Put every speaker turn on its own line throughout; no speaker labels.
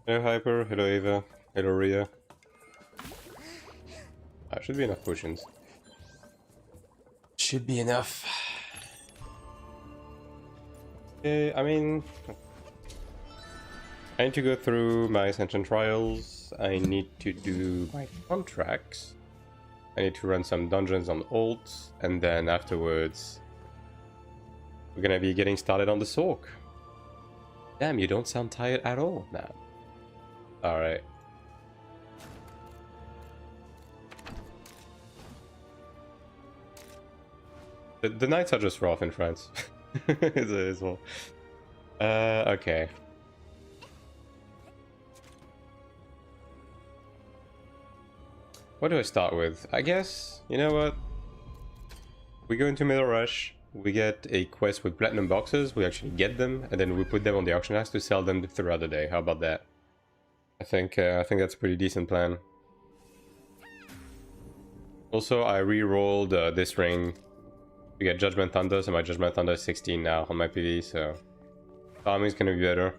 Hello Hyper, hello Ava, hello Rhea. Should be enough potions. Should be enough. Okay, I mean... I need to go through my Ascension Trials, I need to do my contracts, I need to run some dungeons on Alt, and then afterwards... we're gonna be getting started on the sorc. Damn, you don't sound tired at all now. Alright. The nights are just rough in France. as well. Okay. What do I start with? I guess, you know what? We go into Middle Rush, we get a quest with platinum boxes, we actually get them, and then we put them on the auction house to sell them throughout the day. How about that? I think that's a pretty decent plan. Also, I re-rolled this ring to get Judgment Thunder, so my Judgment Thunder is 16 now on my PV, so farming's gonna be better.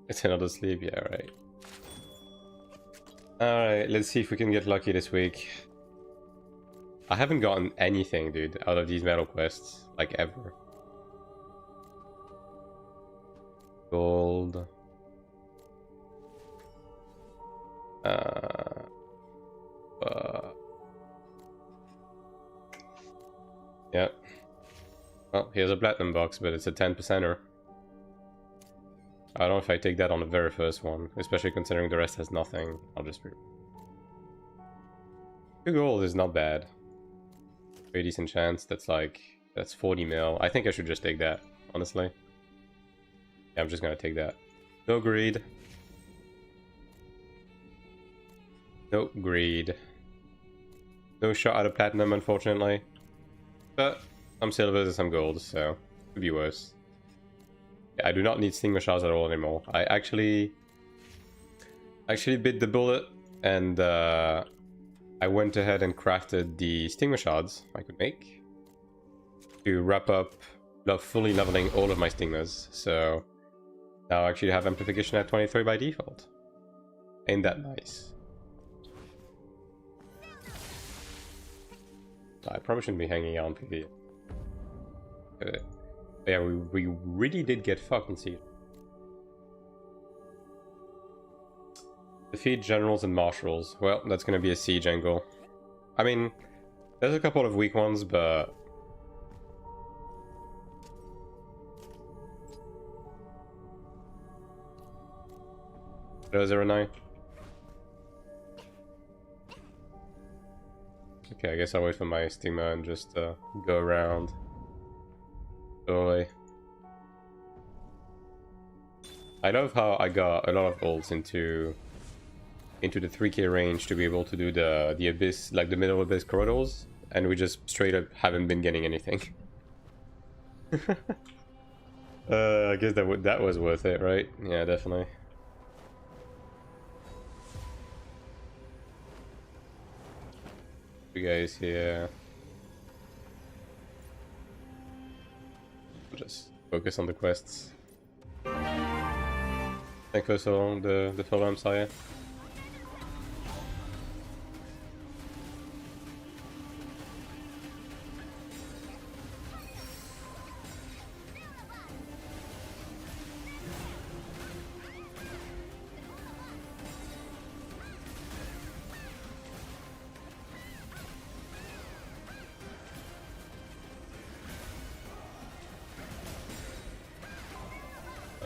It's another sleep, yeah, right. Alright, let's see if we can get lucky this week. I haven't gotten anything, dude, out of these metal quests, like ever. Gold. Yeah. Well, here's a platinum box, but it's a 10%er. I don't know if I take that on the very first one, especially considering the rest has nothing. I'll just be... 2 gold is not bad. Very decent chance. That's 40 mil. I think I should just take that, honestly. Yeah, I'm just gonna take that. No greed. No greed. No shot at a platinum, unfortunately. But I'm silvers and some gold, so could be worse. I do not need Stigma Shards at all anymore. I actually bit the bullet, and I went ahead and crafted the Stigma Shards I could make to wrap up fully leveling all of my Stigmas. So now I actually have Amplification at 23 by default. Ain't that nice? I probably shouldn't be hanging out on PV. Yeah, we really did get fucking seed. Defeat generals and marshals. Well, that's gonna be a siege angle. I mean, there's a couple of weak ones, but... Hello, 09. Okay, I guess I'll wait for my stigma and just go around. Totally. I love how I got a lot of ults into the 3k range to be able to do the abyss, like the middle abyss corridors, and we just straight up haven't been getting anything. I guess that was worth it, right? Yeah, definitely. You guys here. Just focus on the quests. Thank you so long, the follow Messiah.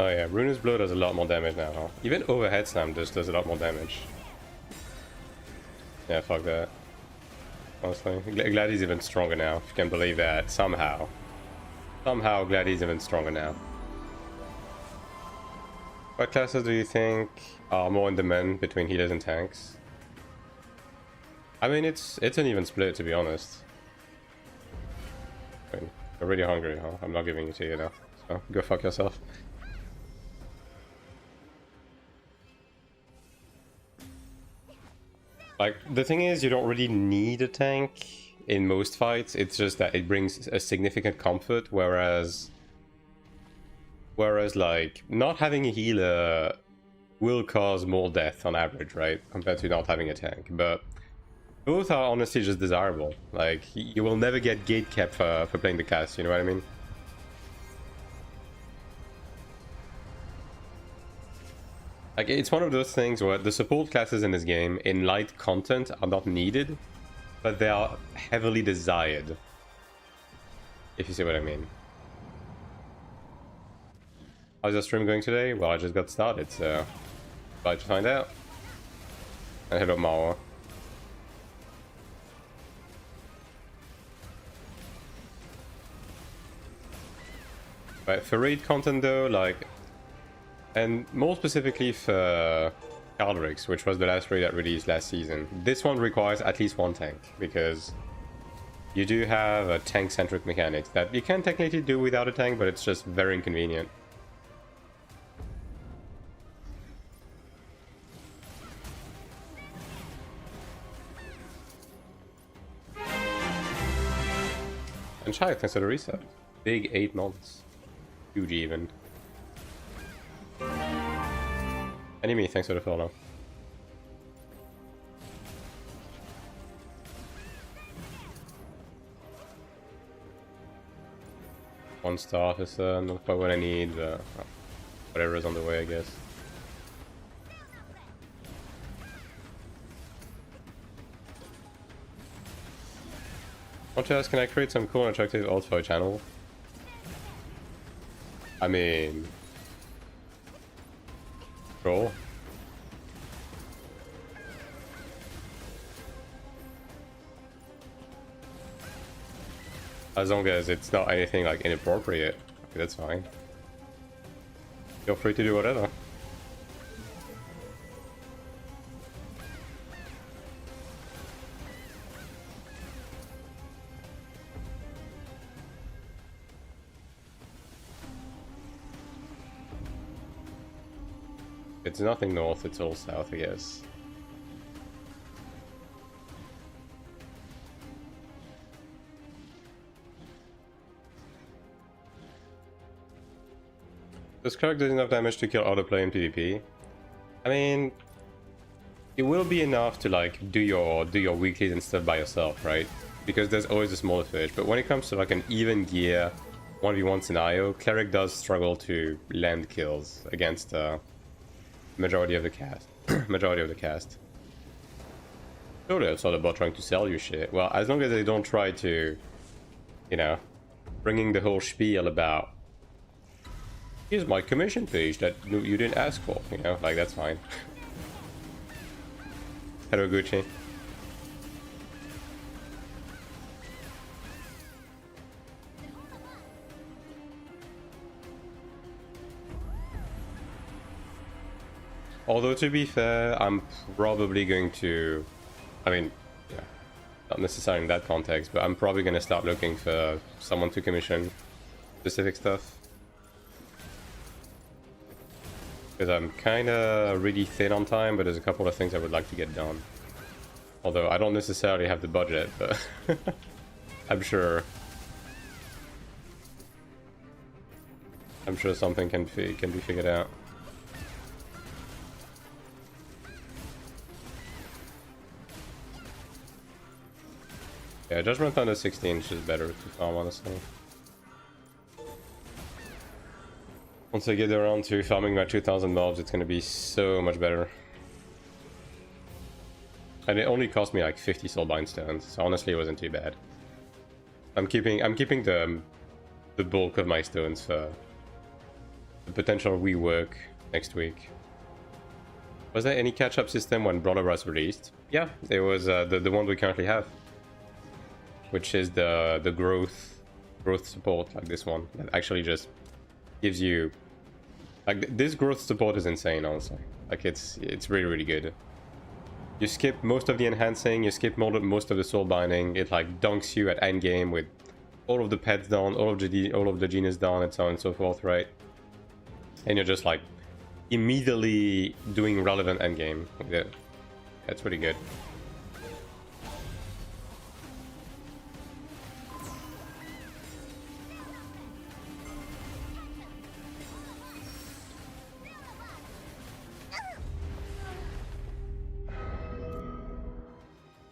Oh yeah, Ruinous Blow does a lot more damage now, huh? Even Overhead Slam just does a lot more damage. Yeah, fuck that. Honestly, glad he's even stronger now, if you can believe that, somehow. Somehow glad he's even stronger now. What classes do you think are more in demand between healers and tanks? I mean, it's an even split, to be honest. I mean, you're really hungry, huh? I'm not giving it to you now, so go fuck yourself. Like, the thing is, you don't really need a tank in most fights. It's just that it brings a significant comfort, whereas Whereas, like, not having a healer will cause more death on average, right? Compared to not having a tank. But both are honestly just desirable. Like, you will never get gate kept for playing the cast, you know what I mean? Like, it's one of those things where the support classes in this game, in light content, are not needed, but they are heavily desired. If you see what I mean. How's your stream going today? Well, I just got started, so about to find out. And hello, Mao. Right, for raid content though, like, and more specifically for Cleric, which was the last raid that released last season, this one requires at least one tank, because you do have a tank-centric mechanics that you can technically do without a tank, but it's just very inconvenient. And Shai, thanks for the reset. Big 8 months. Huge even. Enemy, thanks for the follow. One star officer, not quite what I need, but whatever is on the way, I guess. Want to ask, can I create some cool and attractive alt for a channel? I mean... Cool. As long as it's not anything like inappropriate, okay, that's fine. Feel free to do whatever. It's nothing north, it's all south, I guess. This Cleric does enough damage to kill autoplay in PvP. I mean, it will be enough to like do your weeklies and stuff by yourself, right? Because there's always a smaller fish. But when it comes to like an even gear 1v1 scenario, Cleric does struggle to land kills against majority of the cast. Majority of the cast. Totally, it's all about trying to sell you shit. Well, as long as they don't try to, you know, bringing the whole spiel about, here's my commission page that you didn't ask for, you know, like that's fine. Hello, Gucci. Although, to be fair, I'm probably going to... I mean, yeah, not necessarily in that context, but I'm probably going to start looking for someone to commission specific stuff. Because I'm kind of really thin on time, but there's a couple of things I would like to get done. Although I don't necessarily have the budget, but I'm sure something can be figured out. Yeah, Judgment Thunder 16 is just better to farm, honestly. Once I get around to farming my 2000 mobs, it's gonna be so much better. And it only cost me like 50 soulbind stones, so honestly it wasn't too bad. I'm keeping the bulk of my stones for the potential rework next week. Was there any catch-up system when Brawler was released? Yeah, it was the one we currently have, which is the growth support, like this one, that actually just gives you, like, this growth support is insane, honestly. Like, it's really good. You skip most of the enhancing, you skip most of the soul binding. It like dunks you at endgame with all of the pets down, all of the genius down, and so on and so forth, right? And you're just like immediately doing relevant endgame. Yeah, that's pretty good.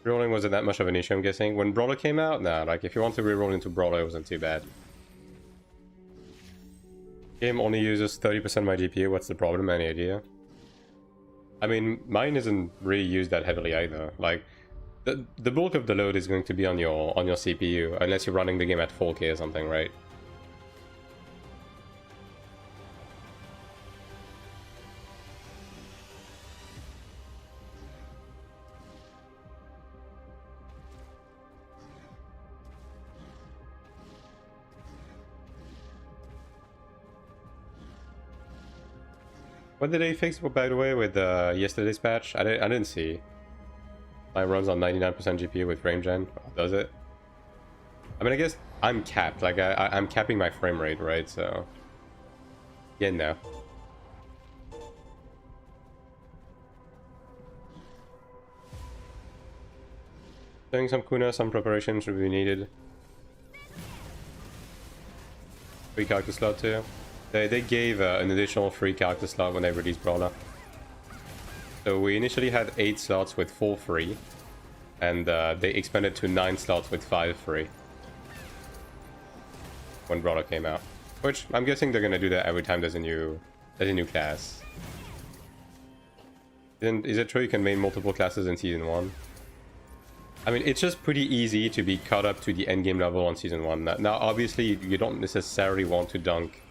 Rerolling wasn't that much of an issue, I'm guessing. When Brawler came out, nah, like if you want to reroll into Brawler, it wasn't too bad. Game only uses 30% of my GPU, what's the problem? Any idea? I mean, mine isn't really used that heavily either. Like, the bulk of the load is going to be on your CPU, unless you're running the game at 4K or something, right? What did they fix, by the way, with yesterday's patch? I didn't see. Mine runs on 99% GPU with frame gen. Does it? I mean, I guess I'm capped. Like, I'm capping my frame rate, right? So, yeah, no. Doing some Kuna, some preparation should be needed. Free character slot too. They gave an additional free character slot when they released Brawler. So we initially had 8 slots with 4 free, and they expanded to 9 slots with 5 free when Brawler came out. Which I'm guessing they're gonna do that every time there's a new class. Is it true you can main multiple classes in Season 1? I mean, it's just pretty easy to be caught up to the endgame level on Season 1. Now, obviously, you don't necessarily want to dunk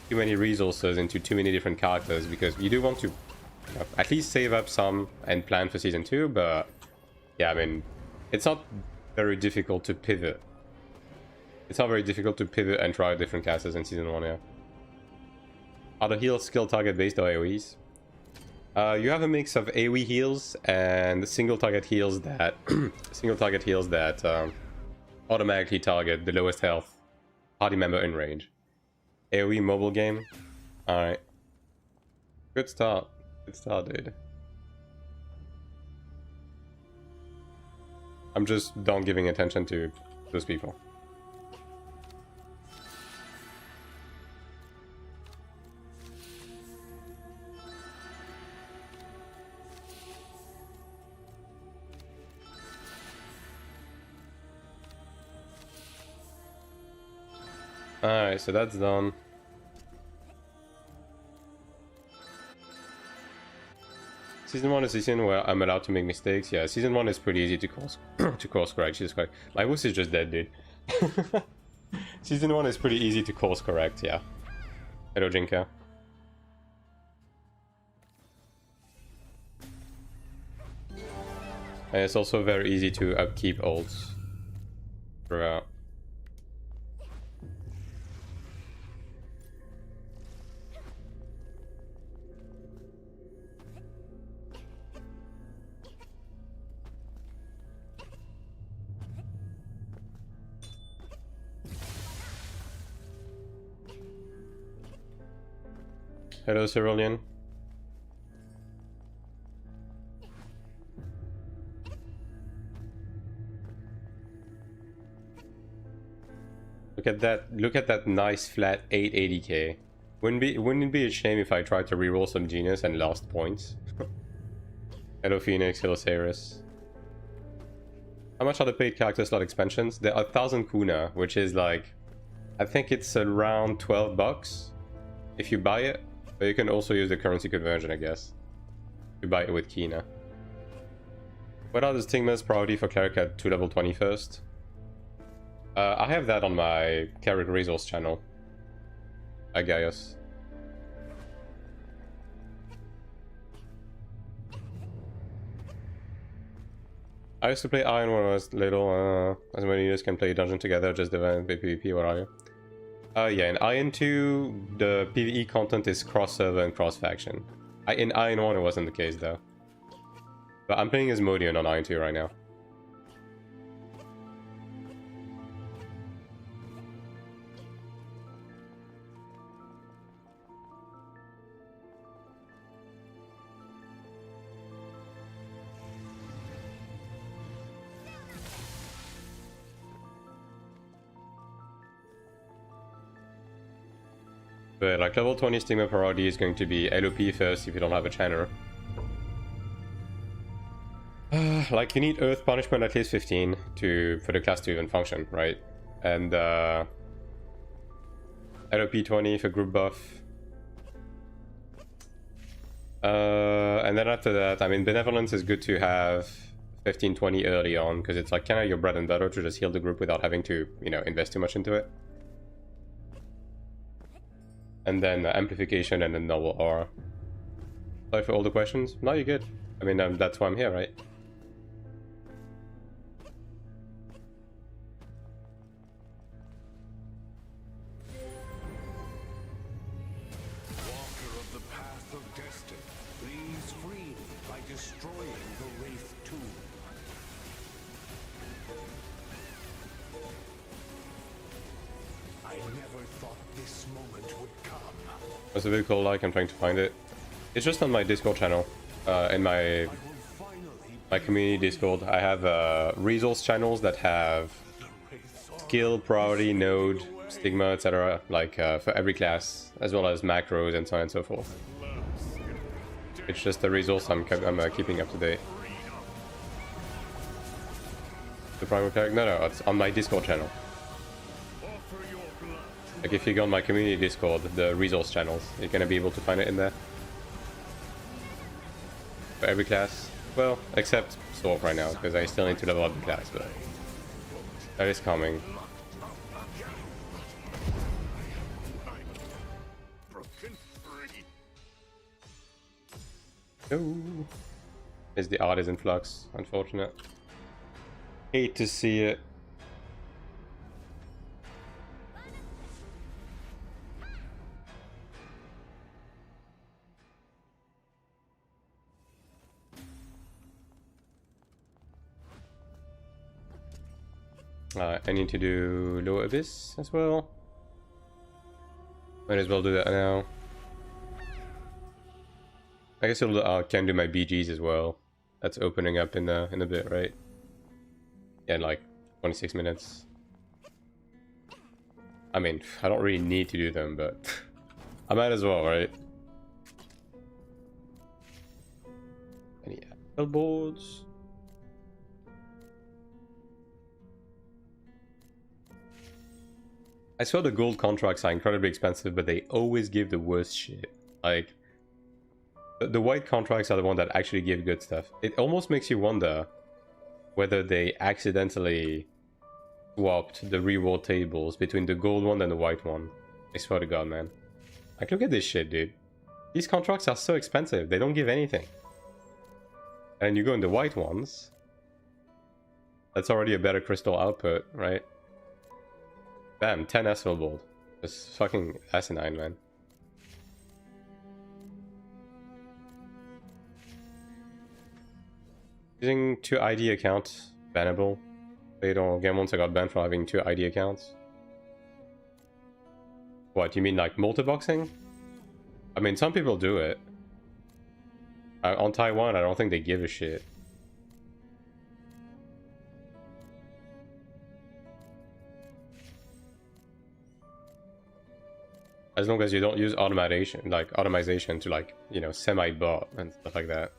too many resources into too many different characters, because you do want to at least save up some and plan for Season 2, but yeah, I mean, it's not very difficult to pivot. It's not very difficult to pivot and try different classes in Season 1, yeah. Are the heals skill target based or AoEs? You have a mix of AoE heals and single target heals that automatically target the lowest health party member in range. AoE mobile game. Alright. Good start. Good start, dude. I'm just not giving attention to those people. Alright, so that's done. Season 1 is a season where I'm allowed to make mistakes. Yeah, Season 1 is pretty easy to course correct. Jesus Christ. My wuss is just dead, dude. Season 1 is pretty easy to course correct, yeah. Hello, Jinka. And it's also very easy to upkeep ults throughout. Hello, Cerulean. Look at that nice flat 880k. Wouldn't it be a shame if I tried to reroll some genius and lost points? Hello, Phoenix. Hello, Saris. How much are the paid character slot expansions? There are 1,000 Kuna, which is like, I think it's around 12 bucks if you buy it. But you can also use the currency conversion, I guess, to buy it with Kina. What are the stigmas priority for Cleric at 2 level 20 first? I have that on my Cleric resource channel. Gaius. I used to play AION when I was little. As many years can play dungeon together, just event PvP. What are you? Yeah, in AION2, the PvE content is cross-server and cross-faction. In AION1, it wasn't the case, though. But I'm playing as Modian on AION2 right now. But like level 20 stigma priority is going to be LOP first if you don't have a channer. Like you need Earth Punishment at least 15 for the class to even function, right? And LOP 20 for group buff. And then after that, I mean, Benevolence is good to have 15, 20 early on, because it's like kind of your bread and butter to just heal the group without having to, you know, invest too much into it. And then Amplification and then Novel Aura. Sorry for all the questions. No, you're good. I mean, that's why I'm here, right? What's the vehicle like? I'm trying to find it. It's just on my Discord channel. In my community Discord, I have resource channels that have skill, priority, node, stigma, etc. Like for every class, as well as macros and so on and so forth. It's just a resource I'm keeping up to date. The primal character? No, it's on my Discord channel. Like if you go on my community Discord, the resource channels, you're gonna be able to find it in there. For every class. Well, except sorc right now, because I still need to level up the class, but that is coming. No. Is the art is in flux, unfortunate. Hate to see it. I need to do Lower Abyss as well. Might as well do that now. I guess I can do my BGs as well. That's opening up in a bit, right? Yeah, in like 26 minutes. I mean, I don't really need to do them, but I might as well, right? Any billboards? I saw the gold contracts are incredibly expensive, but they always give the worst shit. Like, the white contracts are the one that actually give good stuff. It almost makes you wonder whether they accidentally swapped the reward tables between the gold one and the white one. I swear to God, man. Like, look at this shit, dude. These contracts are so expensive. They don't give anything. And you go in the white ones. That's already a better crystal output, right? Bam, 10 Astral Bolt. It's fucking asinine, man. Using 2 ID accounts, bannable. Played on game once I got banned for having 2 ID accounts. What, you mean like multi-boxing? I mean, some people do it. On Taiwan, I don't think they give a shit. As long as you don't use automation to like, you know, semi-bot and stuff like that.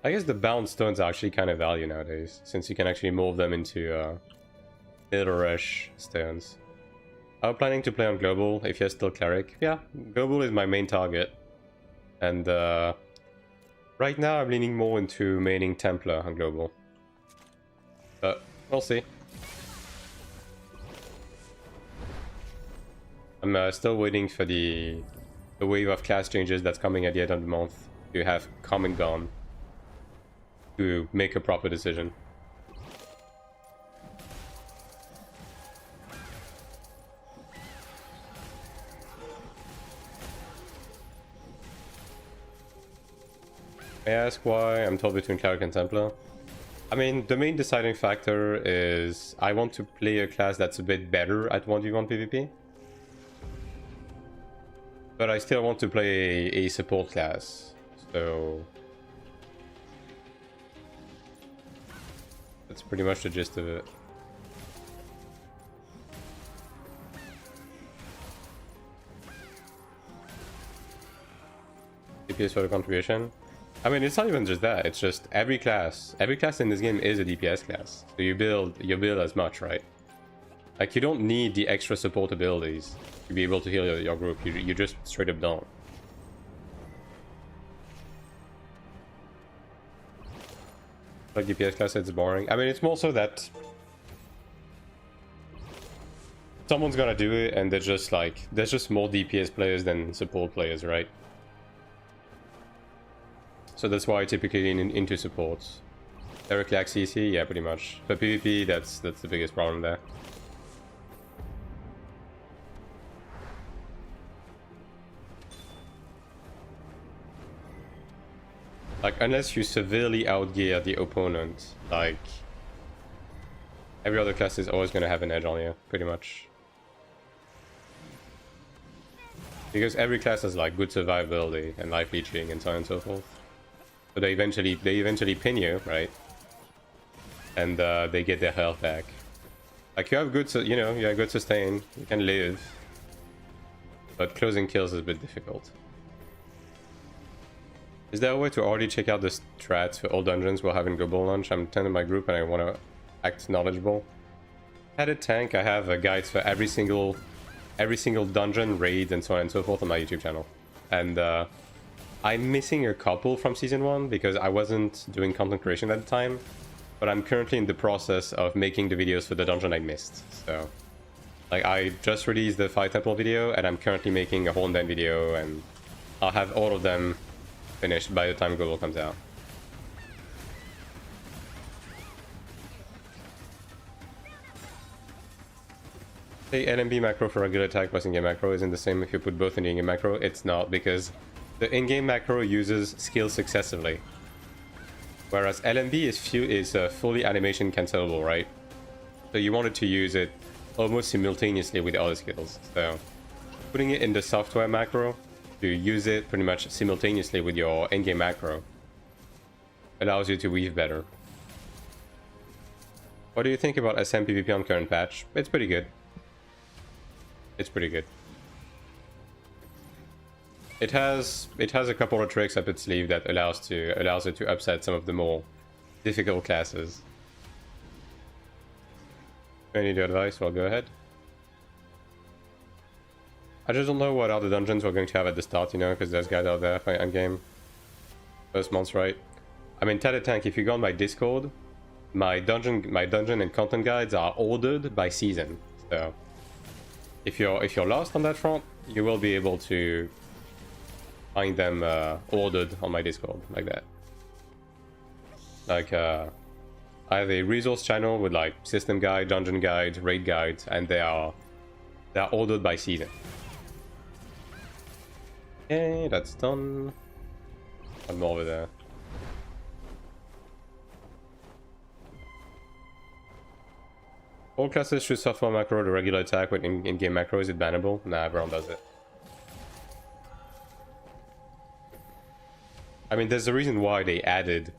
I guess the bound stones are actually kind of value nowadays, since you can actually mold them into middle-ish stones. I'm planning to play on global if you're still cleric. Yeah, global is my main target. And right now I'm leaning more into maining Templar on global. But we'll see. I'm still waiting for the wave of class changes that's coming at the end of the month to have come and gone to make a proper decision. May I ask why I'm told between Cleric and Templar? I mean, the main deciding factor is I want to play a class that's a bit better at 1v1 PvP. But I still want to play a support class, so that's pretty much the gist of it. DPS for the contribution. I mean, it's not even just that. It's just every class in this game is a DPS class. So you build as much, right? Like, you don't need the extra support abilities to be able to heal your group. You just straight up don't. Like DPS class, it's boring. I mean, it's more so that someone's gonna do it, and they're just like, there's just more DPS players than support players, right? So that's why I typically lean into supports. Directly like CC, yeah, pretty much. For PvP, that's the biggest problem there. Like, unless you severely outgear the opponent, like, every other class is always gonna have an edge on you, pretty much. Because every class has like good survivability and life leeching and so on and so forth. So they eventually pin you, right? And they get their health back. Like, you have good, you have good sustain, you can live. But closing kills is a bit difficult. Is there a way to already check out the strats for all dungeons while having global launch? I'm 10 in my group and I want to act knowledgeable. Headed tank, I have guides for every single dungeon, raid, and so on and so forth on my YouTube channel. And I'm missing a couple from season 1 because I wasn't doing content creation at the time. But I'm currently in the process of making the videos for the dungeon I missed. So, like, I just released the Fire Temple video and I'm currently making a Hornben video, and I'll have all of them finished by the time Global comes out. The LMB macro for regular attack plus in-game macro isn't the same if you put both in the in-game macro. It's not, because the in-game macro uses skills successively, whereas LMB is fully animation cancelable, right? So you wanted to use it almost simultaneously with the other skills. So putting it in the software macro to use it pretty much simultaneously with your in-game macro allows you to weave better. What do you think about SM PvP on current patch? It's pretty good. It's pretty good. It has a couple of tricks up its sleeve that allows it to upset some of the more difficult classes. Any advice? Well, go ahead. I just don't know what other dungeons we're going to have at the start, you know, because there's guys out there playing endgame. First months, right? I mean, Tele Tank, if you go on my Discord, my dungeon and content guides are ordered by season. So if you're lost on that front, you will be able to find them ordered on my Discord like that. Like I have a resource channel with like system guide, dungeon guide, raid guides, and they are ordered by season. Okay, that's done. I'm over there. All classes should software macro the regular attack with in-game macro. Is it bannable? Nah, everyone does it. I mean, there's a reason why they added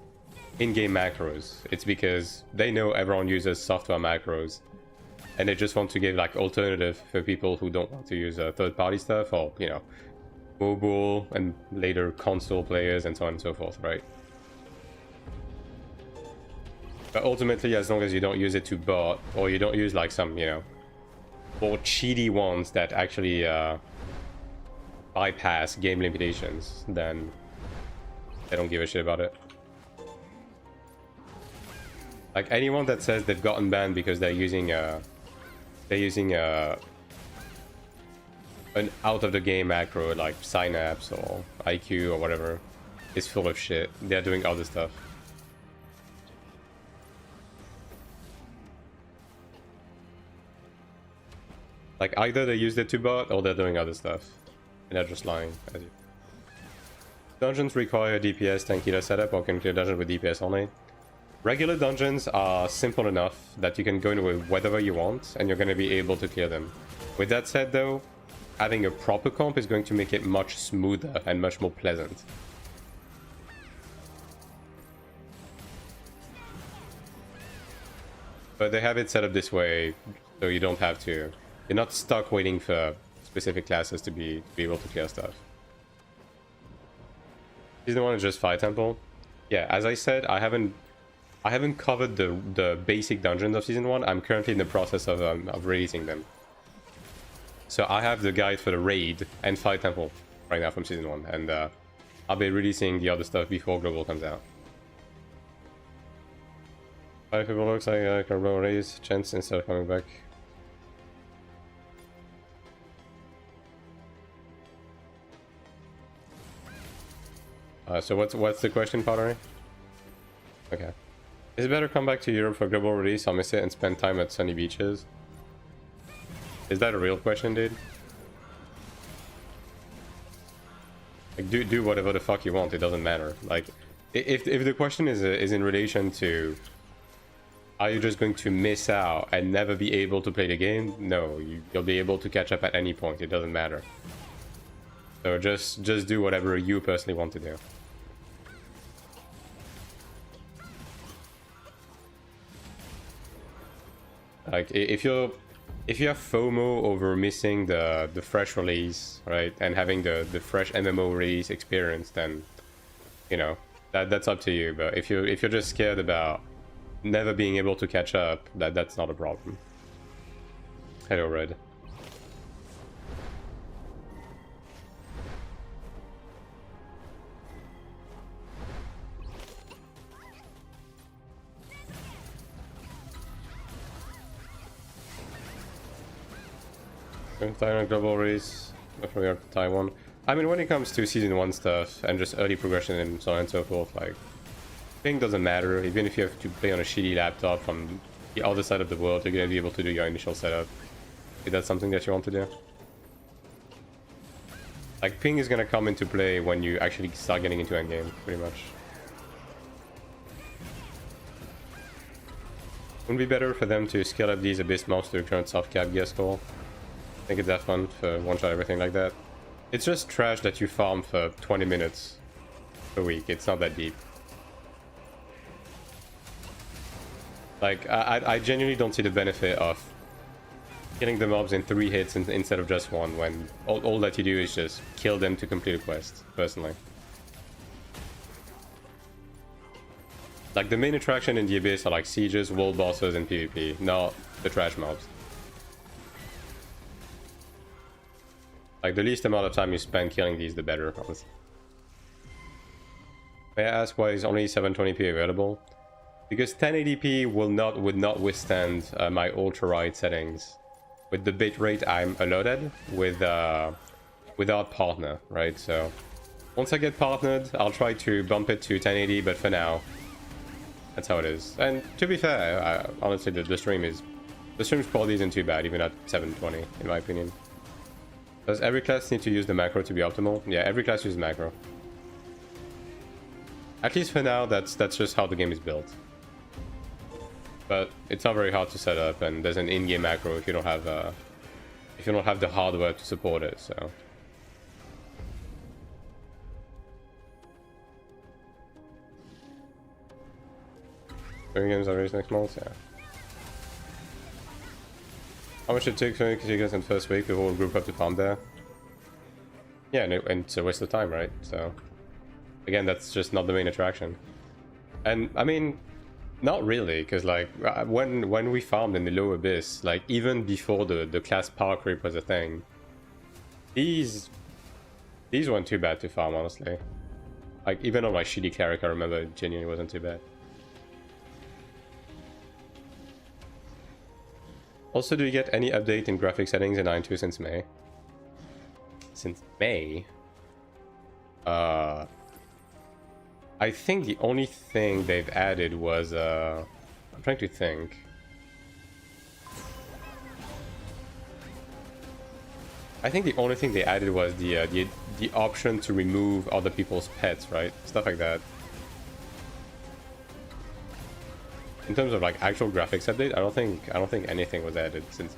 in-game macros. It's because they know everyone uses software macros, and they just want to give like alternative for people who don't want to use third-party stuff, or, you know, mobile and later console players and so on and so forth, right? But ultimately, as long as you don't use it to bot, or you don't use like some, you know, more cheaty ones that actually bypass game limitations, then they don't give a shit about it. Like, anyone that says they've gotten banned because they're using an out of the game macro like Synapse or IQ or whatever is full of shit. They're doing other stuff. Like, either they used it to bot or they're doing other stuff, and they're just lying. Dungeons require DPS tank healer setup, or can clear dungeons with DPS only. Regular dungeons are simple enough that you can go into whatever you want, and you're going to be able to clear them. With that said, though, having a proper comp is going to make it much smoother and much more pleasant. But they have it set up this way, so you don't have to... You're not stuck waiting for specific classes to be able to clear stuff. Season 1 is just Fire Temple. Yeah, as I said, I haven't covered the basic dungeons of Season 1. I'm currently in the process of releasing them. So I have the guide for the raid and Fire Temple right now from Season 1, and I'll be releasing the other stuff before Global comes out. 5 people looks like Global raise chance instead of coming back. So what's the question, Pottery? Okay. Is it better come back to Europe for global release? I'll miss it and spend time at sunny beaches. Is that a real question, dude? Like, do whatever the fuck you want. It doesn't matter. Like, if the question is in relation to, are you just going to miss out and never be able to play the game? No, you'll be able to catch up at any point. It doesn't matter. So just do whatever you personally want to do. Like, if you have FOMO over missing the fresh release, right, and having the fresh MMO release experience, then, you know, that's up to you. But if you're just scared about never being able to catch up, that's not a problem. Hello, Red. Taiwan global race, from York to Taiwan. I mean, when it comes to Season 1 stuff and just early progression and so on and so forth, like, ping doesn't matter. Even if you have to play on a shitty laptop from the other side of the world, you're gonna be able to do your initial setup. If that's something that you want to do. Like, ping is gonna come into play when you actually start getting into endgame, pretty much. Wouldn't it be better for them to scale up these Abyss mobs to the current soft cap gear score? I think it's that fun for one-shot everything like that. It's just trash that you farm for 20 minutes a week. It's not that deep. Like, I genuinely don't see the benefit of killing the mobs in 3 hits instead of just 1, when all that you do is just kill them to complete a quest, personally. Like, the main attraction in the Abyss are like sieges, world bosses, and PvP, not the trash mobs. Like, the least amount of time you spend killing these, the better, honestly. May I ask why is only 720p available? Because 1080p would not withstand my ultra-wide settings. With the bitrate I'm allotted without partner, right? So once I get partnered, I'll try to bump it to 1080, but for now, that's how it is. And to be fair, honestly, the stream's quality isn't too bad, even at 720, in my opinion. Does every class need to use the macro to be optimal? Yeah, every class uses macro. At least for now, that's just how the game is built. But it's not very hard to set up, and there's an in-game macro if you don't have the hardware to support it. So. Games are released next month, yeah. How much it takes for you guys in the first week? We all group up to farm there. Yeah, and it's a waste of time, right? So, again, that's just not the main attraction. And I mean, not really, because like when we farmed in the low abyss, like even before the class power creep was a thing, these weren't too bad to farm, honestly. Like even on my shitty cleric, I remember it genuinely wasn't too bad. Also, do you get any update in graphic settings in AION2 since May? Since May? I think the only thing they've added was, I'm trying to think. I think the only thing they added was the option to remove other people's pets, right? Stuff like that. In terms of like actual graphics update, I don't think anything was added since.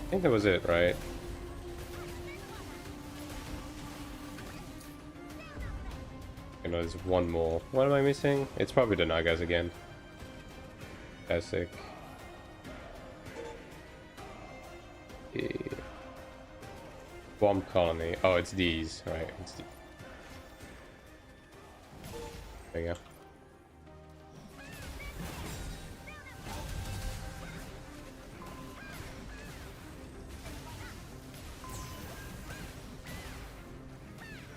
I think that was it, right? know there's one more. What am I missing? It's probably the Nagas again. Classic. Bomb colony. Oh, it's these. Right, it's these. There you go.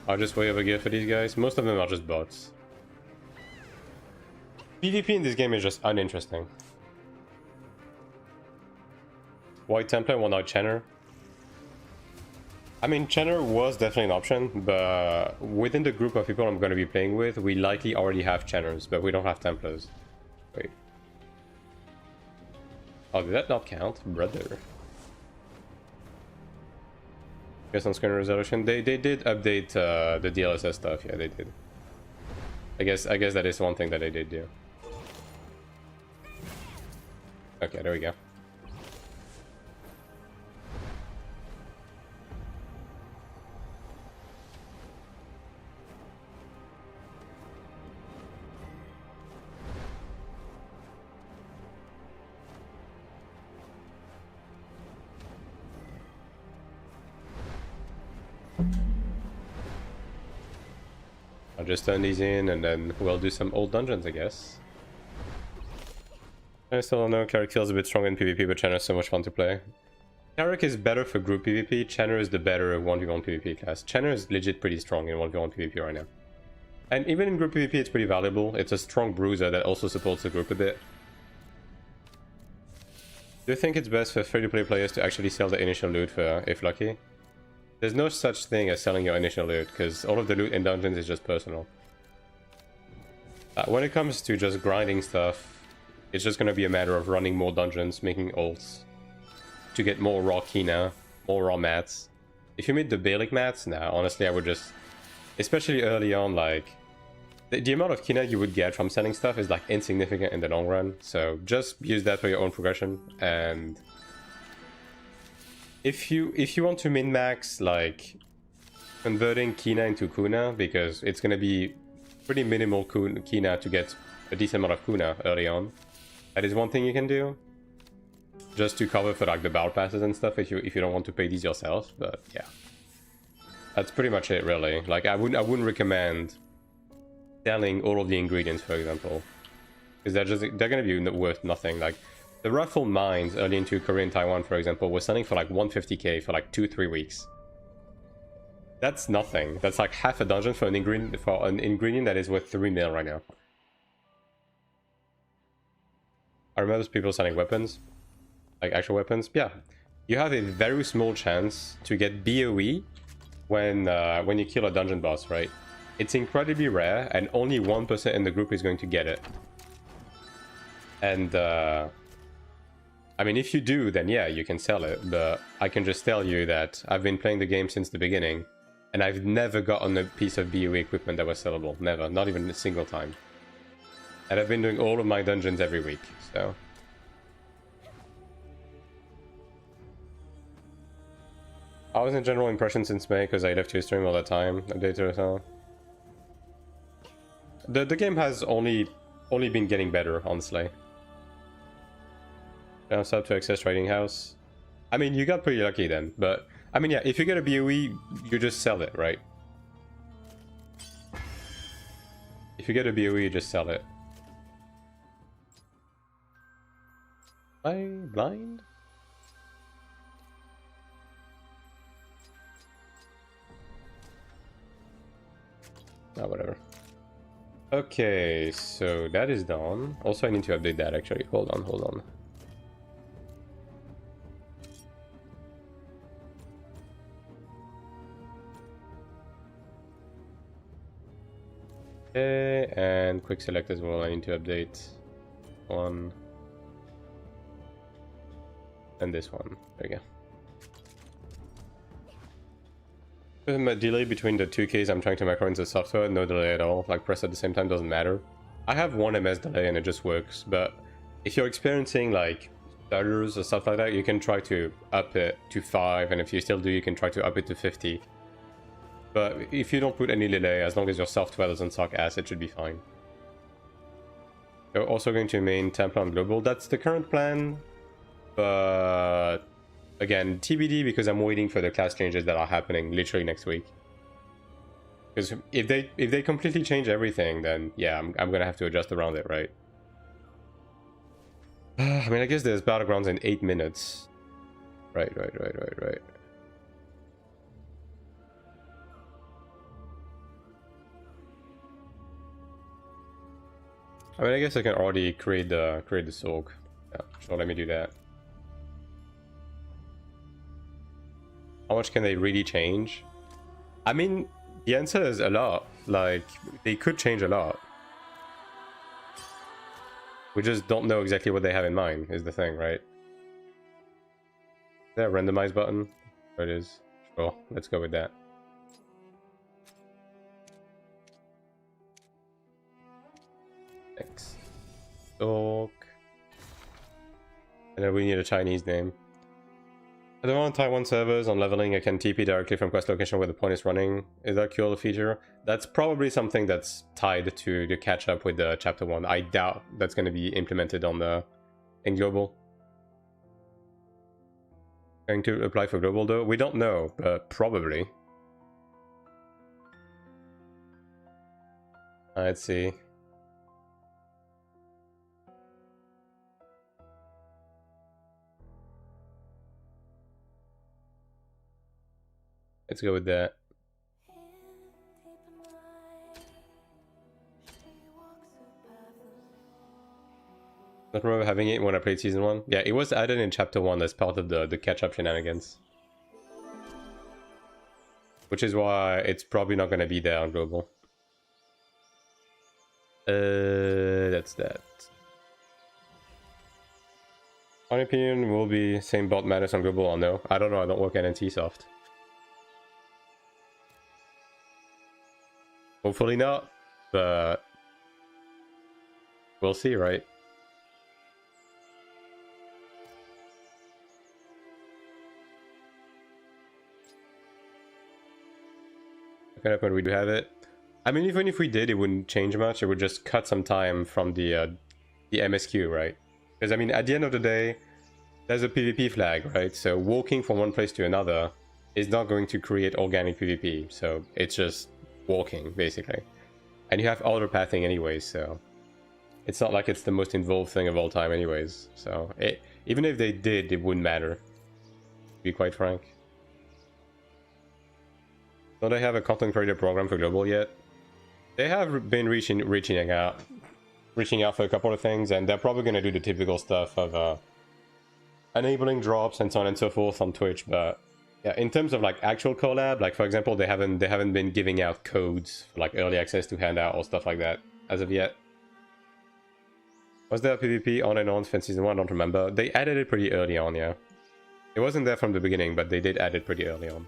I'll just way over gear for these guys. Most of them are just bots. PvP in this game is just uninteresting. White Templar, one out Channer. I mean, Channer was definitely an option, but within the group of people I'm going to be playing with, we likely already have Channers, but we don't have Templars. Wait. Oh, did that not count? Brother. Guess on screen resolution. They did update the DLSS stuff. Yeah, they did. I guess that is one thing that they did do. Okay, there we go. I'll just turn these in and then we'll do some old dungeons, I guess. I still don't know. Cleric feels a bit strong in PvP, but Channer is so much fun to play. Cleric is better for group PvP. Channer is the better 1v1 PvP class. Channer is legit pretty strong in 1v1 PvP right now. And even in group PvP, it's pretty valuable. It's a strong bruiser that also supports the group a bit. Do you think it's best for free-to-play players to actually sell the initial loot for if lucky? There's no such thing as selling your initial loot, because all of the loot in dungeons is just personal. When it comes to just grinding stuff, it's just going to be a matter of running more dungeons, making ults, to get more raw Kina, more raw mats. If you made the Balic mats, now honestly I would just, especially early on, like, the amount of Kina you would get from selling stuff is like insignificant in the long run, so just use that for your own progression. And if you want to min-max, like, converting Kina into Kuna, because it's going to be pretty minimal Kina to get a decent amount of Kuna early on, that is one thing you can do, just to cover for like the battle passes and stuff if you don't want to pay these yourself. But yeah, that's pretty much it really. Like I wouldn't recommend selling all of the ingredients, for example, because they're gonna be worth nothing. Like the Raffle mines early into Korea and Taiwan, for example, were selling for like 150k for like 2-3 weeks. That's nothing. That's like half a dungeon for an ingredient that is worth 3 mil right now. I remember people selling weapons, like actual weapons. Yeah, you have a very small chance to get BOE when you kill a dungeon boss, right? It's incredibly rare, and only 1% in the group is going to get it. And I mean, if you do, then yeah, you can sell it. But I can just tell you that I've been playing the game since the beginning, and I've never gotten a piece of BOE equipment that was sellable. Never, not even a single time. And I've been doing all of my dungeons every week, so. I was in general impression since May, because I left your stream all the time, update or so. The game has only been getting better, honestly. Now sub to Access Trading House. I mean, you got pretty lucky then, but I mean, yeah, if you get a BOE, you just sell it, right? If you get a BOE, you just sell it. Am I blind? Oh, whatever. Okay, so that is done. Also, I need to update that actually. Hold on. Okay, and quick select as well. I need to update one. And this one. There we go. A delay between the two keys I'm trying to macro into the software, no delay at all. Like press at the same time doesn't matter. I have one ms delay and it just works, but if you're experiencing like stutters or stuff like that, you can try to up it to 5, and if you still do, you can try to up it to 50. But if you don't put any delay, as long as your software doesn't suck ass, it should be fine. We're also going to main Templar on global. That's the current plan. But again, TBD, because I'm waiting for the class changes that are happening literally next week. Because if they completely change everything, then yeah, I'm gonna have to adjust around it, right? I mean, I guess there's battlegrounds in 8 minutes. Right. I mean, I guess I can already create the sorc. Yeah, sure, let me do that. How much can they really change? I mean, the answer is a lot. Like, they could change a lot. We just don't know exactly what they have in mind, is the thing, right? Is there a randomize button? There it is. Sure, let's go with that. Thanks. Sorc. And then we need a Chinese name. At the moment, Taiwan servers on leveling, I can TP directly from quest location where the point is running. Is that cool feature? That's probably something that's tied to the catch up with the chapter 1. I doubt that's going to be implemented on the in global. Going to apply for global though? We don't know, but probably. Let's see. Let's go with that. I don't remember having it when I played season 1. Yeah, it was added in chapter 1 as part of the catch-up shenanigans. Which is why it's probably not going to be there on global. That's that. My opinion will be same bot madness on global or no. I don't know, I don't work at NCSoft. Hopefully not, but we'll see, right? When we do have it. I mean, even if we did, it wouldn't change much. It would just cut some time from the MSQ, right? Because I mean, at the end of the day, there's a PvP flag, right? So walking from one place to another is not going to create organic PvP. So it's just walking, basically. And you have auto pathing anyways, so it's not like it's the most involved thing of all time anyways. So even if they did, it wouldn't matter, to be quite frank. Don't they have a content creator program for global yet? They have been reaching out for a couple of things, and they're probably going to do the typical stuff of enabling drops and so on and so forth on Twitch. But yeah, in terms of like actual collab, like for example, they haven't been giving out codes for like early access to hand out or stuff like that as of yet. Was there a PvP on and on since season 1? I don't remember. They added it pretty early on, yeah. It wasn't there from the beginning, but they did add it pretty early on.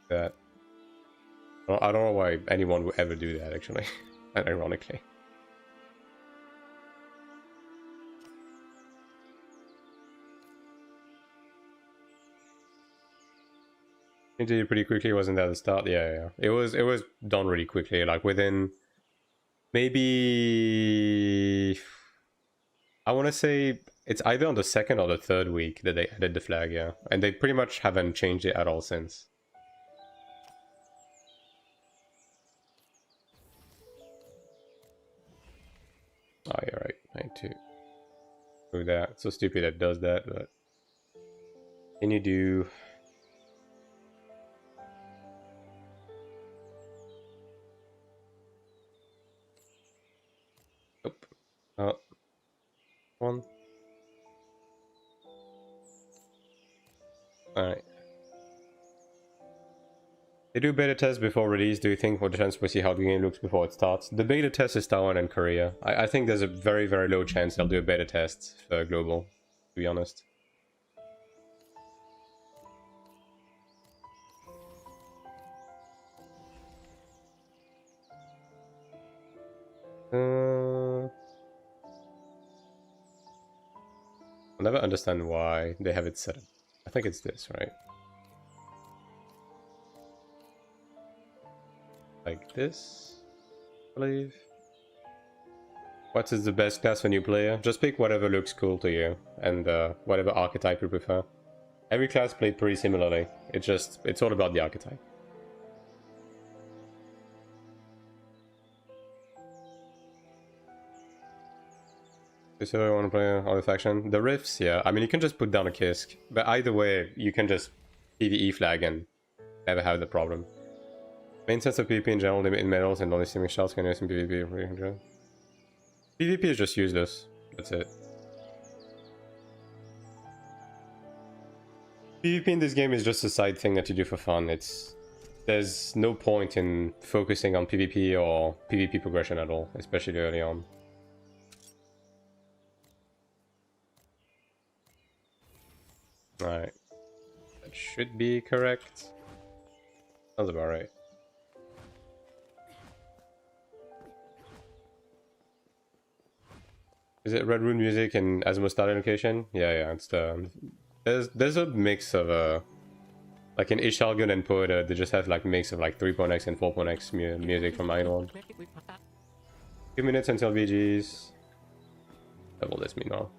That I don't know why anyone would ever do that, actually. Ironically. It did it pretty quickly, wasn't that at the start? Yeah. It was done really quickly, like within maybe, I want to say it's either on the 2nd or the 3rd week that they added the flag, yeah. And they pretty much haven't changed it at all since. Oh, you're right. I need to do that. It's so stupid that it does that, but can you do? Nope. Oh. One. Alright. They do beta tests before release. Do you think what the chance we see how the game looks before it starts? The beta test is Taiwan and Korea. I think there's a very, very low chance they'll do a beta test for global, to be honest. never understand why they have it set up. I think it's this, right? Like this, I believe. What is the best class for new player? Just pick whatever looks cool to you, and whatever archetype you prefer. Every class played pretty similarly. It's all about the archetype. So I want to play on a faction. The Rifts, yeah. I mean, you can just put down a Kisk, but either way, you can just PvE flag and never have the problem. Main sense of PvP in general, limited medals and only steaming shots can use in PvP. PvP is just useless. That's it. PvP in this game is just a side thing that you do for fun. There's no point in focusing on PvP or PvP progression at all, especially early on. Alright. That should be correct. Sounds about right. Is it Red Rune music and Asmo starting location? Yeah, it's the... There's a mix of like in Ishalgun and Poeta, they just have like mix of like 3.x and 4.x music from AION2. 2 minutes until VGs. Double this meanwhile.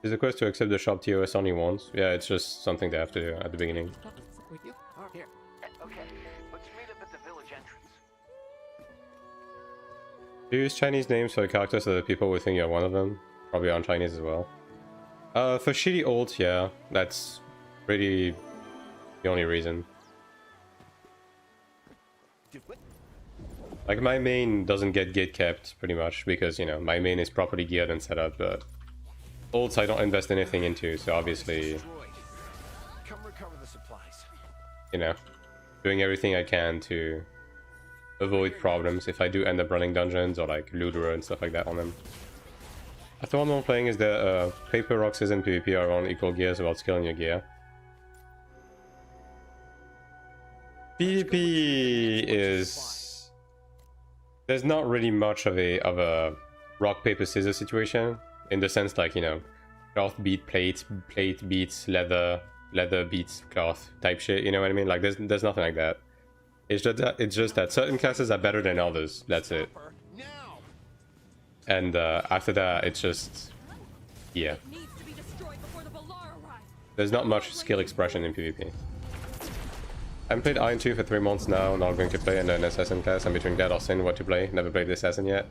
Is the quest to accept the shop TOS only once? Yeah, it's just something they have to do at the beginning.
Okay, let's meet up at the village entrance.
Do you use Chinese names for the characters so that people would think you're one of them? Probably on Chinese as well. For shitty ult, yeah, that's really the only reason. Like, my main doesn't get gate kept, pretty much, because, you know, my main is properly geared and set up, but ults I don't invest anything into, so obviously, you know, doing everything I can to avoid problems if I do end up running dungeons or like looter and stuff like that on them. I thought I'm playing is that paper, rock, scissors, and PvP are on equal gears about scaling your gear. PvP is... there's not really much of a rock, paper, scissors situation. In the sense, like, you know, cloth beat plate, plate beats leather, leather beats cloth type shit, you know what I mean? Like, there's nothing like that. It's just that certain classes are better than others, that's it. And after that, it's just... yeah. There's not much skill expression in PvP. I haven't played AION2 for 3 months now, not going to play in an assassin class. I'm between Glad or Sin what to play. Never played the assassin yet.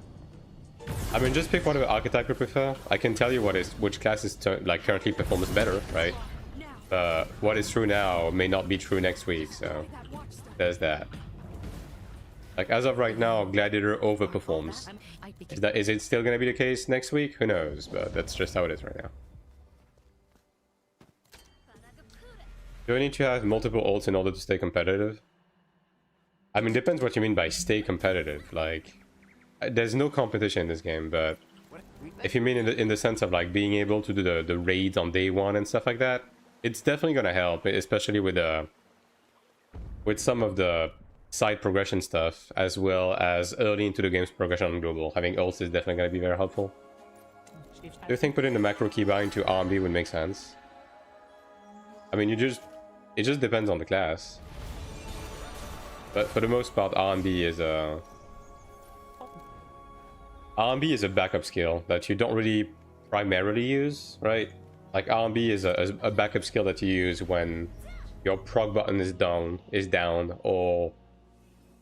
I mean, just pick whatever archetype you prefer. I can tell you which class is like currently performs better, right? What is true now may not be true next week, so there's that. Like, as of right now, Gladiator overperforms. Is it still gonna be the case next week? Who knows, but that's just how it is right now. Do I need to have multiple ults in order to stay competitive? I mean, depends what you mean by stay competitive. Like, there's no competition in this game, but if you mean in the sense of like being able to do the raids on day one and stuff like that, it's definitely gonna help, especially with some of the side progression stuff, as well as early into the game's progression on global. Having ults is definitely gonna be very helpful. Do you think putting the macro keybind into RMB would make sense? I mean, it just depends on the class. But for the most part, RMB is a backup skill that you don't really primarily use, right? Like, RMB is a backup skill that you use when your prog button is down, or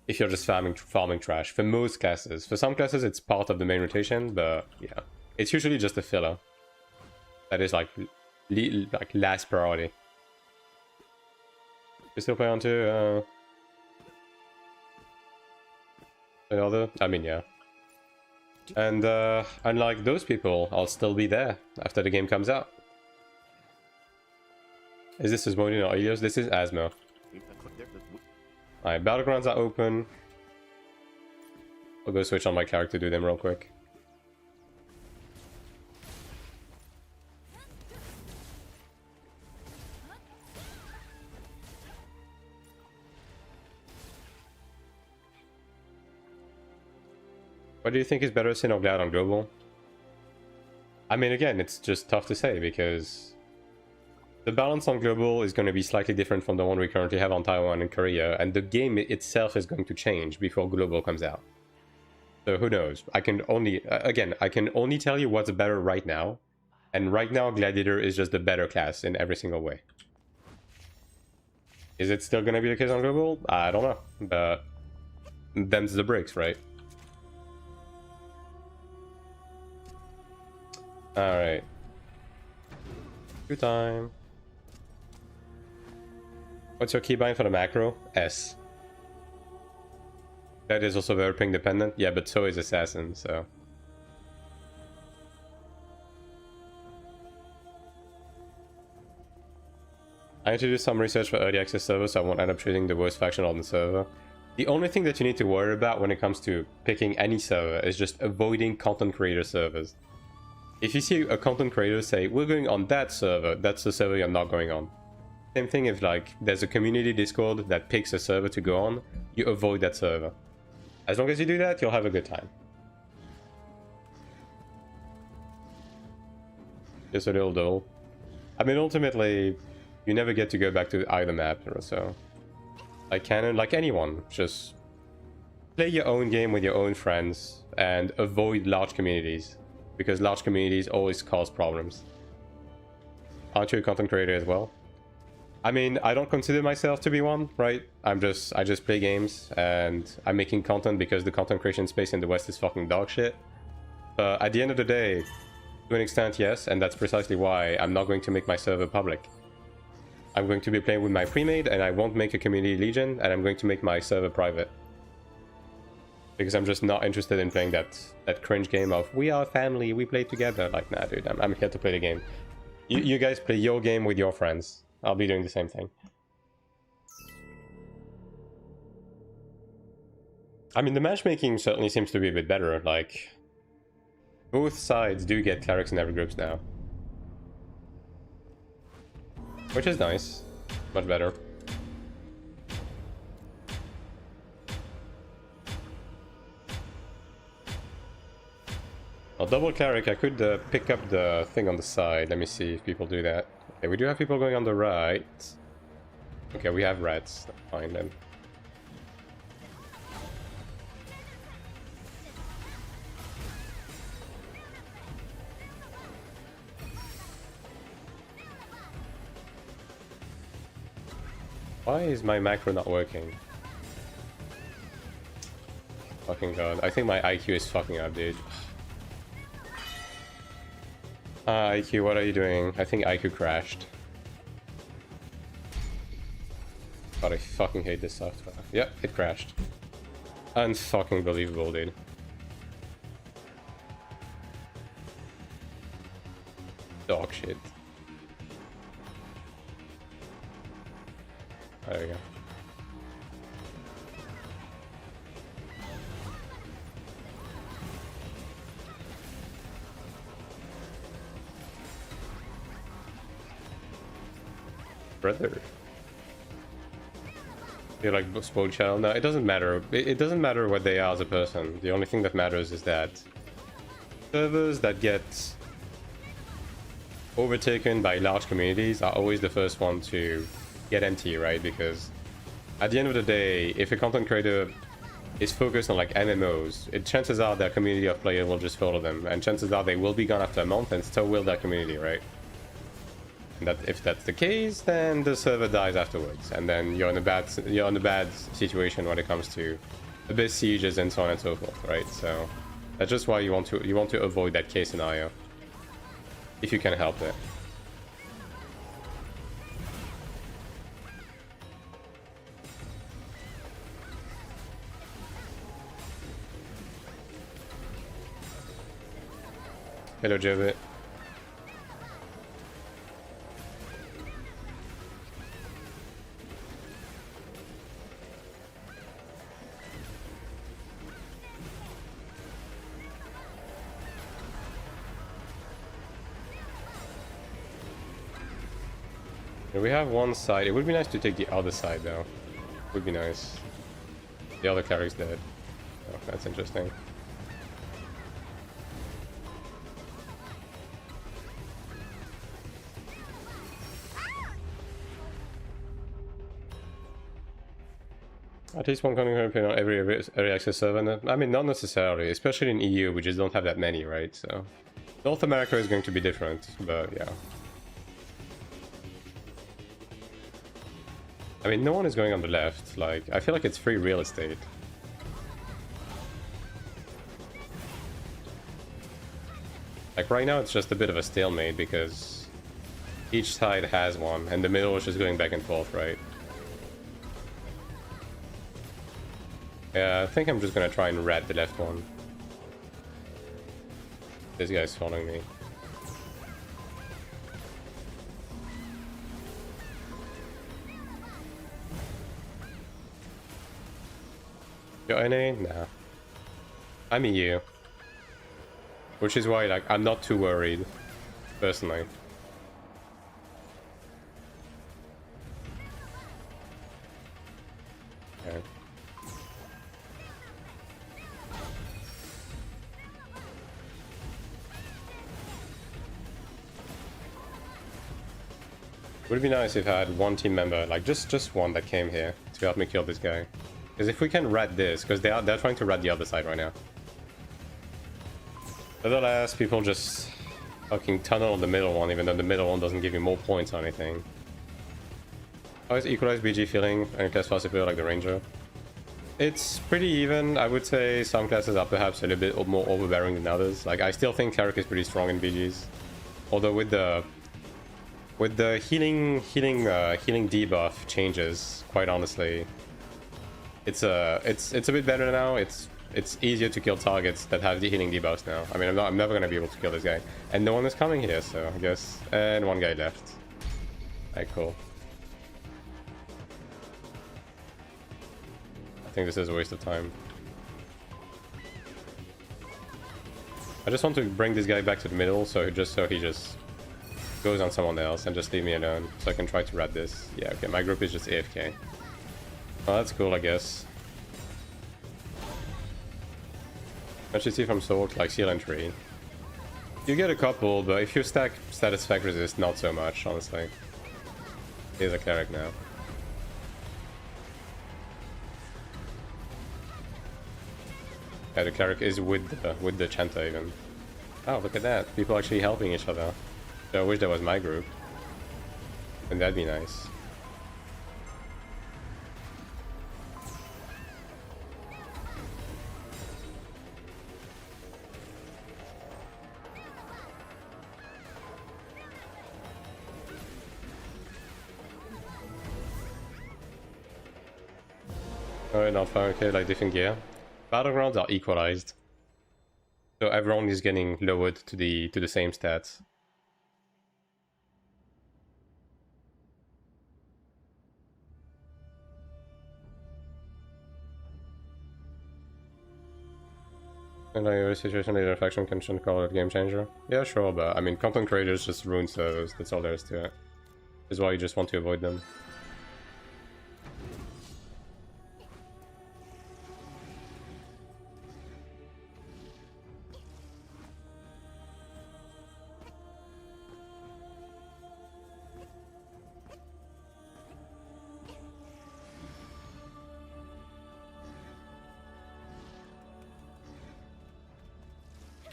if you're just farming trash. For most classes. For some classes, it's part of the main rotation, but yeah. It's usually just a filler. That is like last priority. You still play on 2? Another? I mean, yeah. And unlike those people, I'll still be there after the game comes out. Is this Asmodean or Ilios? This is Asmo. Alright, battlegrounds are open. I'll go switch on my character to do them real quick. What do you think is better, Sin or Glad on global? I mean, again, it's just tough to say because the balance on global is going to be slightly different from the one we currently have on Taiwan and Korea, and the game itself is going to change before global comes out. So who knows? I can only, again, I can only tell you what's better right now, and right now Gladiator is just the better class in every single way. Is it still going to be the case on global? I don't know, but them's the breaks, right? Alright. Good time. What's your keybind for the macro? S. That is also very ping dependent. Yeah, but so is Assassin, so. I need to do some research for early access servers so I won't end up choosing the worst faction on the server. The only thing that you need to worry about when it comes to picking any server is just avoiding content creator servers. If you see a content creator say, we're going on that server, that's the server you're not going on. Same thing if like there's a community Discord that picks a server to go on, you avoid that server. As long as you do that, you'll have a good time. Just a little dull. I mean, ultimately, you never get to go back to either map or so. Like canon, like anyone, just play your own game with your own friends and avoid large communities. Because large communities always cause problems. Aren't you a content creator as well? I mean, I don't consider myself to be one, right? I just play games and I'm making content because the content creation space in the West is fucking dog shit. But at the end of the day, to an extent, yes, and that's precisely why I'm not going to make my server public. I'm going to be playing with my pre-made and I won't make a community legion and I'm going to make my server private. Because I'm just not interested in playing that cringe game of we are a family, we play together. Like, nah, dude, I'm here to play the game. You guys play your game with your friends. I'll be doing the same thing. I mean, the matchmaking certainly seems to be a bit better. Like, both sides do get clerics in every groups now. Which is nice. Much better. I'll double cleric. I could pick up the thing on the side. Let me see if people do that. Okay, we do have people going on the right. Okay, we have rats. Fine then. Why is my macro not working? Fucking god. I think my IQ is fucking up, dude. IQ, what are you doing? I think IQ crashed. God, I fucking hate this software. Yep, it crashed. Unfucking believable, dude. Dog shit. There we go. Brother. You're like spoiled channel? No, it doesn't matter. It doesn't matter what they are as a person. The only thing that matters is that servers that get overtaken by large communities are always the first one to get empty, right? Because at the end of the day, if a content creator is focused on like MMOs, chances are their community of players will just follow them, and chances are they will be gone after a month and still will their community, right? And that if that's the case, then the server dies afterwards, and then you're in a bad situation when it comes to abyss sieges and so on and so forth, right? So that's just why you want to avoid that case scenario if you can help it. Hello, Joby. We have one side. It would be nice to take the other side, though. Would be nice. The other Cleric's dead. Oh, that's interesting. At least one concurrent pin on every early access server. I mean, not necessarily, especially in EU, we just don't have that many, right? So North America is going to be different, but yeah. I mean, no one is going on the left. Like, I feel like it's free real estate. Like, right now it's just a bit of a stalemate because each side has one, and the middle is just going back and forth, right? Yeah, I think I'm just gonna try and rat the left one. This guy's following me. Got any? Nah. I'm EU. Which is why, like, I'm not too worried, personally. Okay. Would be nice if I had one team member, like just one that came here to help me kill this guy. Because if we can rat this, because they're trying to rat the other side right now. Nevertheless, people just fucking tunnel the middle one, even though the middle one doesn't give you more points or anything. How is equalized BG feeling and class possible like the Ranger? It's pretty even. I would say some classes are perhaps a little bit more overbearing than others. Like, I still think Cleric is pretty strong in BGs. Although with the healing debuff changes, quite honestly, it's a bit better now. It's easier to kill targets that have the healing debuffs now. I mean, I'm never gonna be able to kill this guy, and no one is coming here, so I guess. And one guy left. Alright, cool. I think this is a waste of time. I just want to bring this guy back to the middle, so he just goes on someone else and just leave me alone, so I can try to rat this. Yeah, okay, my group is just AFK. Well, that's cool, I guess. What you see from sorc, like seal entry. You get a couple, but if you stack status effect resist, not so much, honestly. Here's a Cleric now. Yeah, the Cleric is with the Chanta even. Oh, look at that. People actually helping each other. So I wish that was my group. And that'd be nice. Alright, not fine, okay, like different gear. Battlegrounds are equalized. So everyone is getting lowered to the same stats. And like your situation leader faction can call it game changer. Yeah, sure, but I mean content creators just ruin servers, that's all there is to it. This is why you just want to avoid them.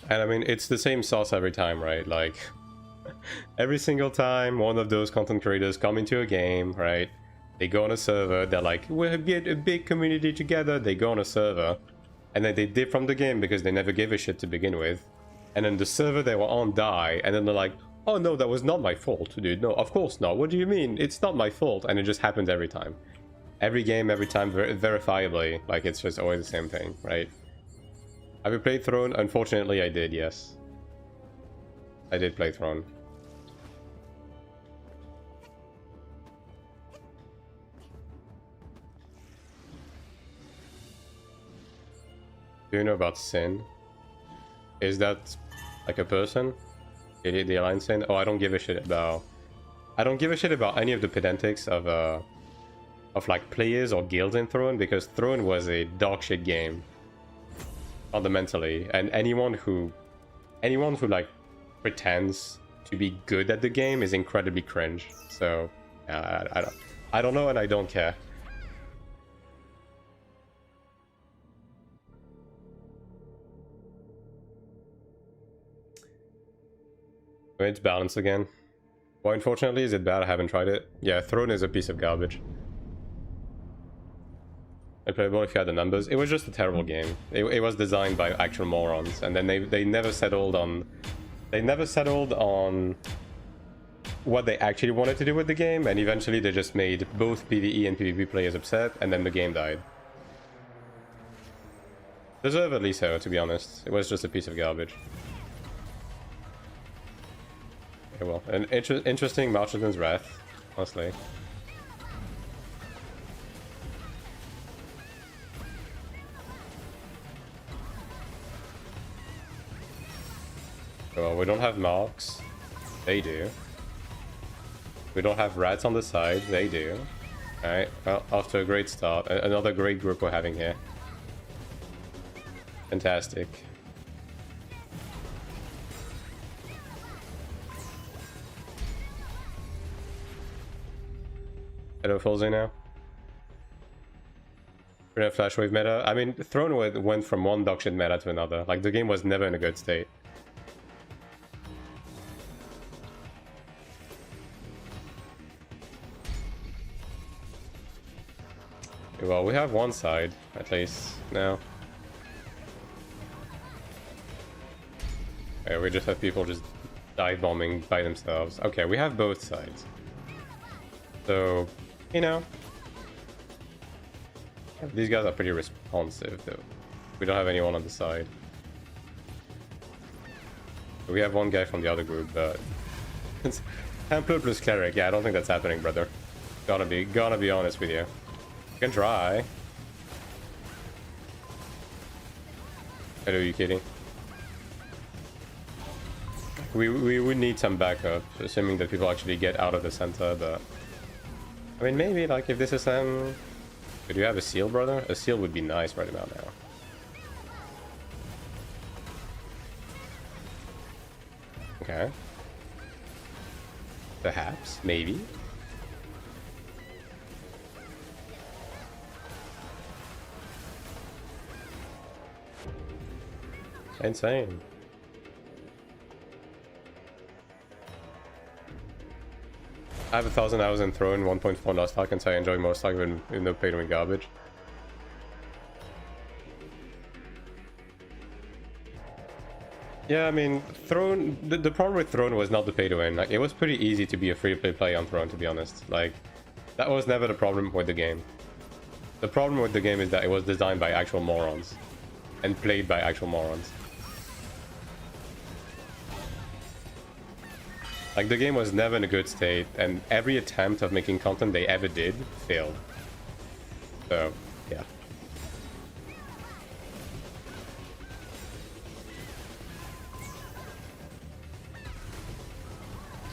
And I mean, it's the same sauce every time, right? Like, every single time one of those content creators come into a game, right? They go on a server, they're like, we'll get a big community together, they go on a server, and then they dip from the game because they never gave a shit to begin with. And then the server they were on die, and then they're like, oh no, that was not my fault, dude. No, of course not. What do you mean? It's not my fault. And it just happens every time. Every game, every time, verifiably. Like, it's just always the same thing, right? Have you played Throne? Unfortunately, I did, yes. I did play Throne. Do you know about Sin? Is that like a person? The Alliance Sin? Oh, I don't give a shit about... I don't give a shit about any of the pedantics of like players or guilds in Throne, because Throne was a dog shit game. Fundamentally. And anyone who like pretends to be good at the game is incredibly cringe. So, yeah, I don't know and I don't care. It's balanced again. Well, unfortunately, is it bad? I haven't tried it. Yeah, Throne is a piece of garbage. Unplayable if you had the numbers. It was just a terrible game. It was designed by actual morons, and then they never settled on... They never settled on what they actually wanted to do with the game, and eventually they just made both PvE and PvP players upset, and then the game died. Deservedly so, to be honest. It was just a piece of garbage. Okay, well, an interesting Marcheton's Wrath, honestly. Well, we don't have marks. They do. We don't have rats on the side. They do. Alright, well, off to a great start. Another great group we're having here. Fantastic. Hello, Fulzy now. We're in a flash wave meta. I mean, Throne went from one dogshit meta to another. Like, the game was never in a good state. Well, we have one side, at least, now. Okay, we just have people just dive bombing by themselves. Okay, we have both sides. So, you know. These guys are pretty responsive, though. We don't have anyone on the side. We have one guy from the other group, but... It's Templar plus Cleric. Yeah, I don't think that's happening, brother. Gonna be honest with you. You can try. Hello, you kidding? We would need some backup, assuming that people actually get out of the center, but... I mean, maybe, like, if this is do you have a seal, brother? A seal would be nice right about now. Okay. Perhaps, maybe. Insane. I have 1,000 hours in Throne, 1.4 Lost Ark, and so I enjoy most Ark in no pay to win garbage. Yeah, I mean, Throne... The problem with Throne was not the pay to win. Like, it was pretty easy to be a free-to-play player on Throne, to be honest. Like, that was never the problem with the game. The problem with the game is that it was designed by actual morons. And played by actual morons. Like, the game was never in a good state, and every attempt of making content they ever did failed. So, yeah.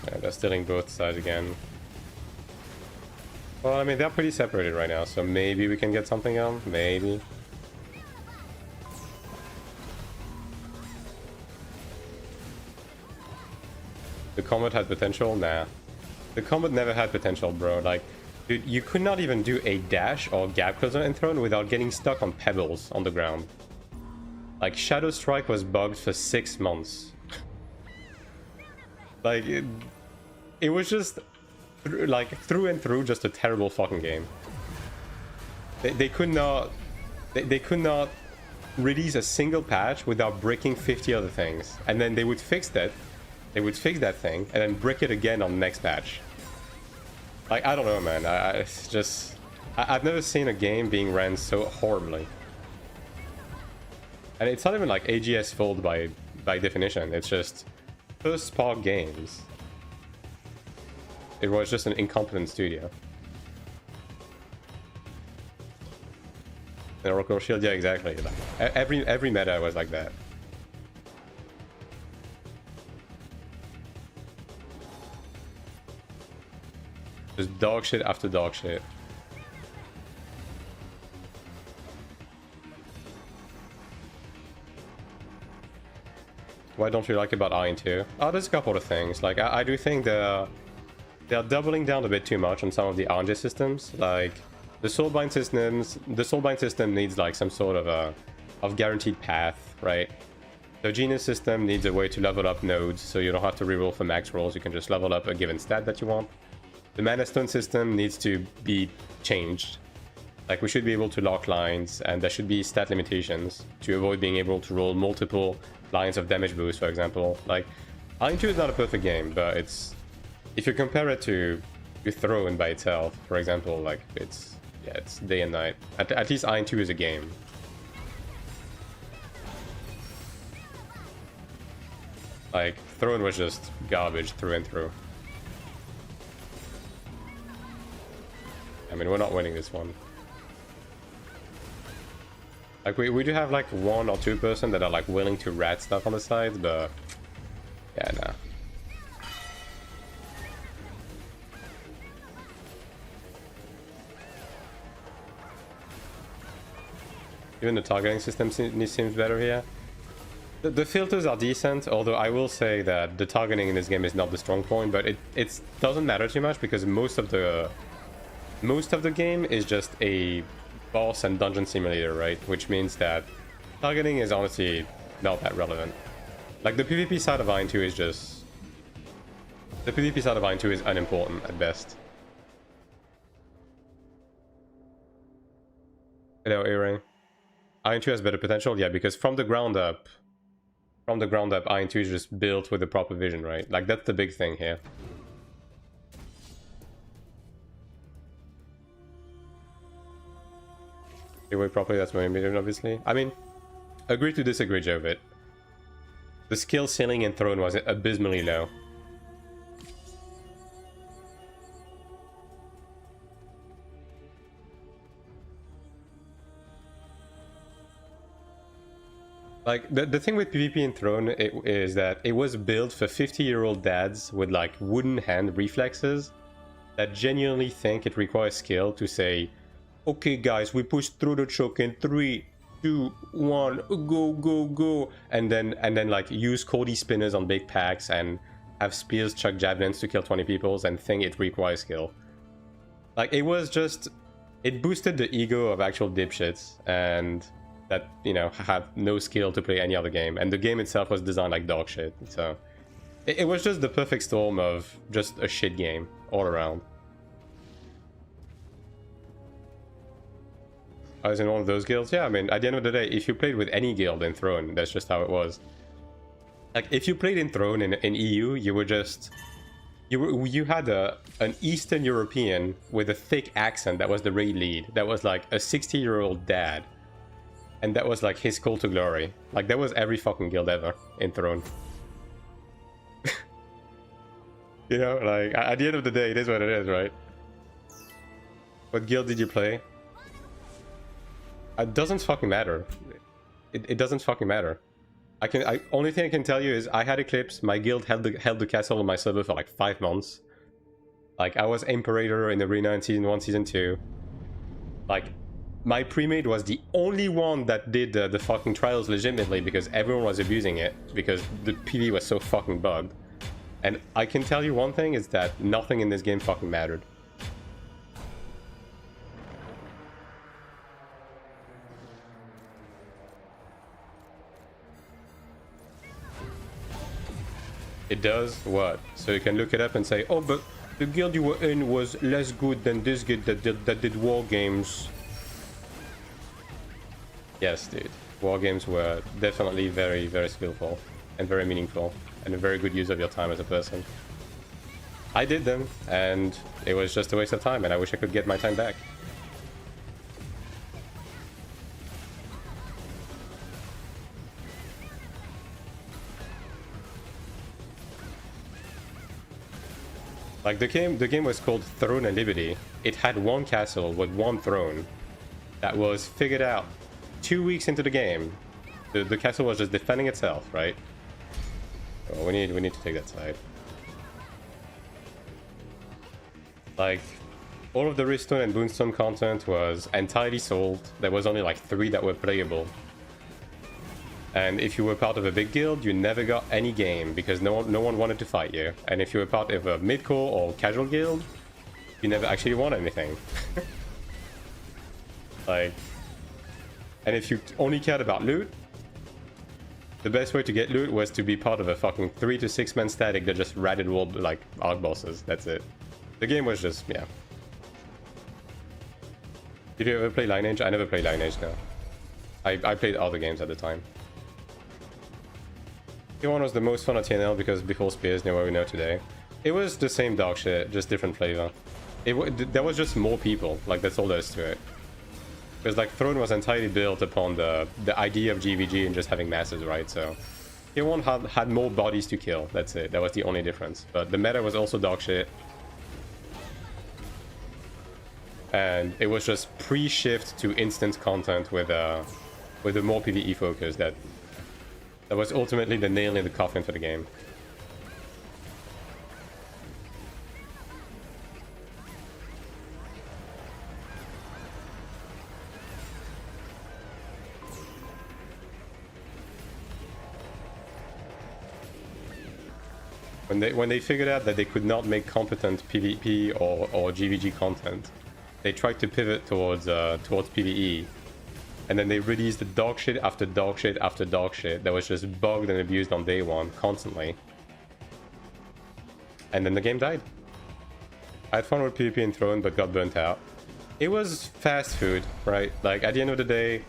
Yeah, they're stealing both sides again. Well, I mean, they're pretty separated right now, so maybe we can get something on. Maybe. The combat had potential? Nah. The combat never had potential, bro. Like, dude, you could not even do a dash or gap closer in Throne without getting stuck on pebbles on the ground. Like, Shadow Strike was bugged for 6 months. Like, it was just, like, through and through, just a terrible fucking game. They could not... They could not release a single patch without breaking 50 other things. And then they would fix that. They would fix that thing and then brick it again on the next patch. Like, I don't know, man. It's just... I've never seen a game being ran so horribly. And it's not even like AGS fault by definition. It's just first Spark games, it was just an incompetent studio. The Oracle Shield, yeah, exactly. Like, every meta was like that. Just dog shit after dog shit. What don't you like about AION2? Oh, there's a couple of things. Like, I do think they're doubling down a bit too much on some of the RNG systems. Like, the Soulbind system needs like some sort of guaranteed path, right? The Genius system needs a way to level up nodes, so you don't have to reroll for max rolls. You can just level up a given stat that you want. The Mana Stone system needs to be changed. Like, we should be able to lock lines, and there should be stat limitations to avoid being able to roll multiple lines of damage boost, for example. Like, AION2 is not a perfect game, but it's... If you compare it to Throne by itself, for example, like, it's day and night. At least AION2 is a game. Like, Throne was just garbage through and through. I mean, we're not winning this one. Like, we do have like 1 or 2 person that are like willing to rat stuff on the sides, but yeah, nah. Even the targeting system seems better here. The filters are decent, although I will say that the targeting in this game is not the strong point, but it doesn't matter too much because most of the game is just a boss and dungeon simulator, right? Which means that targeting is honestly not that relevant. Like, the PvP side of AION2 is just... The PvP side of AION2 is unimportant at best. Hello, A-Ray. AION2 has better potential? Yeah, because from the ground up, AION2 is just built with the proper vision, right? Like, that's the big thing here. Work properly, that's my million, obviously. I mean, agree to disagree, Jovit. The skill ceiling in Throne was abysmally low. Like, the thing with PvP in Throne is that it was built for 50-year-old dads with like wooden hand reflexes that genuinely think it requires skill to say, okay guys, we push through the choke in 3, 2, 1, go, go, go, and then like use Cody spinners on big packs and have spears chuck javelins to kill 20 people and think it requires skill. Like, it was just, it boosted the ego of actual dipshits and that, you know, have no skill to play any other game, and the game itself was designed like dog shit. So it was just the perfect storm of just a shit game all around. I was in one of those guilds. Yeah, I mean, at the end of the day, if you played with any guild in Throne, that's just how it was. Like, if you played in Throne in EU, you were just... You had an Eastern European with a thick accent that was the raid lead. That was like a 60-year-old dad. And that was like his call to glory. Like, that was every fucking guild ever in Throne. You know, like, at the end of the day, it is what it is, right? What guild did you play? It doesn't fucking matter. It doesn't fucking matter. Only thing I can tell you is I had Eclipse. My guild held the castle on my server for like 5 months. Like, I was Imperator in Arena in Season 1, Season 2. Like, my pre-made was the only one that did the fucking trials legitimately because everyone was abusing it because the PV was so fucking bugged. And I can tell you one thing is that nothing in this game fucking mattered. It does what? So you can look it up and say, oh, but the guild you were in was less good than this guild that did war games. Yes, dude. War games were definitely very, very skillful and very meaningful and a very good use of your time as a person. I did them, and it was just a waste of time, and I wish I could get my time back. Like the game was called Throne and Liberty. It had one castle with one throne that was figured out 2 weeks into the game. The castle was just defending itself, right? Oh, we need to take that side. Like, all of the Redstone and Boonstone content was entirely sold. There was only like 3 that were playable. And if you were part of a big guild, you never got any game because no one wanted to fight you. And if you were part of a mid-core or casual guild, you never actually won anything. Like, and if you only cared about loot, the best way to get loot was to be part of a fucking 3 to 6 man static that just ratted walled like arc bosses. That's it. The game was just, yeah. Did you ever play Lineage? I never played Lineage, no. I played other games at the time. T1 was the most fun at TNL because before Spears knew what we know today. It was the same dog shit, just different flavor. There was just more people, like that's all there is to it. Because like Throne was entirely built upon the idea of GVG and just having masses, right? So T1 had more bodies to kill, that's it. That was the only difference. But the meta was also dog shit. And it was just pre-shift to instant content with a more PvE focus that was ultimately the nail in the coffin for the game. When they figured out that they could not make competent PvP or GVG content, they tried to pivot towards PvE. And then they released dog shit after dog shit after dog shit that was just bugged and abused on day one, constantly. And then the game died. I had fun with PvP and Throne, but got burnt out. It was fast food, right? Like, at the end of the day,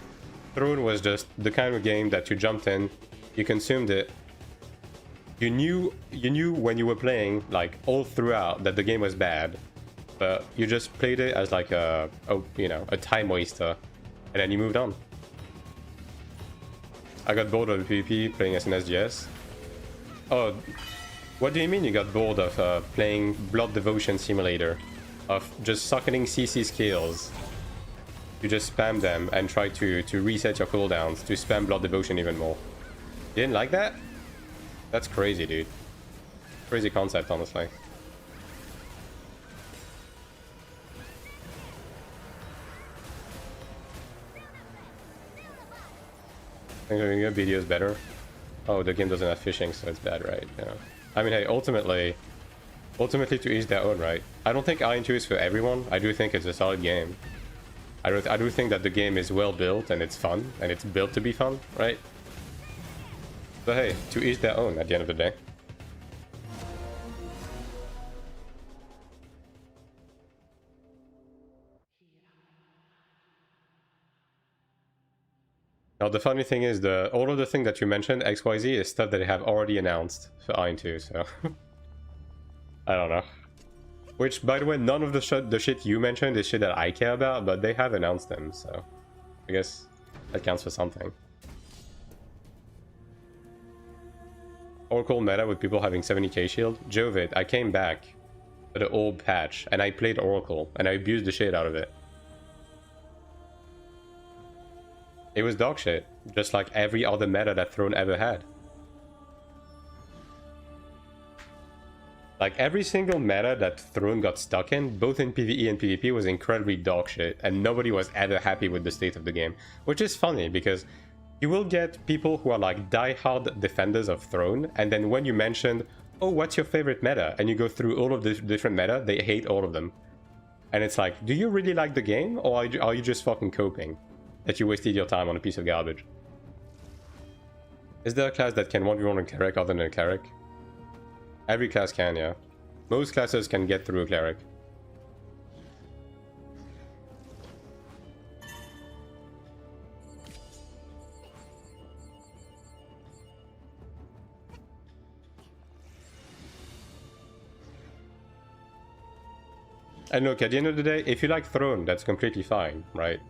Throne was just the kind of game that you jumped in, you consumed it, you knew when you were playing, like, all throughout that the game was bad, but you just played it as like a time waster. And then you moved on. I got bored of PvP playing as an SGS. Oh, what do you mean you got bored of playing Blood Devotion Simulator? Of just sucking CC skills. You just spam them and try to reset your cooldowns to spam Blood Devotion even more. You didn't like that? That's crazy, dude. Crazy concept, honestly. I think your video is better. Oh, the game doesn't have fishing, so it's bad, right? Yeah. I mean, hey, ultimately to each their own, right? I don't think AION2 is for everyone. I do think it's a solid game. I do think that the game is well built and it's fun and it's built to be fun, right? But hey, to each their own at the end of the day. Now, the funny thing is, all of the thing that you mentioned, XYZ, is stuff that they have already announced for AION2, so... I don't know. Which, by the way, none of the shit you mentioned is shit that I care about, but they have announced them, so... I guess that counts for something. Oracle meta with people having 70k shield. Jovid, I came back for the old patch, and I played Oracle, and I abused the shit out of it. It was dog shit, just like every other meta that Throne ever had. Like every single meta that Throne got stuck in, both in PvE and PvP, was incredibly dog shit, and nobody was ever happy with the state of the game. Which is funny, because you will get people who are like die-hard defenders of Throne, and then when you mentioned, oh, what's your favorite meta? And you go through all of the different meta, they hate all of them. And it's like, do you really like the game, or are you just fucking coping? That you wasted your time on a piece of garbage. Is there a class that can 1v1 a Cleric other than a Cleric? Every class can, yeah. Most classes can get through a Cleric. And look, at the end of the day, if you like Throne, that's completely fine, right?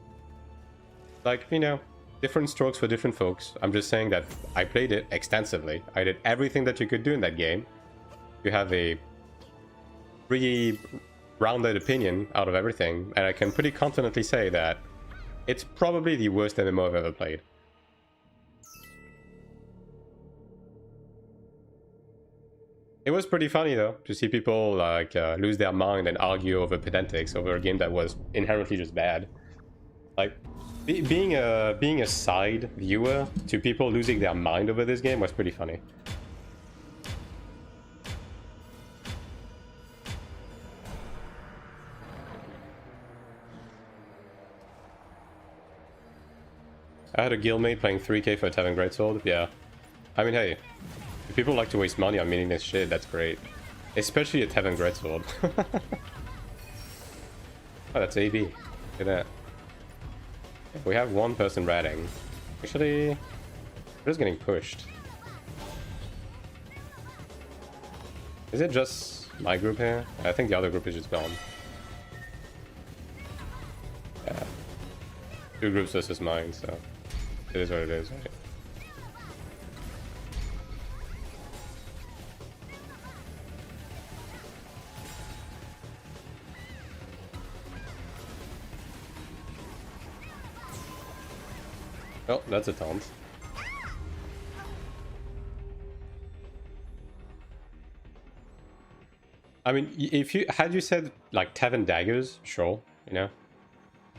Like, you know, different strokes for different folks. I'm just saying that I played it extensively. I did everything that you could do in that game. You have a pretty rounded opinion out of everything, and I can pretty confidently say that it's probably the worst MMO I've ever played. It was pretty funny though, to see people like lose their mind and argue over pedantics over a game that was inherently just bad. Like, being a side viewer to people losing their mind over this game was pretty funny. I had a guildmate playing 3k for a Tavern Greatsword. Yeah. I mean, hey, if people like to waste money on meaningless shit, that's great. Especially a Tavern Greatsword. Oh, that's AB. Look at that. We have one person ratting. Actually, we're just getting pushed. Is it just my group here? I think the other group is just gone. Yeah. 2 groups versus mine, so it is what it is, right? Oh, that's a taunt. I mean, if you had said like Tavern Daggers, sure, you know.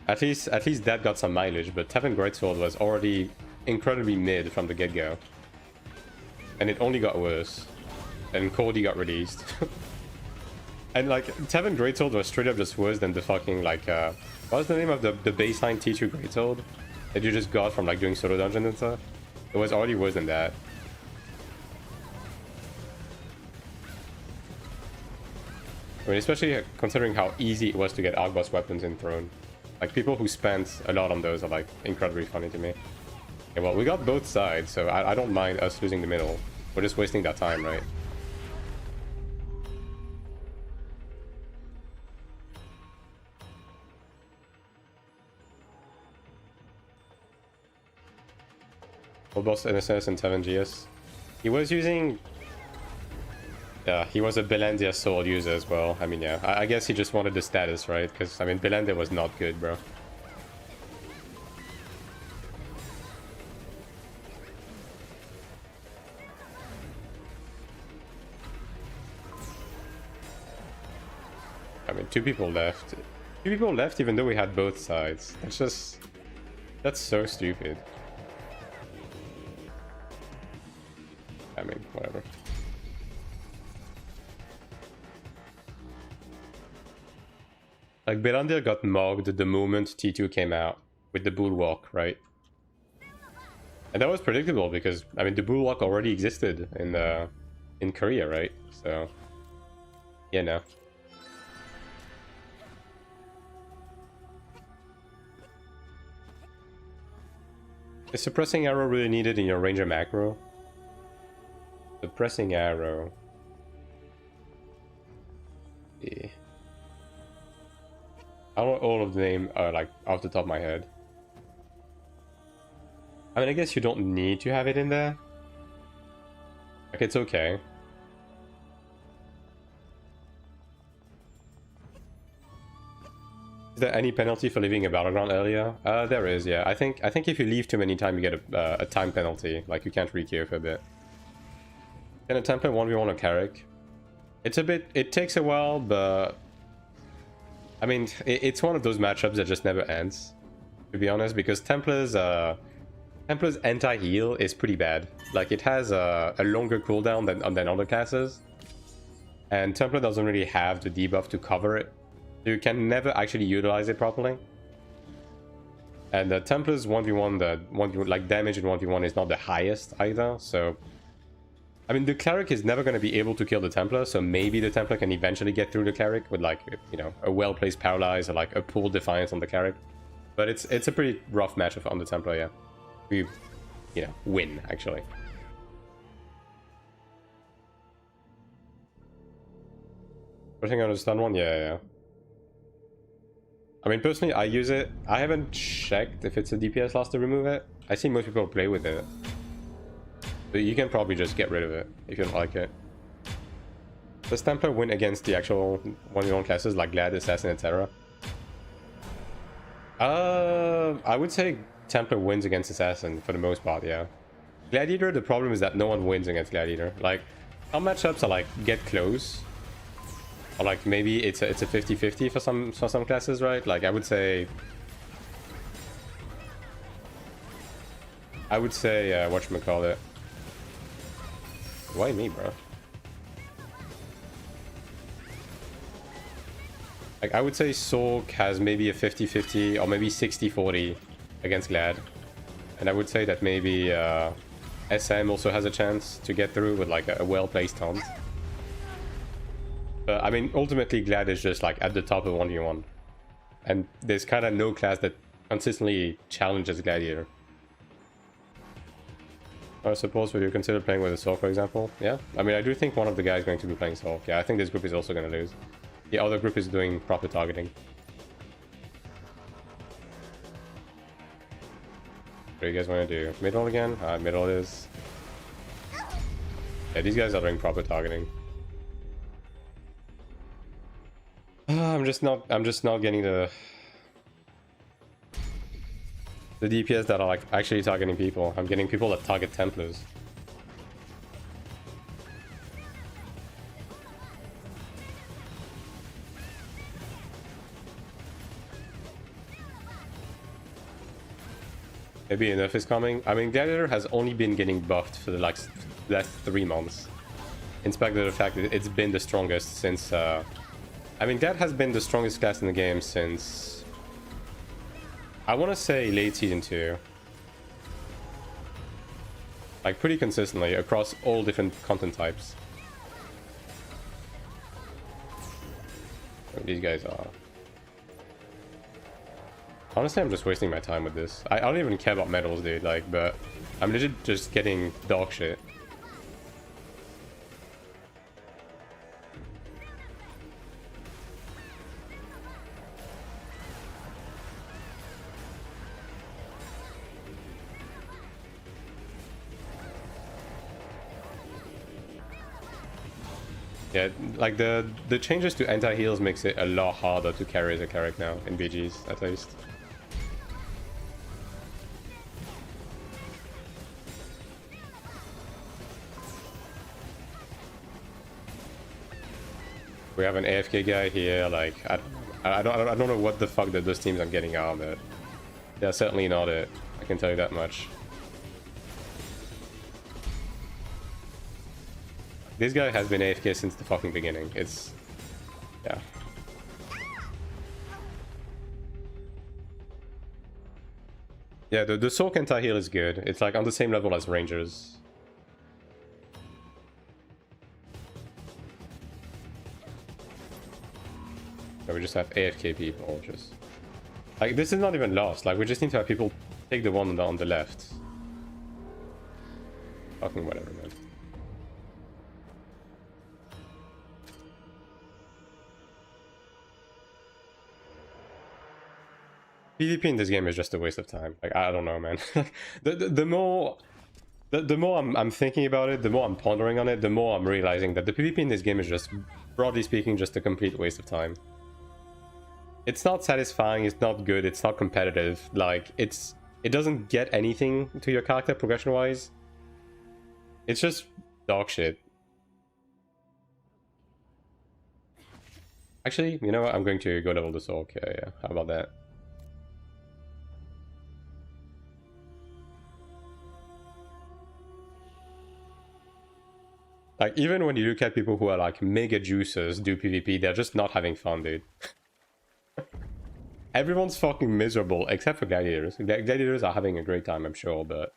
At least that got some mileage, but Tavern Greatsword was already incredibly mid from the get-go. And it only got worse. And Cordy got released. And like, Tavern Greatsword was straight up just worse than the fucking like, what was the name of the baseline T2 Greatsword? That you just got from like doing solo dungeons and stuff? It was already worse than that. I mean, especially considering how easy it was to get Arc Boss weapons in Throne. Like, people who spent a lot on those are like incredibly funny to me. Okay, well, we got both sides, so I don't mind us losing the middle. We're just wasting that time, right? Full boss NSS and 7GS. He was using... Yeah, he was a Belandia sword user as well. I mean, yeah, I guess he just wanted the status, right? Because, I mean, Belandia was not good, bro. I mean, 2 people left. 2 people left even though we had both sides. That's just... That's so stupid. I mean, whatever. Like, Belandia got mogged the moment T2 came out with the Bulwark, right? And that was predictable because, I mean, the Bulwark already existed in Korea, right? So, yeah, no. Is suppressing arrow really needed in your ranger macro? Suppressing arrow. Yeah. I don't know all of the name like off the top of my head. I mean, I guess you don't need to have it in there. Like, it's okay. Is there any penalty for leaving a battleground earlier? There is, yeah. I think if you leave too many times, you get a time penalty. Like, you can't re-queue for a bit. Can a template 1v1 a Cleric? It's a bit... It takes a while, but... I mean, it's one of those matchups that just never ends, to be honest, because Templar's anti-heal is pretty bad. Like, it has a longer cooldown than other classes, and Templar doesn't really have the debuff to cover it. So you can never actually utilize it properly. And the Templar's 1v1, like, damage in 1v1 is not the highest either, so... I mean, the Cleric is never going to be able to kill the Templar, so maybe the Templar can eventually get through the Cleric with, like, you know, a well-placed Paralyze or, like, a pooled Defiance on the Cleric. But it's a pretty rough matchup on the Templar, yeah. We, you know, win, actually. Pushing on the stun one? Yeah. I mean, personally, I use it. I haven't checked if it's a DPS loss to remove it. I see most people play with it. But you can probably just get rid of it if you don't like it. Does Templar win against the actual 1v1 classes like Glad, Assassin, etc.? I would say Templar wins against Assassin for the most part, yeah. Gladiator, the problem is that no one wins against Gladiator. Like, some matchups are like, get close. Or like, maybe it's a 50-50 for some classes, right? Like, I would say, whatchamacallit. Why me, bro? Like, I would say Sorc has maybe a 50-50 or maybe 60-40 against Glad. And I would say that maybe SM also has a chance to get through with like a well-placed taunt. But I mean, ultimately Glad is just like at the top of 1v1. And there's kind of no class that consistently challenges Gladiator. I suppose, would you consider playing with a Sorc, for example? Yeah, I mean, I do think one of the guys is going to be playing Sorc. Yeah, I think this group is also going to lose. The other group is doing proper targeting. What do you guys want to do? Middle again? Middle is... Yeah, these guys are doing proper targeting. I'm just not getting the DPS that are like actually targeting people. I'm getting people that target Templars. Maybe enough is coming. I mean, Gladiator has only been getting buffed for the like last 3 months. In spite of the fact that it's been the strongest since... I mean, that has been the strongest class in the game since... I want to say late season 2. Like, pretty consistently across all different content types. These guys are... Honestly, I'm just wasting my time with this. I don't even care about medals, dude, like, but I'm legit just getting dog shit. Yeah, like the changes to anti-heals makes it a lot harder to carry as a Cleric now, in BGs at least. We have an AFK guy here, like, I don't know what the fuck that those teams are getting out of it. They're certainly not it, I can tell you that much. This guy has been AFK since the fucking beginning. It's... yeah. Yeah, the Sorc anti-heal is good. It's like on the same level as Rangers. We just have AFK people, just... like, this is not even lost. Like, we just need to have people take the one on the left. Fucking whatever, man. PvP in this game is just a waste of time. Like, I don't know, man. the more I'm thinking about it, the more I'm pondering on it, the more I'm realizing that the PvP in this game is just, broadly speaking, just a complete waste of time. It's not satisfying, it's not good, it's not competitive. Like, it doesn't get anything to your character progression-wise. It's just dog shit. Actually, you know what? I'm going to go level the Sorc. Yeah. How about that? Like, even when you look at people who are like mega juicers do PvP, they're just not having fun, dude. Everyone's fucking miserable, except for Gladiators. Gladiators are having a great time, I'm sure, but...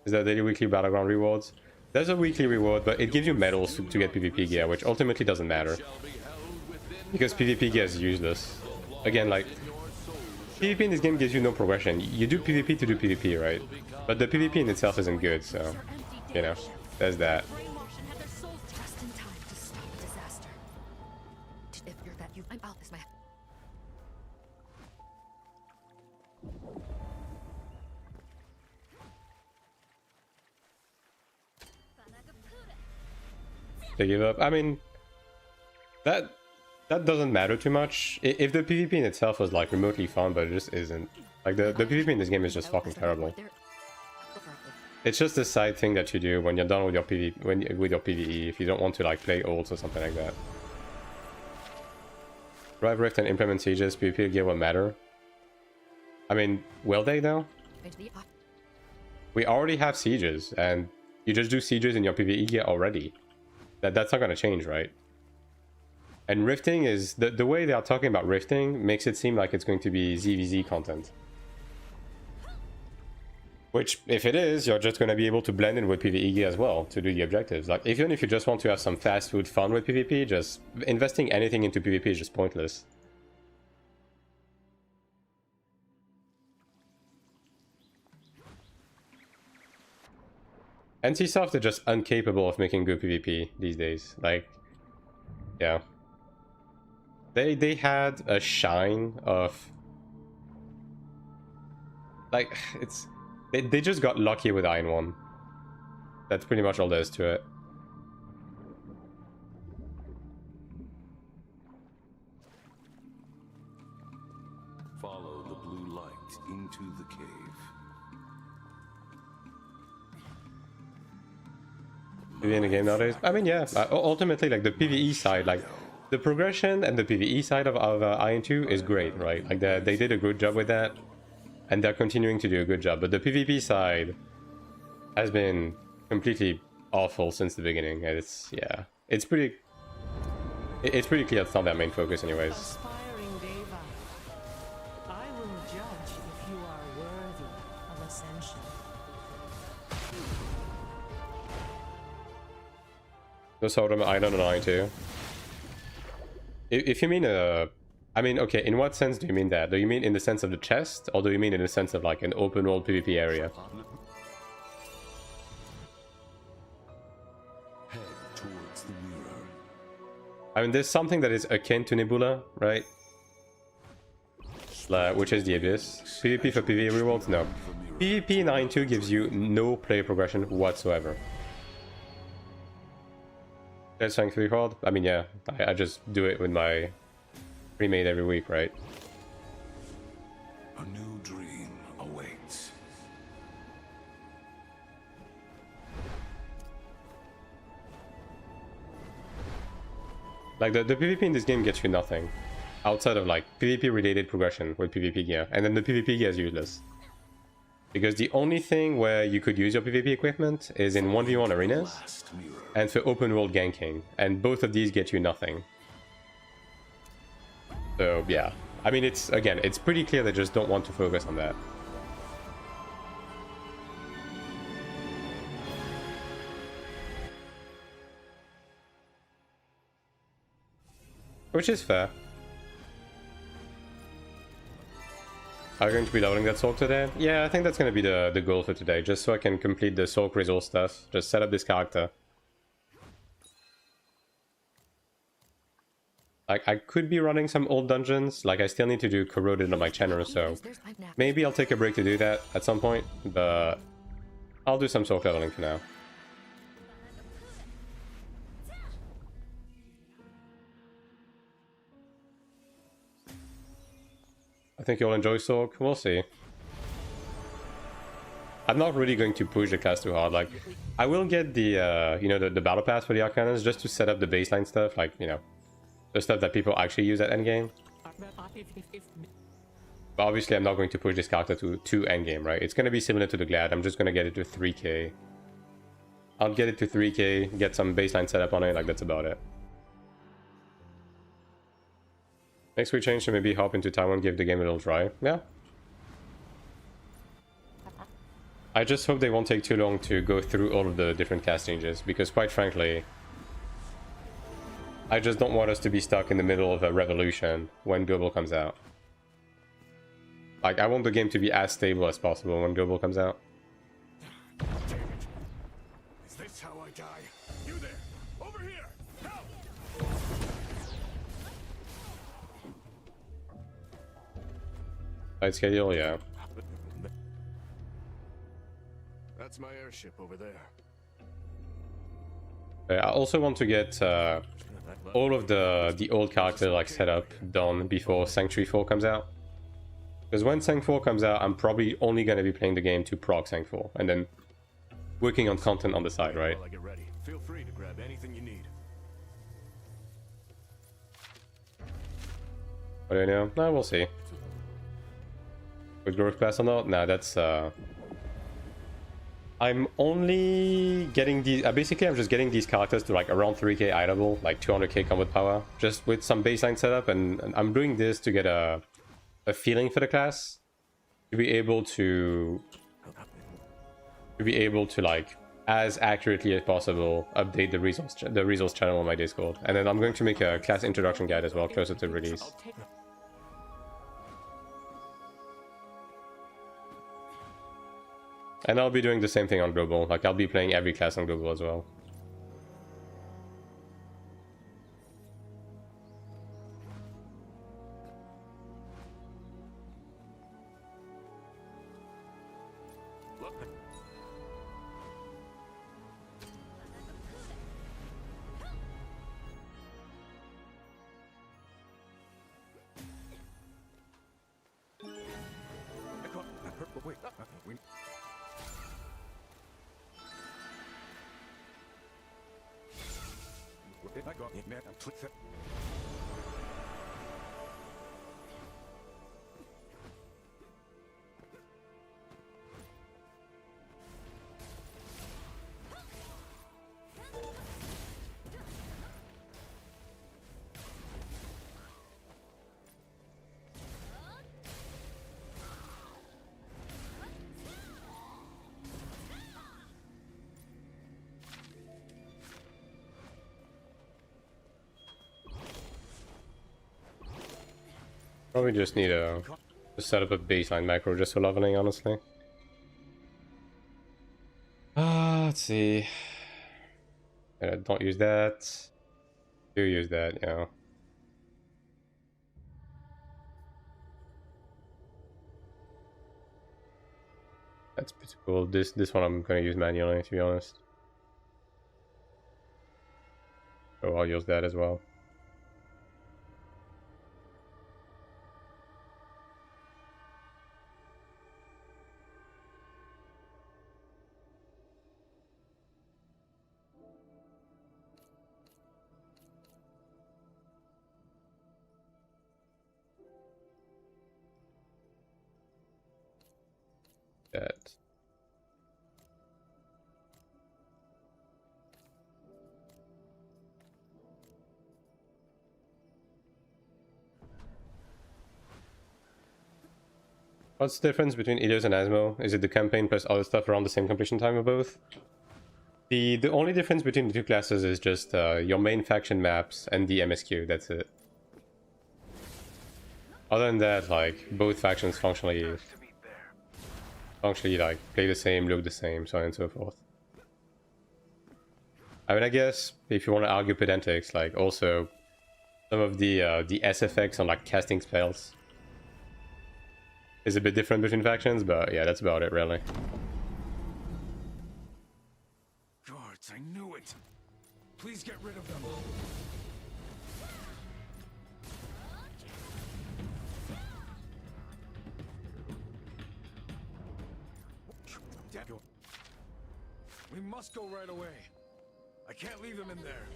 Is there daily weekly battleground rewards? There's a weekly reward, but it gives you medals to get PvP gear, which ultimately doesn't matter. Because PvP gear is useless. Again, like... PvP in this game gives you no progression. You do PvP to do PvP, right? But the PvP in itself isn't good, so... you know, there's that. they give up. I mean, that doesn't matter too much. If the PvP in itself was like remotely fun, but it just isn't. Like the PvP in this game is just fucking terrible. It's just a side thing that you do when you're done with your PvE if you don't want to like play ults or something like that. Drive Rift and implement sieges, PvP gear will matter. I mean, will they though? We already have sieges, and you just do sieges in your PvE gear already. That's not gonna change, right? And rifting is the way they are talking about rifting makes it seem like it's going to be ZVZ content. Which, if it is, you're just going to be able to blend in with PvE gear as well to do the objectives. Like, even if you just want to have some fast food fun with PvP, just investing anything into PvP is just pointless. NCSoft are just incapable of making good PvP these days. Like, yeah. They had a shine of... Like, it's... They just got lucky with AION2. That's pretty much all there is to it.
Follow the blue light into the cave.
In the game nowadays? I mean, yeah. Ultimately, like the PvE side, like the progression and the PvE side of AION2 is great, right? Like they did a good job with that. And they're continuing to do a good job, but the PvP side has been completely awful since the beginning, and it's pretty clear it's not their main focus anyways.
Aspiring Deva, I will judge if you are worthy of ascension.
No sort of AION and AION2. If you mean I mean, okay, in what sense do you mean that? Do you mean in the sense of the chest, or do you mean in the sense of like an open world PvP area?
Head towards the mirror.
I mean, there's something that is akin to Nebula, right? Which is the Abyss. PvP for PvE rewards? No. PvP in AION2 gives you no player progression whatsoever. That's something to be called? I mean, yeah, I just do it with my remade every week, right?
A new dream awaits.
Like the PvP in this game gets you nothing outside of like PvP related progression with PvP gear, and then the PvP gear is useless because the only thing where you could use your PvP equipment is in 1v1 arenas and for open world ganking, and both of these get you nothing. So yeah, I mean, it's pretty clear they just don't want to focus on that. Which is fair. Are you going to be leveling that sorc today? Yeah, I think that's going to be the goal for today, just so I can complete the sorc resource stuff. Just set up this character. Like, I could be running some old dungeons, like I still need to do Corroded on my channel, so maybe I'll take a break to do that at some point, but I'll do some sorc leveling for now. I think you'll enjoy sorc, we'll see. I'm not really going to push the class too hard, like, I will get the, you know, the battle pass for the Arcanons just to set up the baseline stuff, like, you know, the stuff that people actually use at endgame. But obviously I'm not going to push this character to endgame, right? It's going to be similar to the Glad. I'm just going to get it to 3k. I'll get it to 3k, get some baseline setup on it, like that's about it. Next we change to maybe hop into Taiwan, give the game a little try. Yeah. I just hope they won't take too long to go through all of the different cast changes, because quite frankly, I just don't want us to be stuck in the middle of a revolution when Global comes out. Like, I want the game to be as stable as possible when Global comes out.
Is this how I die? You there! Over here! Help!
Tight schedule, yeah.
That's my airship over there.
I also want to get all of the old character like setup done before Sanctuary 4 comes out. Because when Sanct 4 comes out, I'm probably only going to be playing the game to proc Sanct 4 and then working on content on the side, right?
While I get ready, feel free to grab anything you need.
What do I know? No, we'll see. With growth pass or not? Nah, that's I'm only getting these. Basically, I'm just getting these characters to like around 3k eye level, like 200k combat power, just with some baseline setup, and I'm doing this to get a feeling for the class, to be able to like as accurately as possible update the resource channel on my Discord, and then I'm going to make a class introduction guide as well closer to release. And I'll be doing the same thing on global. Like I'll be playing every class on global as well. Probably just need to set up a baseline macro just for leveling, honestly. Let's see. Don't use that. Do use that, yeah. That's pretty cool. This one I'm gonna use manually, to be honest. So I'll use that as well. That. What's the difference between Ilios and Asmo? Is it the campaign plus other stuff around the same completion time of both? The only difference between the two classes is just your main faction maps and the MSQ, that's it. Other than that, like, both factions functionally like play the same, look the same, so on and so forth. I mean, I guess if you want to argue pedantics, like also some of the SFX on like casting spells is a bit different between factions, but yeah, that's about it really.
Guards, I knew it. Please get rid of them. We must go right away. I can't leave them in there.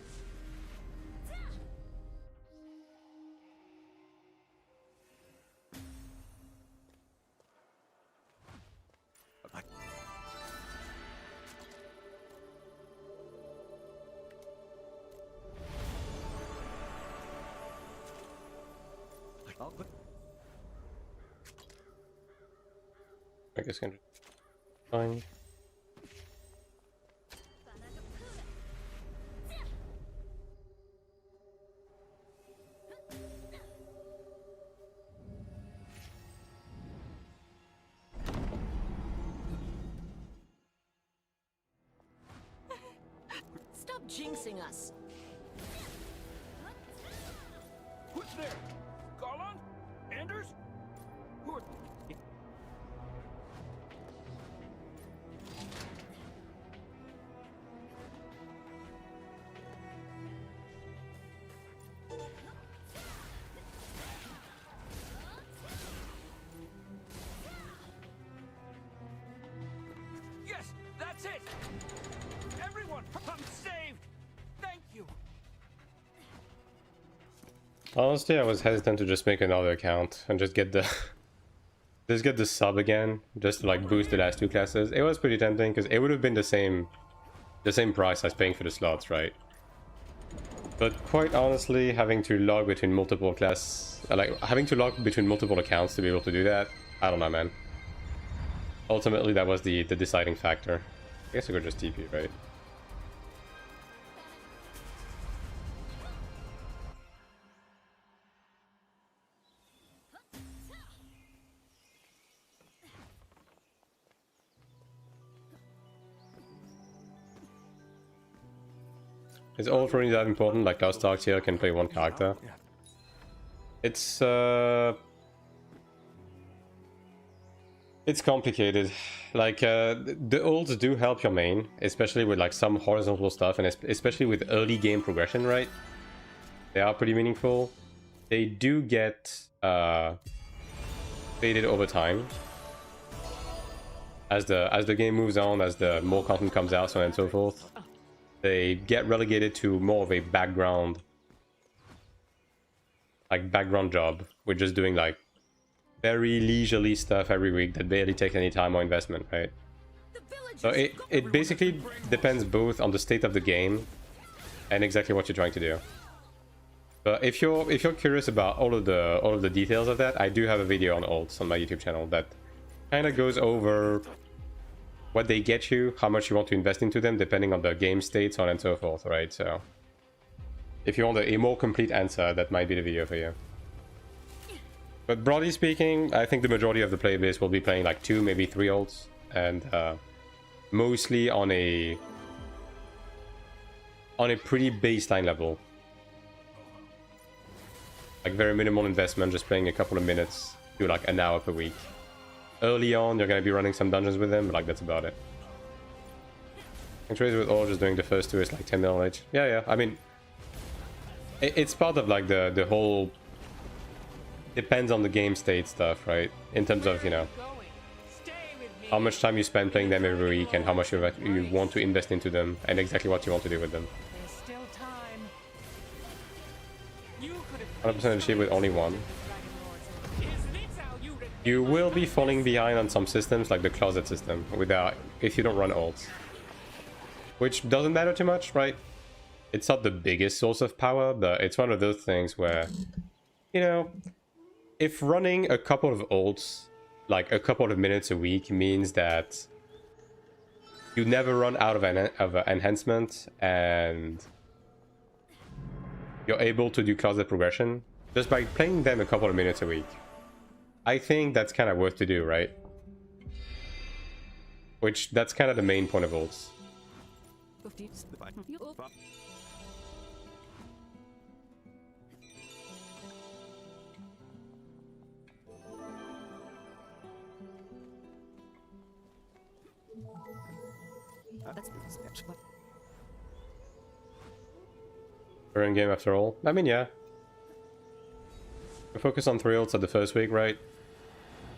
I guess I'm fine.
Stop jinxing us.
Who's there? Garland? Anders? Who are...
Honestly, I was hesitant to just make another account and just get the just get the sub again, just to like boost the last two classes. It was pretty tempting because it would have been the same price as paying for the slots, right? But quite honestly, having to log between multiple having to log between multiple accounts to be able to do that, I don't know, man. Ultimately, that was the deciding factor. I guess I could just TP, right? Is ult really that important? Like our stocks here can play one character. It's complicated. Like the ults do help your main, especially with like some horizontal stuff, and especially with early game progression, right? They are pretty meaningful. They do get faded over time as the game moves on, as the more content comes out, so on and so forth. They get relegated to more of a background job. We're just doing like very leisurely stuff every week that barely takes any time or investment, right? So it basically depends both on the state of the game and exactly what you're trying to do. But if you're curious about all of the details of that, I do have a video on ults on my YouTube channel that kind of goes over what they get you, how much you want to invest into them, depending on the game state, so on and so forth, right? So if you want a more complete answer, that might be the video for you. But broadly speaking, I think the majority of the player base will be playing like 2, maybe 3 ults, and mostly on a pretty baseline level. Like very minimal investment, just playing a couple of minutes, do like an hour per week. Early on, you're going to be running some dungeons with them, but like that's about it. And trades with all, just doing the first 2 is like 10 knowledge. Yeah, I mean, it's part of like the whole depends on the game state stuff, right? In terms of, you know, how much time you spend playing them every week and how much you want to invest into them and exactly what you want to do with them. 100% achieve with only one. You will be falling behind on some systems like the closet system if you don't run ults. Which doesn't matter too much, right? It's not the biggest source of power, but it's one of those things where, you know, if running a couple of ults, like a couple of minutes a week, means that you never run out of enhancement and you're able to do closet progression just by playing them a couple of minutes a week, I think that's kind of worth to do, right? Which, that's kind of the main point of ults. We're in game after all. I mean, yeah. We focus on 3 ults at the first week, right?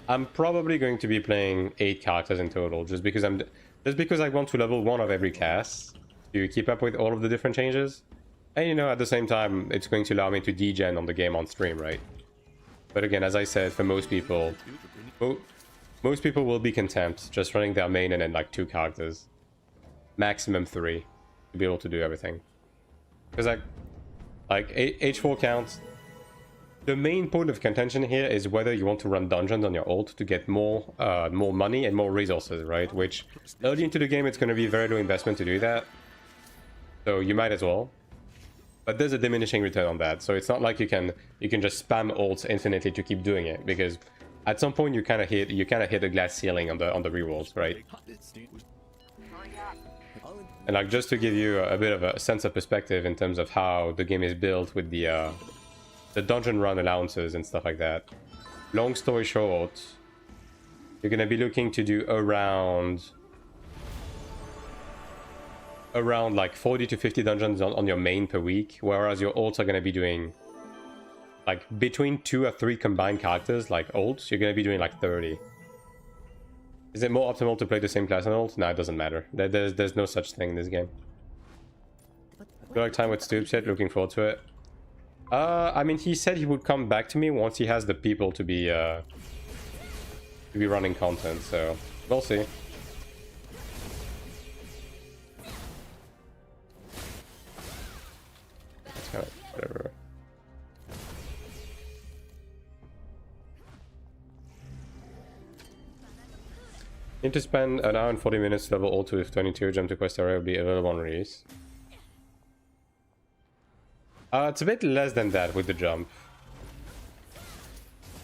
I'm probably going to be playing 8 characters in total, just because I want to level 1 of every class to keep up with all of the different changes. And you know, at the same time, it's going to allow me to degen on the game on stream, right? But again, as I said, for most people will be content just running their main and then like 2 characters. Maximum 3 to be able to do everything. Because like H4 counts. The main point of contention here is whether you want to run dungeons on your ult to get more money and more resources, right? Which early into the game, it's going to be very low investment to do that. So you might as well. But there's a diminishing return on that. So it's not like you can just spam ults infinitely to keep doing it, because at some point you kind of hit a glass ceiling on the rerolls, right? And like, just to give you a bit of a sense of perspective in terms of how the game is built with the dungeon run allowances and stuff like that. Long story short, you're gonna be looking to do around like 40 to 50 dungeons on your main per week, whereas your ults are gonna be doing like between 2 or 3 combined characters, like ults, you're gonna be doing like 30. Is it more optimal to play the same class on ult? No, it doesn't matter. There's no such thing in this game. Good luck time with Stoops yet, looking forward to it. I mean, he said he would come back to me once he has the people to be running content, so we'll see. It's kind of whatever. Need to spend an hour and 40 minutes to level all 2 if 22 jump to quest area will be available on release. It's a bit less than that with the jump.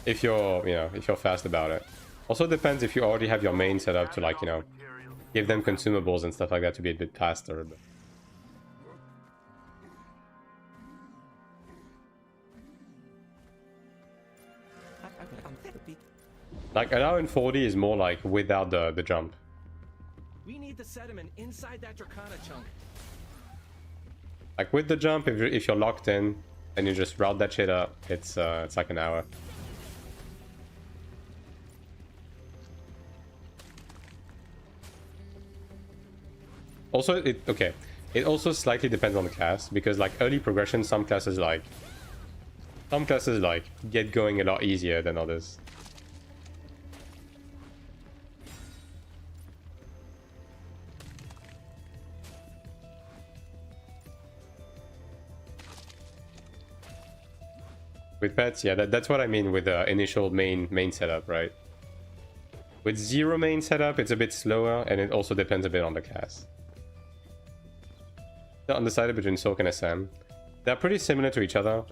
If you're, you know, if you're fast about it. Also depends if you already have your main set up to, like, you know, give them consumables and stuff like that to be a bit faster. But... like, an hour and 40 is more like without the jump.
We need the sediment inside that Dracana chunk.
Like with the jump, if you're locked in and you just route that shit up, it's like an hour. Also, it also slightly depends on the class, because like early progression, some classes get going a lot easier than others. With pets, yeah, that's what I mean with the initial main setup, right? With zero main setup, it's a bit slower, and it also depends a bit on the class. They're undecided between sorc and SM. They're pretty similar to each other.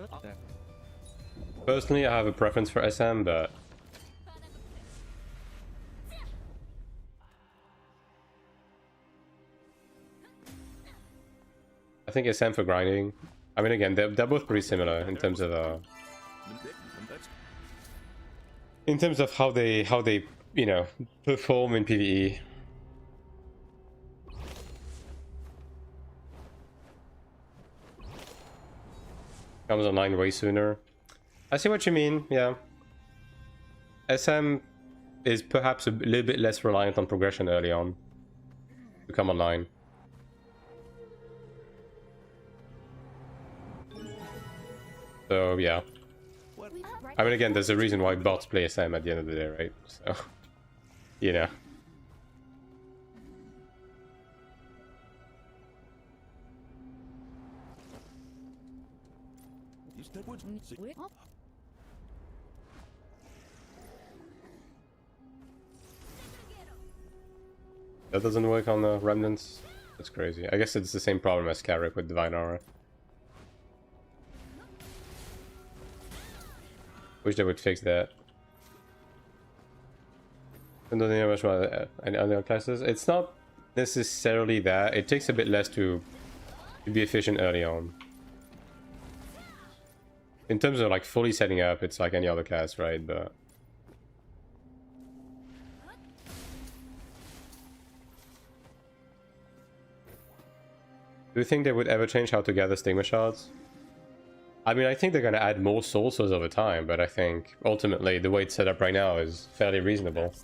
Personally, I have a preference for SM, but... I think SM for grinding. I mean, again, they're both pretty similar in terms of how they you know, perform in PvE. Comes online way sooner. I see what you mean, yeah. SM is perhaps a little bit less reliant on progression early on to come online. So, yeah. I mean, again, there's a reason why bots play SM at the end of the day, right? So, you know. That doesn't work on the remnants? That's crazy. I guess it's the same problem as Cleric with Divine Aura. Wish they would fix that. And don't know much about any other classes. It's not necessarily that. It takes a bit less to be efficient early on. In terms of like fully setting up, it's like any other class, right? But do you think they would ever change how to gather stigma shards? I mean, I think they're going to add more sources over time, but I think ultimately the way it's set up right now is fairly reasonable.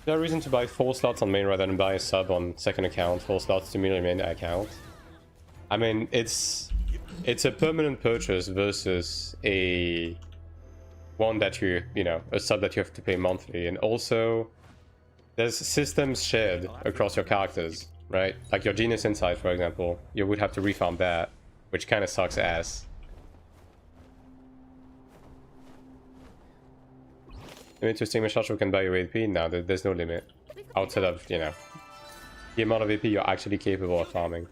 Is there a reason to buy 4 slots on main rather than buy a sub on second account, 4 slots to merely main account? I mean, it's a permanent purchase versus a one that you know, a sub that you have to pay monthly, and also there's systems shared across your characters, right? Like your Genius Insight, for example, you would have to refarm that, which kind of sucks ass. Limit to stigma shots we can buy your AP? No, there's no limit. Outside of, you know, the amount of AP you're actually capable of farming.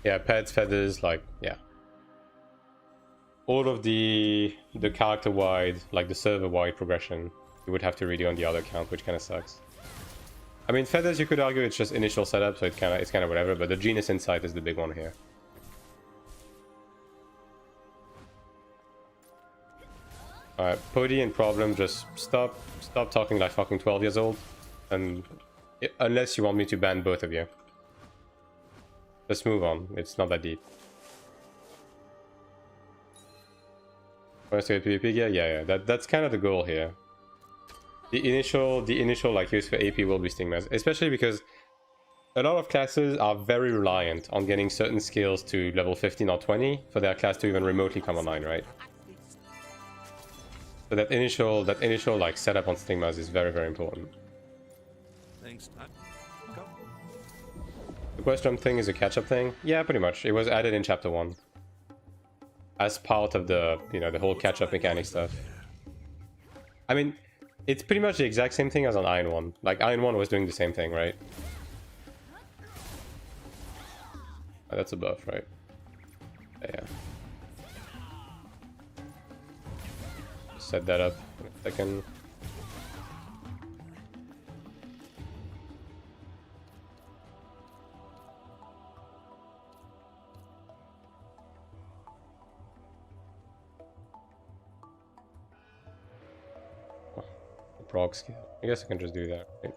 Yeah, pets, feathers, like, yeah. All of the character-wide, like the server-wide progression, you would have to redo on the other account, which kind of sucks. I mean, feathers, you could argue it's just initial setup, so it's kind of whatever, but the Genius Insight is the big one here. Alright, Pody and Problem, just stop talking like fucking 12 years old. And unless you want me to ban both of you. Let's move on. It's not that deep. Want to get PvP gear? Yeah. That's kind of the goal here. The initial like use for AP will be stigmas, especially because a lot of classes are very reliant on getting certain skills to level 15 or 20 for their class to even remotely come online, right? So that initial like setup on stigmas is very, very important.
Thanks. Go.
The quest jump thing is a catch-up thing? Yeah, pretty much. It was added in chapter 1. As part of the, you know, the whole catch-up mechanic stuff. I mean, it's pretty much the exact same thing as on AION2. Like, AION2 was doing the same thing, right? Oh, that's a buff, right? Yeah. Set that up in a second. Prog skill. I guess I can just do that, right?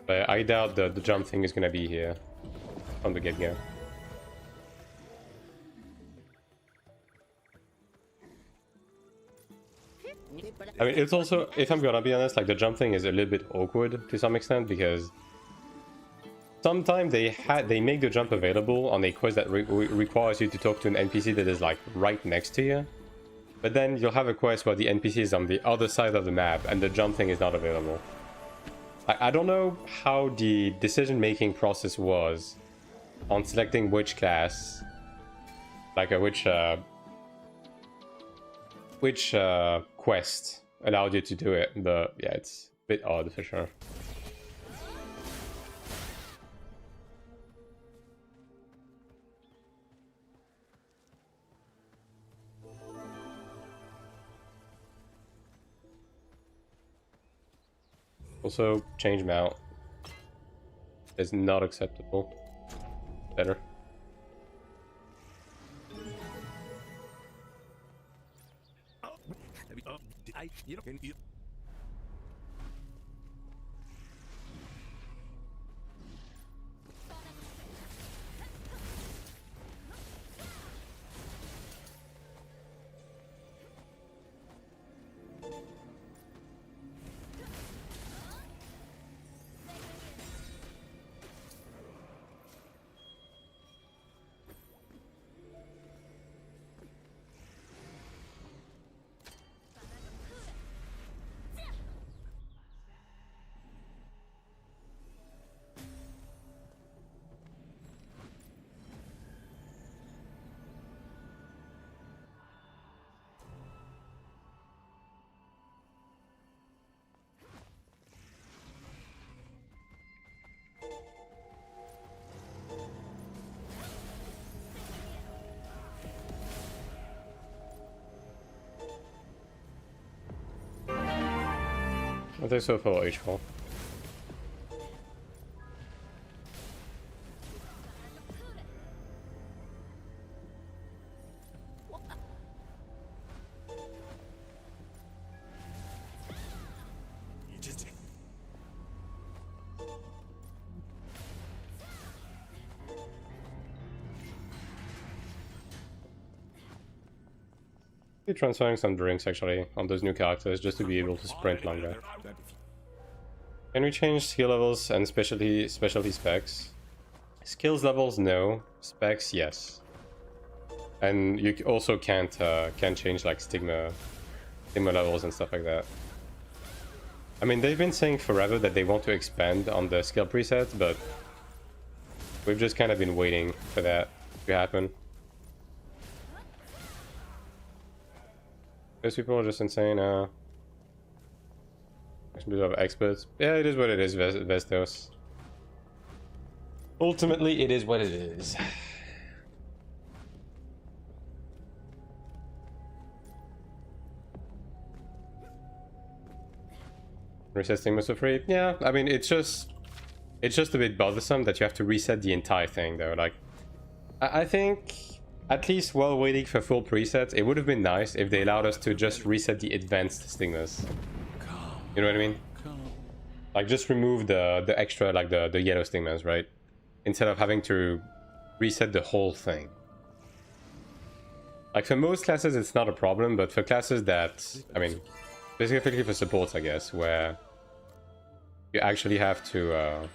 But I doubt the jump thing is gonna be here from the get-go. I mean, it's also, if I'm gonna be honest, like the jump thing is a little bit awkward to some extent because sometimes they make the jump available on a quest that requires you to talk to an NPC that is like right next to you. But then you'll have a quest where the NPC is on the other side of the map and the jump thing is not available. I don't know how the decision-making process was on selecting which class, like which quest allowed you to do it, but yeah, it's a bit odd for sure. Also, change mount is not acceptable. Better. I think so for H4. Transferring some drinks actually on those new characters just to be able to sprint longer. Can we change skill levels and specialty specs? Skills levels, no. Specs, yes. And you also can't change like stigma levels and stuff like that. I mean, they've been saying forever that they want to expand on the skill presets, but we've just kind of been waiting for that to happen. Those people are just insane. A bit of experts. Yeah, it is what it is, Vestos. Ultimately, it is what it is. Resetting most of free. Yeah, I mean, it's just a bit bothersome that you have to reset the entire thing, though. Like, I think, at least while waiting for full presets, it would have been nice if they allowed us to just reset the advanced stingers. You know what I mean? Like, just remove the extra, like the yellow stigmas, right? Instead of having to reset the whole thing. Like, for most classes, it's not a problem, but for classes that, I mean, specifically for supports, I guess, where you actually have to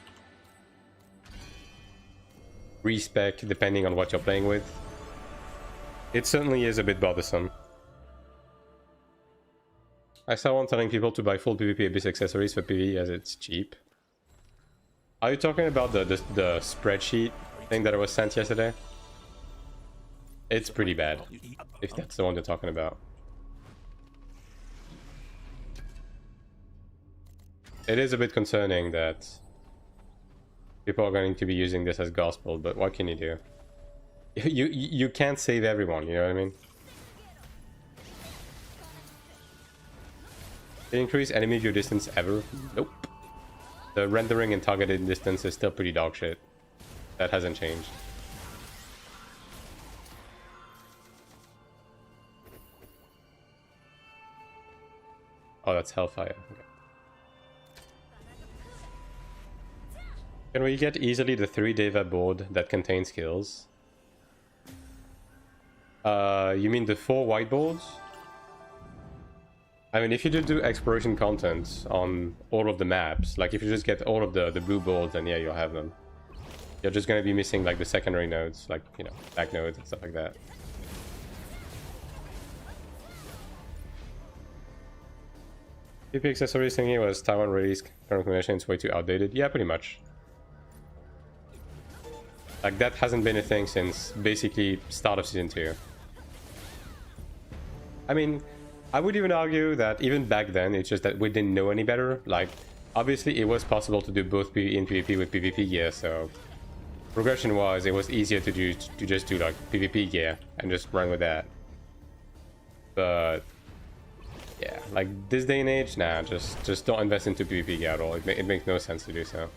respec depending on what you're playing with, it certainly is a bit bothersome. I saw one telling people to buy full PvP Abyss accessories for PvE as it's cheap. Are you talking about the spreadsheet thing that I was sent yesterday? It's pretty bad, if that's the one they're talking about. It is a bit concerning that people are going to be using this as gospel, but what can you do? You can't save everyone, you know what I mean? Did it increase enemy view distance ever? Nope. The rendering and targeted distance is still pretty dog shit. That hasn't changed. Oh, that's Hellfire. Okay. Can we get easily the 3 Deva board that contains skills? You mean the 4 white boards? I mean, if you do exploration content on all of the maps, like if you just get all of the blue boards, then yeah, you'll have them. You're just going to be missing like the secondary nodes, like, you know, back nodes and stuff like that. PP accessories thingy was Taiwan release current combination, it's way too outdated. Yeah, pretty much. Like, that hasn't been a thing since basically start of season 2. I mean, I would even argue that even back then, it's just that we didn't know any better. Like, obviously it was possible to do both PvE and PvP with PvP gear, so progression-wise, it was easier to just do like PvP gear and just run with that. But yeah, like this day and age, nah, just don't invest into PvP gear at all. It makes no sense to do so.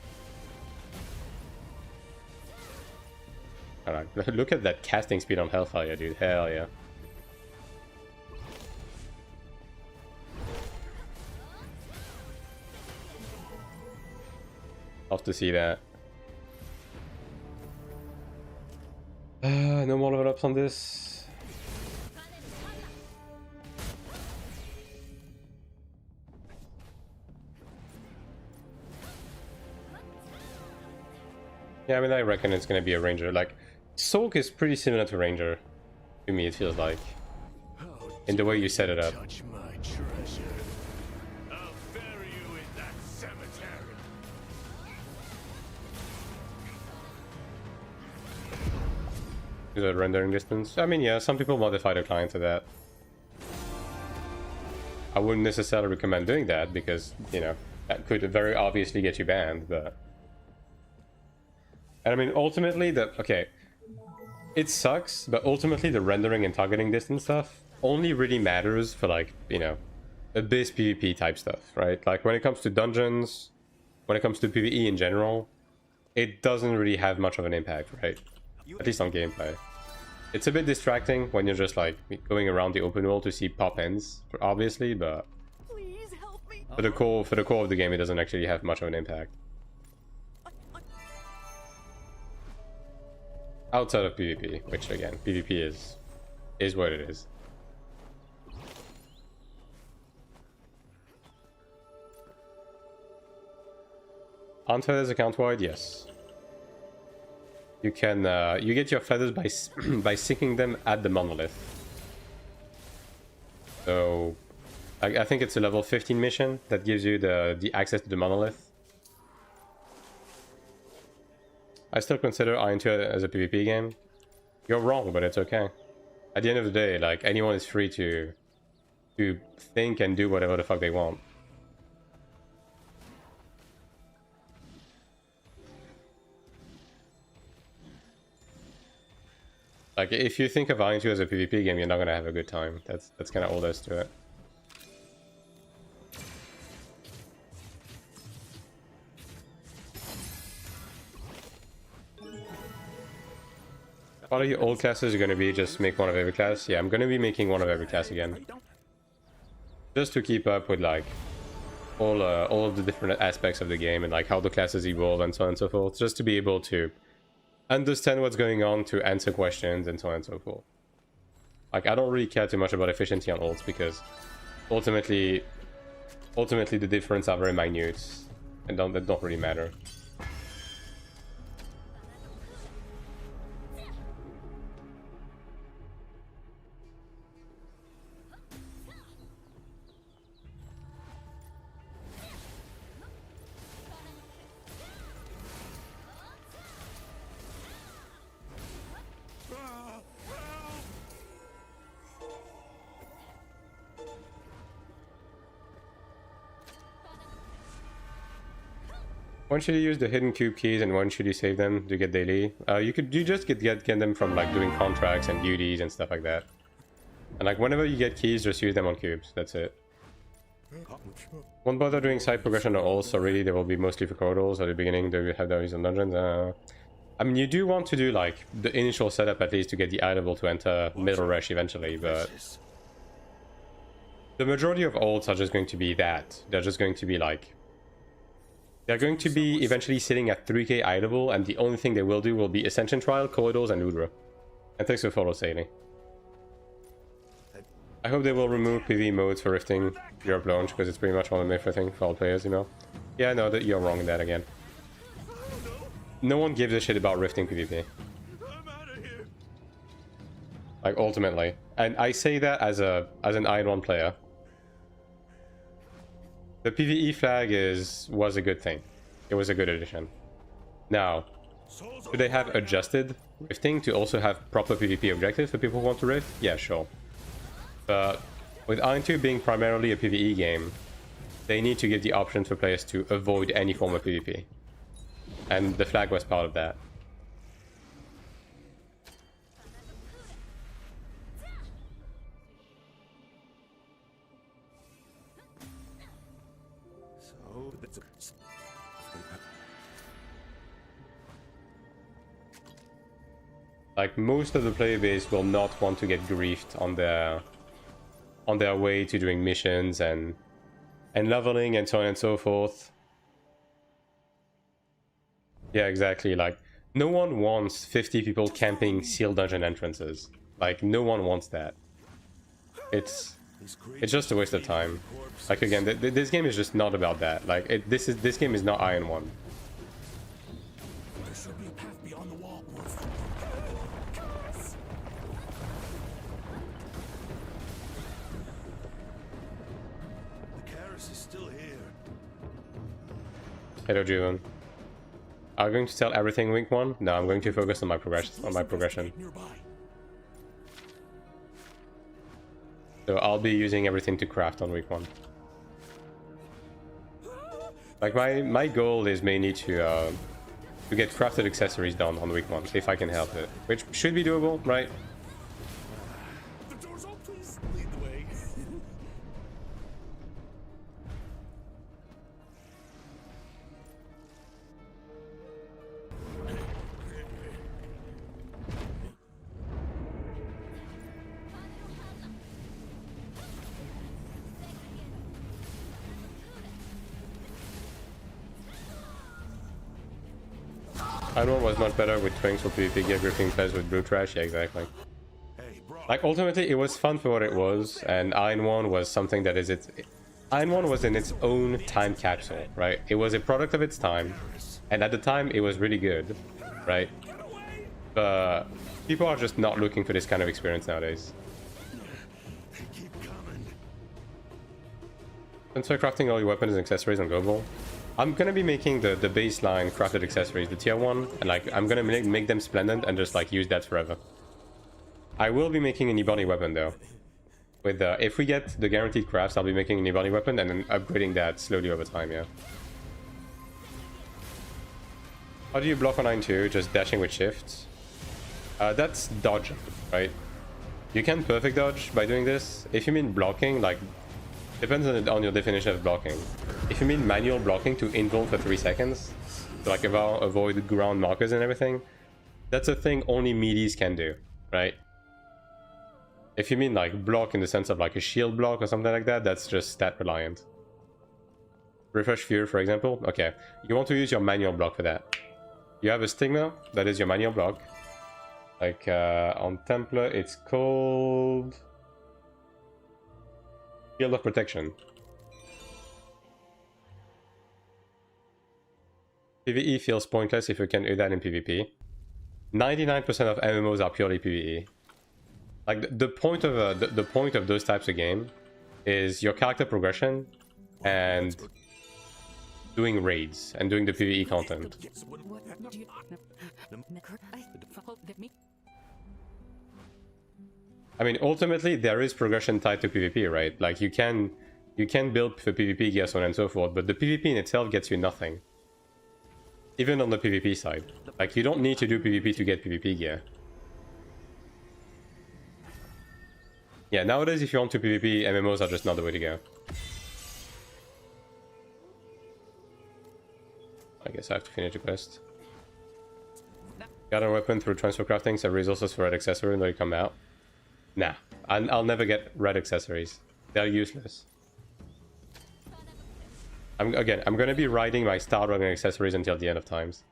Alright, look at that casting speed on Hellfire, dude. Hell yeah. Love to see that. No more level ups on this. Yeah, I mean, I reckon it's gonna be a ranger. Like, sorc is pretty similar to ranger to me, it feels like, in the way you set it up.
Touch my treasure. I'll bury you in that cemetery.
Is that rendering distance? I mean, yeah, some people modify their client to that. I wouldn't necessarily recommend doing that because, you know, that could very obviously get you banned, but... And I mean, ultimately, okay, it sucks, but ultimately the rendering and targeting distance stuff only really matters for, like, you know, Abyss PvP type stuff, right? Like, when it comes to dungeons, when it comes to PvE in general, it doesn't really have much of an impact, right? At least on gameplay. It's a bit distracting when you're just, like, going around the open world to see pop ends, obviously, but
Please help me.
for the core of the game, it doesn't actually have much of an impact. Outside of PvP, which again, PvP is what it is. Unfeathers account wide, yes. You can you get your feathers by sinking them at the monolith. So I think it's a level 15 mission that gives you the access to the monolith. I still consider AION2 as a PvP game. You're wrong, but it's okay. At the end of the day, like, anyone is free to think and do whatever the fuck they want. Like, if you think of AION2 as a PvP game, you're not gonna have a good time. That's kind of all there is to it. Part of your old classes are gonna be just make one of every class. Yeah, I'm gonna be making one of every class again, just to keep up with like all of the different aspects of the game and like how the classes evolve and so on and so forth. Just to be able to understand what's going on, to answer questions and so on and so forth. Like, I don't really care too much about efficiency on ults because ultimately the difference are very minute and that don't really matter. When should you use the hidden cube keys and when should you save them to get daily? You just get them from like doing contracts and duties and stuff like that. And like whenever you get keys, just use them on cubes. That's it. Won't bother doing side progression or all, so really they will be mostly for corridors at the beginning. Do you have those in dungeons? I mean, you do want to do like the initial setup at least to get the eye level to enter middle rush eventually, but the majority of ults are just going to be that. They're just going to be like, they're going to be eventually sitting at 3k eye level, and the only thing they will do will be Ascension Trial, Corridors, and Udra. And thanks for follow sailing. I hope they will remove PvE modes for Rifting Europe launch, because it's pretty much one of my favorite thing for all players, you know? Yeah, no, that you're wrong in that again. No one gives a shit about Rifting PvP. Like, ultimately. And I say that as an AION1 player. The PvE flag was a good thing. It was a good addition. Now, do they have adjusted rifting to also have proper PvP objectives for people who want to rift? Yeah, sure. But with AION2 being primarily a PvE game, they need to give the option for players to avoid any form of PvP. And the flag was part of that. Like, most of the player base will not want to get griefed on their way to doing missions and leveling and so on and so forth. Yeah, exactly. Like, no one wants 50 people camping sealed dungeon entrances. Like, no one wants that. It's just a waste of time. Like, again, this game is just not about that. Like, this game is not AION1.
There should be a path beyond the wall. The Karis is still here.
Hello, Juven. Are you going to tell everything week 1? No, I'm going to focus on my progression. So I'll be using everything to craft on week 1. Like, my goal is mainly to get crafted accessories done on week 1, if I can help it. Which should be doable, right?
The door's open, please lead the way.
AION1 was much better with Twinks for PvP gear gripping players with blue trash. Yeah, exactly.
Hey, bro.
Like, ultimately, it was fun for what it was, and AION1 was something that is AION1 was in its own time capsule, right? It was a product of its time, and at the time, it was really good, right? But people are just not looking for this kind of experience nowadays.
Keep coming.
Transfer crafting all your weapons and accessories on global. I'm gonna be making the baseline crafted accessories, the tier 1, and like I'm gonna make them splendid and just like use that forever. I will be making an ebony weapon though. With if we get the guaranteed crafts, I'll be making an ebony weapon and then upgrading that slowly over time. Yeah. How do you block on AION2? Just dashing with shifts. That's dodge, right? You can perfect dodge by doing this. If you mean blocking, like, depends on your definition of blocking. If you mean manual blocking to invul for 3 seconds, to like avoid ground markers and everything, that's a thing only meaties can do, right? If you mean like block in the sense of like a shield block or something like that, that's just stat reliant. Refresh Fear, for example. Okay, you want to use your manual block for that. You have a stigma, that is your manual block. Like on Templar, it's called Shield of Protection. PvE feels pointless if you can do that in PvP. 99% of MMOs are purely PvE. Like the point of the point of those types of game is your character progression and doing raids and doing the PvE content. I mean, ultimately there is progression tied to PvP, right? Like you can build for PvP gear, so on and so forth, but the PvP in itself gets you nothing. Even on the PvP side. Like you don't need to do PvP to get PvP gear. Yeah, nowadays if you want to PvP, MMOs are just not the way to go. I guess I have to finish the quest. Gather a weapon through transfer crafting, save resources for red accessory when they come out. Nah, I'll never get red accessories. They're useless. I'm gonna be riding my Star Dragon accessories until the end of times.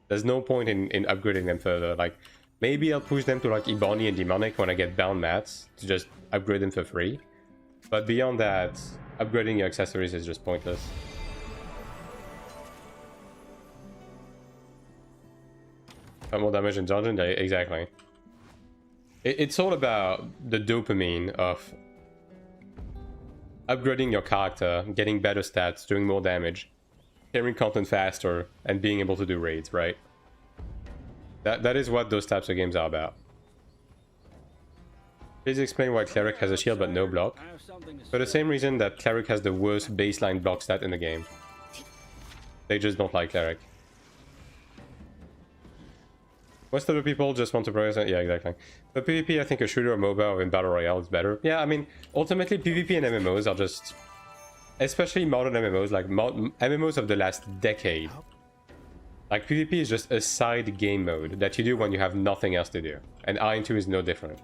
There's no point in upgrading them further. Like, maybe I'll push them to like Ebony and Demonic when I get bound mats to just upgrade them for free. But beyond that, upgrading your accessories is just pointless. More damage in dungeon? Yeah, exactly. It's all about the dopamine of upgrading your character, getting better stats, doing more damage, carrying content faster, and being able to do raids, right? That is what those types of games are about. Please explain why Cleric has a shield but no block. For the same reason that Cleric has the worst baseline block stat in the game. They just don't like Cleric. Most of the people just want to progress. Yeah, exactly. But PvP, I think a shooter or MOBA or in Battle Royale is better. Yeah, I mean, ultimately PvP and MMOs are just... Especially modern MMOs, like MMOs of the last decade. Like, PvP is just a side game mode that you do when you have nothing else to do. And AION2 is no different.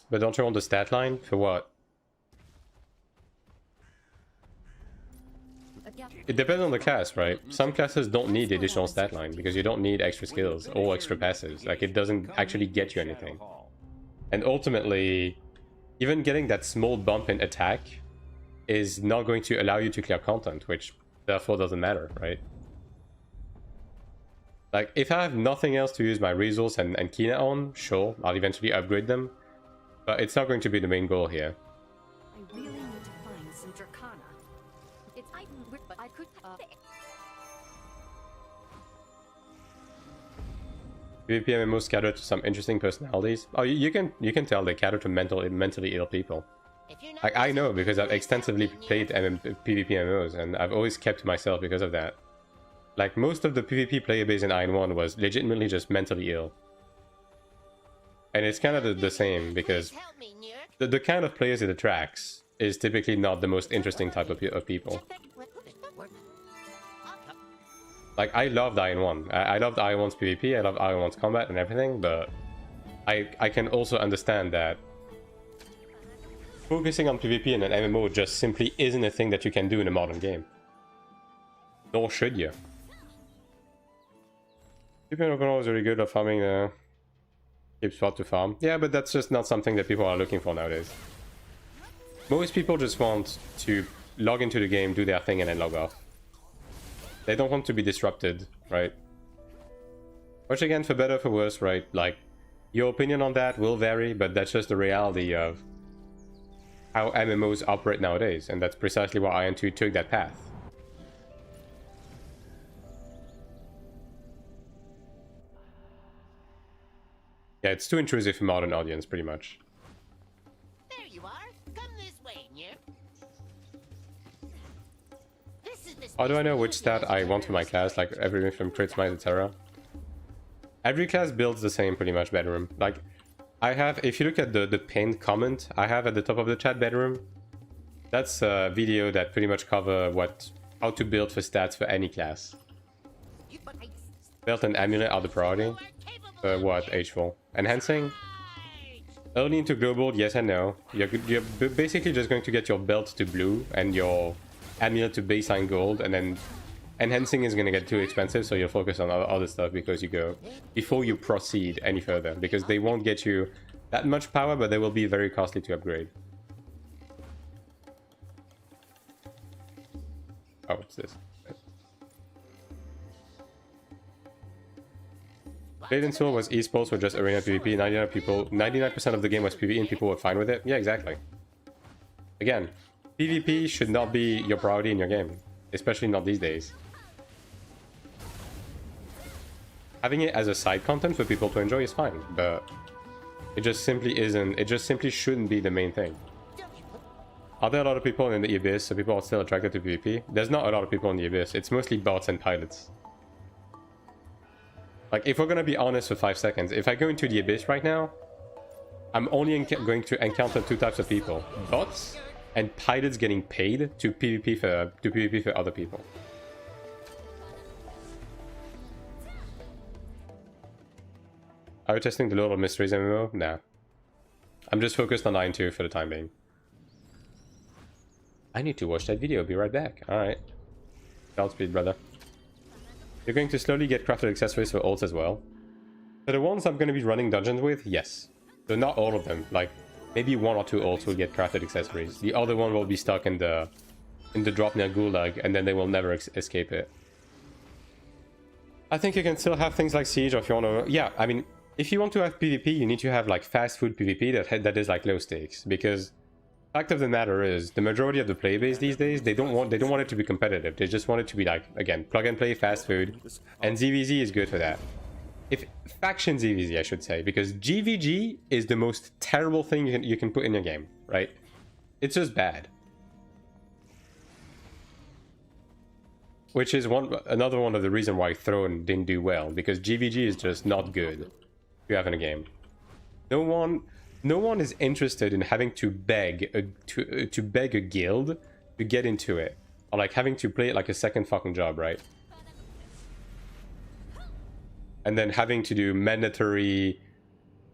But don't you want the stat line? For what? It depends on the class, right? Some classes don't need additional stat line because you don't need extra skills or extra passives. Like, it doesn't actually get you anything. And ultimately, even getting that small bump in attack is not going to allow you to clear content, which therefore doesn't matter, right? Like, if I have nothing else to use my resource and Kina on, sure, I'll eventually upgrade them. But it's not going to be the main goal here.
I really need to find some Dracana. It's but I could.
PvP MMOs cater to some interesting personalities. Oh, you can tell they cater to mentally ill people. Like, I know because I've extensively played PvP MMOs and I've always kept to myself because of that. Like, most of the PvP player base in AION1 was legitimately just mentally ill. And it's kind of the same because the kind of players it attracts is typically not the most interesting type of people. Like, I loved AION1. I loved AION1's PvP, I loved AION1's combat and everything, but I can also understand that focusing on PvP in an MMO just simply isn't a thing that you can do in a modern game. Nor should you. PvP overall is really good at farming the... Keep spot to farm. Yeah, but that's just not something that people are looking for nowadays. Most people just want to log into the game, do their thing, and then log off. They don't want to be disrupted, right? Which again, for better or for worse, right? Like, your opinion on that will vary, but that's just the reality of how MMOs operate nowadays, and that's precisely why AION2 took that path. Yeah, it's too intrusive for modern audience, pretty much.
There you are. Come
How do I know which stat I want for my class? Like everything from crit smite, etc. Every class builds the same pretty much bedroom. Like I have, if you look at the pinned comment I have at the top of the chat bedroom, that's a video that pretty much cover how to build for stats for any class. Belt and amulet are the priority. What? H4. Enhancing? Early into global, yes and no. You're basically just going to get your belt to blue and your amulet to baseline gold, and then enhancing is going to get too expensive, so you'll focus on other stuff before you proceed any further, because they won't get you that much power, but they will be very costly to upgrade. Oh, what's this? Blade and Soul was esports or just arena PvP. 99% of the game was PvE and people were fine with it. Yeah, exactly. Again, PvP should not be your priority in your game, especially not these days. Having it as a side content for people to enjoy is fine, but it just simply isn't. It just simply shouldn't be the main thing. Are there a lot of people in the Abyss, so people are still attracted to PvP? There's not a lot of people in the Abyss. It's mostly bots and pilots. Like, if we're gonna be honest for 5 seconds, if I go into the Abyss right now, I'm only going to encounter 2 types of people. Bots and pilots getting paid to PvP for other people. Are you testing the Lord of Mysteries MMO? Nah. I'm just focused on AION2 for the time being. I need to watch that video, be right back. Alright. Godspeed, brother. You're going to slowly get crafted accessories for ults as well. So the ones I'm going to be running dungeons with, yes. So not all of them. Like, maybe 1 or 2 ults will get crafted accessories. The other one will be stuck in the drop near Gulag, and then they will never escape it. I think you can still have things like Siege, or if you want to... Yeah, I mean, if you want to have PvP, you need to have, like, fast food PvP that is, like, low stakes. Because fact of the matter is, the majority of the playbase these days, they don't want it to be competitive. They just want it to be like, again, plug and play, fast food, and ZVZ is good for that. If faction ZVZ, I should say, because GVG is the most terrible thing you can put in your game, right? It's just bad. Which is another one of the reasons why Throne didn't do well, because GVG is just not good to have in a game. No one is interested in having to beg a guild to get into it, or like having to play it like a second fucking job, right? And then having to do mandatory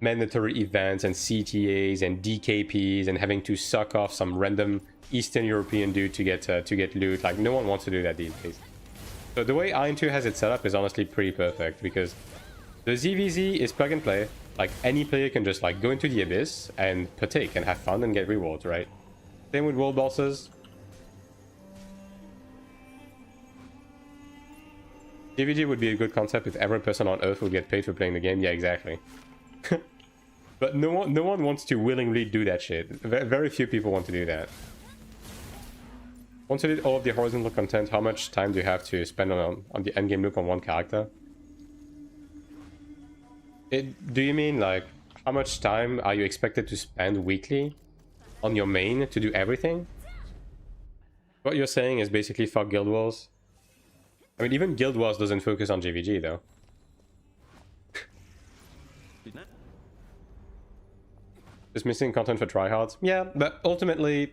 events and CTAs and DKPs, and having to suck off some random Eastern European dude to get loot. Like, no one wants to do that these days. So the way AION2 has it set up is honestly pretty perfect, because the ZVZ is plug and play. Like, any player can just, like, go into the Abyss and partake and have fun and get rewards, right? Same with world bosses. GVG would be a good concept if every person on Earth would get paid for playing the game. Yeah, exactly. But no one wants to willingly do that shit. Very few people want to do that. Once you did all of the horizontal content, how much time do you have to spend on the endgame look on one character? Do you mean, like, how much time are you expected to spend weekly on your main to do everything? What you're saying is basically fuck Guild Wars. I mean, even Guild Wars doesn't focus on GVG, though. Just missing content for tryhards? Yeah, but ultimately,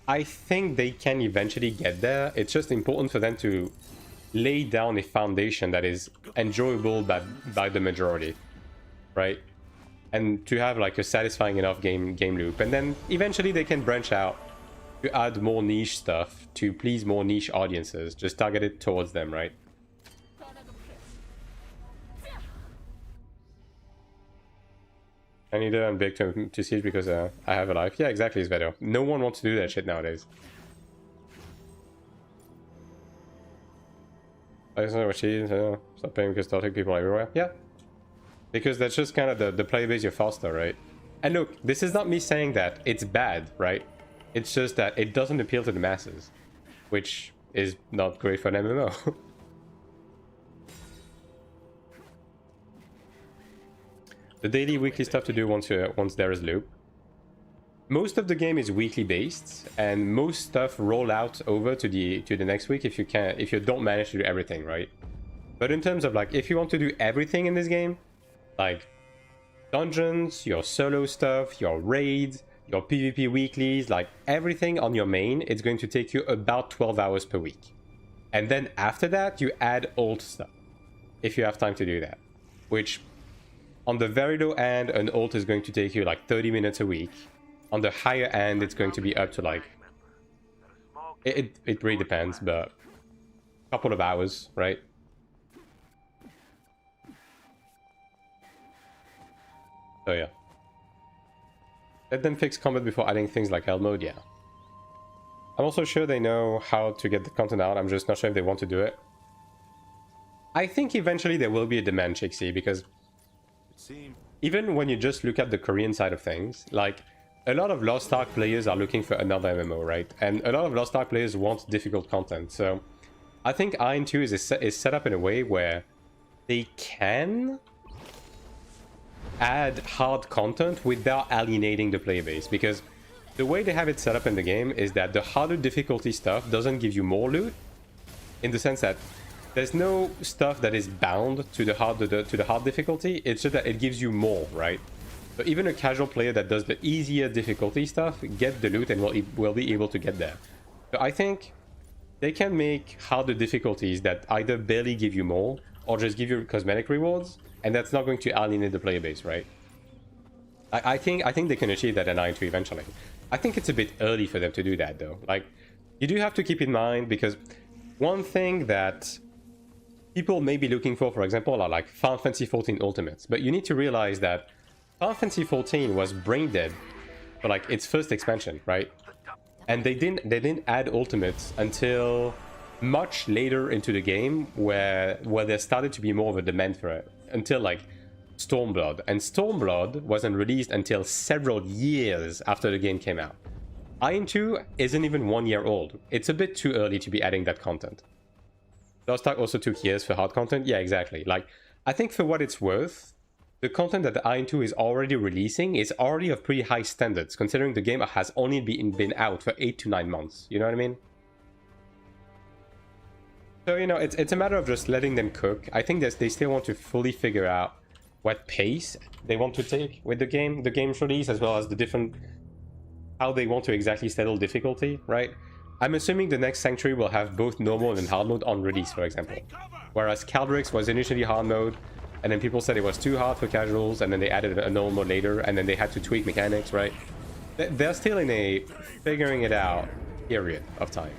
I think they can eventually get there. It's just important for them to lay down a foundation that is enjoyable by the majority. Right? And to have like a satisfying enough game loop, and then eventually they can branch out to add more niche stuff to please more niche audiences, just targeted towards them, right? I need to big to Siege because I have a life. Yeah, exactly, it's better. No one wants to do that shit nowadays. I just know what she stop paying because starting people everywhere. Yeah. Because that's just kind of the playbase you foster, right? And look, this is not me saying that it's bad, right? It's just that it doesn't appeal to the masses, which is not great for an MMO. The daily, weekly stuff to do once there is loop. most of the game is weekly based, and most stuff roll out over to the next week if you don't manage to do everything, right? But in terms of like, if you want to do everything in this game, like dungeons, your solo stuff, your raids, your PvP weeklies, like everything on your main, it's going to take you about 12 hours per week. And then after that, you add old stuff, if you have time to do that. Which, on the very low end, an ult is going to take you like 30 minutes a week. On the higher end, it's going to be up to like... It really depends, but a couple of hours, right? So yeah. Let them fix combat before adding things like hell mode, yeah. I'm also sure they know how to get the content out, I'm just not sure if they want to do it. I think eventually there will be a demand, Chixie, because even when you just look at the Korean side of things, like, a lot of Lost Ark players are looking for another MMO, right? And a lot of Lost Ark players want difficult content, so I think AION2 is set up in a way where they can add hard content without alienating the player base, because the way they have it set up in the game is that the harder difficulty stuff doesn't give you more loot, in the sense that there's no stuff that is bound to the hard difficulty. It's just that it gives you more, right? So even a casual player that does the easier difficulty stuff get the loot and will be able to get there. So I think they can make harder difficulties that either barely give you more or just give you cosmetic rewards, and that's not going to alienate the player base, right? I think they can achieve that in AION2 eventually. I think it's a bit early for them to do that though. Like, you do have to keep in mind, because one thing that people may be looking for example, are like Final Fantasy XIV Ultimates, but you need to realize that Final Fantasy XIV was brain dead for like its first expansion, right? And they didn't add Ultimates until much later into the game, where there started to be more of a demand for it, until like Stormblood. And Stormblood wasn't released until several years after the game came out. AION2 isn't even 1 year old. It's a bit too early to be adding that content. Lost Ark also took years for hard content. Yeah, exactly. Like, I think for what it's worth, the content that the AION2 is already releasing is already of pretty high standards, considering the game has only been out for 8 to 9 months. You know what I mean? So, you know, it's a matter of just letting them cook. I think that they still want to fully figure out what pace they want to take with the game's release, as well as the different... how they want to exactly settle difficulty, right? I'm assuming the next Sanctuary will have both normal and hard mode on release, for example. Whereas Cleric was initially hard mode, and then people said it was too hard for casuals, and then they added a normal mode later, and then they had to tweak mechanics, right? They're still in a figuring it out period of time.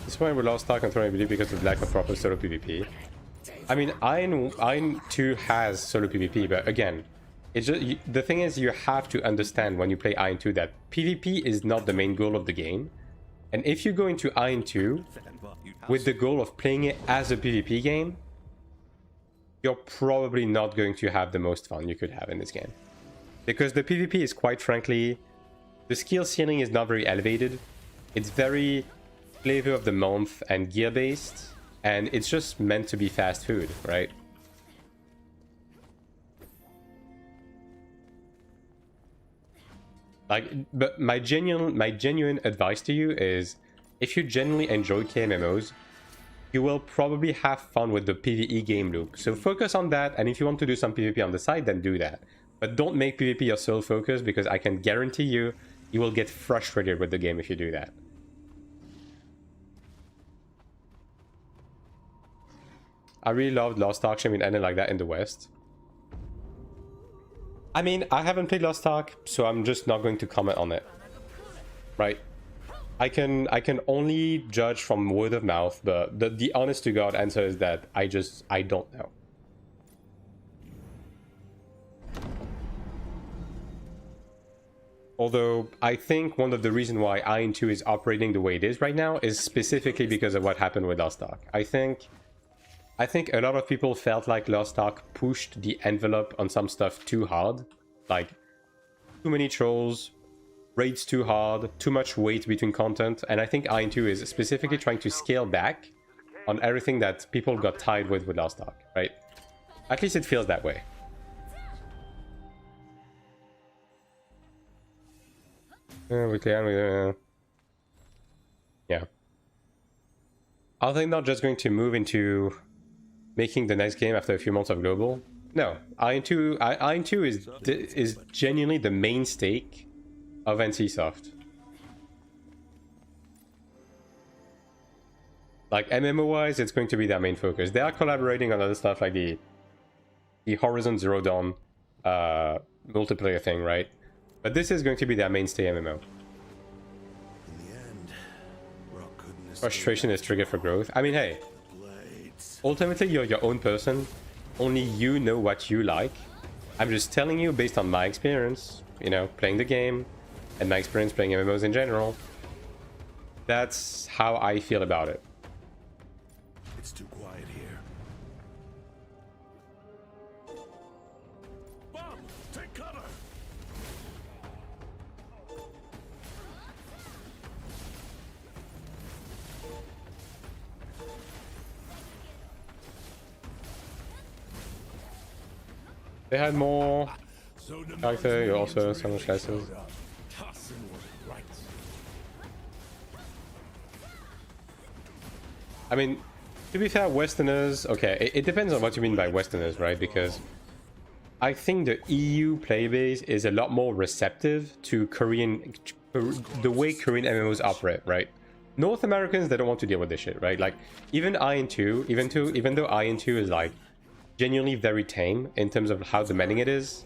This point we lost Lost Ark and throwing belief because of lack of proper solo PvP. I mean, AION2 has solo PvP, but again, it's just, the thing is, you have to understand when you play AION2 that PvP is not the main goal of the game. And if you go into AION2 with the goal of playing it as a PvP game, you're probably not going to have the most fun you could have in this game. Because the PvP is, quite frankly, the skill ceiling is not very elevated. It's very flavor of the month and gear based, and it's just meant to be fast food, right? Like, but my genuine advice to you is, if you genuinely enjoy KMMOs, you will probably have fun with the PvE game loop. So focus on that, and if you want to do some PvP on the side, then do that. But don't make PvP your sole focus, because I can guarantee you, you will get frustrated with the game if you do that. I really loved Lost Ark. I mean, ending like that in the West. I mean, I haven't played Lost Ark, so I'm just not going to comment on it. Right? I can only judge from word of mouth, but the honest to God answer is that I don't know. Although, I think one of the reasons why AION2 is operating the way it is right now is specifically because of what happened with Lost Ark. I think a lot of people felt like Lost Ark pushed the envelope on some stuff too hard. Like, too many trolls, raids too hard, too much weight between content, and I think AION2 is specifically trying to scale back on everything that people got tired with Lost Ark, right? At least it feels that way. We can, yeah. Are they not just going to move into making the next game after a few months of global? No, AION2 is genuinely the main stake of NCSoft. Like MMO wise, it's going to be their main focus. They are collaborating on other stuff like the Horizon Zero Dawn multiplayer thing, right? But this is going to be their mainstay MMO.
In the end, rock couldn't
Frustration is trigger for growth. I mean, hey, ultimately you're your own person. Only you know what you like. I'm just telling you based on my experience, you know, playing the game and my experience playing MMOs in general. That's how I feel about it.
It's too quiet here. Bomb! Take cover!
They had more
So
character, you also so much classes.
Tossing was right.
I mean, to be fair, Westerners, okay, it depends on what you mean by Westerners, right? Because I think the EU playbase is a lot more receptive to the way Korean MMOs operate, right? North Americans, they don't want to deal with this shit, right? Like, even AION2, even though AION2 is like genuinely very tame in terms of how demanding it is,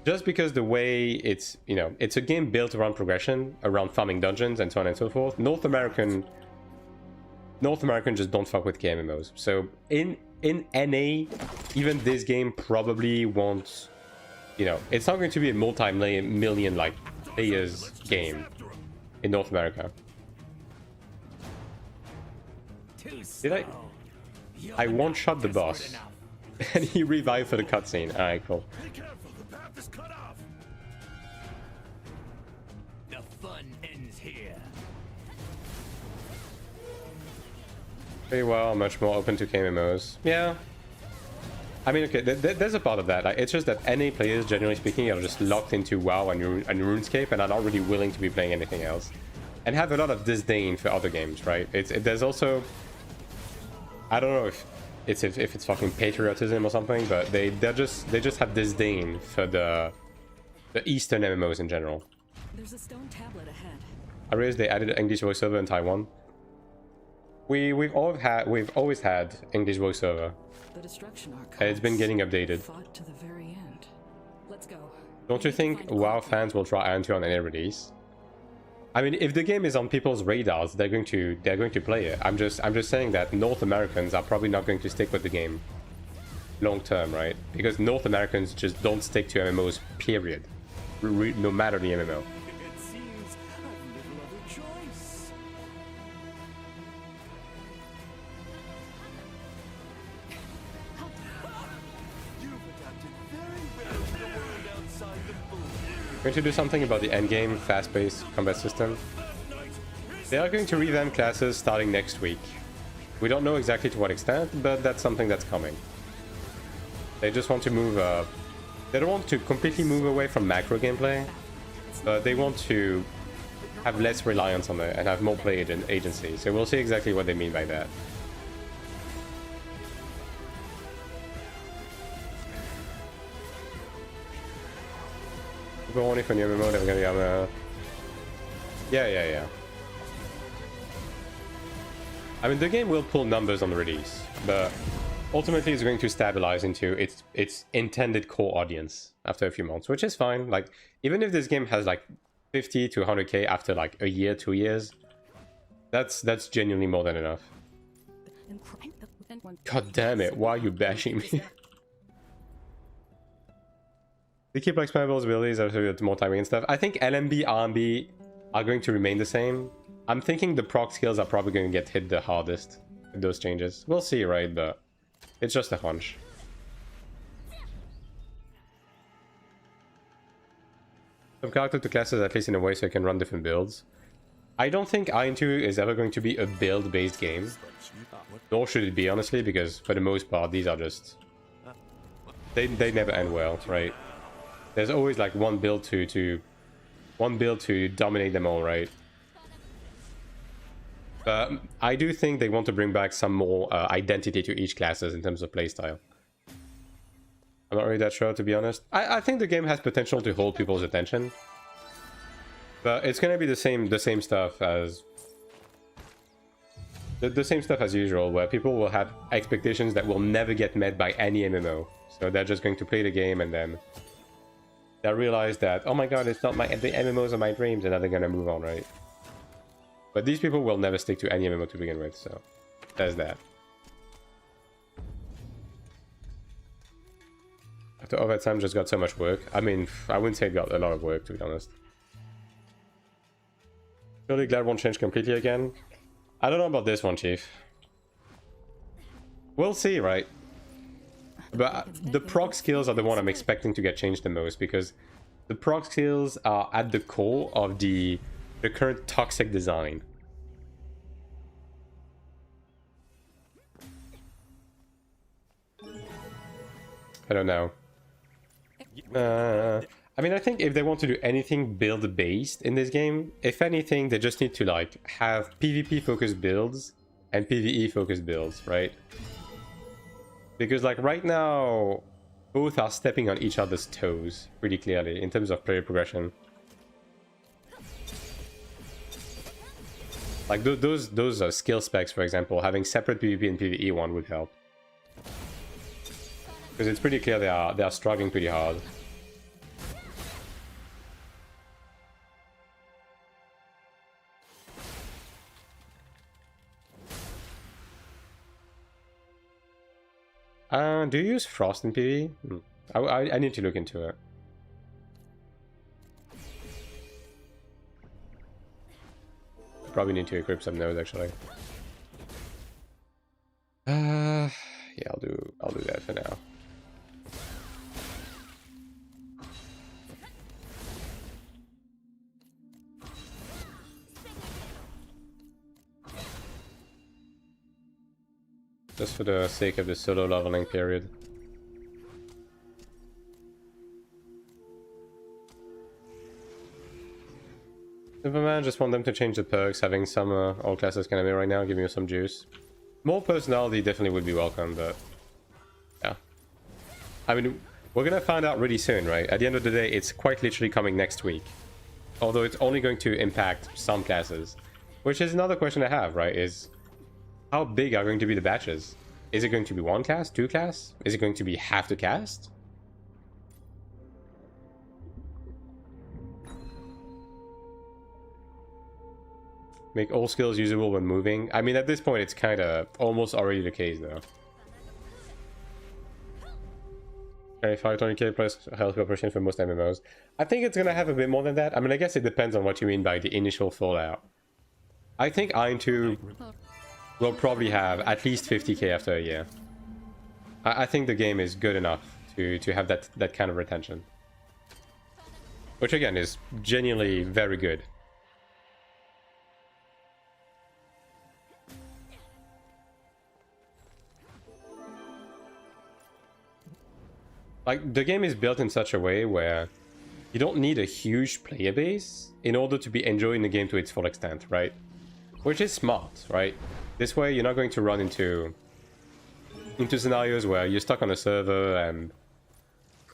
just because the way it's, you know, it's a game built around progression, around farming dungeons and so on and so forth. North American just don't fuck with KMMOs. So in NA, even this game probably won't, you know, it's not going to be a multi-million like players game in North America. Did I one-shot the boss and he revived for the cutscene. Alright, cool.
Be careful, the path is cut off.
The fun ends here.
Pretty well, much more open to KMMOs. Yeah. I mean, okay, there's a part of that. Like, it's just that NA players, generally speaking, are just locked into WoW and RuneScape and are not really willing to be playing anything else. And have a lot of disdain for other games, right? There's also... I don't know if it's fucking patriotism or something, but they just have disdain for the Eastern MMOs in general.
There's a stone tablet ahead.
I realized they added English voiceover in Taiwan. We've always had English voiceover.
The destruction archives.
And it's been getting updated.
Fought to the very end. Let's go.
Don't you think WoW fans will try AION2 on any release? I mean, if the game is on people's radars, they're going to play it. I'm just saying that North Americans are probably not going to stick with the game long term, right? Because North Americans just don't stick to MMOs, period. No matter the MMO.
It seems I've little other choice. You've adapted very well to the world outside the book.
Going to do something about the endgame fast-paced combat system. They are going to revamp classes starting next week. We don't know exactly to what extent, but that's something that's coming. They just want to move they don't want to completely move away from macro gameplay, but they want to have less reliance on it and have more play agency. So we'll see exactly what they mean by that. Go only for new MMO, they're gonna have yeah. I mean, the game will pull numbers on the release, but ultimately it's going to stabilize into its intended core audience after a few months, which is fine. Like, even if this game has like 50 to 100k after like a year, 2 years, that's genuinely more than enough. God damn it, why are you bashing me? They keep expandable abilities after more timing and stuff. I think LMB, RMB are going to remain the same. I'm thinking the proc skills are probably going to get hit the hardest with those changes. We'll see, right? But it's just a hunch. Some character to classes at least in a way so you can run different builds. I don't think AION2 is ever going to be a build-based game. Nor should it be, honestly, because for the most part, these are just they never end well, right? There's always like one build to dominate them all, right? But I do think they want to bring back some more identity to each classes in terms of playstyle. I'm not really that sure, to be honest. I think the game has potential to hold people's attention, but it's gonna be the same stuff as the same stuff as usual, where people will have expectations that will never get met by any MMO. So they're just going to play the game and then they'll realize that, oh my god, it's not the MMOs are my dreams, and then they're gonna move on, right? But these people will never stick to any MMO to begin with, so there's that. After all that time, just got so much work. I mean, I wouldn't say it got a lot of work, to be honest. Really glad won't change completely again. I don't know about this one, Chief. We'll see, right? But the proc skills are the one I'm expecting to get changed the most, because the proc skills are at the core of the current toxic design. I don't know. I mean, I think if they want to do anything build based in this game, if anything, they just need to like have PvP focused builds and PvE focused builds, right? Because like right now, both are stepping on each other's toes pretty clearly in terms of player progression. Like those skill specs, for example, having separate PvP and PvE one would help. Because it's pretty clear they are struggling pretty hard. Do you use Frost in PvE? I need to look into it. Probably need to equip some nodes actually. Yeah, I'll do that for now. Just for the sake of the solo leveling period. Superman, just want them to change the perks. Having some all classes can be right now, giving you some juice. More personality definitely would be welcome, but yeah. I mean, we're gonna find out really soon, right? At the end of the day, it's quite literally coming next week. Although it's only going to impact some classes. Which is another question I have, right? Is how big are going to be the batches? Is it going to be one class, two class? Is it going to be half the cast? Make all skills usable when moving. I mean, at this point, it's kind of almost already the case, though. Okay, 520k plus health proportion for most MMOs. I think it's going to have a bit more than that. I mean, I guess it depends on what you mean by the initial fallout. I think AION2 will probably have at least 50k after a year. I think the game is good enough to have that kind of retention. Which, again, is genuinely very good. Like, the game is built in such a way where you don't need a huge player base in order to be enjoying the game to its full extent, right? Which is smart, right? This way, you're not going to run into scenarios where you're stuck on a server and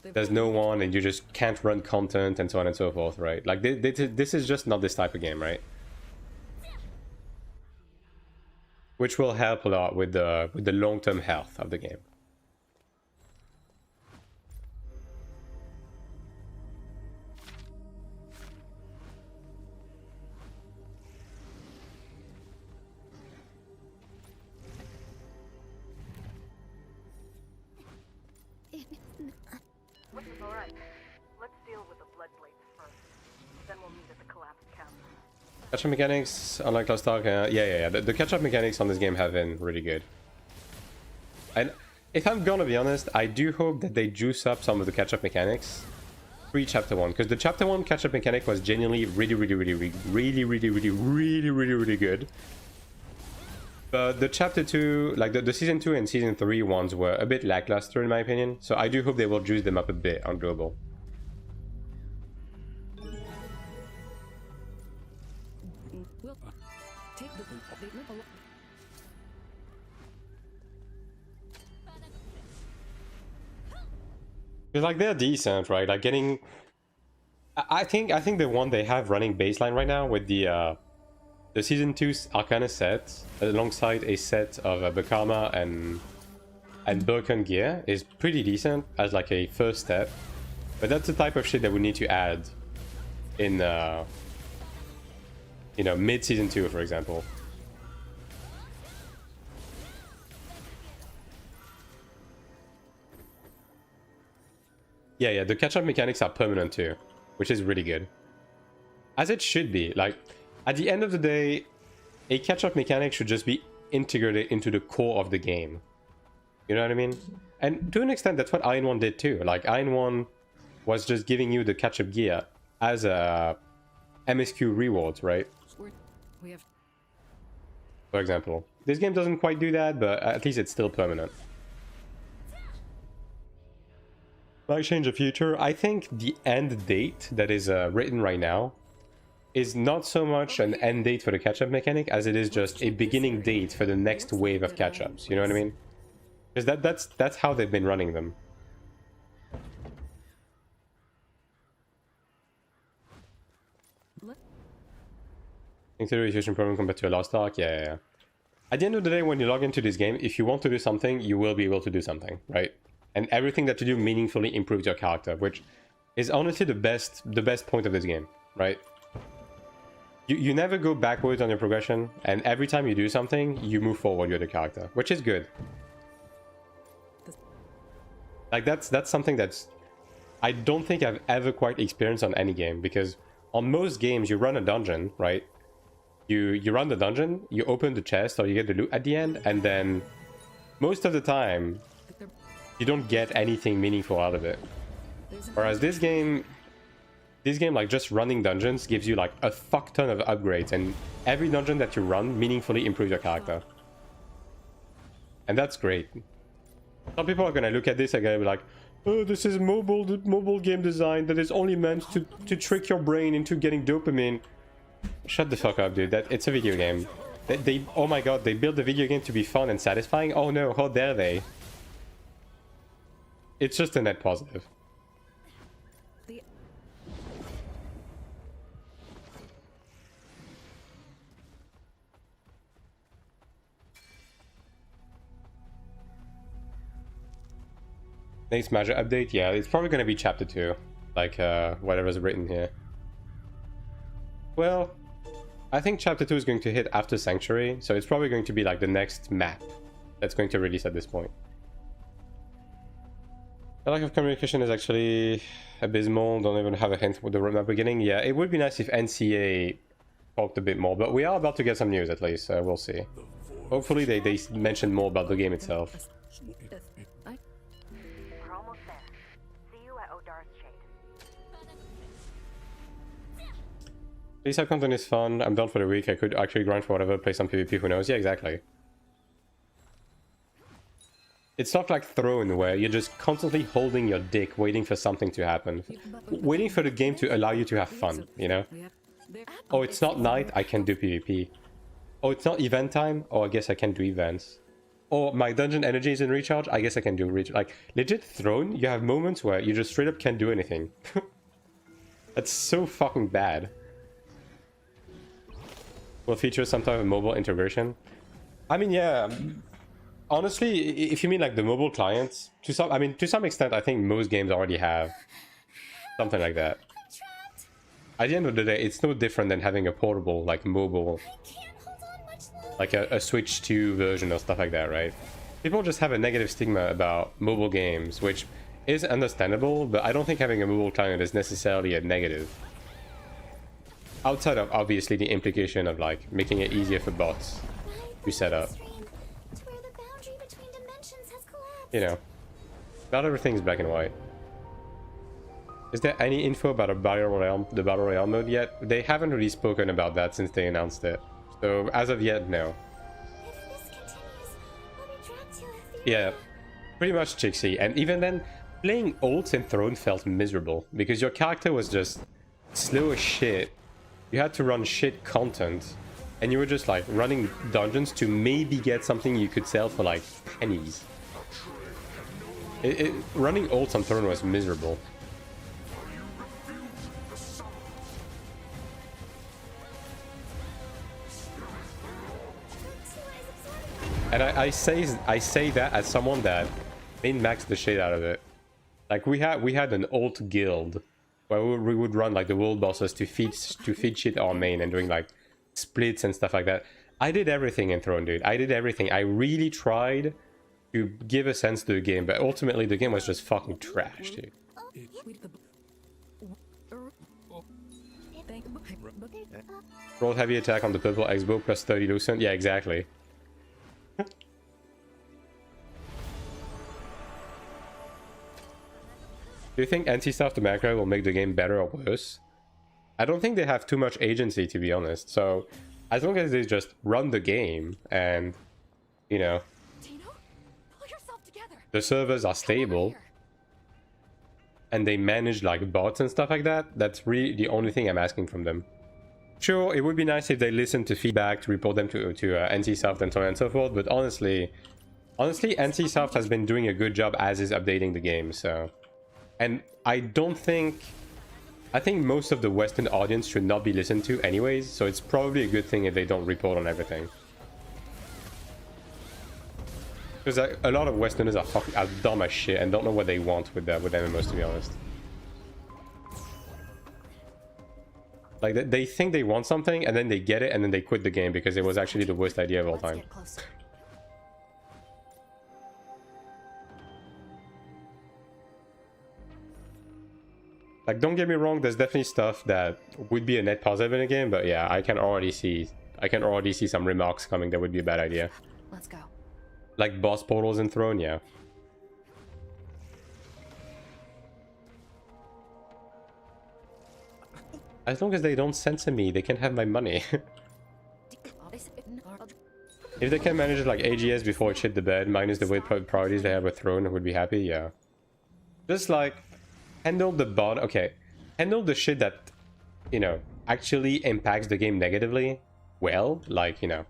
there's no one and you just can't run content and so on and so forth, right? Like, this is just not this type of game, right? Which will help a lot with the long-term health of the game.
Alright, let's deal with the blood blades first. Then we'll meet at the collapsed camp.
Catch-up mechanics, unlike Lost Ark, yeah. The catch-up mechanics on this game have been really good. And if I'm gonna be honest, I do hope that they juice up some of the catch-up mechanics pre-chapter 1, because the chapter 1 catch-up mechanic was genuinely really good. But the chapter 2, like the season 2 and season 3 ones were a bit lackluster in my opinion. So I do hope they will juice them up a bit on global.
We'll take the
Because like they're decent, right? Like getting, I think the one they have running baseline right now with the season 2 Arcana set alongside a set of Bakama and Birken gear is pretty decent as like a first step. But that's the type of shit that we need to add in you know, mid season 2, for example. Yeah, the catch-up mechanics are permanent too, which is really good. As it should be. Like, at the end of the day, a catch-up mechanic should just be integrated into the core of the game. You know what I mean? And to an extent, that's what AION2 did too. Like, AION2 was just giving you the catch-up gear as a MSQ reward, right?
we have
For example. This game doesn't quite do that, but at least it's still permanent. Might change the future. I think the end date that is written right now is not so much an end date for the catch-up mechanic as it is just a beginning date for the next wave of catch-ups. You know what I mean? Because that's how they've been running them. Consider a fusion problem compared to a Lost Ark. Yeah. At the end of the day, when you log into this game, if you want to do something, you will be able to do something, right? And everything that you do meaningfully improves your character, which is honestly the best point of this game, right? You never go backwards on your progression, and every time you do something, you move forward with the character, which is good. Like that's something that's I don't think I've ever quite experienced on any game, because on most games you run a dungeon, right? You run the dungeon, you open the chest or you get the loot at the end, and then most of the time you don't get anything meaningful out of it. Whereas this game like just running dungeons gives you like a fuck ton of upgrades, and every dungeon that you run meaningfully improves your character. And that's great. Some people are gonna look at this and gonna be like, oh, this is mobile game design that is only meant to trick your brain into getting dopamine. Shut the fuck up, dude. It's a video game. They oh my god, they built the video game to be fun and satisfying? Oh no, how dare they? It's just a net positive. Next major update? Yeah, it's probably going to be chapter 2. Like, whatever's written here. Well, I think chapter 2 is going to hit after Sanctuary, so it's probably going to be like the next map that's going to release at this point. The lack of communication is actually abysmal. Don't even have a hint with the roadmap beginning. Yeah, it would be nice if NCA talked a bit more, but we are about to get some news at least, so we'll see. Hopefully they mention more about the game itself.
We're almost there. See you at Odar's Shade.
Lisa content is fun. I'm done for the week. I could actually grind for whatever, play some PvP, who knows? Yeah, exactly. It's not like Throne where you're just constantly holding your dick waiting for something to happen. Waiting for the game to allow you to have fun, you know? Oh, it's not night, I can do PvP. Oh, it's not event time? Oh, I guess I can do events. Oh, my dungeon energy is in recharge? I guess I can do recharge. Like, legit Throne, you have moments where you just straight up can't do anything. That's so fucking bad. Will feature some type of mobile integration. I mean, yeah. Honestly, if you mean like the mobile clients, to some extent, I think most games already have something like that. At the end of the day, it's no different than having a portable, like mobile, like a Switch 2 version or stuff like that, right? People just have a negative stigma about mobile games, which is understandable, but I don't think having a mobile client is necessarily a negative. Outside of obviously the implication of like making it easier for bots to set up. You know, not everything's black and white. Is there any info about the Battle Royale mode yet? They haven't really spoken about that since they announced it. So as of yet, no.
If this
Yeah, pretty much Chixie. And even then, playing ults in Throne felt miserable because your character was just slow as shit. You had to run shit content, and you were just like running dungeons to maybe get something you could sell for like pennies. Running ults on Throne was miserable. And I say that as someone that min-maxed the shit out of it. Like we had an ult guild where we would run like the world bosses to feed shit our main and doing like splits and stuff like that. I did everything in Throne, dude. I did everything. I really tried to give a sense to the game, but ultimately the game was just fucking trash, dude. Roll heavy attack on the purple X-bow plus 30 lucent. Yeah, exactly. Do you think anti-staff to macro will make the game better or worse? I don't think they have too much agency, to be honest. So as long as they just run the game and, you know, the servers are stable and they manage like bots and stuff like that, that's really the only thing I'm asking from them. Sure, it would be nice if they listen to feedback to report them to NCSoft and so on and so forth, but honestly NCSoft has been doing a good job as is updating the game, so... And I think most of the Western audience should not be listened to anyways, so it's probably a good thing if they don't report on everything. Because a lot of Westerners are dumb as shit and don't know what they want with MMOs, to be honest. Like, they think they want something, and then they get it, and then they quit the game because it was actually the worst idea of all time. Like, don't get me wrong, there's definitely stuff that would be a net positive in a game, but yeah, I can already see some remarks coming that would be a bad idea.
Let's go.
Like boss portals in Throne, yeah. As long as they don't censor me, they can have my money. If they can manage it like AGS before it shit the bed, minus the weird priorities they have with Throne, I would be happy, yeah. Just like, handle the bot, okay. Handle the shit that, you know, actually impacts the game negatively well, like, you know.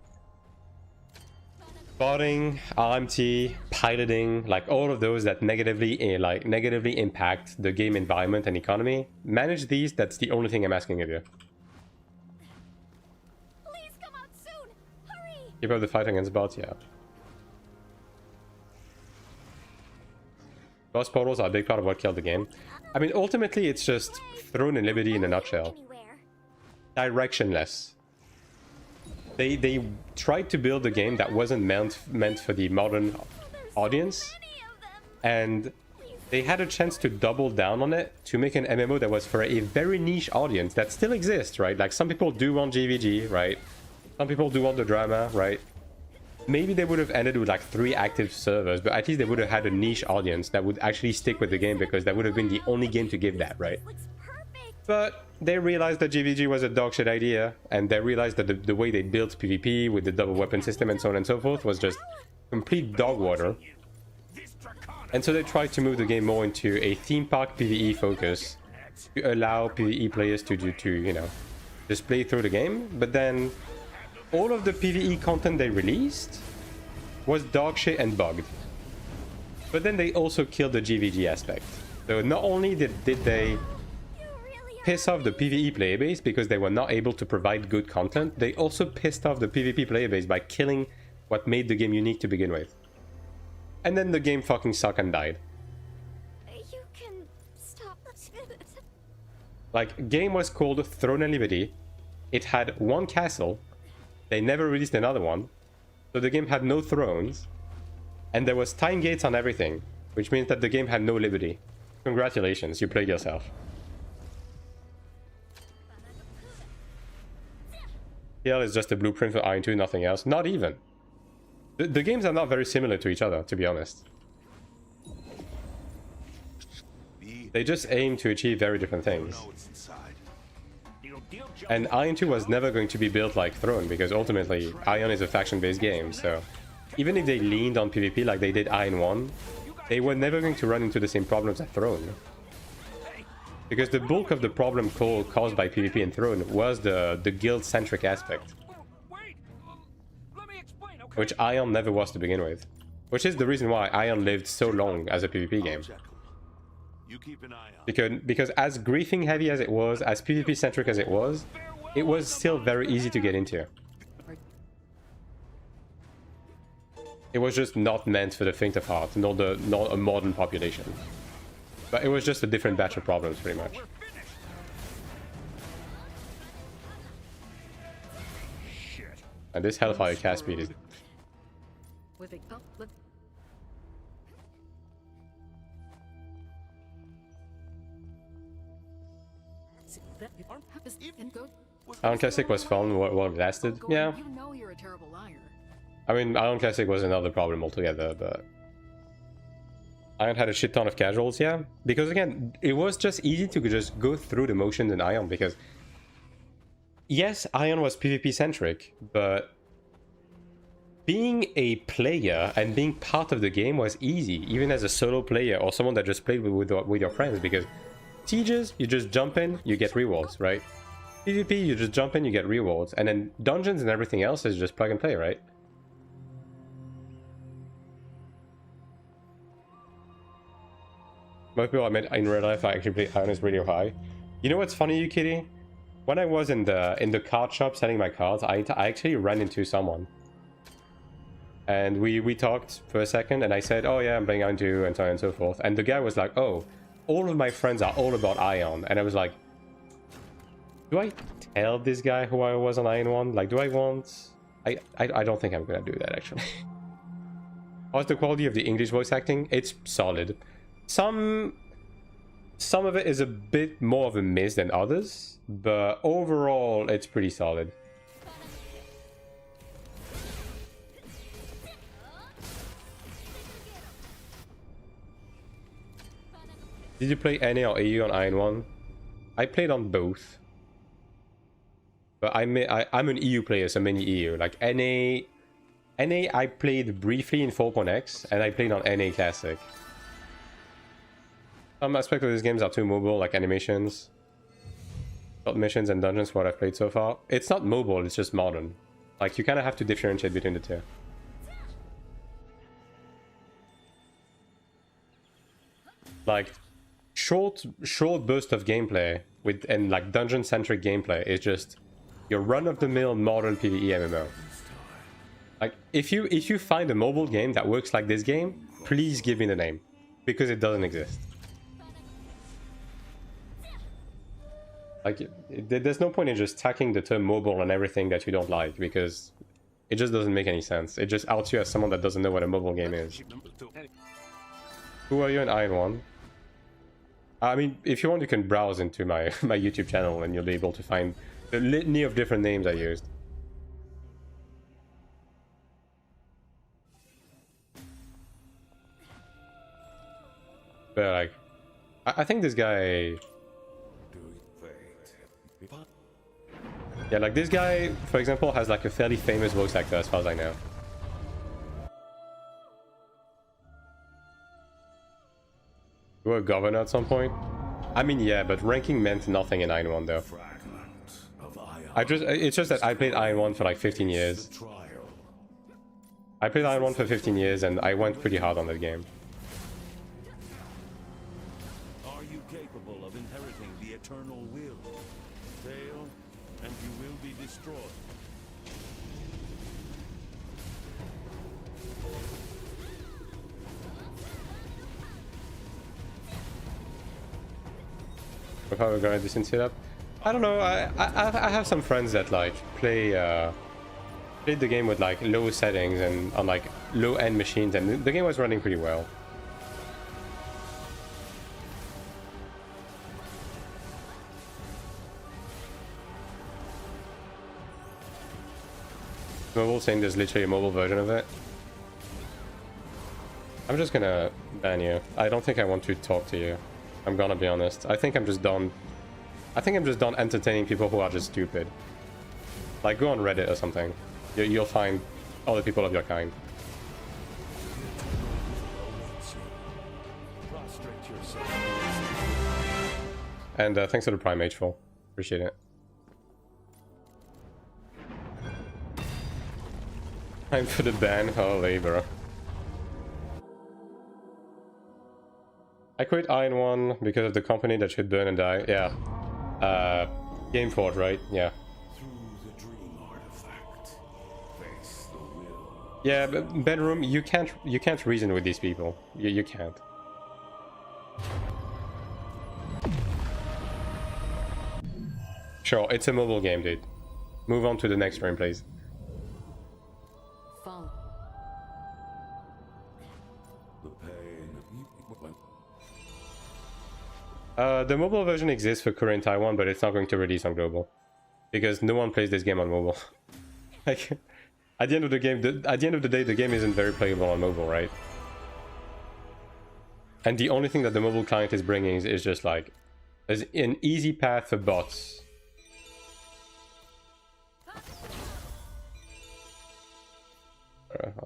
Botting, RMT, piloting, like all of those that negatively impact the game environment and economy. Manage these, that's the only thing I'm asking of you.
Please come out soon. Hurry.
Keep up the fight against bots, yeah. Boss portals are a big part of what killed the game. I mean, ultimately, it's just Throne and Liberty in a nutshell. Directionless. They tried to build a game that wasn't meant for the modern audience, and they had a chance to double down on it to make an MMO that was for a very niche audience that still exists, right? Like, some people do want GVG, right? Some people do want the drama, right? Maybe they would have ended with like 3 active servers, but at least they would have had a niche audience that would actually stick with the game because that would have been the only game to give that, right? But they realized that GVG was a dog shit idea, and they realized that the way they built PvP with the double weapon system and so on and so forth was just complete dog water. And so they tried to move the game more into a theme park PvE focus to allow PvE players to you know, just play through the game. But then all of the PvE content they released was dog shit and bugged. But then they also killed the GVG aspect. So not only did they piss off the PvE player base because they were not able to provide good content, they also pissed off the PvP player base by killing what made the game unique to begin with. And then the game fucking sucked and died.
You can stop.
Like, game was called Throne and Liberty. It had 1 castle. They never released another one. So the game had no thrones. And there was time gates on everything, which means that the game had no liberty. Congratulations, you played yourself. PL is just a blueprint for AION2, nothing else. Not even. The games are not very similar to each other, to be honest. They just aim to achieve very different things. And AION2 was never going to be built like Throne, because ultimately, AION is a faction-based game, so even if they leaned on PvP like they did AION1, they were never going to run into the same problems at Throne. Because the bulk of the problem caused by PvP in Throne was the guild-centric aspect.
Wait! Let me explain, okay?
Which AION never was to begin with. Which is the reason why AION lived so long as a PvP game.
You keep an eye on.
Because as griefing heavy as it was, as PvP centric as it was still very easy to get into. It was just not meant for the faint of heart, not a modern population. But it was just a different batch of problems, pretty much.
Shit.
And this Hellfire cast speed is...
With a let and go.
AION Classic was fun while it lasted. Yeah.
You know you're a terrible liar.
I mean, AION Classic was another problem altogether, but... AION had a shit ton of casuals, yeah. Because again, it was just easy to just go through the motions in AION, because... Yes, AION was PvP centric, but... Being a player and being part of the game was easy, even as a solo player or someone that just played with your friends, because... Sieges, you just jump in, you get rewards, right? PvP, you just jump in, you get rewards, and then dungeons and everything else is just plug and play, right? Most people I met in real life, I actually play AION is radio high. You know what's funny, you kitty? When I was in the card shop selling my cards, I actually ran into someone. And we talked for a second, and I said, oh yeah, I'm playing AION2, and so on and so forth. And the guy was like, oh, all of my friends are all about AION. And I was like, do I tell this guy who I was on AION1? Like, do I want... I don't think I'm gonna do that, actually. How's the quality of the English voice acting? It's solid. Some of it is a bit more of a miss than others, but overall, it's pretty solid. Did you play NA or AU on AION1? I played on both. But I'm an EU player, so many EU. Like NA I played briefly in 4.x, and I played on NA Classic. Some aspects of these games are too mobile, like animations, short missions and dungeons, what I've played so far. It's not mobile, it's just modern. Like, you kind of have to differentiate between the two. Like, short burst of gameplay and like dungeon-centric gameplay is just your run-of-the-mill modern PvE MMO. Like, if you find a mobile game that works like this game, please give me the name, because it doesn't exist. Like, there's no point in just tacking the term mobile on everything that you don't like, because it just doesn't make any sense. It just outs you as someone that doesn't know what a mobile game is. Who are you in AION1? I mean, if you want, you can browse into my YouTube channel and you'll be able to find the litany of different names I used. But like, I think this guy... Yeah, like this guy, for example, has like a fairly famous voice actor as far as I know. You were a governor at some point? I mean, yeah, but ranking meant nothing in AION1 though. It's just that I played AION1 for like 15 years. I played AION1 for 15 years and I went pretty hard on that game.
Are you capable of inheriting the eternal will? Fail, and you will be destroyed.
With how we're going to distance it up? I don't know. I have some friends that like played the game with like low settings and on like low end machines, and the game was running pretty well. Mobile saying there's literally a mobile version of it. I'm just gonna ban you. I don't think I want to talk to you. I'm gonna be honest. I think I'm just done. I think I'm just done entertaining people who are just stupid. Like, go on Reddit or something. You'll find other people of your kind.
Prostrate yourself.
And thanks for the Prime H4. Appreciate it. Time for the ban. Holy bro. I quit AION2 because of the company that should burn and die. Yeah. Gameforge, right? Yeah.
Through the dream artifact, face the will.
Yeah, but bedroom, you can't reason with these people. You can't. Sure, it's a mobile game, dude. Move on to the next room, please.
Follow.
The pain.
The mobile version exists for current Taiwan, but it's not going to release on global because no one plays this game on mobile. Like, at the end of the day, the game isn't very playable on mobile, right? And the only thing that the mobile client is bringing is just like an easy path for bots.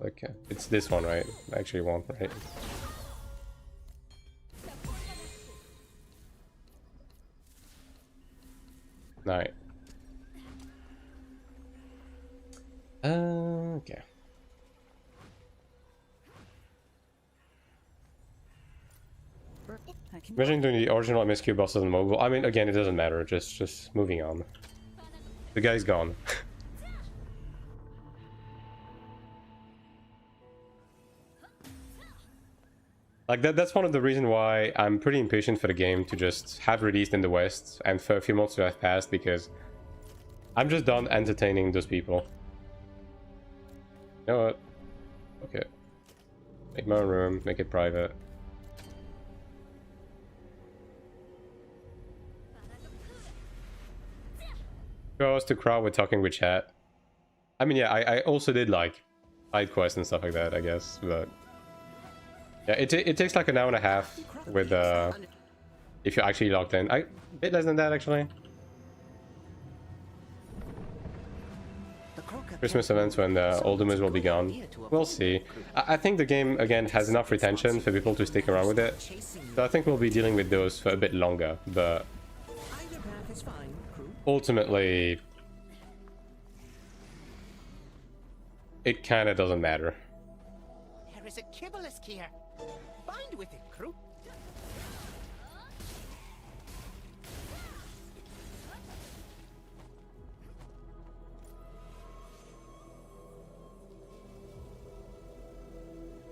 Okay, it's this one, right? I actually want, right? Right. Okay. Imagine doing the original MSQ bosses on mobile. I mean, again, it doesn't matter. Just moving on. The guy's gone. Like that's one of the reasons why I'm pretty impatient for the game to just have released in the West and for a few months to have passed, because I'm just done entertaining those people. You know what? Okay. Make my own room, make it private. If I was to crowd with talking with chat. I mean, yeah, I also did like side quests and stuff like that, I guess, but yeah, it takes like an hour and a half with if you're actually logged in. A bit less than that actually. Christmas events when the Ultimas will be gone. We'll see. I think the game again has enough retention for people to stick around with it. So I think we'll be dealing with those for a bit longer, but ultimately it kind of doesn't matter.
There is a kibboleth here. Bind with it, crew.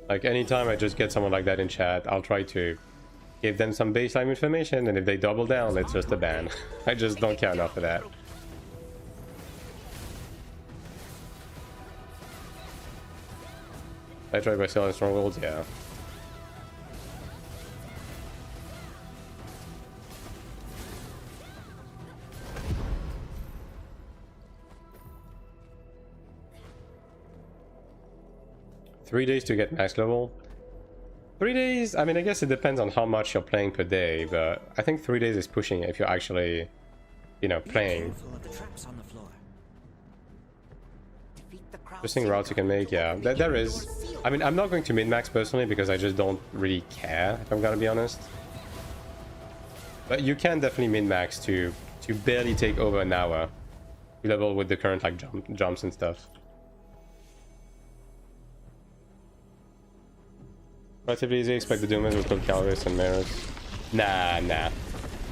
Like anytime I just get someone like that in chat, I'll try to give them some baseline information, and if they double down, it's just a ban. I just don't care enough for that. I tried by selling strongholds, yeah. Three days to get max level. 3 days, I mean, I guess it depends on how much you're playing per day, but I think 3 days is pushing it if you're actually, you know, playing. Interesting routes you can make, yeah. There is. I mean, I'm not going to min-max personally because I just don't really care, if I'm gonna be honest. But you can definitely min-max to barely take over an hour level with the current like jumps and stuff. Relatively easy, expect the Doomas will kill Calvis and Maris. Nah.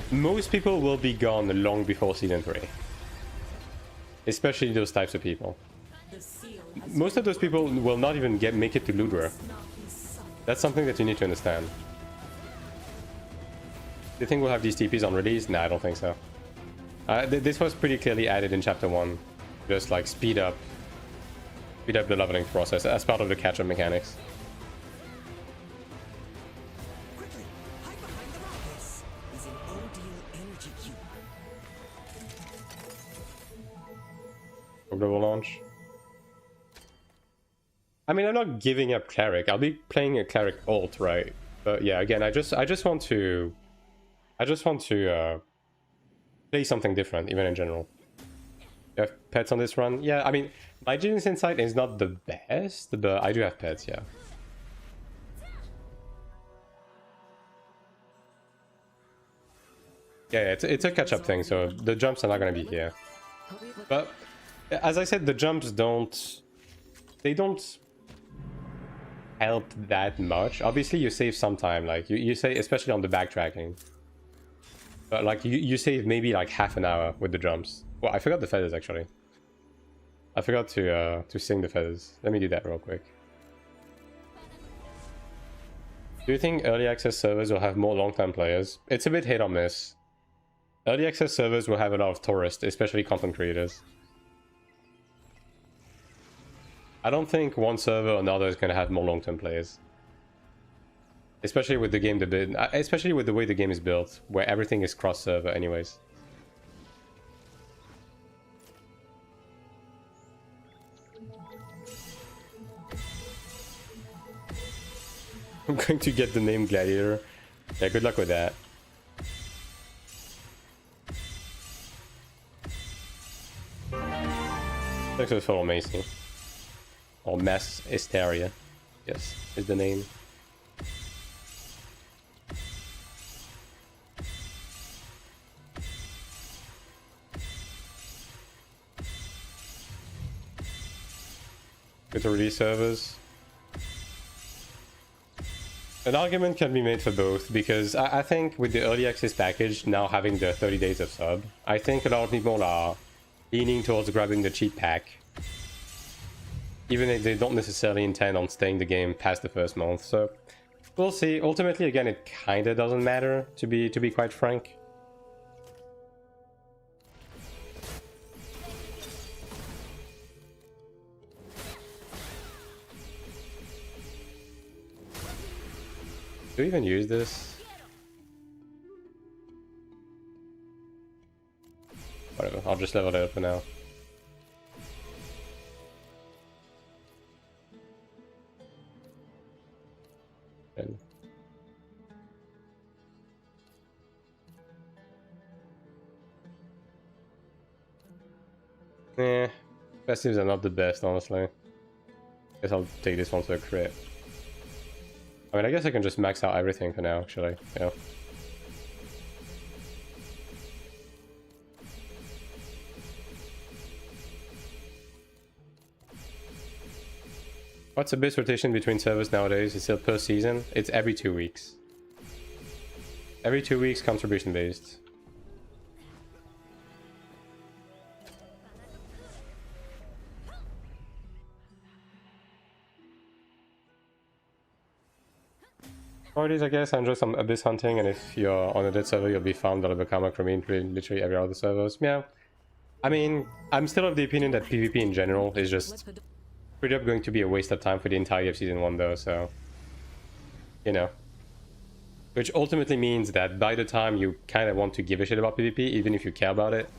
Most people will be gone long before Season 3. Especially those types of people. Most of those people will not even make it to Ludra. That's something that you need to understand. Do you think we'll have these TPs on release? Nah, I don't think so. This was pretty clearly added in Chapter 1. Just like speed up the leveling process as part of the catch-up mechanics. Global launch. I mean, I'm not giving up Cleric. I'll be playing a Cleric ult, right? But yeah, again, I just want to play something different, even in general. You have pets on this run? Yeah, I mean, my Genius Insight is not the best, but I do have pets, yeah. Yeah, it's a catch-up thing, so the jumps are not gonna be here. But as I said, the jumps don't help that much. Obviously, you save some time, like you say, especially on the backtracking. But like you save maybe like half an hour with the jumps. Well, I forgot the feathers actually. I forgot to sing the feathers. Let me do that real quick. Do you think early access servers will have more long-term players? It's a bit hit or miss. Early access servers will have a lot of tourists, especially content creators. I don't think one server or another is going to have more long-term players. Especially with the game especially with the way the game is built, where everything is cross-server anyways. I'm going to get the name Gladiator. Yeah, good luck with that. Thanks for the follow, Macy. Or Mass Hysteria. Yes, is the name. Good to release servers. An argument can be made for both, because I think with the early access package now having the 30 days of sub, I think a lot of people are leaning towards grabbing the cheap pack, even if they don't necessarily intend on staying the game past the first month. So we'll see. Ultimately, again, it kinda doesn't matter, to be quite frank. Do we even use this? Whatever, I'll just level it up for now. And festives are not the best, honestly. Guess I'll take this one to a crit. I mean, I guess I can just max out everything for now, actually. Yeah. What's the base rotation between servers nowadays? Is it per season? It's every 2 weeks. Every 2 weeks, contribution based. Nowadays, I guess I enjoy some abyss hunting, and if you're on a dead server, you'll be found out of a karma cremine literally every other servers. Yeah. I mean, I'm still of the opinion that PvP in general is just pretty up going to be a waste of time for the entirety of Season 1 though, so... You know. Which ultimately means that by the time you kind of want to give a shit about PvP, even if you care about it,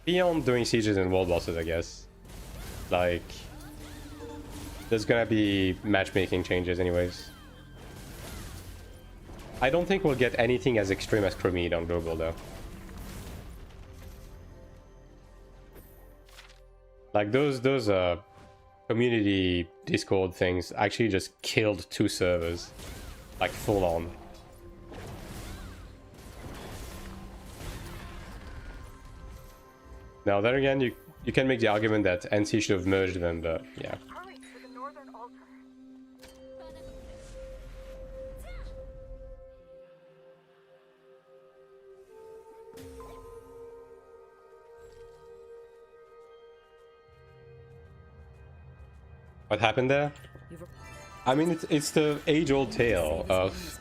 beyond doing sieges and world bosses, I guess. Like... There's gonna be matchmaking changes anyways. I don't think we'll get anything as extreme as Cremede on global though. Like those community Discord things actually just killed 2 servers. Like full on. Now then again, you can make the argument that NC should have merged them, but yeah.
Hurry to the northern altar.
What happened there? I mean, it's the age-old tale of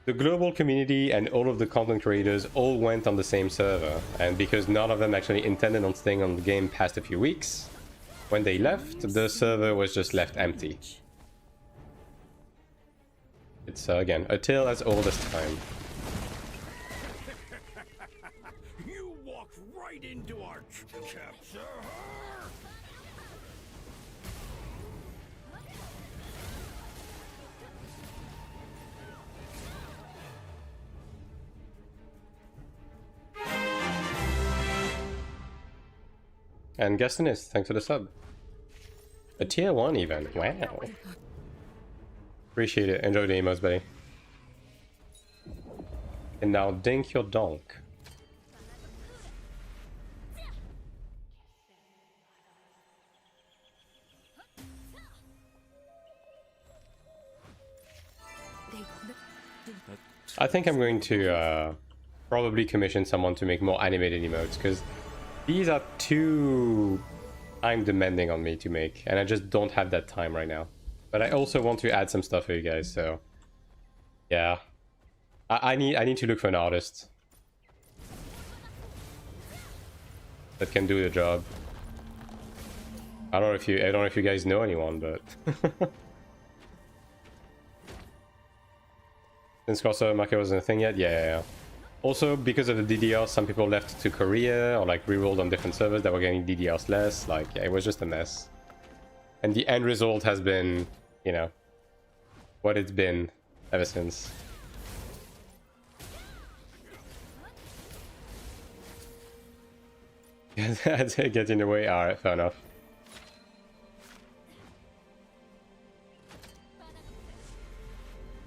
the global community and all of the content creators all went on the same server, and because none of them actually intended on staying on the game past a few weeks, when they left, the server was just left empty. It's, again, a tale as old as time.
You walked right into our trap, sir.
And Gastonist, thanks for the sub. A tier 1 even, wow. Appreciate it, enjoy the emos, buddy. And now dink your donk. I think I'm going to probably commission someone to make more animated emotes, because these are too time demanding on me to make, and I just don't have that time right now. But I also want to add some stuff for you guys, so yeah. I need to look for an artist that can do the job. I don't know if you guys know anyone, but since crossover market wasn't a thing yet, yeah. Also, because of the DDR, some people left to Korea or like re-rolled on different servers that were getting DDRs less. Like, yeah, it was just a mess. And the end result has been, you know, what it's been ever since. Get in the way. Alright, fair enough.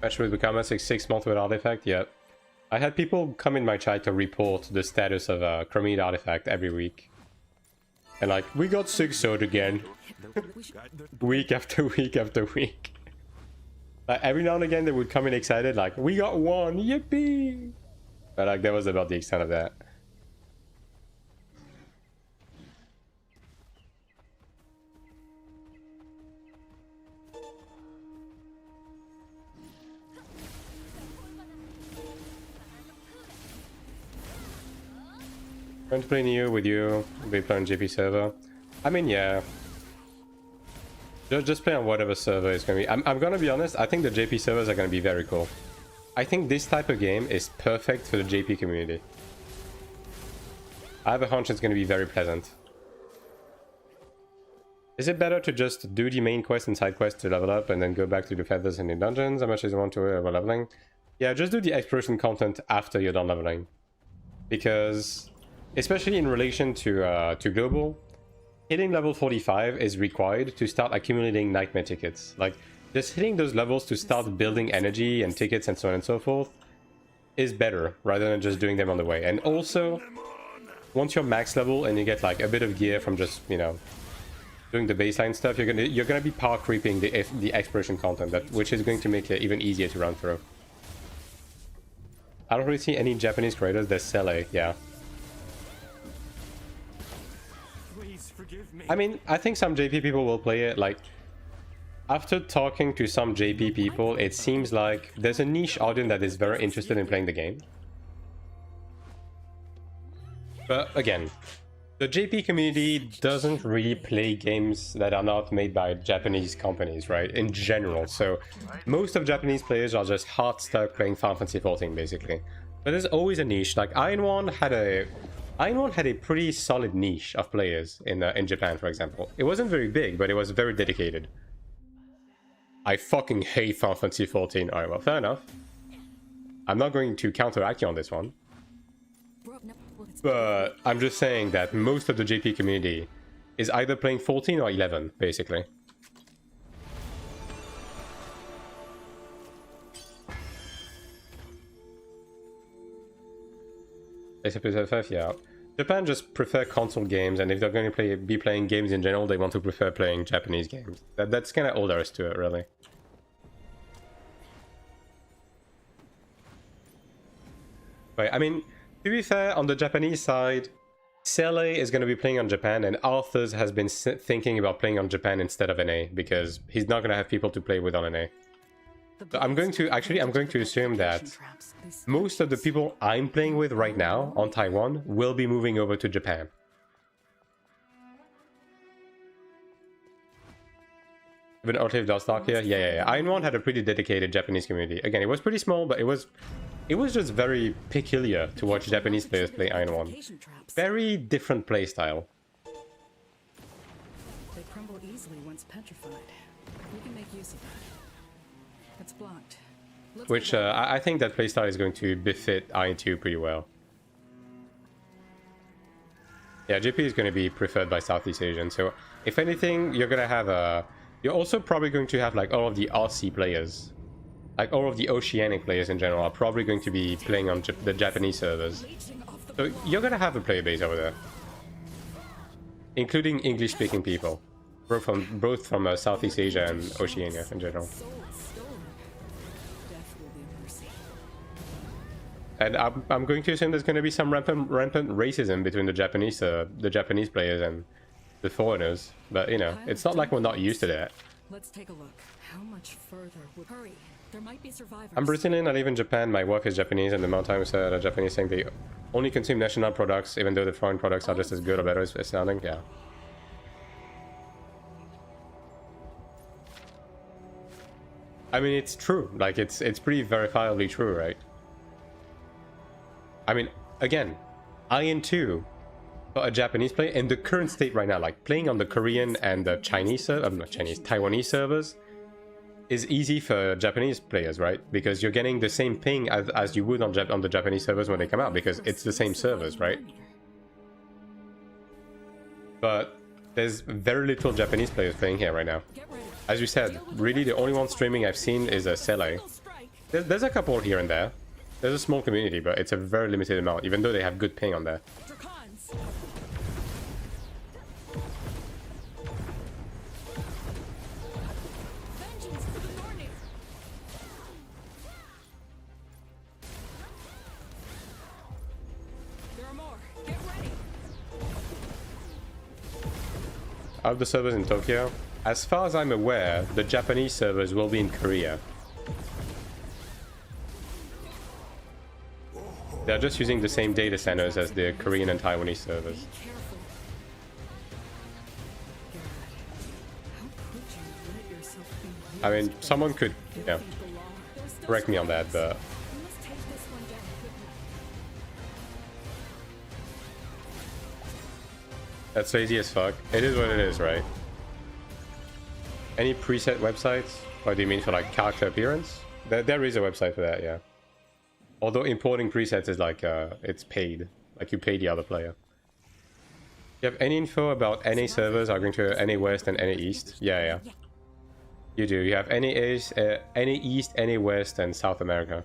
Match with become 6 months with artifact. Yep. I had people come in my chat to report the status of a Chromite artifact every week. And like, we got 6 sword again. Week after week after week. Like, every now and again they would come in excited like, we got 1, yippee! But like, that was about the extent of that. Going to play Neo with you, we play on JP server. I mean, yeah. Just play on whatever server is going to be. I'm going to be honest, I think the JP servers are going to be very cool. I think this type of game is perfect for the JP community. I have a hunch it's going to be very pleasant. Is it better to just do the main quest and side quest to level up and then go back to the feathers and the dungeons? How much is 1 to leveling? Yeah, just do the exploration content after you're done leveling. Because especially in relation to global, hitting level 45 is required to start accumulating nightmare tickets. Like, just hitting those levels to start building energy and tickets and so on and so forth is better, rather than just doing them on the way. And also, once you're max level and you get like a bit of gear from just, you know, doing the baseline stuff, you're gonna be power creeping the exploration content, which is going to make it even easier to run through. I don't really see any Japanese creators. There's Sele, yeah. I mean, I think some JP people will play it. Like, after talking to some JP people, it seems like there's a niche audience that is very interested in playing the game. But again, the JP community doesn't really play games that are not made by Japanese companies, right? In general. So most of Japanese players are just hard stuck playing Final Fantasy XIV, basically. But there's always a niche. Like, AION2 had a pretty solid niche of players in Japan, for example. It wasn't very big, but it was very dedicated. I fucking hate Final Fantasy XIV. Alright, well, fair enough. I'm not going to counteract you on this one. But I'm just saying that most of the JP community is either playing 14 or 11, basically. Except FF, yeah. Japan just prefer console games, and if they're going to be playing games in general, they want to prefer playing Japanese games. That's kind of all there is to it, really. Right, I mean, to be fair, on the Japanese side, Sele is going to be playing on Japan, and Arthurs has been thinking about playing on Japan instead of NA, because he's not going to have people to play with on NA. So I'm going to assume that most of the people I'm playing with right now on Taiwan will be moving over to Japan. Even Outlive Darkstalk here? Yeah. AION2 had a pretty dedicated Japanese community. Again, it was pretty small, but it was just very peculiar to watch Japanese players play AION2. Very different playstyle.
They crumble easily once petrified. We can make use of that. It's blocked.
Which I think that playstyle is going to befit AION2 pretty well. Yeah, JP is going to be preferred by Southeast Asians. So if anything, you're going to have you're also probably going to have like all of the RC players like all of the Oceanic players in general are probably going to be playing on the Japanese servers. So you're gonna have a player base over there, including English-speaking people, both from Southeast Asia and Oceania in general. And I'm going to assume there's going to be some rampant racism between the Japanese players and the foreigners. But you know, it's not like we're not used to that.
Let's take a look. How much further would hurry? There might be survivors.
I'm Brazilian, I live in Japan. My wife is Japanese, and the amount of times the Japanese saying they only consume national products, even though the foreign products are just as good or better as sounding. Yeah. I mean, it's true. Like it's pretty verifiably true, right? I mean, again, AION2 for a Japanese player in the current state right now, like playing on the Korean and the Chinese Taiwanese servers is easy for Japanese players, right? Because you're getting the same ping as you would on the Japanese servers when they come out, because it's the same servers, right? But there's very little Japanese players playing here right now. As you said, really the only one streaming I've seen is a Sele. There's a couple here and there. There's a small community, but it's a very limited amount, even though they have good ping on there. Of the servers in Tokyo, as far as I'm aware, the Japanese servers will be in Korea. They're just using the same data centers as the Korean and Taiwanese servers. I mean, someone could, you know, correct me on that, but that's lazy as fuck. It is what it is, right? Any preset websites? What do you mean for like character appearance? There is a website for that, yeah. Although importing presets is like, it's paid. Like you pay the other player. You have any info about NA servers are going to NA West and NA East? Yeah. You do. You have NA East, NA West, and South America.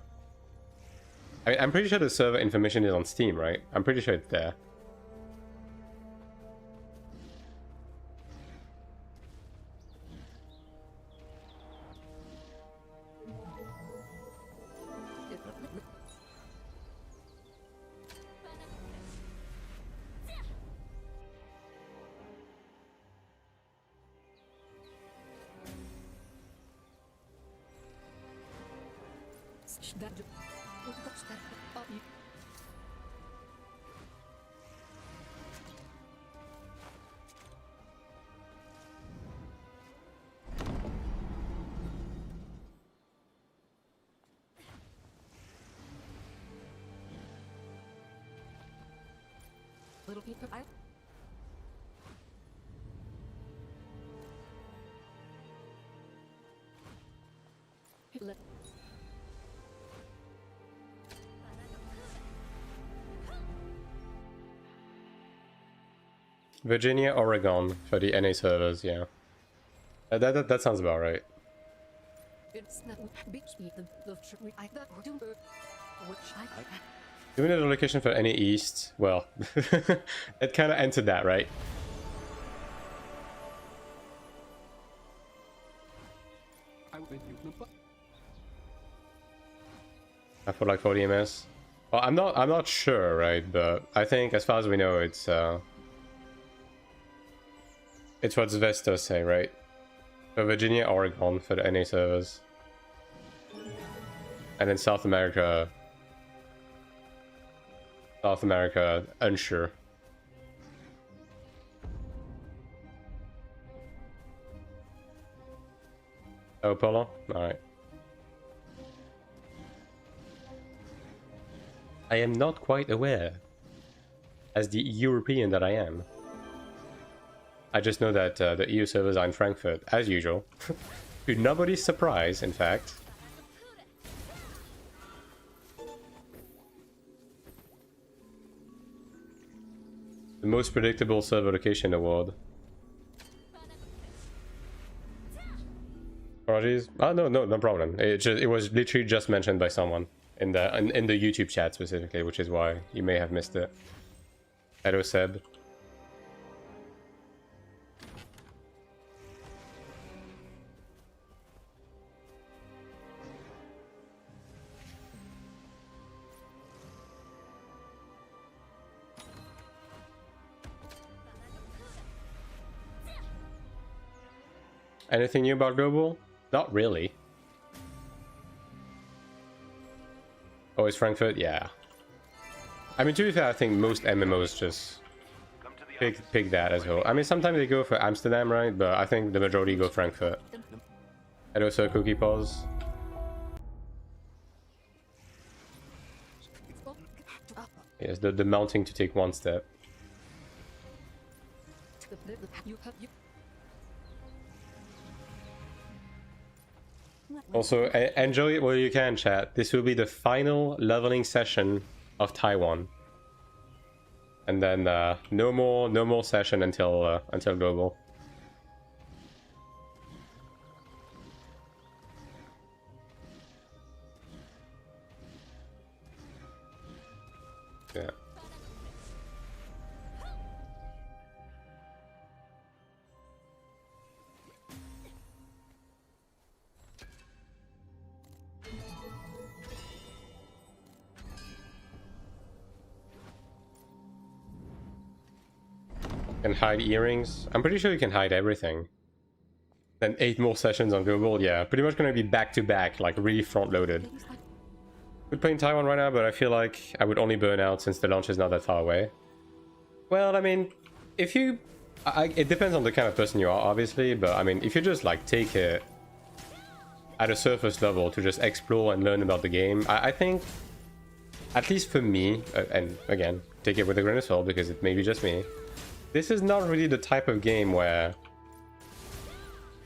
I mean, I'm pretty sure the server information is on Steam, right? I'm pretty sure it's there.
Little people,
Virginia, Oregon for the NA servers, yeah. That sounds about right. Do we know the location for NA East? Well, it kind of entered that, right? I feel like 40 ms. Well, I'm not sure, right? But I think, as far as we know, it's what Zvesta say, right? So Virginia, Oregon for the NA servers, and then South America, unsure. Oh, Polo? Alright. I am not quite aware, as the European that I am. I just know that the EU servers are in Frankfurt, as usual. To nobody's surprise, in fact. The most predictable server location award. Project apologies. Oh no problem. It was literally just mentioned by someone in the YouTube chat specifically, which is why you may have missed it. Hello Seb. Anything new about Global? Not really. Oh, it's Frankfurt? Yeah. I mean, to be fair, I think most MMOs just pick that as well. I mean, sometimes they go for Amsterdam, right? But I think the majority go Frankfurt. And also Cookie Pause. Yes, the mounting to take one step. Also, enjoy it while you can, chat. This will be the final leveling session of Taiwan, and then no more session until global. Yeah. Can hide earrings. I'm pretty sure you can hide everything. Then 8 more sessions on global. Yeah, pretty much gonna be back to back, like really front loaded. Could play in Taiwan right now, but I feel like I would only burn out since the launch is not that far away. Well, I mean, if you... it depends on the kind of person you are, obviously, but I mean, if you just like take it at a surface level to just explore and learn about the game, I think, at least for me, and again, take it with a grain of salt because it may be just me, this is not really the type of game where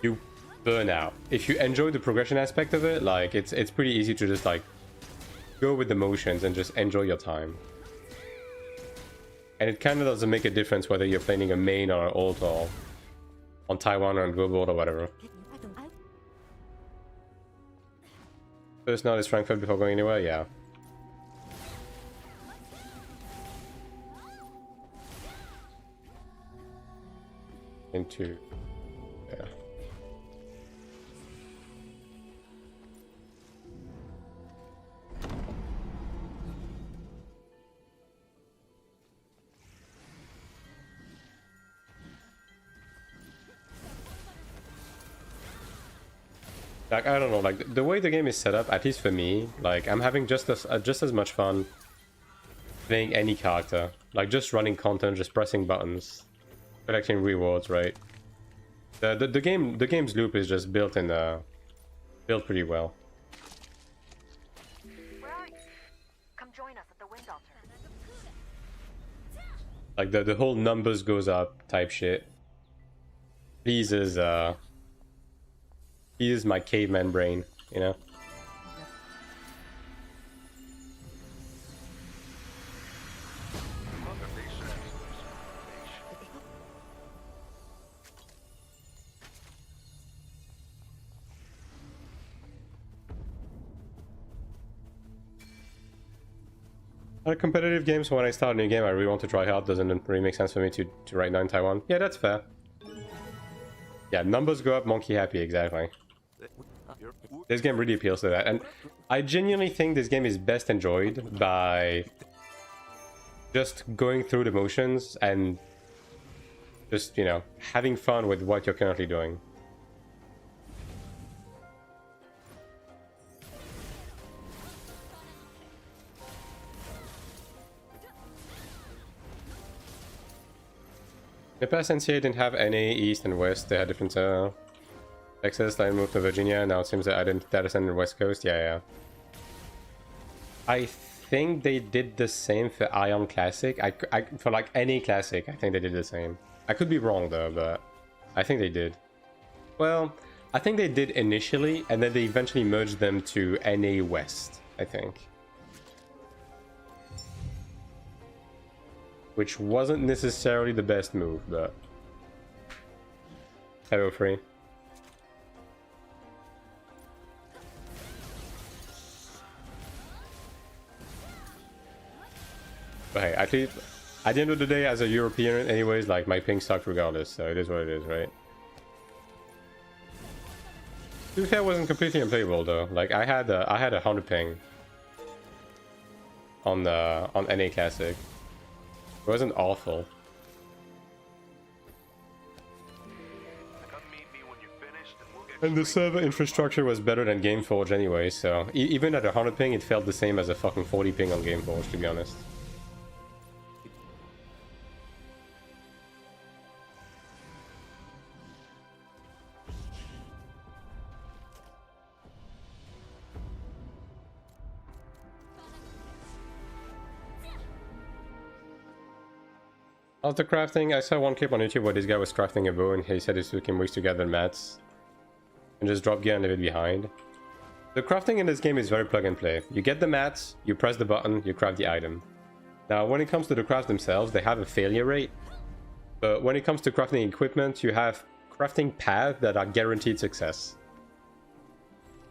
you burn out. If you enjoy the progression aspect of it, like it's pretty easy to just like go with the motions and just enjoy your time. And it kind of doesn't make a difference whether you're playing a main or an ult or on Taiwan or on global or whatever. First note is Frankfurt before going anywhere, yeah. Into... yeah. Like, I don't know, like, the way the game is set up, at least for me, like, I'm having just as much fun playing any character. Like, just running content, just pressing buttons, collecting rewards, right? The game's loop is just built built pretty well.
Where are you? Come join us at the wind altar.
Like, the whole numbers goes up type shit pleases my caveman brain, you know? Competitive games, when I start a new game I really want to try hard, doesn't really make sense for me to right now in Taiwan. Yeah, that's fair. Yeah, numbers go up, monkey happy, exactly. This game really appeals to that, and I genuinely think this game is best enjoyed by just going through the motions and just, you know, having fun with what you're currently doing. The past NCA didn't have any East and West, they had different Texas, then moved to Virginia, now it seems they added data center West Coast, yeah. I think they did the same for AION Classic, for like any Classic, I think they did the same. I could be wrong though, but I think they did. Well, I think they did initially, and then they eventually merged them to NA West, I think. Which wasn't necessarily the best move, but... Hello, Free. But hey, at least at the end of the day, as a European, anyways, like my ping sucked regardless, so it is what it is, right? To be fair, it wasn't completely unplayable though. Like I had a 100 ping on NA Classic. It wasn't awful.
Come meet me when you're finished, and we'll get
And the server infrastructure was better than Gameforge anyway, so even at 100 ping, it felt the same as a fucking 40 ping on Gameforge, to be honest. After crafting, I saw one clip on YouTube where this guy was crafting a bow and he said it took him weeks to gather mats. And just drop gear and leave it behind. The crafting in this game is very plug and play. You get the mats, you press the button, you craft the item. Now when it comes to the crafts themselves, they have a failure rate. But when it comes to crafting equipment, you have crafting paths that are guaranteed success.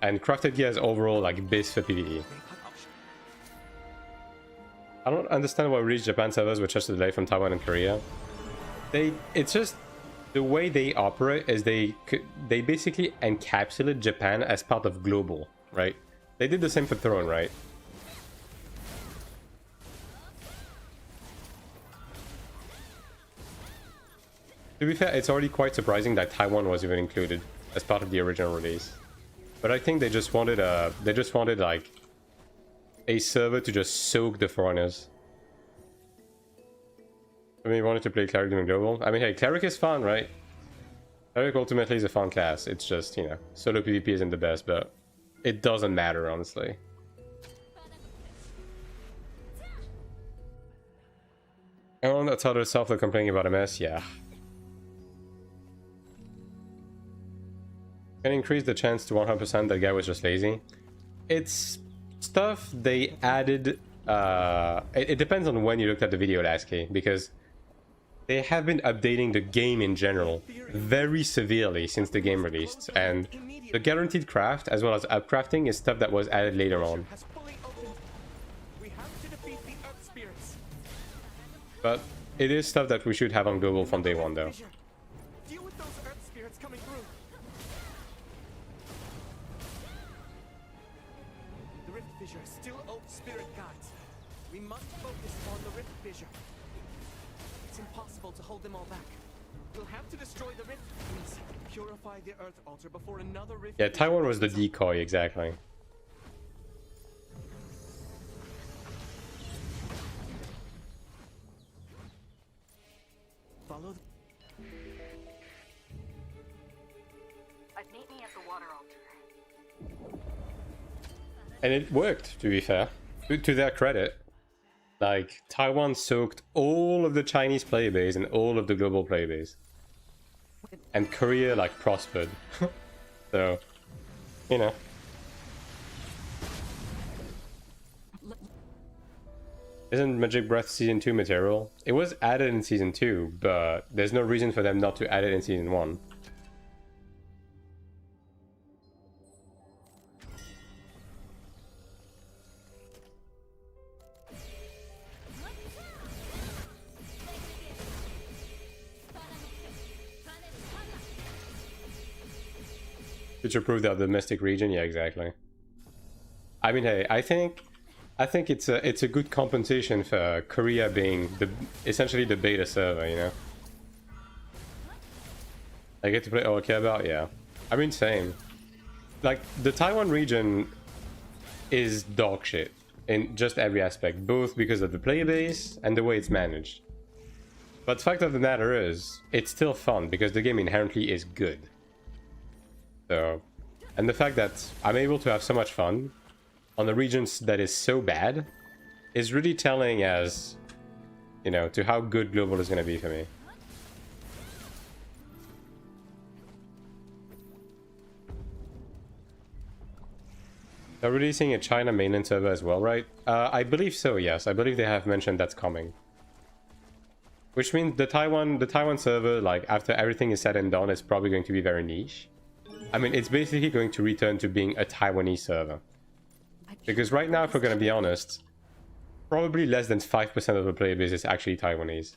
And crafted gear is overall like base for PvE. I don't understand why Reach Japan servers were just a delay from Taiwan and Korea. It's just the way they operate is they basically encapsulate Japan as part of global, right? They did the same for Throne, right? To be fair, it's already quite surprising that Taiwan was even included as part of the original release. But I think they just wanted like a server to just soak the foreigners. I mean, you wanted to play Cleric doing global. I mean, hey, Cleric is fun, right? Cleric ultimately is a fun class. It's just, you know, solo PvP isn't the best, but it doesn't matter, honestly. Everyone that's other self they're complaining about a mess, yeah. Can increase the chance to 100% that guy was just lazy. It's stuff they added. It depends on when you looked at the video, Lasky, because they have been updating the game in general very severely since the game released, and the guaranteed craft as well as upcrafting is stuff that was added later on. But it is stuff that we should have on global from day one, though.
Deal with those earth spirits coming through. The rift fissure still owes spirit guides. We must focus on the rift fissure. It's impossible to hold them all back. We'll have to destroy the rift. Please purify the earth altar before another rift.
Yeah, Taiwan was the decoy, exactly.
Follow.
Meet me at the water altar.
And it worked, to be fair. To their credit. Like, Taiwan soaked all of the Chinese player base and all of the global player base. And Korea, like, prospered. So, you know. Isn't Magic Breath Season 2 material? It was added in Season 2, but there's no reason for them not to add it in Season 1. Future-proof the domestic region? Yeah, exactly. I mean, hey, I think it's a good compensation for Korea being essentially the beta server, you know. I get to play all I care about, yeah. I mean, same. Like, the Taiwan region is dog shit in just every aspect, both because of the player base and the way it's managed. But the fact of the matter is, it's still fun because the game inherently is good. So, and the fact that I'm able to have so much fun on the regions that is so bad is really telling as, you know, to how good global is going to be for me. They're releasing a China mainland server as well, right? I believe so, yes. I believe they have mentioned that's coming. Which means the Taiwan server, like, after everything is said and done, is probably going to be very niche. I mean, it's basically going to return to being a Taiwanese server. Because right now, if we're going to be honest, probably less than 5% of the player base is actually Taiwanese.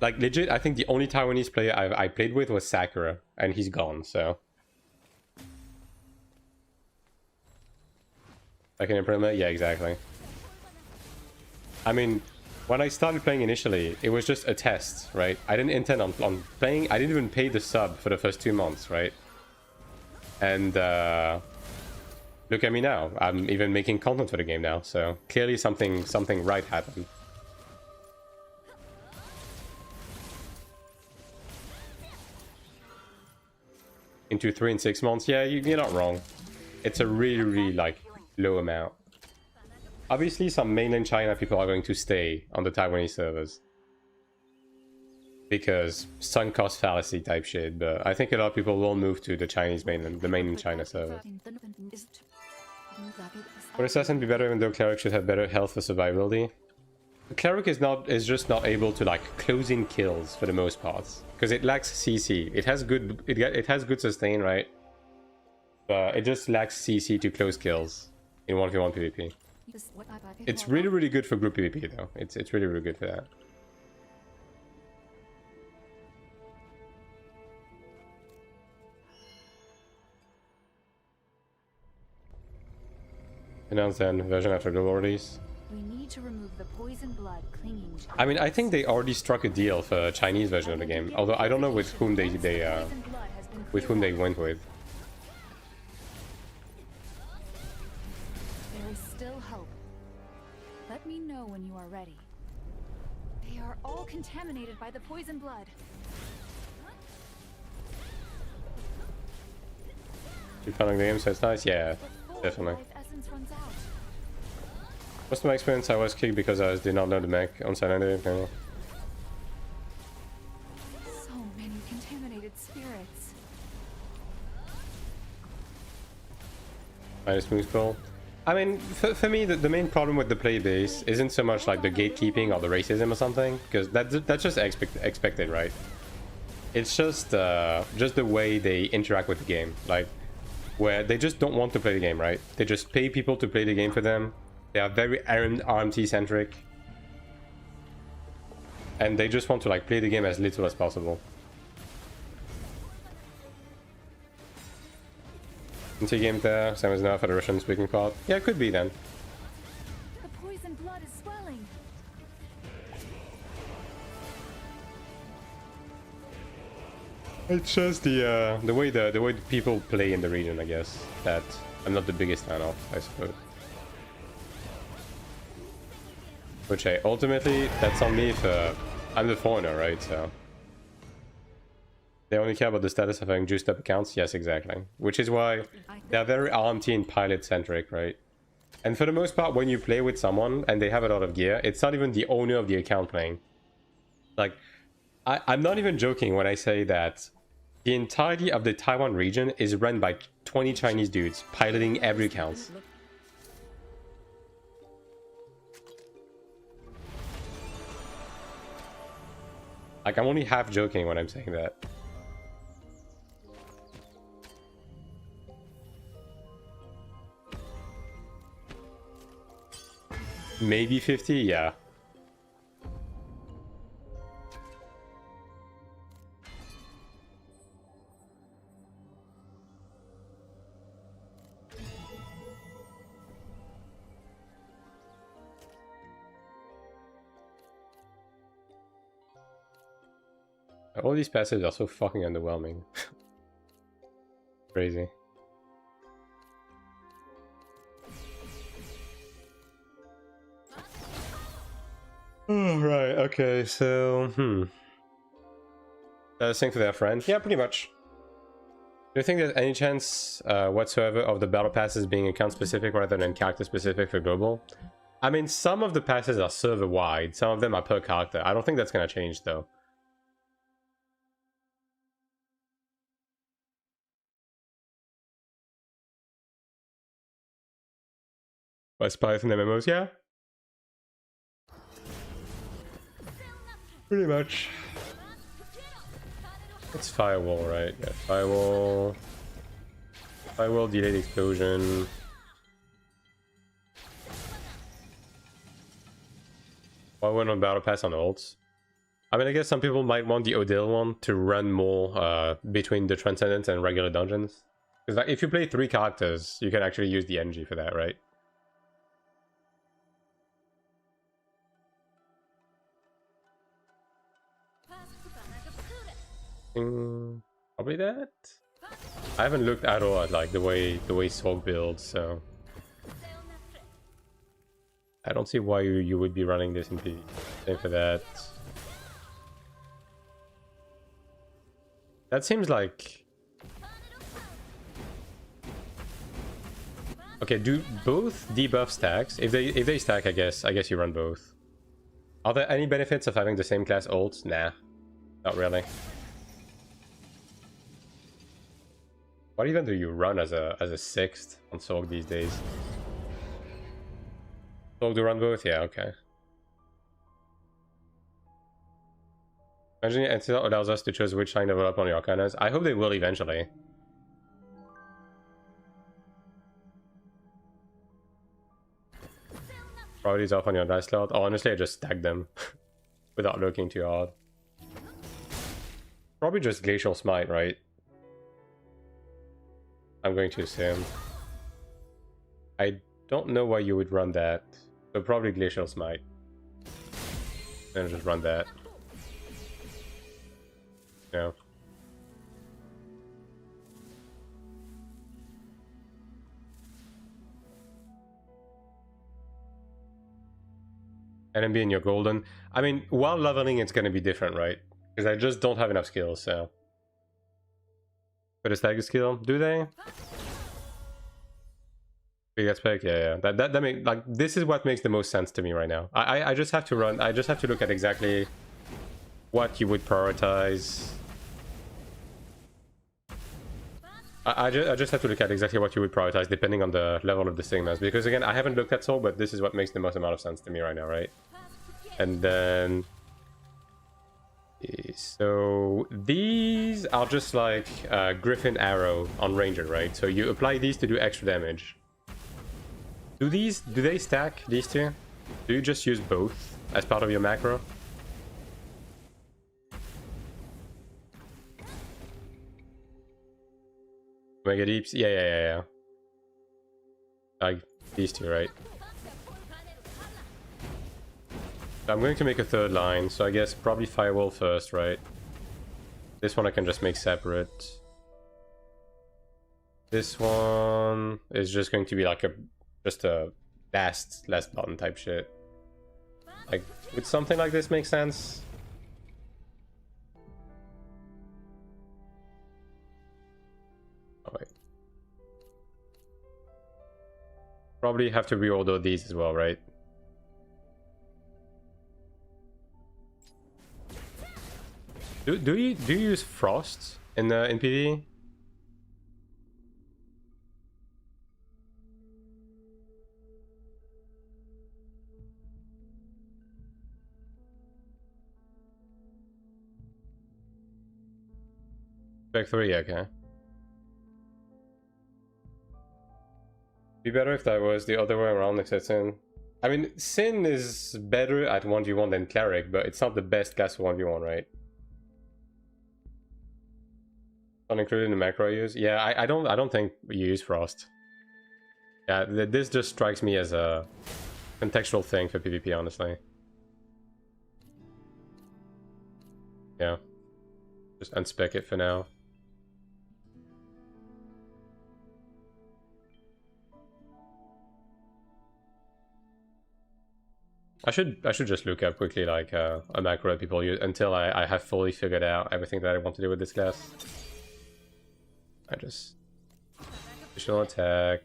Like, legit, I think the only Taiwanese player I played with was Sakura, and he's gone, so... Like an improvement? Yeah, exactly. I mean, when I started playing initially, it was just a test, right? I didn't intend on playing. I didn't even pay the sub for the first 2 months, right? And look at me now. I'm even making content for the game now, so clearly something right happened. Into 3 and 6 months, yeah, you're not wrong. It's a really like low amount. Obviously, some mainland China people are going to stay on the Taiwanese servers because sunk cost fallacy type shit. But I think a lot of people will move to the Chinese mainland, the mainland China servers. Would assassin be better even though cleric should have better health for survivability? The cleric is just not able to like close in kills for the most part because it lacks CC. It has good sustain, right? But it just lacks CC to close kills in 1v1 PvP. It's really good for group PvP though. It's really good for that. Announce then version after global release.
We need to remove the poison blood clinging to
I mean, I think they already struck a deal for a Chinese version of the game. Although I don't know with whom they went with.
There is still hope. Let me know when you are ready. They are all contaminated by the poison blood.
You found the game, so it's nice. Yeah, definitely.
Life essence runs out.
Most of my experience, I was kicked because I did not know the mech on shenanigans.
So many contaminated spirits.
Minus moose pull. I mean, for me, the main problem with the play base isn't so much like the gatekeeping or the racism or something, because that's just expected, right? It's just the way they interact with the game, like where they just don't want to play the game, right? They just pay people to play the game for them. They are very RMT centric, and they just want to like play the game as little as possible. Anti-game there, same as now for the Russian speaking part. Yeah, it could be then.
The poison blood is swelling.
It's just the way people play in the region, I guess, that I'm not the biggest fan of, I suppose. Which, hey, ultimately, that's on me if I'm the foreigner, right? So they only care about the status of having juiced up accounts. Yes, exactly. Which is why they're very RMT and pilot centric, right? And for the most part, when you play with someone and they have a lot of gear, it's not even the owner of the account playing. Like, I'm not even joking when I say that the entirety of the Taiwan region is run by 20 Chinese dudes piloting every account. Like, I'm only half joking when I'm saying that. Maybe 50, yeah. All these passages are so fucking underwhelming. Crazy. Oh, right, okay, so, Sing for their friend? Yeah, pretty much. Do you think there's any chance whatsoever of the battle passes being account specific rather than character specific for global? I mean, some of the passes are server wide, some of them are per character. I don't think that's gonna change though. West Python MMOs, yeah? Pretty much. It's firewall, right? Yeah, firewall. Firewall, delayed explosion. Why went on Battle Pass on ults? I mean, I guess some people might want the Odile one to run more between the Transcendence and regular dungeons. Because like, if you play 3 characters, you can actually use the NG for that, right? Probably that. I haven't looked at all at like the way sorc builds, so I don't see why you would be running this in PvP. Same for that. That seems like... Okay, do both debuff stacks? If they stack, I guess you run both. Are there any benefits of having the same class ults? Nah, not really. What even do you run as a 6th on sorc these days? Sorc do run both? Yeah, okay. Imagine it allows us to choose which line to level up on your arcanas. I hope they will eventually. Priorities off on your dice slot. Oh, honestly, I just stack them without looking too hard. Probably just Glacial Smite, right? I'm going to assume. I don't know why you would run that. So probably Glacial Smite. And just run that. No. NMB in your golden. I mean, while leveling, it's going to be different, right? Because I just don't have enough skills, so. But a stagger skill, do they? Big aspect, yeah. That make, like, this is what makes the most sense to me right now. I just have to run. I just have to look at exactly what you would prioritize. I just have to look at exactly what you would prioritize depending on the level of the Sigmas. Because again, I haven't looked at Soul, but this is what makes the most amount of sense to me right now, right? And then... So these are just like Griffin Arrow on Ranger, right? So you apply these to do extra damage. Do they stack, these two? Do you just use both as part of your macro? Mega Deeps? Yeah. Like these two, right? I'm going to make a 3rd line, so I guess probably Firewall first, right? This one I can just make separate. This one is just going to be like just a last button type shit. Like, would something like this make sense? Oh wait. Probably have to reorder these as well, right? Do you use Frost in PvE? Spec 3, okay. Be better if that was the other way around, except Sin. I mean, Sin is better at 1v1 than Cleric, but it's not the best class for 1v1, right? Not included in the macro I use. Yeah, I don't think you use Frost. Yeah, this just strikes me as a contextual thing for PvP, honestly. Yeah. Just unspec it for now. I should just look up quickly like a macro that people use until I have fully figured out everything that I want to do with this class. I just additional attack.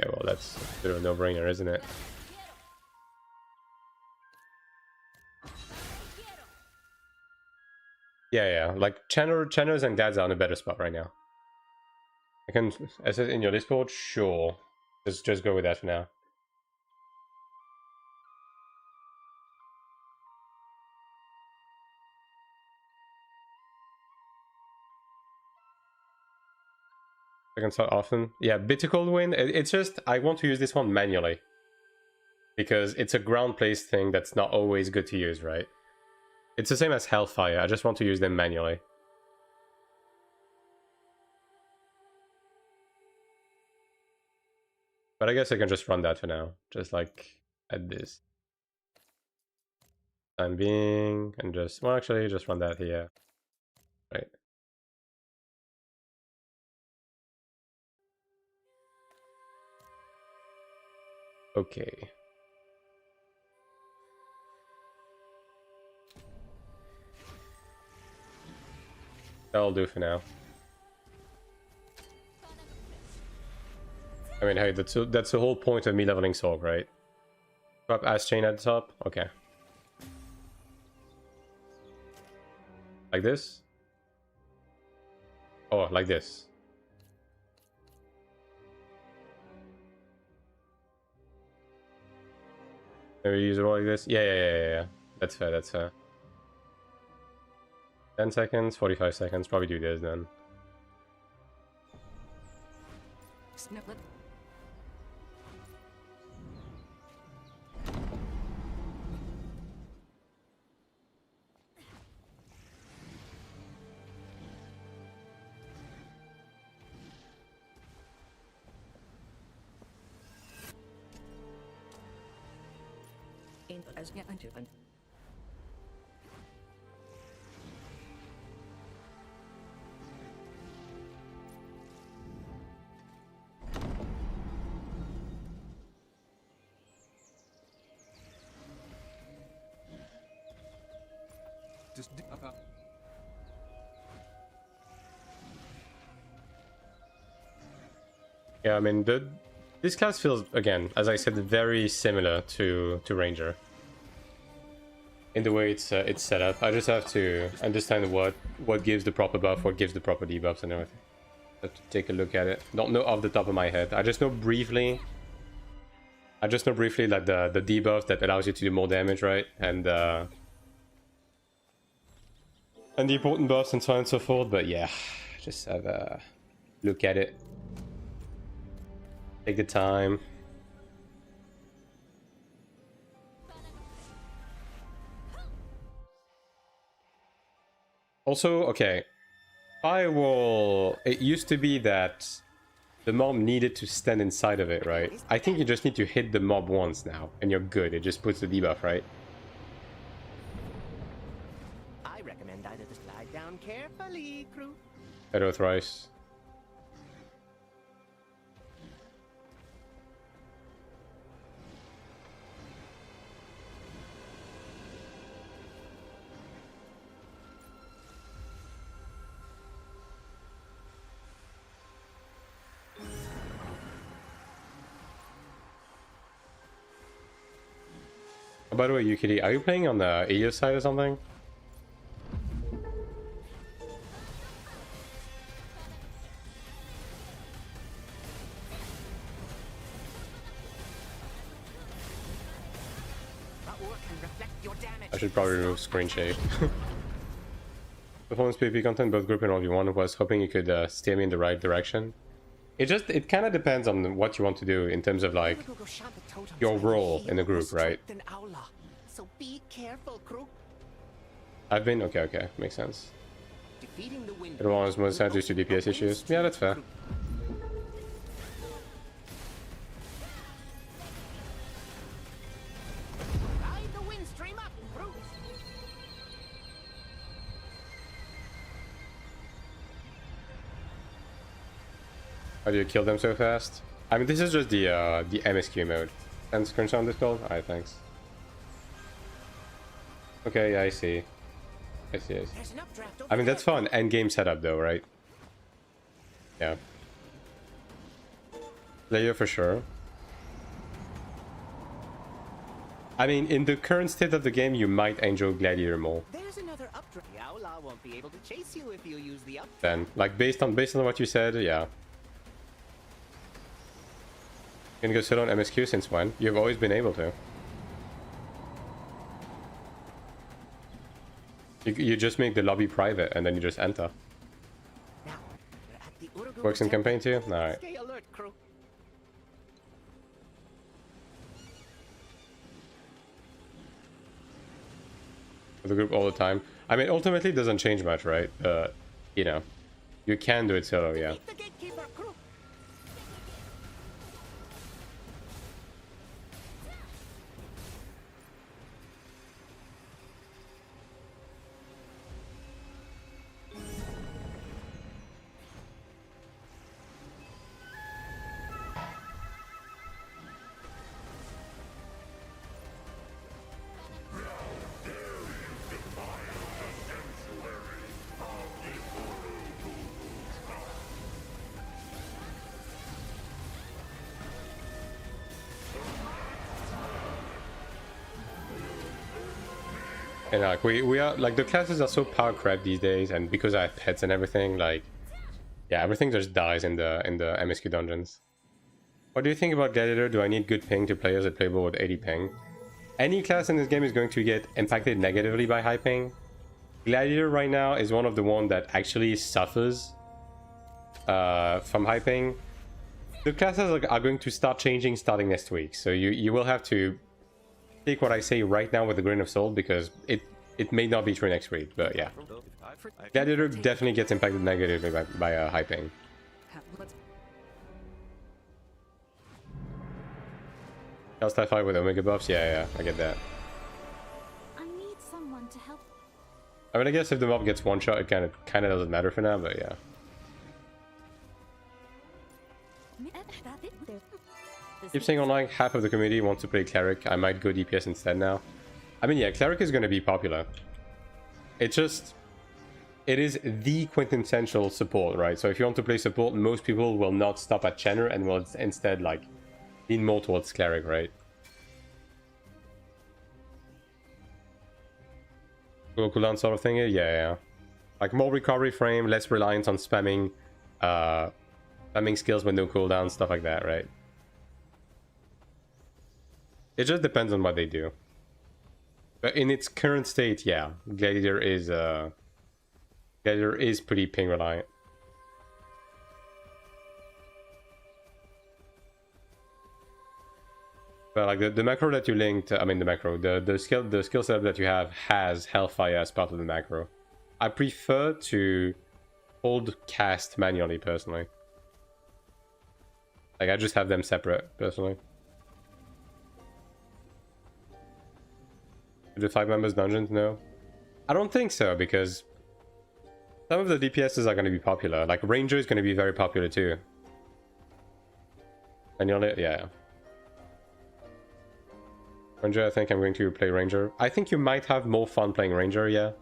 Okay, well that's a bit of a no-brainer, isn't it? Yeah, like channels and guides are in a better spot right now. I can assess in your Discord, sure. Just go with that for now. Second slot often. Yeah, Bitter Cold Wind. It's just, I want to use this one manually. Because it's a ground place thing that's not always good to use, right? It's the same as Hellfire. I just want to use them manually. But I guess I can just run that for now. Just like at this time being. And just, well, actually, just run that here. Right. Okay. That'll do for now. I mean, hey, that's the whole point of me leveling Sorc, right? Drop Ash Chain at the top? Okay. Like this? Oh, like this. Maybe use it all like this? Yeah. That's fair, that's fair. 10 seconds, 45 seconds. Probably do this then.
Sniplet. As get into it.
Just
Yeah, I mean, this class feels, again, as I said, very similar to Ranger. In the way it's set up. I just have to understand what gives the proper buff, what gives the proper debuffs and everything. I have to take a look at it. Don't know off the top of my head. I just know briefly like the debuff that allows you to do more damage, right? And the important buffs and so on and so forth, but yeah, just have a look at it. Take the time. Also, okay, firewall, it used to be that the mob needed to stand inside of it, right? I think you just need to hit the mob once now, and you're good. It just puts the debuff, right?
I recommend either to slide down carefully, crew.
Hello, Thrice. Oh, by the way, Yukiri, are you playing on the AIO side or something?
That war can reflect your damage.
I should probably remove screen shade. Performance PvP content, both group and 1v1, was hoping you could steer me in the right direction. It kind of depends on what you want to do in terms of like your role in the group, right?
So be careful, crew.
I've been okay, makes sense.
Defeating the wind.
It was most sad due to DPS issues. Yeah, that's fair.
Ride the wind stream up, crew.
How do you kill them so fast? I mean, this is just the MSQ mode. And screen sound is called? Alright, thanks. Okay, yeah, I see. I see. I mean, that's fun. Endgame setup, though, right? Yeah. Layer for sure. I mean, in the current state of the game, you might enjoy Gladiator more.
There's another updraft. The outlaw won't be able to chase you if you use the updraft.
Then, like, based on what you said, yeah. You can go sit on MSQ since when? You've always been able to. You just make the lobby private and then you just enter.
Now, we're at the
Works in campaign too? Alright.
Stay alert, crew.
For the group all the time. I mean, ultimately it doesn't change much, right? You know, you can do it solo, yeah.
Meet the gatekeeper, crew.
And like we are like the classes are so power crap these days, and because I have pets and everything, like yeah, everything just dies in the MSQ dungeons. What do you think about Gladiator? Do I need good ping to play as a playable with 80 ping? Any class in this game is going to get impacted negatively by high ping. Gladiator right now is one of the ones that actually suffers from high ping. The classes are going to start changing starting next week, so you will have to take what I say right now with a grain of salt, because it may not be true next week, but yeah. Gladiator definitely gets impacted negatively by high ping. Cast high five with Omega buffs? Yeah, I get that.
I need someone to help.
I mean, I guess if the mob gets one shot, it kind of doesn't matter for now, but yeah. Keep saying online, half of the community wants to play Cleric. I might go DPS instead now. I mean, yeah, Cleric is going to be popular. It is the quintessential support, right? So if you want to play support, most people will not stop at Chenner and will instead, like, lean more towards Cleric, right? Cooldown sort of thing? Yeah. Like, more recovery frame, less reliance on spamming skills with no cooldown, stuff like that, right? It just depends on what they do. But in its current state, yeah, Gladiator is pretty ping reliant. But like the macro that you linked, I mean the skill set that you have has Hellfire as part of the macro. I prefer to hold cast manually personally. Like I just have them separate personally. The 5 members dungeons? No, I don't think so, because some of the DPSs are going to be popular. Like Ranger is going to be very popular too. And yeah. Ranger, I think I'm going to play Ranger. I think you might have more fun playing Ranger, yeah.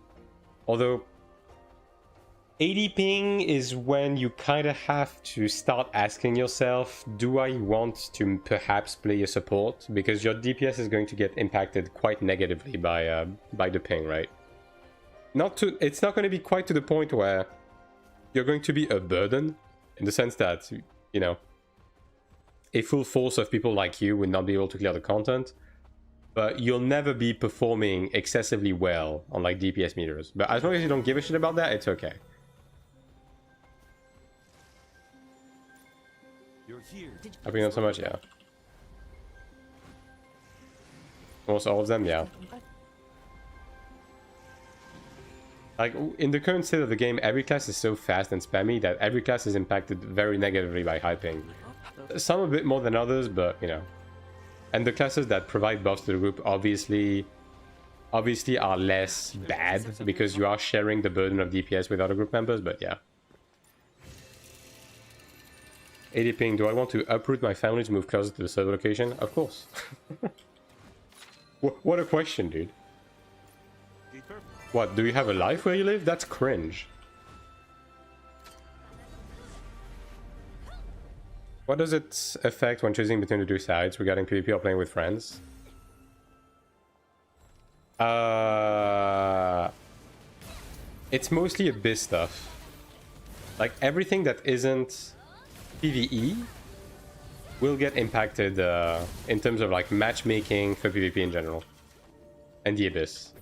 Although 80 ping is when you kind of have to start asking yourself, do I want to perhaps play a support? Because your DPS is going to get impacted quite negatively by the ping, right? It's not going to be quite to the point where you're going to be a burden, in the sense that, you know, a full force of people like you would not be able to clear the content, but you'll never be performing excessively well on like DPS meters. But as long as you don't give a shit about that, it's okay. I bring up so much, yeah. Almost all of them, yeah. Like, in the current state of the game, every class is so fast and spammy that every class is impacted very negatively by high ping. Some a bit more than others, but, you know. And the classes that provide buffs to the group obviously are less bad, because you are sharing the burden of DPS with other group members, but yeah. 80 ping, do I want to uproot my family to move closer to the server location? Of course. What a question, dude. What, do you have a life where you live? That's cringe. What does it affect when choosing between the two sides regarding PvP or playing with friends? It's mostly Abyss stuff. Like, everything that isn't PvE will get impacted in terms of like matchmaking for PvP in general. And the Abyss.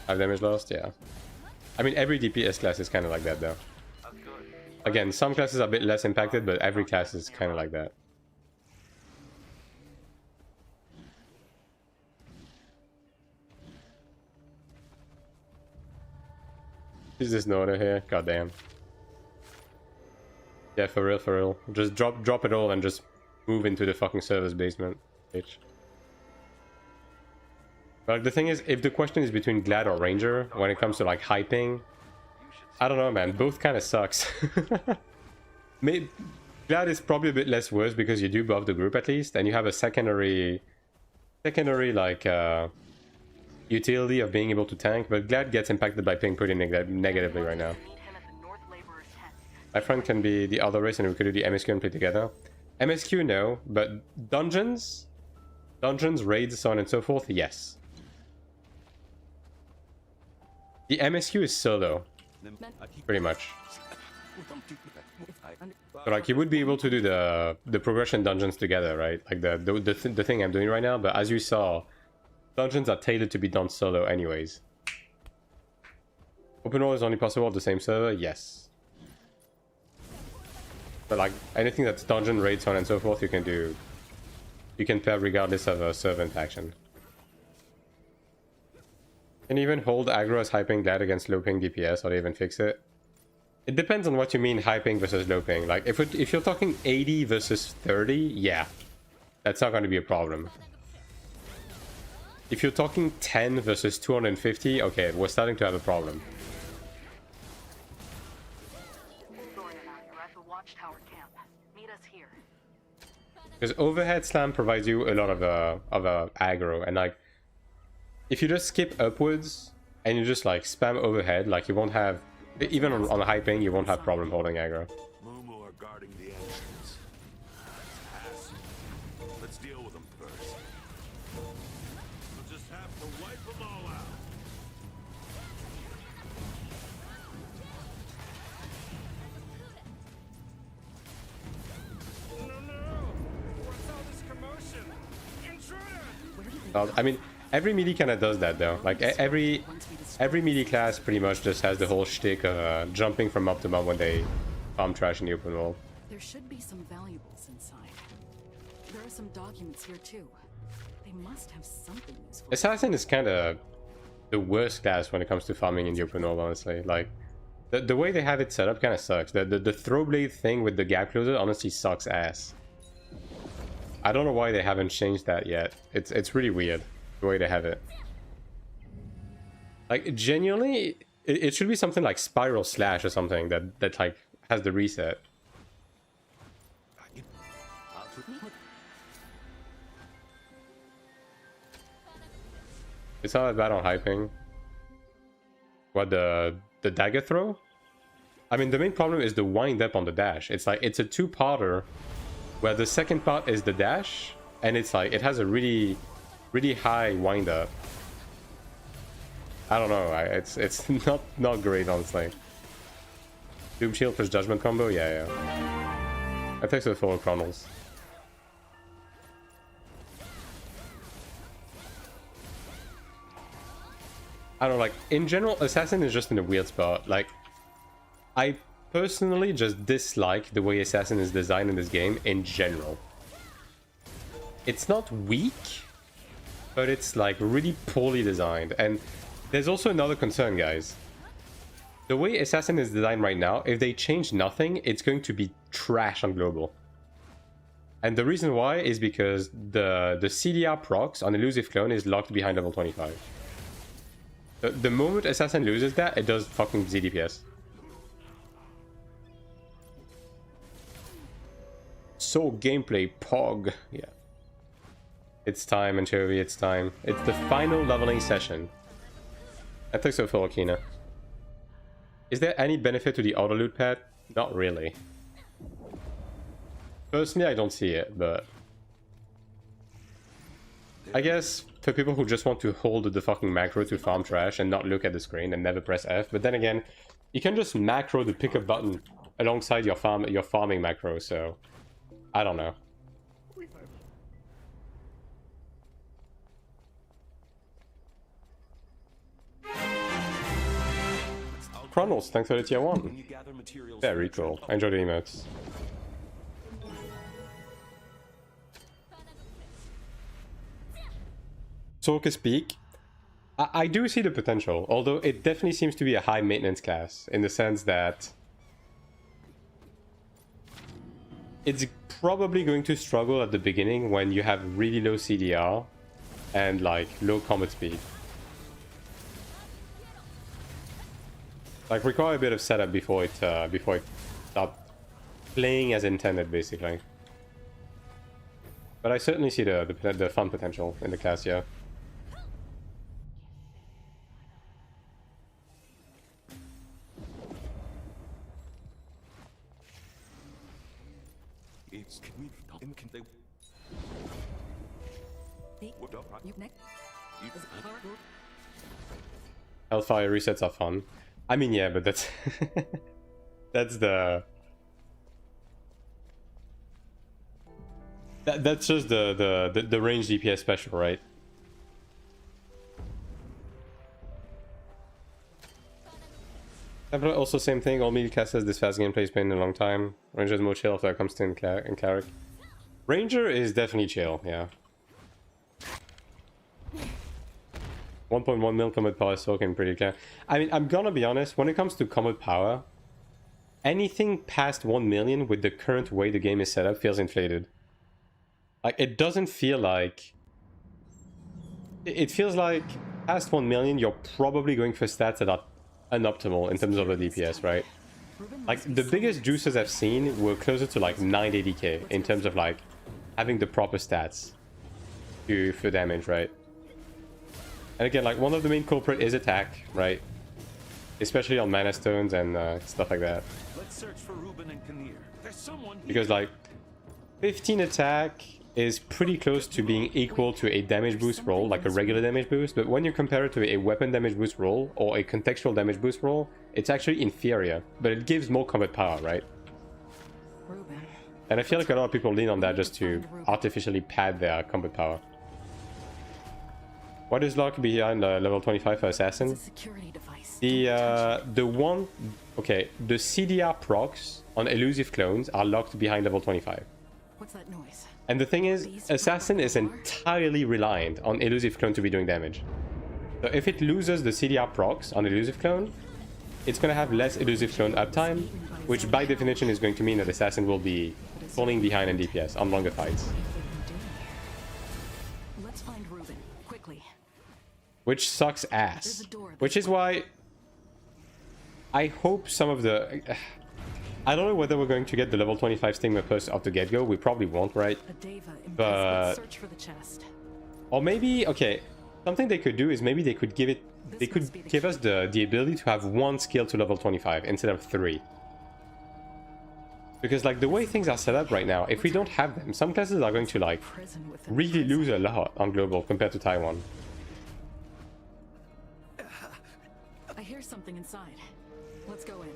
Have damage lost? Yeah. I mean, every DPS class is kind of like that, though.
That's good.
Again, some classes are a bit less impacted, but every class is kind of like that. Is this Norda here? God damn. Yeah, for real, for real. Just drop it all and just move into the fucking server's basement, bitch. But the thing is, if the question is between Glad or Ranger, when it comes to like hyping, I don't know, man. Both kind of sucks. Glad is probably a bit less worse because you do buff the group at least, and you have a secondary like utility of being able to tank. But Glad gets impacted by ping pretty negatively right now.
Meet him at the North Laborer's tent.
My friend can be the other race, and we could do the MSQ and play together. MSQ, no, but dungeons, raids, so on and so forth, yes. The MSQ is solo, pretty much. So like you would be able to do the progression dungeons together, right? Like the thing I'm doing right now. But as you saw, dungeons are tailored to be done solo, anyways. Open world is only possible of the same server, yes. But like anything that's dungeon, raid, so on and so forth, you can do. You can pair regardless of a server interaction. Can you even hold aggro as hyping Glad against low ping DPS, or even fix it? It depends on what you mean hyping versus low ping. Like if you're talking 80 versus 30, yeah, that's not going to be a problem. If you're talking 10 versus 250, okay, we're starting to have a problem.
Thorin and I are at the Watchtower camp. Meet us here.
Because overhead slam provides you a lot of aggro, and like if you just skip upwards and you just like spam overhead, like you won't have, even on high ping, you won't have problem holding aggro.
Mumu are guarding the entrance. Let's deal with them first. We'll just have to wipe them all out.
I mean, every melee kind of does that though. Like every melee class pretty much just has the whole shtick of jumping from up to bottom when they farm trash in the open world.
There should be some valuables inside. There are some documents here too. They must have something useful.
Assassin is kind of the worst class when it comes to farming in the open world, honestly. Like the way they have it set up kind of sucks. The throw blade thing with the gap closer honestly sucks ass. I don't know why they haven't changed that yet. It's really weird the way they have it. Like genuinely, it should be something like Spiral Slash or something that like has the reset. It's not that bad on hyping. What, the dagger throw? I mean, the main problem is the wind up on the dash. It's like it's a two-parter where the second part is the dash, and it's like it has a really high wind up. I don't know. It's not great, honestly. Doom Shield plus Judgment combo, yeah. I think so for Chronos. I don't know, like in general, Assassin is just in a weird spot. Like, I personally just dislike the way Assassin is designed in this game in general. It's not weak, but it's like really poorly designed. And there's also another concern, guys. The way Assassin is designed right now, if they change nothing, it's going to be trash on global. And the reason why is because the CDR procs on Elusive Clone is locked behind level 25. The moment Assassin loses that, it does fucking ZDPS. So gameplay pog. Yeah. It's time, Anchovy, it's time. It's the final leveling session. I think so for Okina. Is there any benefit to the auto loot pad? Not really. Personally, I don't see it, but I guess for people who just want to hold the fucking macro to farm trash and not look at the screen and never press F. But then again, you can just macro the pickup button alongside your farming macro, so I don't know. Chronos, thanks for the tier 1.
When you gather materials
Very
for the
cool. I enjoy the emotes. Sorc Peak. I do see the potential, although it definitely seems to be a high maintenance class in the sense that it's probably going to struggle at the beginning when you have really low CDR and like low combat speed. Like require a bit of setup before it starts playing as intended, basically. But I certainly see the fun potential in the class, yeah. Hellfire resets are fun. I mean, yeah, but that's that's just the range DPS special, right? But also same thing. All melee classes this fast gameplay's been in a long time. Ranger is more chill if that comes to in Cleric. Ranger is definitely chill, yeah. 1.1 mil combat power soak and pretty clear. I mean, I'm gonna be honest, when it comes to combat power, anything past 1 million with the current way the game is set up feels inflated. Like, it doesn't feel like... It feels like past 1 million, you're probably going for stats that are unoptimal in terms of the DPS, right? Like, the biggest juices I've seen were closer to like 980k in terms of like having the proper stats for damage, right? And again, like, one of the main culprit is attack, right? Especially on mana stones and stuff like that.
Let's search for Ruben and Kinnear. There's someone here.
Because like 15 attack is pretty close to being equal to a damage boost roll, like a regular damage boost, but when you compare it to a weapon damage boost roll or a contextual damage boost roll, it's actually inferior, but it gives more combat power, right? And I feel like a lot of people lean on that just to artificially pad their combat power. What is locked behind level 25 for Assassin? The CDR procs on elusive clones are locked behind level 25.
What's that noise?
And the thing is, Assassin is entirely reliant on elusive clone to be doing damage. So if it loses the CDR procs on elusive clone, it's going to have less elusive clone uptime, which by definition is going to mean that Assassin will be falling behind in DPS on longer fights.
Let's find Ruben quickly.
Which sucks ass. Which is why I hope some of the... I don't know whether we're going to get the level 25 Stigma Plus off the get-go. We probably won't, right? But...
search for the chest.
Or maybe, okay, something they could do is maybe they could give it... They could give us the ability to have one skill to level 25 instead of 3. Because, like, the way things are set up right now, if we don't have them, some classes are going to, like, really lose a lot on global compared to Taiwan.
I hear something inside. Let's go in.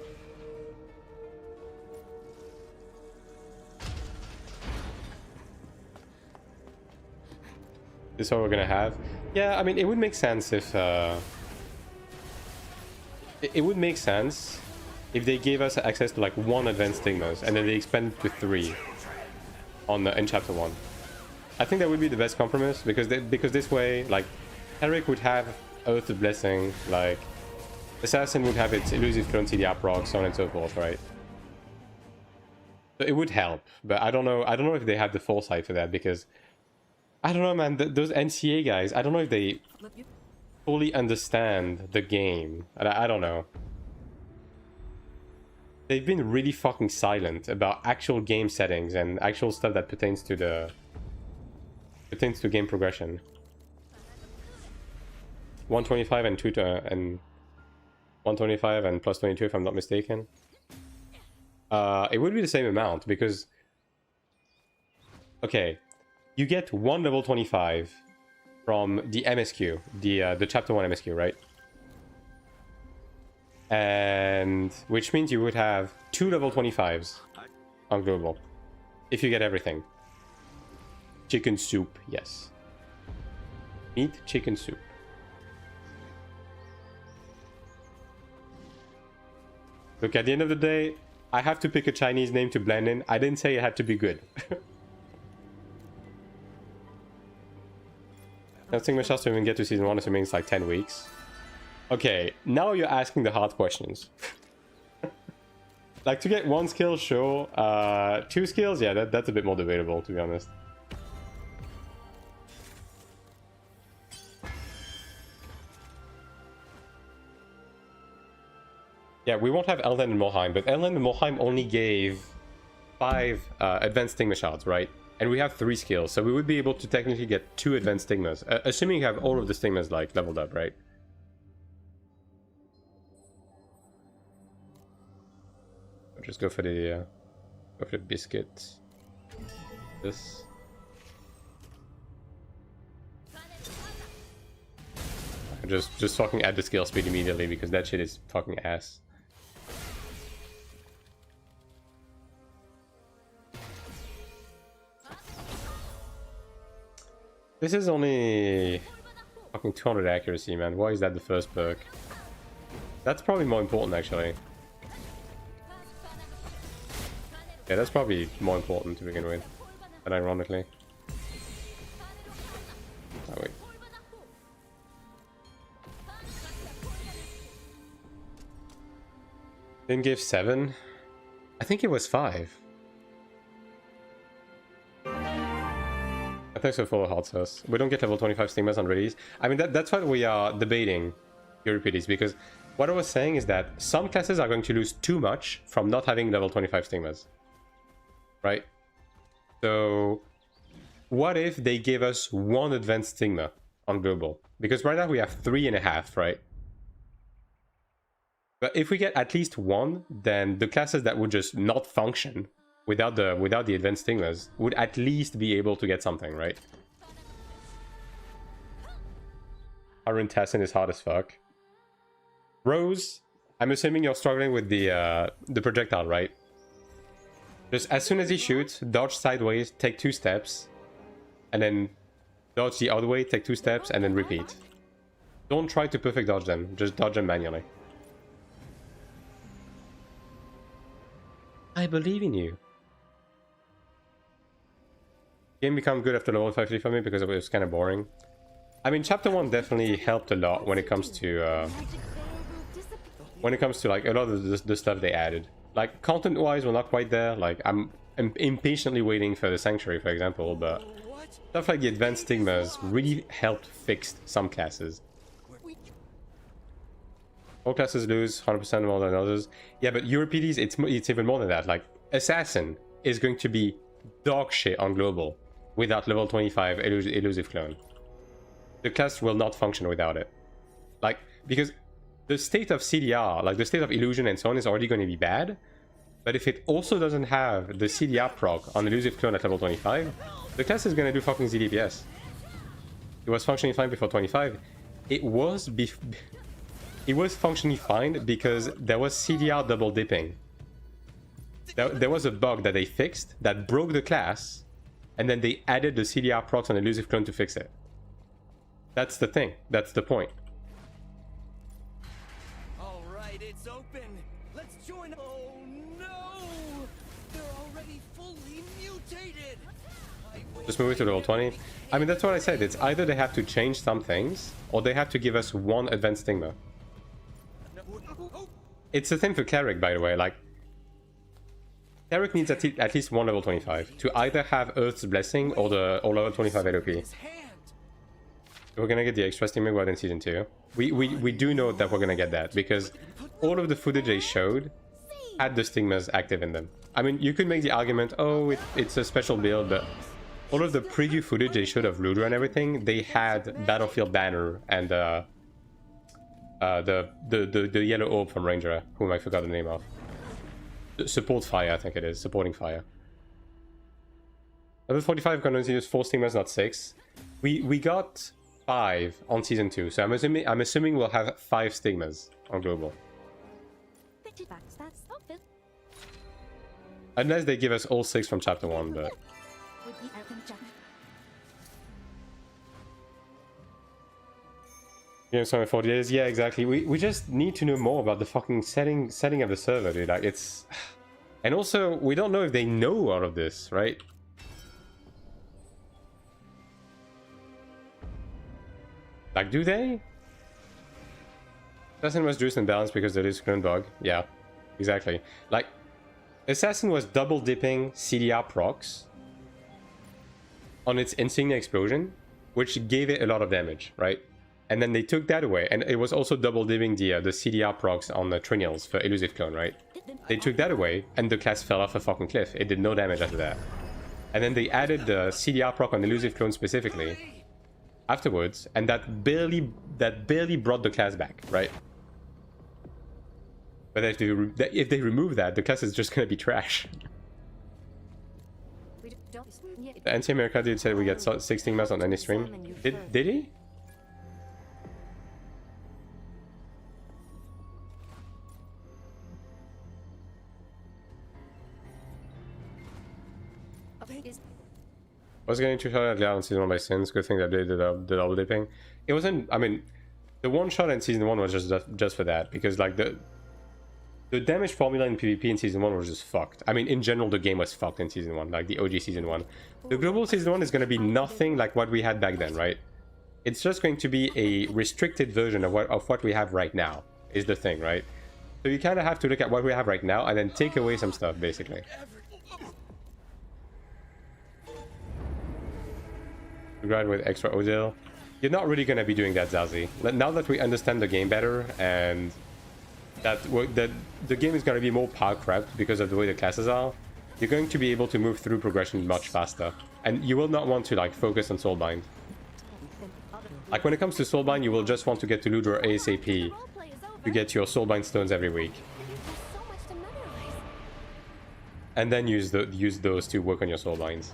This is what we're gonna have. Yeah, I mean, it would make sense if... It would make sense if they gave us access to, like, 1 advanced stigmas, and then they expanded to 3 on in Chapter 1. I think that would be the best compromise, because this way, like, Cleric would have Oath of Blessing, like, Assassin would have its elusive clone CDR proc, so on and so forth, right? So it would help, but I don't know if they have the foresight for that, because I don't know, man, those NCA guys, I don't know if they fully understand the game. I don't know. They've been really fucking silent about actual game settings and actual stuff that pertains to game progression. 125 and 125 and plus 22 if I'm not mistaken. It would be the same amount because, okay, you get 1 level 25 from the MSQ, the chapter 1 MSQ, right? And which means you would have 2 level 25s on global if you get everything. Chicken soup, yes. Meat, chicken soup. Look, at the end of the day, I have to pick a Chinese name to blend in. I didn't say it had to be good. I think my chance to even get to season 1, assuming it's like 10 weeks. Okay, now you're asking the hard questions. Like, to get 1 skill, sure. 2 skills, yeah, that's a bit more debatable, to be honest. Yeah, we won't have Elden and Morheim, but Elden and Morheim only gave 5 advanced stigma shards, right? And we have 3 skills, so we would be able to technically get 2 advanced stigmas, assuming you have all of the stigmas like leveled up, right? I'll just go for the biscuit. This. Just fucking add the skill speed immediately because that shit is fucking ass. This is only fucking 200 accuracy, man. Why is that the first perk? That's probably more important, actually. Yeah, that's probably more important to begin with, and ironically. Oh, wait. Didn't give 7? I think it was 5. I think so for hard source. We don't get level 25 stigmas on release. I mean, that's what we are debating, Euripides, because what I was saying is that some classes are going to lose too much from not having level 25 stigmas. Right? So, what if they gave us 1 advanced stigma on global? Because right now we have 3.5, right? But if we get at least 1, then the classes that would just not function without the advanced stigmas would at least be able to get something, right? Iron Tassin is hard as fuck. Rose, I'm assuming you're struggling with the projectile, right? Just as soon as he shoots, dodge sideways, take 2 steps, and then dodge the other way, take 2 steps, and then repeat. Don't try to perfect dodge them, just dodge them manually. I believe in you. Game became good after level 50 for me because it was kind of boring. I mean, chapter 1 definitely helped a lot when it comes to like a lot of the stuff they added. Like content-wise, we're not quite there. Like I'm impatiently waiting for the Sanctuary, for example, but stuff like the advanced stigmas really helped fix some classes. All classes lose 100% more than others. Yeah, but Euripides, it's even more than that. Like Assassin is going to be dog shit on global without level 25 elusive clone. The class will not function without it. Like, because the state of CDR, like the state of illusion and so on, is already going to be bad. But if it also doesn't have the CDR proc on elusive clone at level 25, the class is going to do fucking ZDPS. It was functioning fine before 25. It was functioning fine because there was CDR double dipping. There was a bug that they fixed that broke the class, and then they added the CDR procs on elusive clone to fix it. That's the thing. That's the point.
All right, it's open. Let's join. Oh no! They're already fully mutated.
Just move it to level 20. I mean, that's what I said. It's either they have to change some things, or they have to give us 1 advanced stigma. It's the same for Cleric, by the way. Like, Cleric needs at least 1 level 25 to either have Earth's Blessing or level 25 LOP. We're gonna get the extra stigma word in season 2. We do know that we're gonna get that because all of the footage they showed had the stigmas active in them. I mean, you could make the argument, oh, it's a special build, but all of the preview footage they showed of Ludra and everything, they had Battlefield Banner and the yellow orb from Ranger, whom I forgot the name of. Support Fire, I think it is. Supporting Fire. Level 45 can only use 4 stigmas, not 6. We got 5 on season 2, so I'm assuming we'll have 5 stigmas on global. Unless they give us all 6 from chapter 1, but... Game Summit 40 days. Yeah, exactly. We just need to know more about the fucking setting of the server, dude. Like, it's... And also, we don't know if they know all of this, right? Like, do they? Assassin was juiced and balanced because there is clone bug. Yeah, exactly. Like, Assassin was double dipping CDR procs on its Insignia Explosion, which gave it a lot of damage, right? And then they took that away, and it was also double dipping the CDR procs on the Trinials for Elusive Clone, right? They took that away, and the class fell off a fucking cliff. It did no damage after that. And then they added the CDR proc on Elusive Clone specifically afterwards, and that barely brought the class back, right? But if they remove that, the class is just gonna be trash. The anti-America dude said we get 16 miles on any stream. Did he? I was getting 2 shot at Glad on season 1 by Sins. Good thing that they did the double dipping. It wasn't. I mean, the one shot in season 1 was just for that, because like the damage formula in PvP in season 1 was just fucked. I mean, in general, the game was fucked in season 1, like the OG season 1. The global season 1 is going to be nothing like what we had back then, right? It's just going to be a restricted version of what we have right now, is the thing, right? So you kind of have to look at what we have right now and then take away some stuff, basically. Grad with extra Odil. You're not really going to be doing that, Zazie. Now that we understand the game better and that the game is going to be more power crept because of the way the classes are, you're going to be able to move through progression much faster. And you will not want to like focus on Soulbind. Like when it comes to Soulbind, you will just want to get to Ludra ASAP to get your Soulbind stones every week. And then use those to work on your Soulbinds.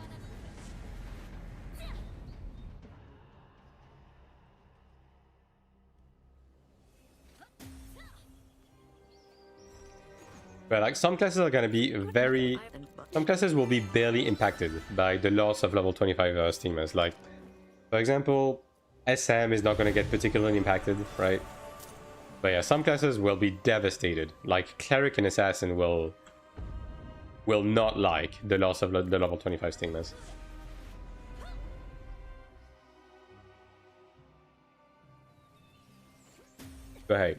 But like some classes are going to be some classes will be barely impacted by the loss of level 25 steamers. Like, for example, SM is not going to get particularly impacted, right? But yeah, some classes will be devastated. Like Cleric and Assassin will not like the loss of the level 25 steamers. But hey.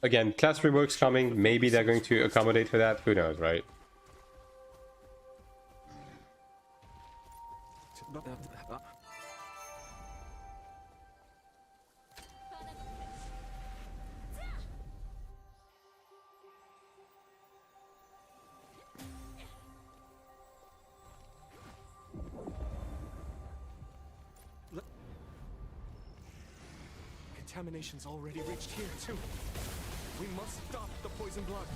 Again, class reworks coming. Maybe they're going to accommodate for that. Who knows, right?
Contamination's already reached here, too. We must stop the poison blood.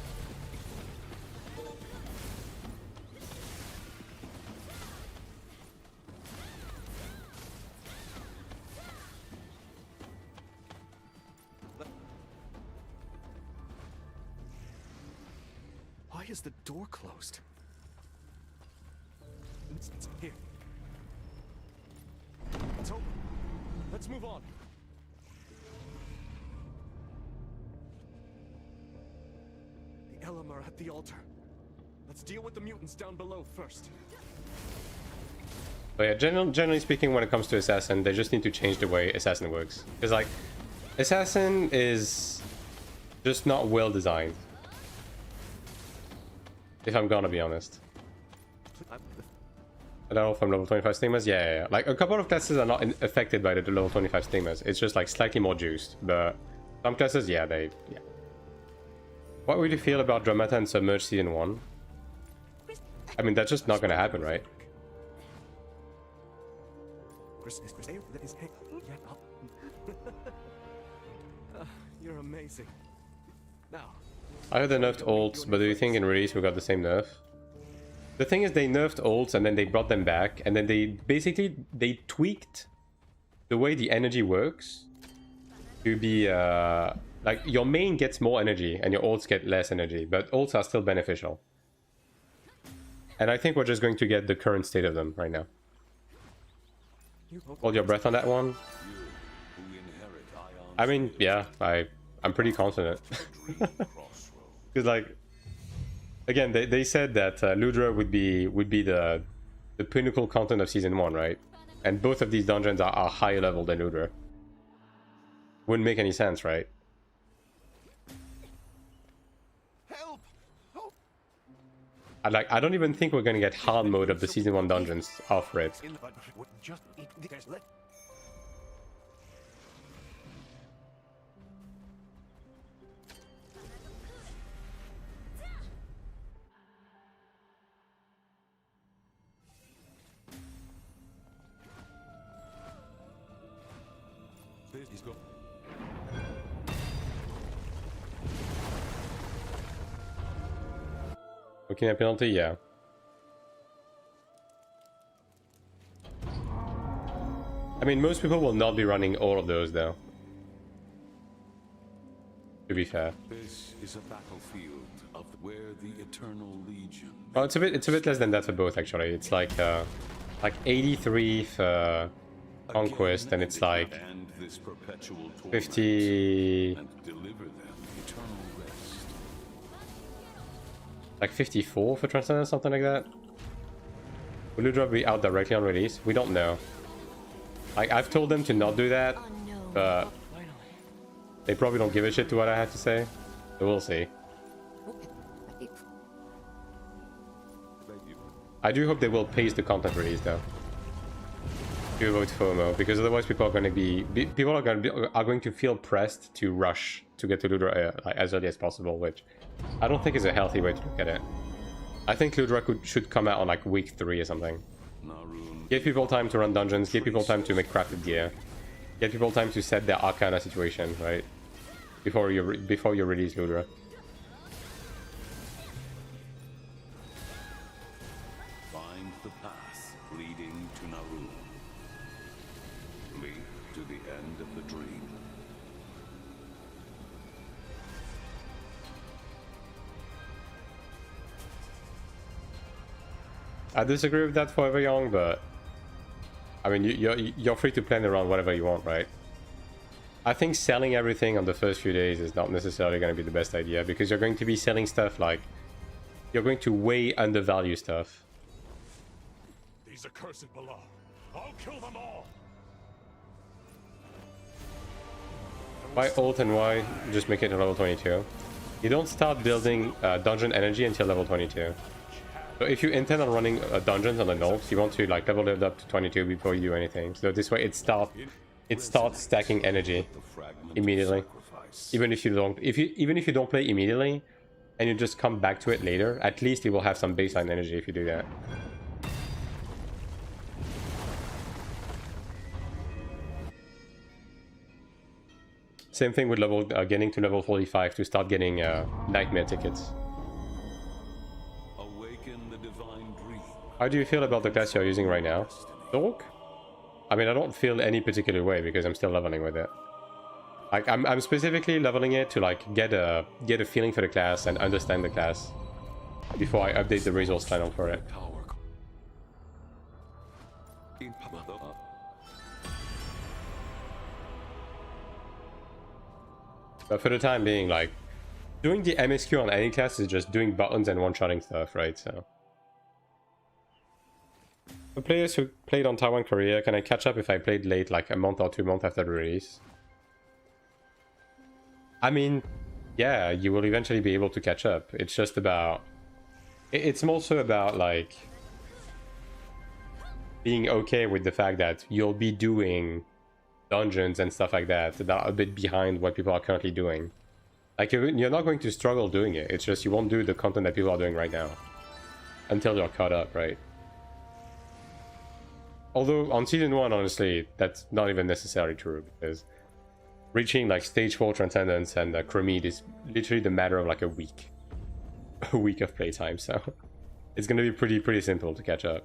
Why is the door closed? It's here. It's open. Let's move on. Elam are at the altar. Let's deal with the mutants down below first.
But yeah, generally speaking, when it comes to Assassin, they just need to change the way Assassin works. Because like, Assassin is just not well designed. If I'm gonna be honest. Hello from level 25 steamers? Yeah. Like, a couple of classes are not affected by the level 25 steamers. It's just like slightly more juiced. But some classes, yeah. What would you feel about Dramata and Submerge Season 1? I mean, that's just not gonna happen, right?
You're amazing. Now,
I heard they nerfed ults, but do you think in release we got the same nerf? The thing is, they nerfed ults and then they brought them back, and then they tweaked the way the energy works to be like, your main gets more energy and your ults get less energy, but ults are still beneficial. And I think we're just going to get the current state of them right now. Hold your breath on that one.
You who inherit
I mean, yeah, I'm pretty confident. Because like, again, they said that Ludra would be the pinnacle content of season 1, right? And both of these dungeons are higher level than Ludra. Wouldn't make any sense, right?
Help! Help!
I don't even think we're gonna get hard mode of the season 1 dungeons off rip.
Just let. He's go.
Looking at penalty, yeah. I mean, most people will not be running all of those, though. To be fair.
This is a battlefield of where the Eternal Legion.
Oh, it's a bit less than that for both, actually. It's like 83 for Conquest, and it's like 50,
and deliver them eternal rest.
like 54 for Transcendence, something like that. Will Ludra be out directly on release? We don't know. Like, I've told them to not do that, but they probably don't give a shit to what I have to say. So we'll see. I do hope they will pace the content release, though, to avoid FOMO, because otherwise people are going to feel pressed to rush to get to Ludra like, as early as possible, which I don't think is a healthy way to look at it. I think Ludra should come out on like week 3 or something. Give people time to run dungeons, give people time to make crafted gear, give people time to set their Arcana situation, right? Before you release Ludra.
Find the path leading to Naru. Lead to the end of the dream.
I disagree with that Forever Young, but I mean, you're free to plan around whatever you want, right? I think selling everything on the first few days is not necessarily going to be the best idea, because you're going to be selling stuff like... You're going to way undervalue stuff.
These accursed below. I'll kill them all.
Why ult and why just make it to level 22? You don't start building dungeon energy until level 22. So if you intend on running dungeons on the ult, you want to like level it up to 22 before you do anything. So this way it starts stacking energy immediately. Even if you don't play immediately and you just come back to it later, at least you will have some baseline energy if you do that. Same thing with getting to level 45 to start getting nightmare tickets.
Awaken the divine dream.
How do you feel about the class you're using right now? Sorc? I mean, I don't feel any particular way because I'm still leveling with it. Like, I'm specifically leveling it to like get a feeling for the class and understand the class before I update the resource panel for it. But for the time being, like, doing the MSQ on any class is just doing buttons and one-shotting stuff, right? So, for players who played on Taiwan, Korea, can I catch up if I played late, like a month or 2 months after the release? I mean, yeah, you will eventually be able to catch up. It's just about... It's more so about, like, being okay with the fact that you'll be doing dungeons and stuff like that are a bit behind what people are currently doing. Like, you're not going to struggle doing it. It's just you won't do the content that people are doing right now until you're caught up, right? Although on season 1, honestly, that's not even necessarily true, because reaching like stage 4 Transcendence and Chromede is literally the matter of like a week of playtime, so it's gonna be pretty simple to catch up.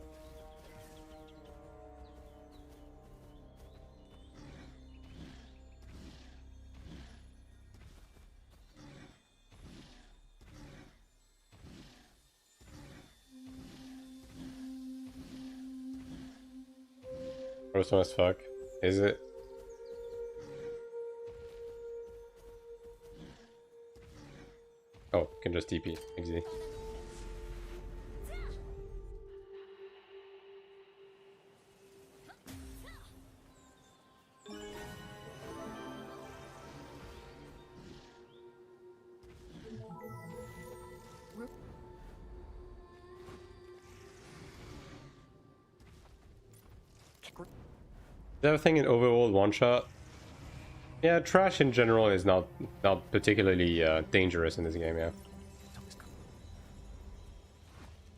First one as fuck. Is it? Oh, can just TP. Easy. The other thing in overall one shot, yeah, trash in general is not particularly dangerous in this game. Yeah.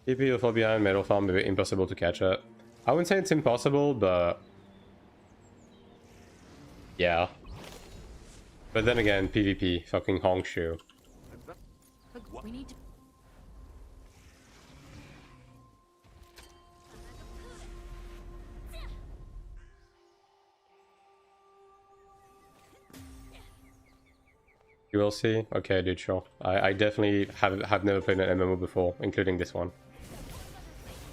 TP will fall behind, metal farm, maybe impossible to catch up. I wouldn't say it's impossible, but yeah. But then again, PvP, fucking Hongshu.
We need to...
You will see. Okay, dude, sure. I definitely have never played an MMO before, including this one.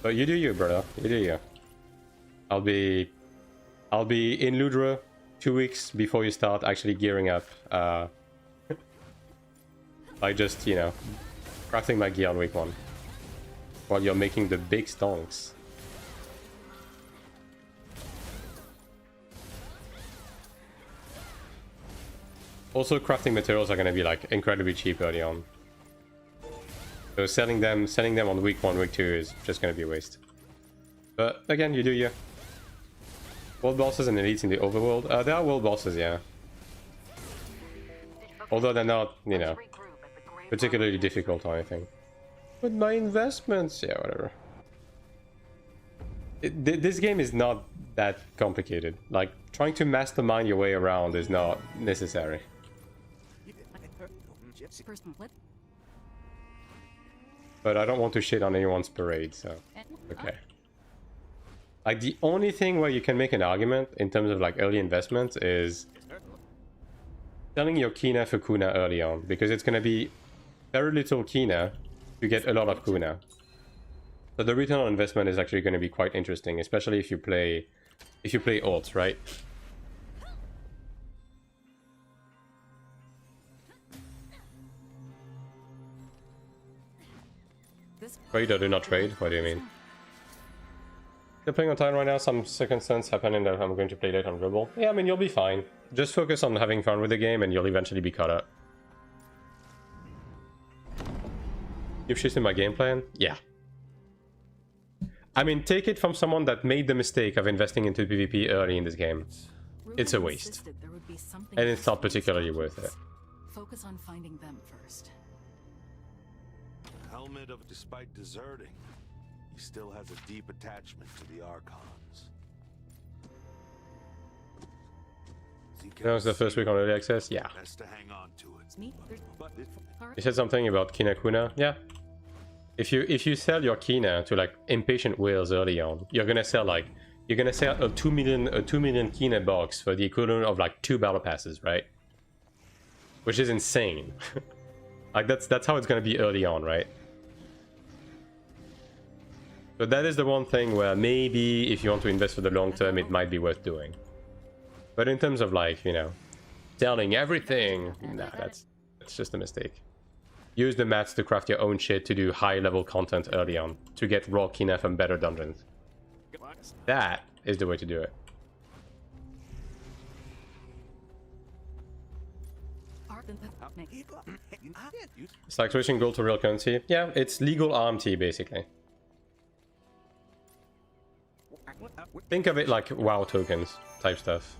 But you do you, brother. You do you. I'll be in Ludra 2 weeks before you start actually gearing up. By just, you know, crafting my gear on week 1 while you're making the big stonks. Also, crafting materials are going to be like incredibly cheap early on. So selling them on week 1, week 2 is just going to be a waste. But again, you do you. World bosses and elites in the overworld. There are world bosses, yeah. Although they're not, you know, particularly difficult or anything. But my investments, yeah, whatever. This game is not that complicated. Like, trying to mastermind your way around is not necessary. But I don't want to shit on anyone's parade, so okay. Like, the only thing where you can make an argument in terms of like early investments is selling your Kina for Kuna early on, because it's going to be very little Kina to get a lot of Kuna. So the return on investment is actually going to be quite interesting, especially if you play alts, right? Trade or do not trade? What do you mean? You're playing on time right now, some circumstance happening that I'm going to play late on global. Yeah, I mean, you'll be fine. Just focus on having fun with the game and you'll eventually be caught up. You've shifted my game plan? Yeah. I mean, take it from someone that made the mistake of investing into PvP early in this game. It's a waste. And it's not particularly worth it.
Focus on finding them first.
Helmet of despite deserting, he still has a deep attachment to the Archons.
That was the first week on early access? Yeah.
Best to hang on to it.
You said something about Kina Kuna? Yeah. If you sell your Kina to like impatient whales early on, you're gonna sell a 2 million Kina box for the equivalent of like 2 battle passes, right? Which is insane. Like that's how it's gonna be early on, right? So that is the one thing where maybe if you want to invest for the long term, it might be worth doing. But in terms of like, you know, selling everything, nah, that's just a mistake. Use the mats to craft your own shit to do high level content early on, to get raw Kina from better dungeons. That is the way to do it. It's like switching gold to real currency. Yeah, it's legal RMT basically. Think of it like WoW tokens type stuff.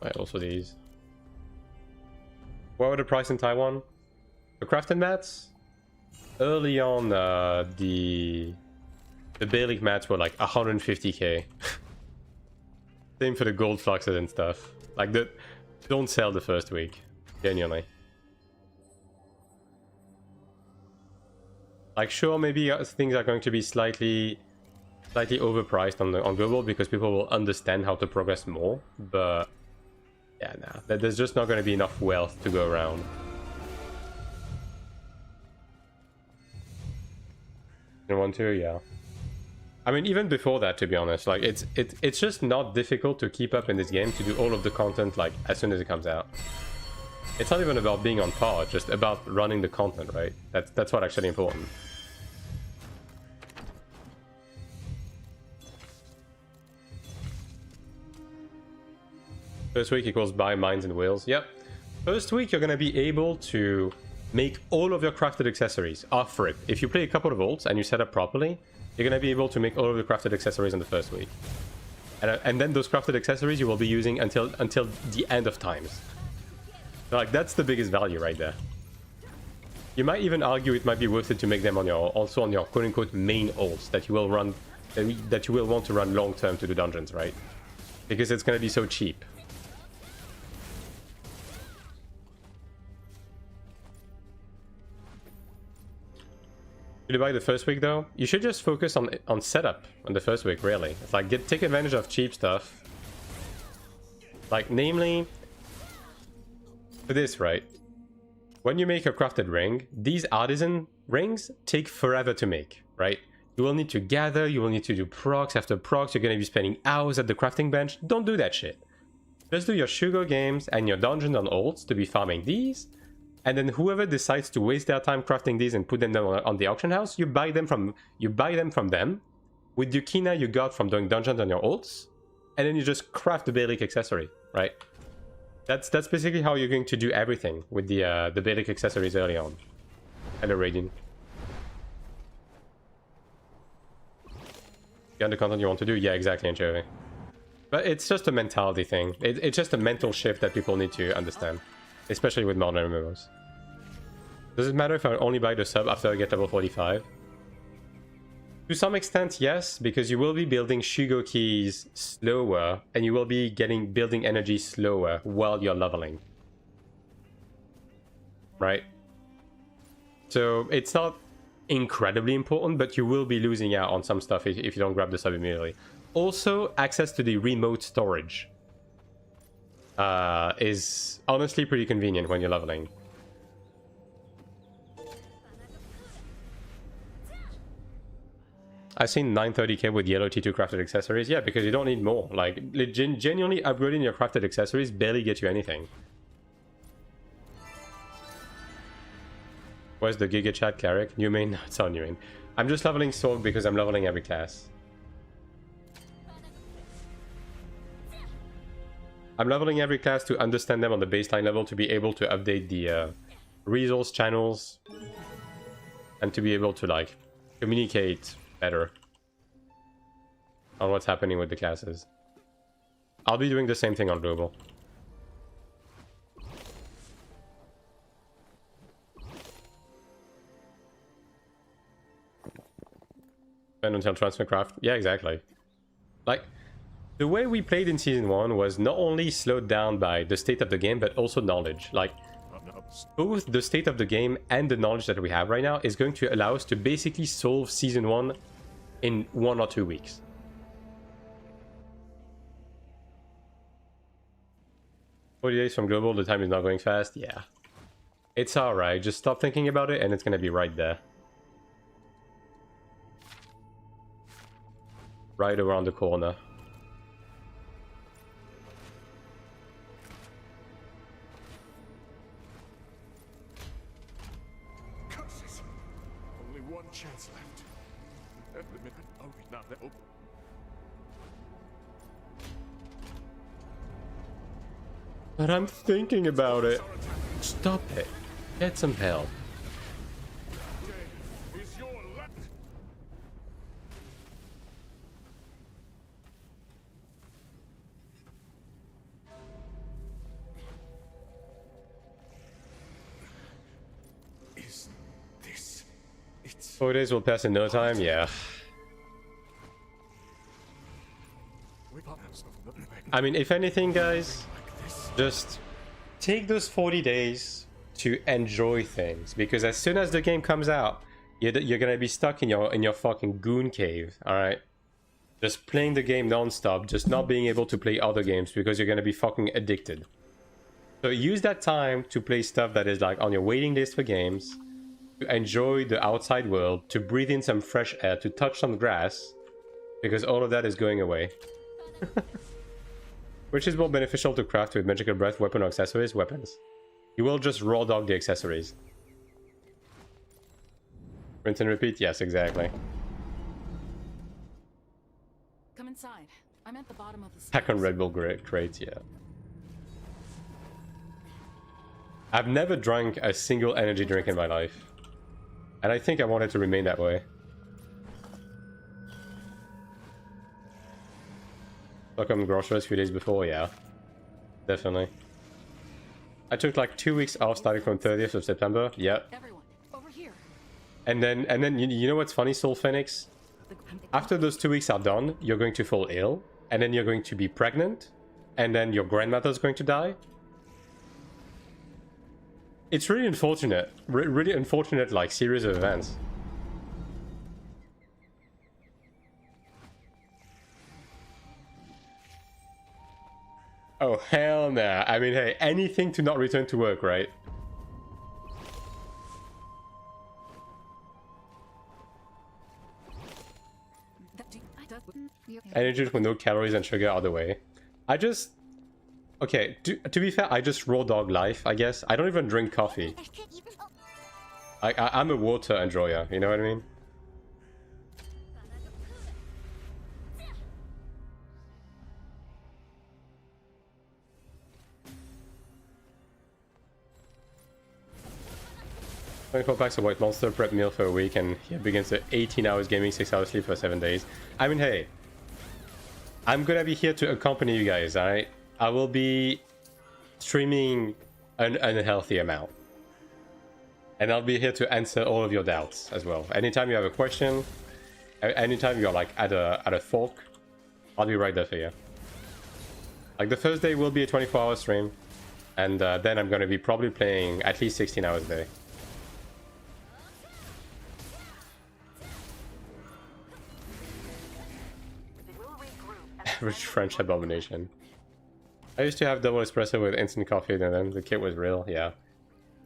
Right, also these. What were the price in Taiwan? The crafting mats? Early on, the Baileek mats were like 150k. Same for the gold fluxes and stuff. Like, don't sell the first week, genuinely. Like, sure, maybe things are going to be slightly overpriced on global because people will understand how to progress more, but yeah, nah, there's just not going to be enough wealth to go around. In AION2, yeah. I mean, even before that, to be honest, like it's just not difficult to keep up in this game to do all of the content like as soon as it comes out. It's not even about being on par, just about running the content, right? That's what's actually important. First week equals buy mines and wheels. Yep. First week you're gonna be able to make all of your crafted accessories off rip. If you play a couple of ults and you set up properly, you're gonna be able to make all of the crafted accessories in the first week. And then those crafted accessories you will be using until the end of times. Like, that's the biggest value right there. You might even argue it might be worth it to make them on your quote-unquote main ults that you will run, that you will want to run long term to the dungeons, right? Because it's gonna be so cheap. Should you buy the first week though? You should just focus on setup on the first week, really. It's like take advantage of cheap stuff. Like, namely, for this, right? When you make a crafted ring, these artisan rings take forever to make, right? You will need to gather, you will need to do procs after procs, you're going to be spending hours at the crafting bench. Don't do that shit. Just do your Shugo games and your dungeons on ults to be farming these, and then whoever decides to waste their time crafting these and put them on the auction house, you buy them from them with the Kina you got from doing dungeons on your ults, and then you just craft the Belic accessory, right? That's basically how you're going to do everything with the Belic accessories early on. And the Radiant. Get the content you want to do? Yeah, exactly, Anchovy. But it's just a mentality thing. It's just a mental shift that people need to understand. Especially with modern MMOs. Does it matter if I only buy the sub after I get level 45? To some extent, yes, because you will be building Shugo keys slower, and you will be building energy slower while you're leveling. Right? So it's not incredibly important, but you will be losing out on some stuff if you don't grab the sub immediately. Also, access to the remote storage is honestly pretty convenient when you're leveling. I've seen 930k with yellow T2 crafted accessories. Yeah, because you don't need more. Like, genuinely upgrading your crafted accessories barely gets you anything. Where's the Giga Chat, Cleric? New main? No, it's all new main. I'm just leveling sorc because I'm leveling every class. I'm leveling every class to understand them on the baseline level, to be able to update the resource channels and to be able to, like, communicate better on what's happening with the classes. I'll be doing the same thing on global. Spend until transfer craft. Yeah, exactly. Like, the way we played in Season 1 was not only slowed down by the state of the game, but also knowledge. Like, both the state of the game and the knowledge that we have right now is going to allow us to basically solve Season 1 in 1 or 2 weeks. days from global, the time is not going fast. Yeah. It's alright. Just stop thinking about it and it's going to be right there. Right around the corner.
Curses! Only one chance left. At the minute, oh, now they're open.
But I'm thinking about it. Stop it. Get some help.
Is your left? Is this? It's
4 days will pass in no time. Yeah. I mean, if anything, guys, just take those 40 days to enjoy things, because as soon as the game comes out, you're gonna be stuck in your fucking goon cave. All right, just playing the game non-stop, just not being able to play other games because you're gonna be fucking addicted. So use that time to play stuff that is like on your waiting list for games, to enjoy the outside world, to breathe in some fresh air, to touch some grass, because all of that is going away. Which is more beneficial to craft with magical breath, weapon, or accessories? Weapons. You will just raw dog the accessories. Rinse and repeat? Yes, exactly.
Come inside. I'm at the bottom of the stairs.
Hack on Red Bull crates, yeah. I've never drank a single energy drink in my life. And I think I want it to remain that way. Welcome groceries a few days before, yeah. Definitely. I took like 2 weeks off starting from 30th of September, yeah.
Everyone, over here.
And then you know what's funny, Soul Phoenix? After those 2 weeks are done, you're going to fall ill, and then you're going to be pregnant, and then your grandmother's going to die. It's really unfortunate. Really unfortunate, like, series of events. Oh, hell nah. I mean, hey, anything to not return to work, right? Energy with no calories and sugar are the way. I just... Okay, to be fair, I just raw dog life, I guess. I don't even drink coffee. I'm a water enjoyer, you know what I mean? $24 packs of White Monster, prep meal for a week, and he begins at 18 hours gaming, 6 hours sleep for 7 days. I mean, hey, I'm gonna be here to accompany you guys, alright? I will be streaming an unhealthy amount. And I'll be here to answer all of your doubts as well. Anytime you have a question, anytime you're like at a fork, I'll be right there for you. Like the first day will be a 24-hour stream, and then I'm gonna be probably playing at least 16 hours a day. Average French abomination. I used to have double espresso with instant coffee, and then the kit was real. Yeah,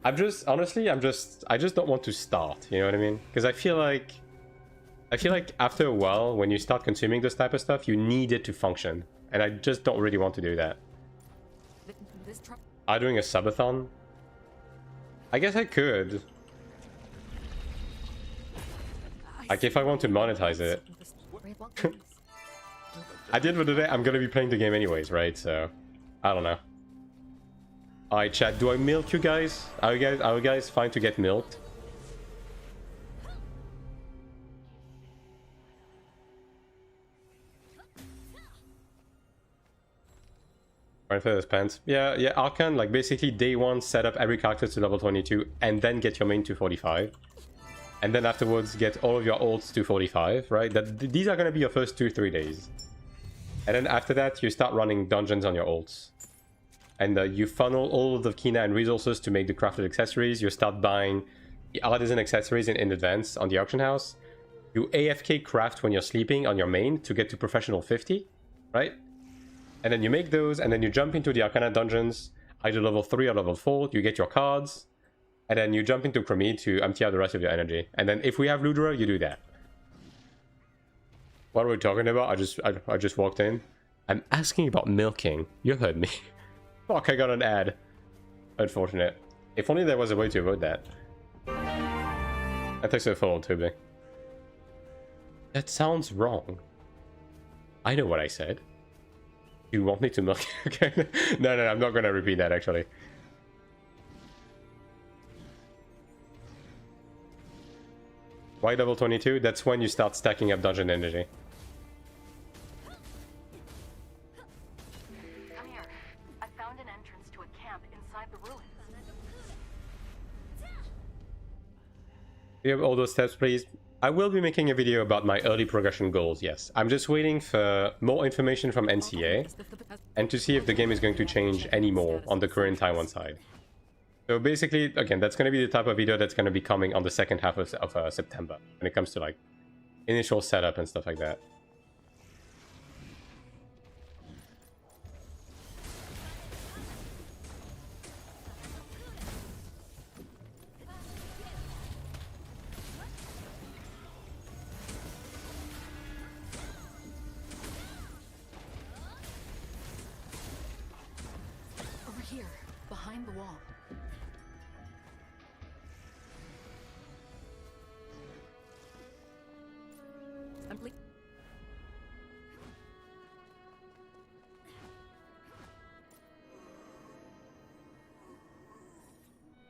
I just don't want to start. You know what I mean? Because I feel like after a while, when you start consuming this type of stuff, you need it to function, and I just don't really want to do that. Are doing a subathon? I guess I could. Like if I want to monetize it. At the end of the day, I'm gonna be playing the game anyways, right? So, I don't know. Alright, chat, do I milk you guys? Are you guys fine to get milked? Right for those pants. Yeah, Archon, like basically day one, set up every character to level 22, and then get your main to 45. And then afterwards, get all of your ults to 45, right? These are gonna be your first 2-3 days. And then after that, you start running dungeons on your ults. And you funnel all of the Kina and resources to make the crafted accessories. You start buying the artisan accessories in advance on the auction house. You AFK craft when you're sleeping on your main to get to professional 50, right? And then you make those, and then you jump into the Arcana dungeons, either level 3 or level 4. You get your cards, and then you jump into Chromie to empty out the rest of your energy. And then if we have Ludra, you do that. What are we talking about? I just walked in. I'm asking about milking. You heard me. Fuck, I got an ad. Unfortunate. If only there was a way to avoid that. That takes a photo, Toby. That sounds wrong. I know what I said. You want me to milk? Okay. No, I'm not gonna repeat that actually. Why level 22? That's when you start stacking up dungeon energy.
Come here. I found an entrance to a camp inside the ruins.
Do you have all those steps, please? I will be making a video about my early progression goals, yes. I'm just waiting for more information from NCA and to see if the game is going to change any more on the current Taiwan side. So basically, again, that's going to be the type of video that's going to be coming on the second half of September when it comes to like initial setup and stuff like that.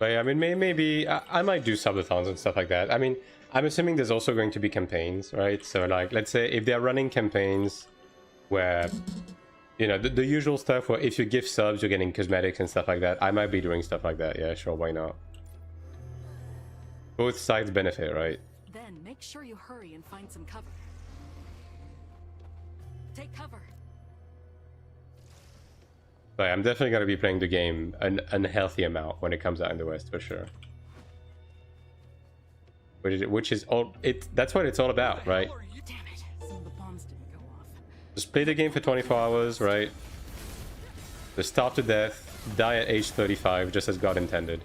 But yeah, I mean, maybe I might do subathons and stuff like that. I mean, I'm assuming there's also going to be campaigns, right? So like, let's say if they're running campaigns where, you know, the usual stuff where if you give subs, you're getting cosmetics and stuff like that. I might be doing stuff like that. Yeah, sure, why not? Both sides benefit, right?
Then make sure you hurry and find some cover. Take cover.
But I'm definitely going to be playing the game an unhealthy amount when it comes out in the West, for sure. Which is all that's what it's all about, right?
Damn it. Some of the bombs didn't go off.
Just play the game for 24 hours, right? Just starve to death, die at age 35, just as God intended.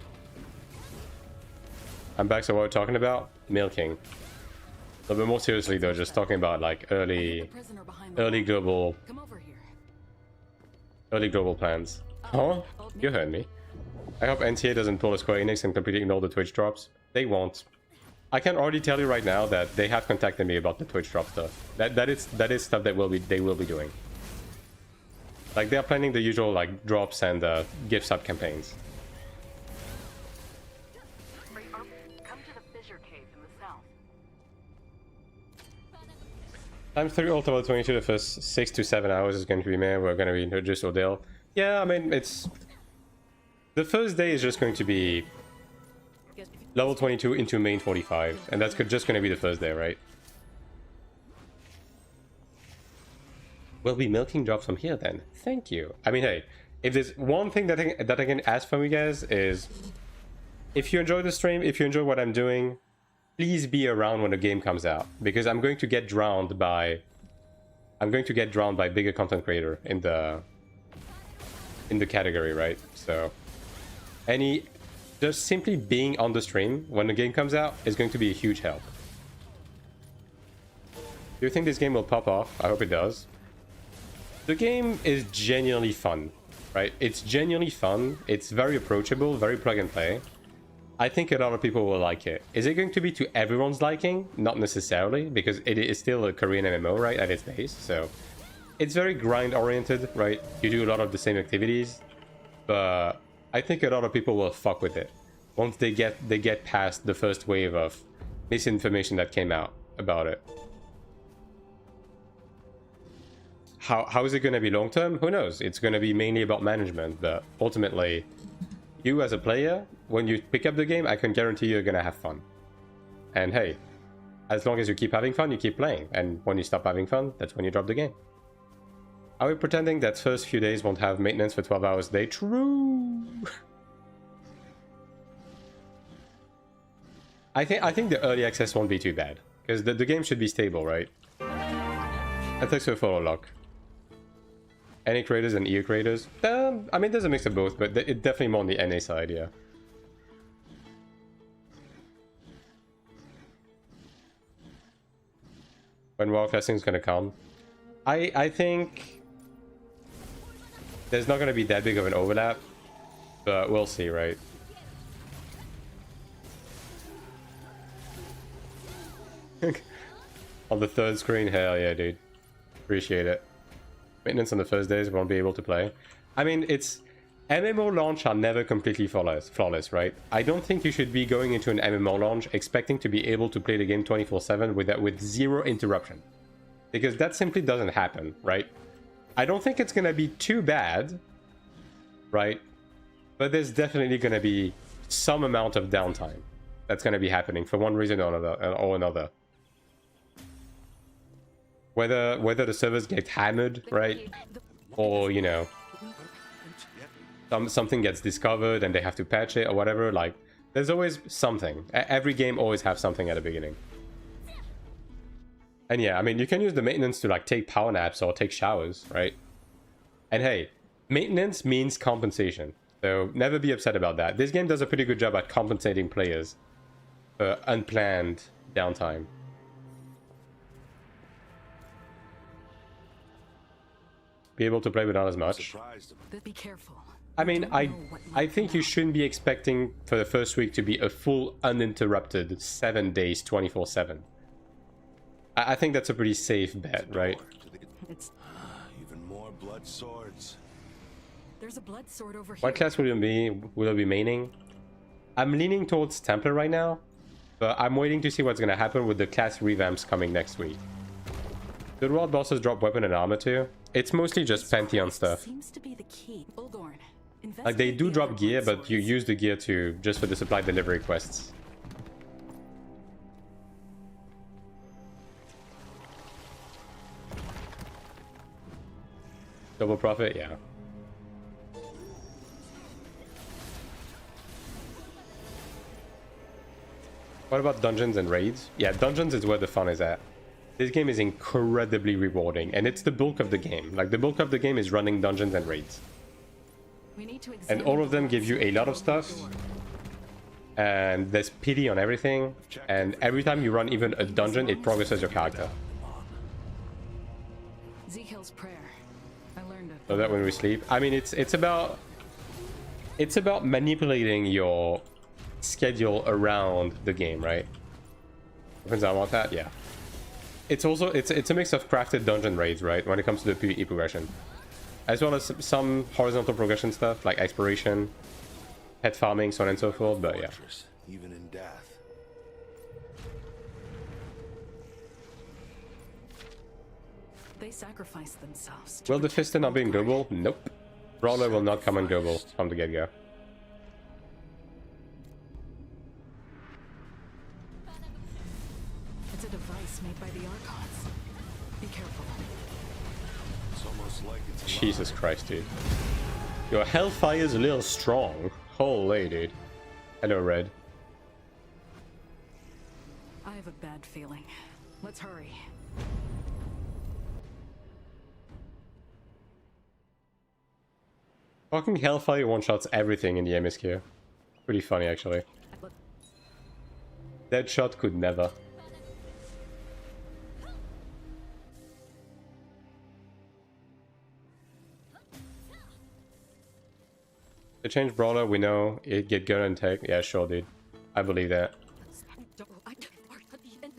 I'm back to what we're talking about? Milking. A little bit more seriously though, just talking about like early global
Come over here.
early global plans. Huh? You heard me. I hope NTA doesn't pull a Square Enix and completely ignore the Twitch drops. They won't. I can already tell you right now that they have contacted me about the Twitch drop stuff. That is stuff that they will be doing. Like they're planning the usual like drops and gift sub campaigns.
Come to the fissure cave in the south.
Times 3 Ultimate 22, the first 6 to 7 hours is going to be man. We're going to be introduced to Odell. Yeah, I mean, it's... The first day is just going to be level 22 into main 45. And that's just going to be the first day, right? We'll be milking drops from here then. Thank you. I mean, hey, if there's one thing that I can ask from you guys is... If you enjoy the stream, if you enjoy what I'm doing... Please be around when the game comes out, because I'm going to get drowned by bigger content creator in the category, right? So just simply being on the stream when the game comes out is going to be a huge help. Do you think this game will pop off? I hope it does. The game is genuinely fun, right? It's genuinely fun. It's very approachable, very plug and play. I think a lot of people will like it. Is it going to be to everyone's liking? Not necessarily, because it is still a Korean MMO, right, at its base. So it's very grind-oriented, right? You do a lot of the same activities, but I think a lot of people will fuck with it once they get past the first wave of misinformation that came out about it. How is it going to be long-term? Who knows? It's going to be mainly about management, but ultimately... You as a player, when you pick up the game, I can guarantee you're gonna have fun. And hey, as long as you keep having fun, you keep playing. And when you stop having fun, that's when you drop the game. Are we pretending that first few days won't have maintenance for 12 hours a day? True! I think the early access won't be too bad. Because the game should be stable, right? And thanks for the follow, Lock. NA creators and EU creators? I mean, there's a mix of both, but it's definitely more on the NA side, yeah. When WoW casting is gonna come? I think there's not gonna be that big of an overlap, but we'll see, right? On the third screen, hell yeah, dude. Appreciate it. Maintenance on the first days, won't be able to play. I mean, it's... MMO launch are never completely flawless, right? I don't think you should be going into an MMO launch expecting to be able to play the game 24/7 with zero interruption. Because that simply doesn't happen, right? I don't think it's gonna be too bad, right? But there's definitely gonna be some amount of downtime that's gonna be happening for one reason or another. Whether the servers get hammered, right? Or, you know, something gets discovered and they have to patch it or whatever, like, there's always something. Every game always has something at the beginning. And yeah, I mean, you can use the maintenance to, like, take power naps or take showers, right? And hey, maintenance means compensation. So never be upset about that. This game does a pretty good job at compensating players for unplanned downtime. Be able to play without as much.
Be careful.
I mean, I think you shouldn't be expecting for the first week to be a full uninterrupted 7 days 24/7. I think that's a pretty safe bet, right?
It's
Even more blood swords.
there's a blood sword over here.
What class will you be maining? I'm leaning towards Templar right now, but I'm waiting to see what's gonna happen with the class revamps coming next week. The world bosses drop weapon and armor too. It's mostly just Pantheon stuff.
Seems to be the key. Bullgorn,
Like they do
investigate
drop
the
gear,
airport
but you
source.
use the gear to just for the supply delivery quests. Double profit, yeah. What about dungeons and raids? Yeah, dungeons is where the fun is at. This game is incredibly rewarding, and it's the bulk of the game. Like, the bulk of the game is running dungeons and raids.
We need to
And
examine
all of
the
them give you a lot of stuff, and there's pity on everything, and every time you run even a dungeon, it progresses your character.
Zekel's prayer. I learned it.
So that when we sleep, I mean, it's about manipulating your schedule around the game, right? Depends on what that, yeah. It's also it's a mix of crafted dungeon raids, right? When it comes to the PvE progression, as well as some horizontal progression stuff like exploration, pet farming, so on and so forth. But yeah,
Even in death.
They sacrificed themselves.
will the Fiston not be in global? Nope. Brawler will not come in global from the get-go.
It's a device made by the Archons. Be careful.
It's almost like it's alive.
Jesus Christ, dude. Your Hellfire's a little strong. Holy, dude. Hello, Red.
I have a bad feeling. Let's hurry.
Fucking Hellfire one-shots everything in the MSQ. Pretty funny, actually. Deadshot could never. To change Brawler, we know it get gun and tech. Yeah, sure, dude. I believe that.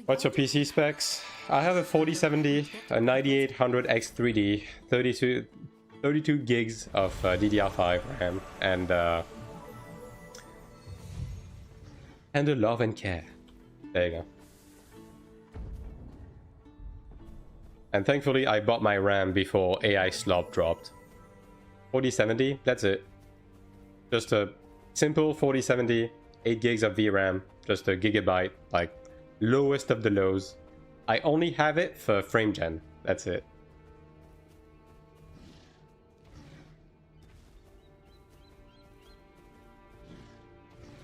What's your PC specs? I have a 4070, a 9800 X3D, 32 gigs of DDR5 RAM, and a love and care. There you go. And thankfully, I bought my RAM before AI slop dropped. 4070, that's it. Just a simple 4070, 8 gigs of VRAM, just a gigabyte, like lowest of the lows. I only have it for frame gen, that's it.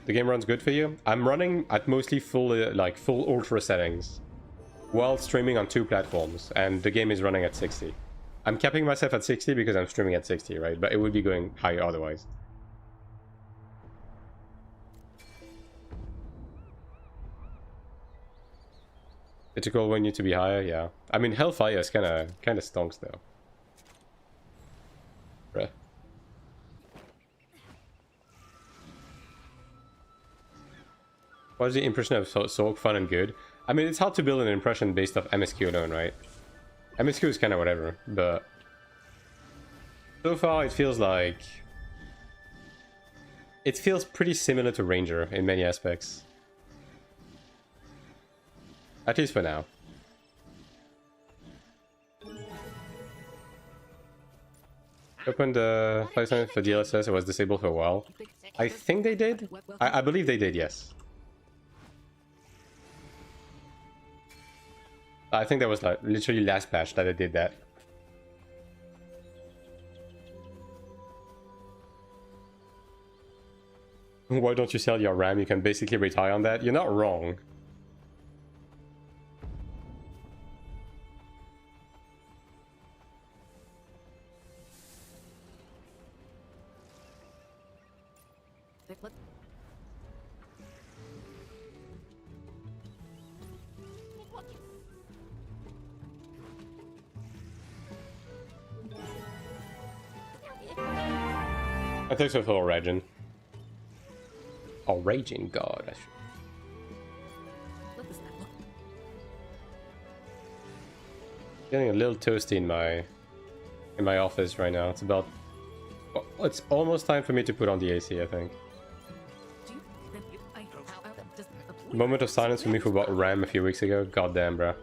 The game runs good for you? I'm running at mostly full ultra settings while streaming on 2 platforms, and the game is running at 60. I'm capping myself at 60 because I'm streaming at 60, right? But it would be going higher otherwise. Critical when you to be higher, yeah. I mean, Hellfire is kind of stonks though. Bruh. What's the impression of sorc? Fun and good? I mean, it's hard to build an impression based off MSQ alone, right? MSQ is kind of whatever, but so far it feels like it feels pretty similar to Ranger in many aspects. At least for now. Opened the PlayStation for DLSS, it was disabled for a while. I think they did? I believe they did, yes. I think that was like literally last patch that they did that. Why don't you sell your RAM? You can basically retire on that. You're not wrong. I think so for Raging. Oh, Raging God. Getting a little toasty in my office right now. It's about... It's almost time for me to put on the AC, I think. Moment of silence for me for what RAM a few weeks ago. Goddamn, bro.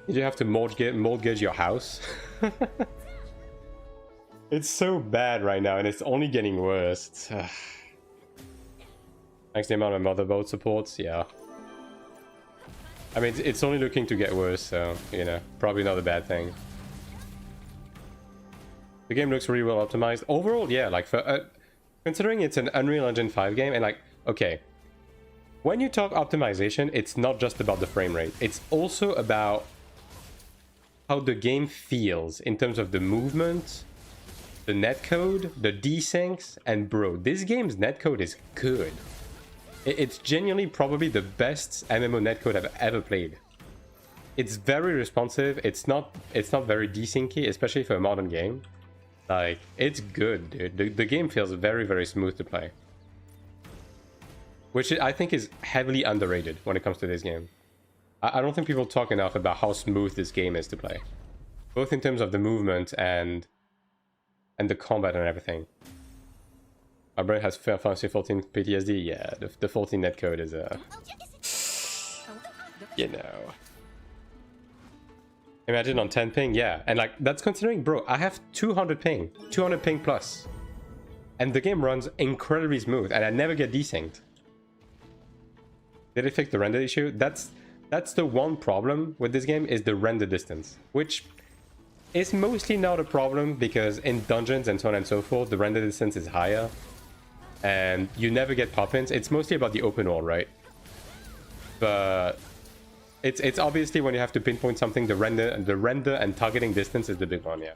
Did you have to mortgage your house? It's so bad right now, and it's only getting worse. Thanks the amount of motherboard supports, yeah. I mean, it's only looking to get worse, so, you know, probably not a bad thing. The game looks really well optimized. Overall, yeah, like, for considering it's an Unreal Engine 5 game, and like, okay, when you talk optimization, it's not just about the frame rate. It's also about how the game feels in terms of the movement, the netcode, the desyncs, and bro, this game's netcode is good. It's genuinely probably the best MMO netcode I've ever played. It's very responsive. It's not very desyncy, especially for a modern game. Like, it's good, dude. The game feels very, very smooth to play, which I think is heavily underrated when it comes to this game. I don't think people talk enough about how smooth this game is to play, both in terms of the movement and the combat and everything. My brain has Final Fantasy 14 PTSD. Yeah, the 14 netcode is you know. Imagine on 10 ping, yeah. And like, that's considering, bro, I have 200 ping plus. And the game runs incredibly smooth, and I never get desynced. Did it fix the render issue? That's the one problem with this game, is the render distance, which is mostly not a problem because in dungeons and so on and so forth, the render distance is higher. And you never get pop-ins. It's mostly about the open world, right? But it's obviously when you have to pinpoint something, the render and targeting distance is the big one, yeah.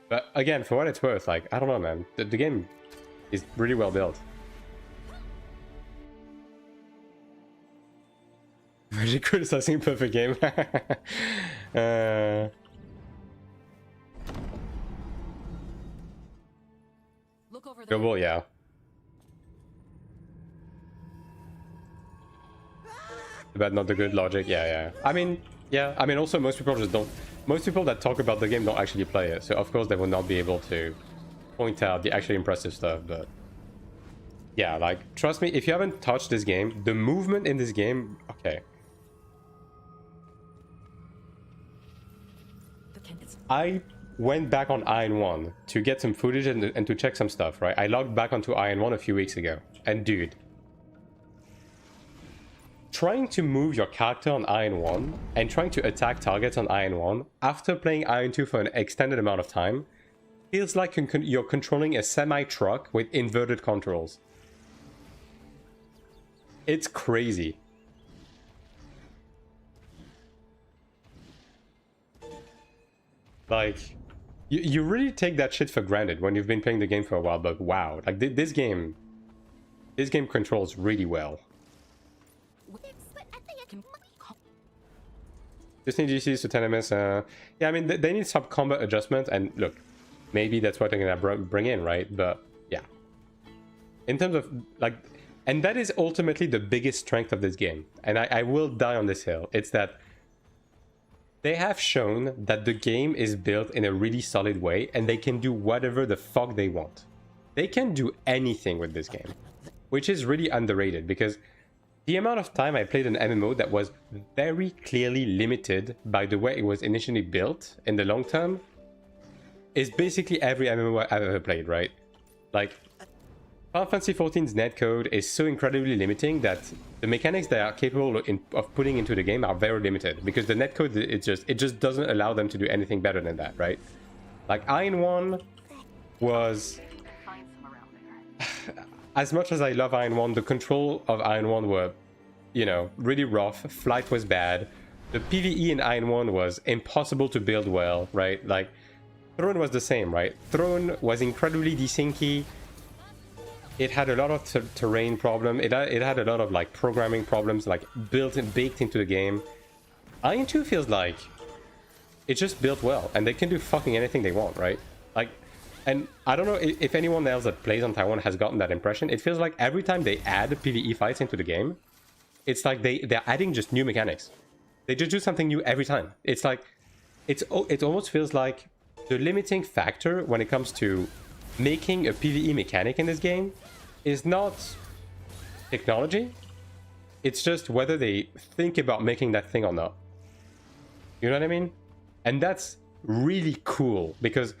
But again, for what it's worth, like, I don't know, man. The game is really well built. Imagine criticizing perfect game.
Look over there.
Well, yeah. The bad, not the good logic. Yeah. I mean, yeah. I mean, also most people just don't. Most people that talk about the game don't actually play it, so of course they will not be able to point out the actually impressive stuff. But yeah, like, trust me, if you haven't touched this game, the movement in this game, okay. I went back on AION2 to get some footage and to check some stuff, right? I logged back onto AION1 a few weeks ago, and dude, trying to move your character on AION1 and trying to attack targets on AION1 after playing AION2 for an extended amount of time feels like you're controlling a semi-truck with inverted controls. It's crazy. Like, you really take that shit for granted when you've been playing the game for a while, but wow, like this game controls really well. Just need GCs to 10 ms. Yeah, I mean, they need some combat adjustment, and look, maybe that's what they're gonna bring in, right? But yeah, in terms of like, and that is ultimately the biggest strength of this game, and I will die on this hill. It's that they have shown that the game is built in a really solid way, and they can do whatever the fuck they want. They can do anything with this game, which is really underrated, because the amount of time I played an MMO that was very clearly limited by the way it was initially built in the long term is basically every MMO I've ever played, right? Like, Final Fantasy XIV's netcode is so incredibly limiting that the mechanics they are capable of putting into the game are very limited, because the netcode, it just doesn't allow them to do anything better than that, right? Like, AION1 was... As much as I love AION1, the control of AION1 were, you know, really rough. Flight was bad. The PvE in AION1 was impossible to build well, right? Like, Throne was the same, right? Throne was incredibly desyncy. It had a lot of terrain problem. It had a lot of, like, programming problems, like, built and baked into the game. AION2 feels like it's just built well, and they can do fucking anything they want, right? Like, and I don't know if anyone else that plays on Taiwan has gotten that impression. It feels like every time they add PvE fights into the game, it's like they're adding just new mechanics. They just do something new every time. It's like, it almost feels like the limiting factor when it comes to making a PvE mechanic in this game is not technology, It's just whether they think about making that thing or not. You know what I mean? And that's really cool because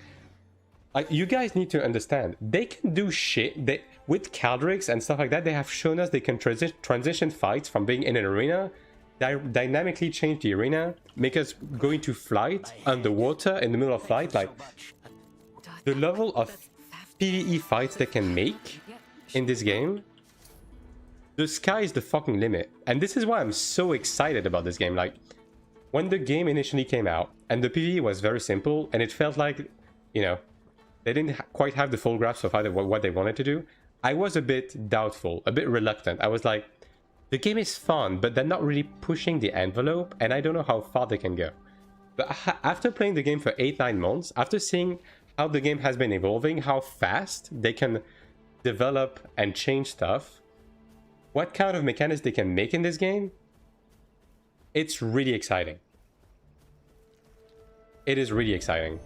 like you guys need to understand, they can do shit. With Clerics and stuff like that, they have shown us they can transition fights from being in an arena, dynamically change the arena, make us go into flight, underwater, in the middle of flight. Like, the level of PvE fights they can make in this game, the sky is the fucking limit. And this is why I'm so excited about this game. Like, when the game initially came out, and the PvE was very simple, and it felt like, you know, they didn't quite have the full grasp of what they wanted to do, I was a bit doubtful, a bit reluctant. I was like, the game is fun, but they're not really pushing the envelope, and I don't know how far they can go. But after playing the game for 8-9 months, after seeing how the game has been evolving, how fast they can develop and change stuff, what kind of mechanics they can make in this game, it's really exciting. It is really exciting.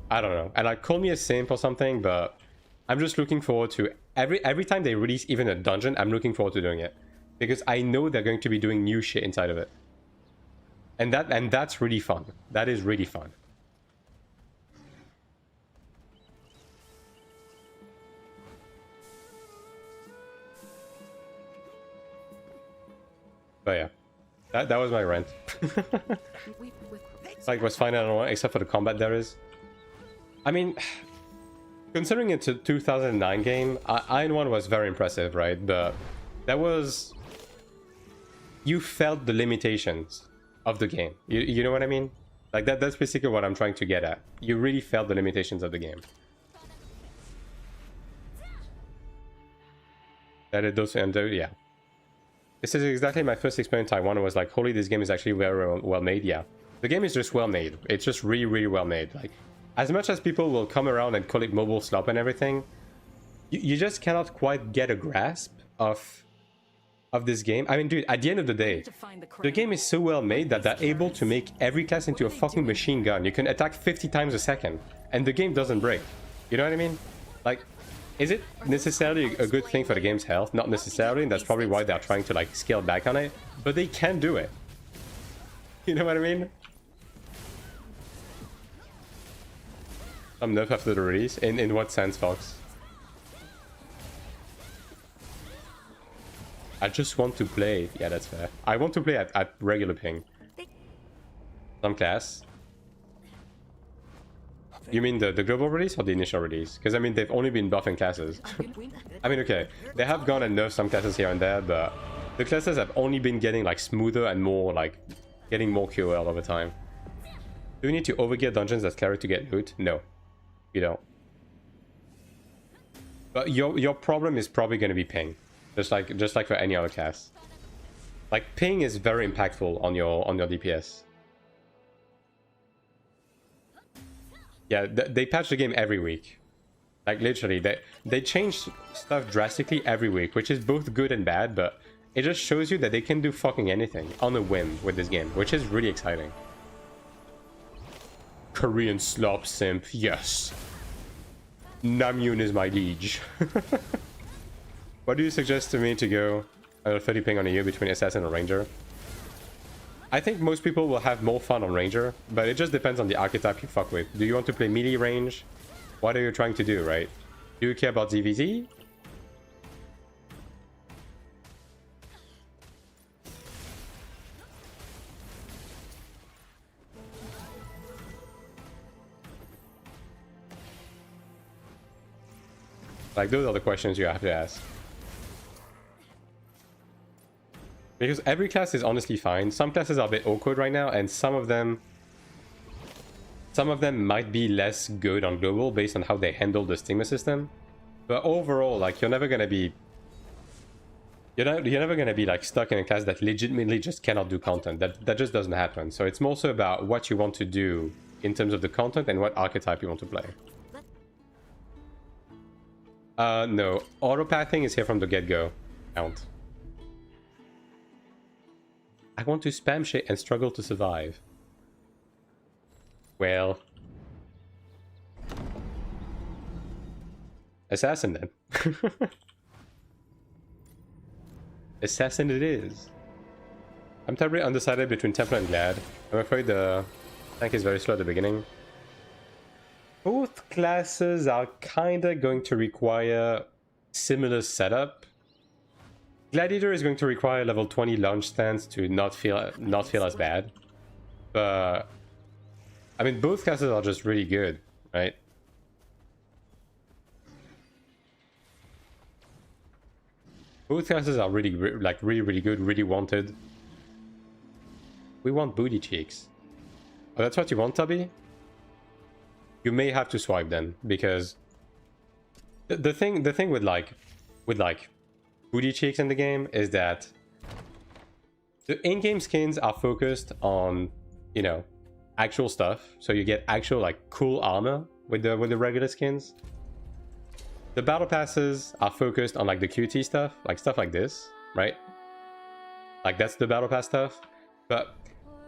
I don't know. And like, call me a simp or something, but I'm just looking forward to every time they release even a dungeon, I'm looking forward to doing it. Because I know they're going to be doing new shit inside of it. And that's really fun. That is really fun. But yeah. That was my rant. Like, was fine, I don't know, except for the combat there is. I mean, considering it's a 2009 game, AION2 was very impressive, right? But that was... You felt the limitations of the game. You know what I mean? Like, that's basically what I'm trying to get at. You really felt the limitations of the game. That it does, and yeah. This is exactly my first experience in Taiwan. It was like, holy, this game is actually very well made. Yeah, the game is just well made. It's just really, really well made. Like, as much as people will come around and call it mobile slop and everything, you just cannot quite get a grasp of this game. I mean, dude, at the end of the day, the game is so well made that they're able to make every class into a fucking machine gun. You can attack 50 times a second, and the game doesn't break. You know what I mean? Like, is it necessarily a good thing for the game's health? Not necessarily, and that's probably why they're trying to like scale back on it. But they can do it. You know what I mean? Some nerf after the release? In what sense, Fox? I just want to play. Yeah, that's fair. I want to play at regular ping. Some class. You mean the global release or the initial release? Because I mean, they've only been buffing classes. I mean, okay, they have gone and nerfed some classes here and there, but the classes have only been getting like smoother and more like getting more QL over time. Do you need to overgear dungeons as Cleric to get loot? No, you don't. But your problem is probably going to be ping, just like for any other class. Like, ping is very impactful on your DPS. Yeah, they patch the game every week. Like, literally, they change stuff drastically every week, which is both good and bad, but it just shows you that they can do fucking anything on a whim with this game, which is really exciting. Korean slop simp, yes. Namjoon is my liege. What do you suggest to me to go 30 ping on a year between Assassin and Ranger? I think most people will have more fun on Ranger, but it just depends on the archetype you fuck with. Do you want to play melee range? What are you trying to do, right? Do you care about ZVZ? Like, those are the questions you have to ask. Because every class is honestly fine. Some classes are a bit awkward right now, and some of them might be less good on global based on how they handle the stigma system. But overall, like, you're never gonna be like stuck in a class that legitimately just cannot do content. That just doesn't happen. So it's more so about what you want to do in terms of the content and what archetype you want to play. No, autopathing is here from the get-go. Count. I want to spam shit and struggle to survive. Well... Assassin then. Assassin it is. I'm terribly undecided between Templar and Glad. I'm afraid the tank is very slow at the beginning. Both classes are kinda going to require similar setup. Gladiator is going to require level 20 launch stance to not feel as bad. But I mean, both classes are just really good, right? Both classes are really good, really wanted. We want booty cheeks. Oh, that's what you want, Tubby? You may have to swipe then, because the thing with booty cheeks in the game is that the in-game skins are focused on, you know, actual stuff. So you get actual like cool armor with the regular skins. The battle passes are focused on like the QT stuff like this, right? Like that's the battle pass stuff. But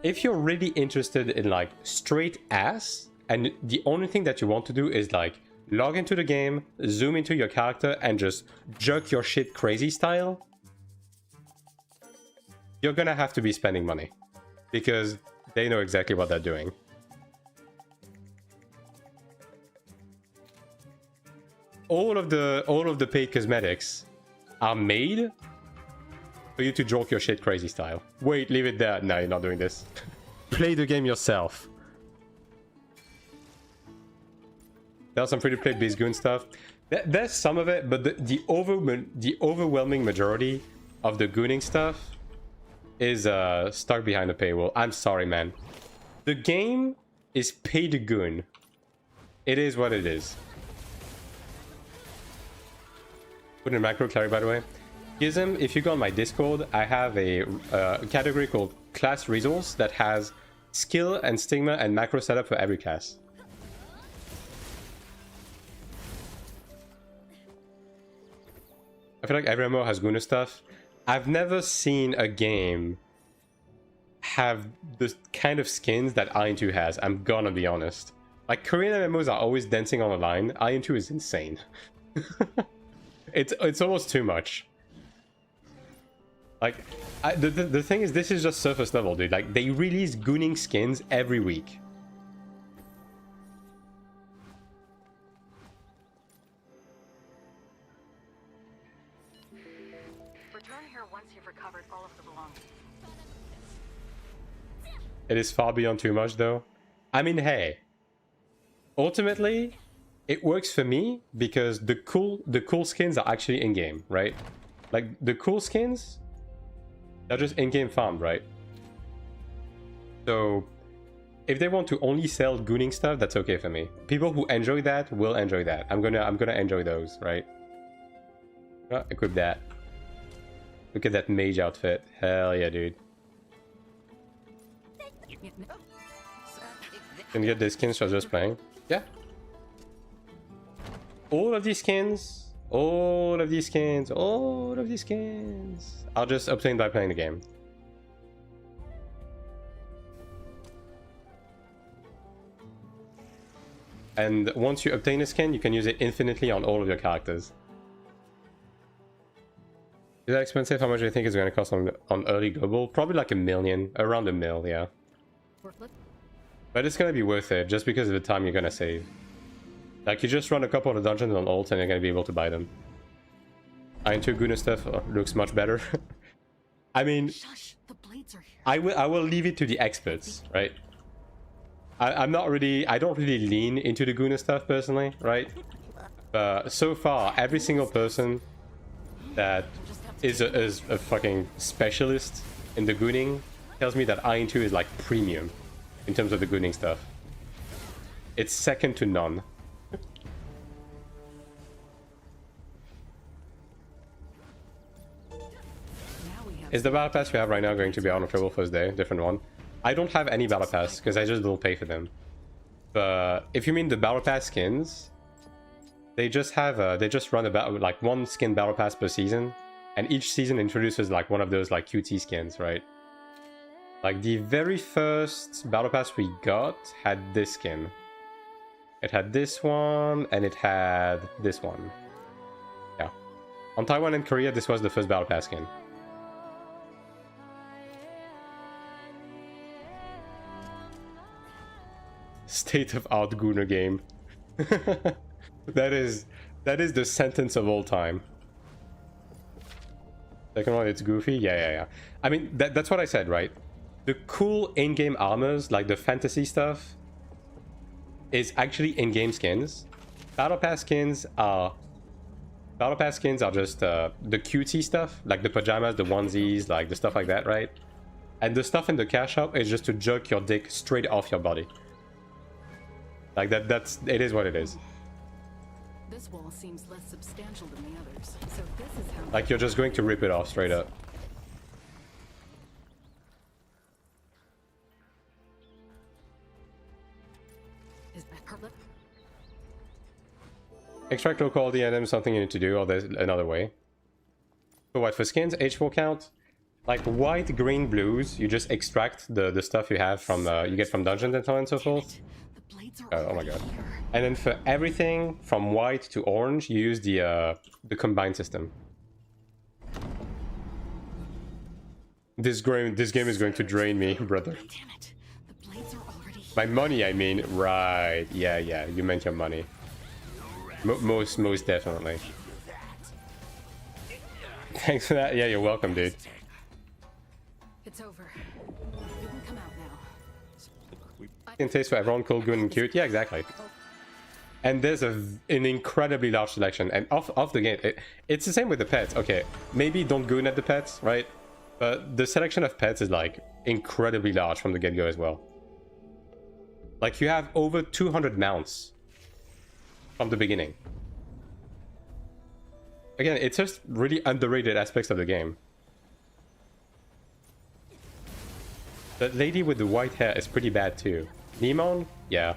if you're really interested in like straight ass, and the only thing that you want to do is like log into the game, zoom into your character, and just jerk your shit crazy style, you're gonna have to be spending money because they know exactly what they're doing. All of the paid cosmetics are made for you to joke your shit crazy style. Wait, leave it there. No, you're not doing this. Play the game yourself. There's some free-to-play Beast Goon stuff. There's some of it, but the overwhelming majority of the gooning stuff is stuck behind a paywall. I'm sorry, man. The game is pay to goon. It is what it is. Put in macro Cleric, by the way. Gizem, if you go on my Discord, I have a category called Class Resource that has skill and stigma and macro setup for every class. I feel like every MMO has Guna stuff. I've never seen a game have the kind of skins that AION2 has. I'm gonna be honest. Like, Korean MMOs are always dancing on the line. AION2 is insane. It's almost too much. Like, the thing is, this is just surface level, dude. Like, they release gooning skins every week.
Return here once you've recovered all of the belongings.
It is far beyond too much, though. I mean, hey. Ultimately, it works for me because the cool skins are actually in-game, right? Like, the cool skins, they're just in-game farmed, right? So, if they want to only sell gooning stuff, that's okay for me. People who enjoy that will enjoy that. I'm gonna enjoy those, right? Equip that. Look at that mage outfit. Hell yeah, dude. Can you get the skins for just playing? Yeah. All of these skins are just obtained by playing the game. And once you obtain a skin, you can use it infinitely on all of your characters. Is that expensive? How much do you think it's going to cost on early global? Probably like $1 million, around $1 mil, yeah. But it's going to be worth it just because of the time you're going to save. Like, you just run a couple of dungeons on ults and you're going to be able to buy them. AION2 Guna stuff looks much better. I mean,
Shush, the blades are here.
I will leave it to the experts, right? I don't really lean into the Guna stuff personally, right? So far, every single person that is a fucking specialist in the gooning tells me that AION2 is like premium in terms of the gooning stuff. It's second to none. Is the battle pass we have right now going to be on a triple first day? Different one. I don't have any battle pass because I just don't pay for them. But if you mean the battle pass skins, they just have they just run about like one skin battle pass per season, and each season introduces like one of those like QT skins, right? Like the very first battle pass we got had this skin. It had this one and it had this one. Yeah. On Taiwan and Korea, this was the first battle pass skin. state-of-art Gooner game. that is the sentence of all time. Second one, it's goofy. Yeah. I mean, that's what I said, right? The cool in-game armors, like the fantasy stuff, is actually in-game skins. Battle Pass skins are just the cutesy stuff, like the pajamas, the onesies, like the stuff like that, right? And the stuff in the cash shop is just to jerk your dick straight off your body. Like it is what it is.
This wall seems less substantial than the others, so this is how.
Like you're just going to rip it off straight up.
Is that her lip?
Extract low quality items, something you need to do, or there's another way. So what, for skins, H4 count? Like white, green, blues, you just extract the stuff you have from, you get from dungeons and so on and so forth.
The blades are
Oh my god.
here.
And then for everything from white to orange, you use the combined system. This game is going to drain me, brother.
Damn it. The blades are already here.
My money, I mean. Right. Yeah, you meant your money. Most definitely. Thanks for that. Yeah, you're welcome, dude.
It's over. You can come out now.
In taste for everyone, cool, good, and cute. Yeah, exactly. And there's an incredibly large selection. And off the gate, it's the same with the pets. Okay, maybe don't goon at the pets, right? But the selection of pets is like incredibly large from the get-go as well. Like you have over 200 mounts from the beginning. Again, it's just really underrated aspects of the game. That lady with the white hair is pretty bad too. Nemon? Yeah.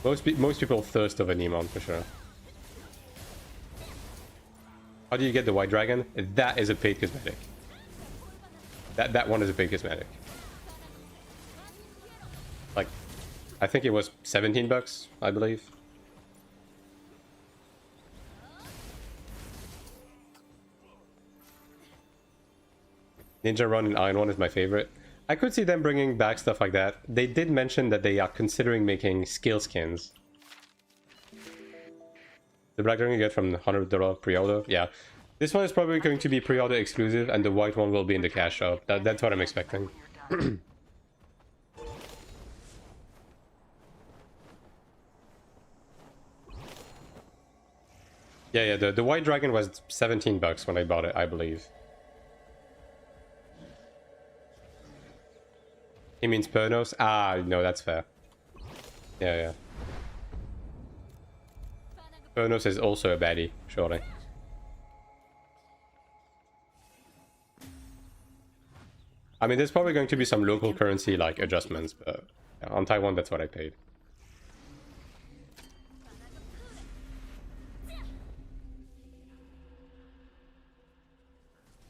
Most people thirst over Nemon for sure. How do you get the white dragon? That is a paid cosmetic. That one is a paid cosmetic. Like, I think it was 17 bucks, I believe. Ninja Run in AION2 is my favorite. I could see them bringing back stuff like that. They did mention that they are considering making skill skins. The black dragon you get from $100 pre-order. Yeah. This one is probably going to be pre-order exclusive, and the white one will be in the cash shop. That's what I'm expecting. Yeah, the white dragon was 17 bucks when I bought it, I believe. He means Pernos? Ah, no, that's fair. Yeah. Pernos is also a baddie, surely. I mean, there's probably going to be some local currency, like, adjustments, but yeah, on Taiwan, that's what I paid.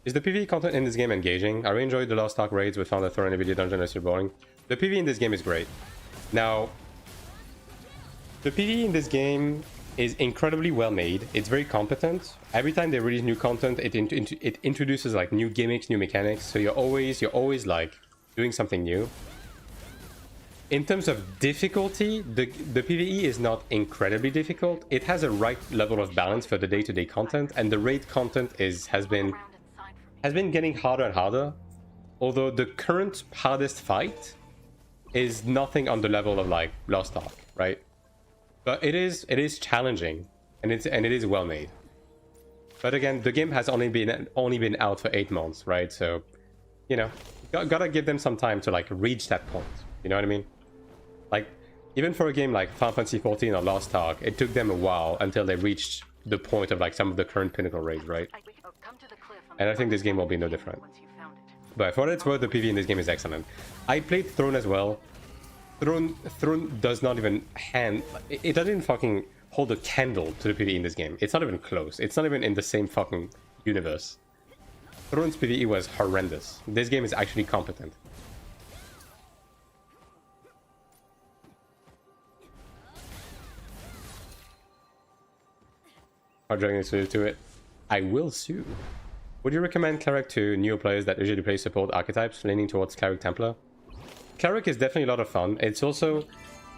Is the PvE content in this game engaging? I really enjoyed the Lost Ark raids with Founder Thor and Video Dungeon as you're boring. The PvE in this game is great. Now, the PvE in this game is incredibly well made. It's very competent. Every time they release new content, it introduces like new gimmicks, new mechanics. So you're always like doing something new. In terms of difficulty, the PvE is not incredibly difficult. It has a right level of balance for the day-to-day content, and the raid content has been getting harder and harder. Although the current hardest fight is nothing on the level of like Lost Ark, right? But it is challenging, and it is well made. But again, the game has only been out for 8 months, right? So, you know, gotta give them some time to like reach that point. You know what I mean? Like, even for a game like Final Fantasy XIV or Lost Ark, it took them a while until they reached the point of like some of the current pinnacle raids, right? And I think this game will be no different. But for what it's worth, the PvE in this game is excellent. I played Throne as well. Throne does not even it doesn't even fucking hold a candle to the PvE in this game. It's not even close. It's not even in the same fucking universe. Throne's PvE was horrendous. This game is actually competent. Are dragging to it? I will sue. Would you recommend Cleric to newer players that usually play support archetypes, leaning towards Cleric Templar? Cleric is definitely a lot of fun. It's also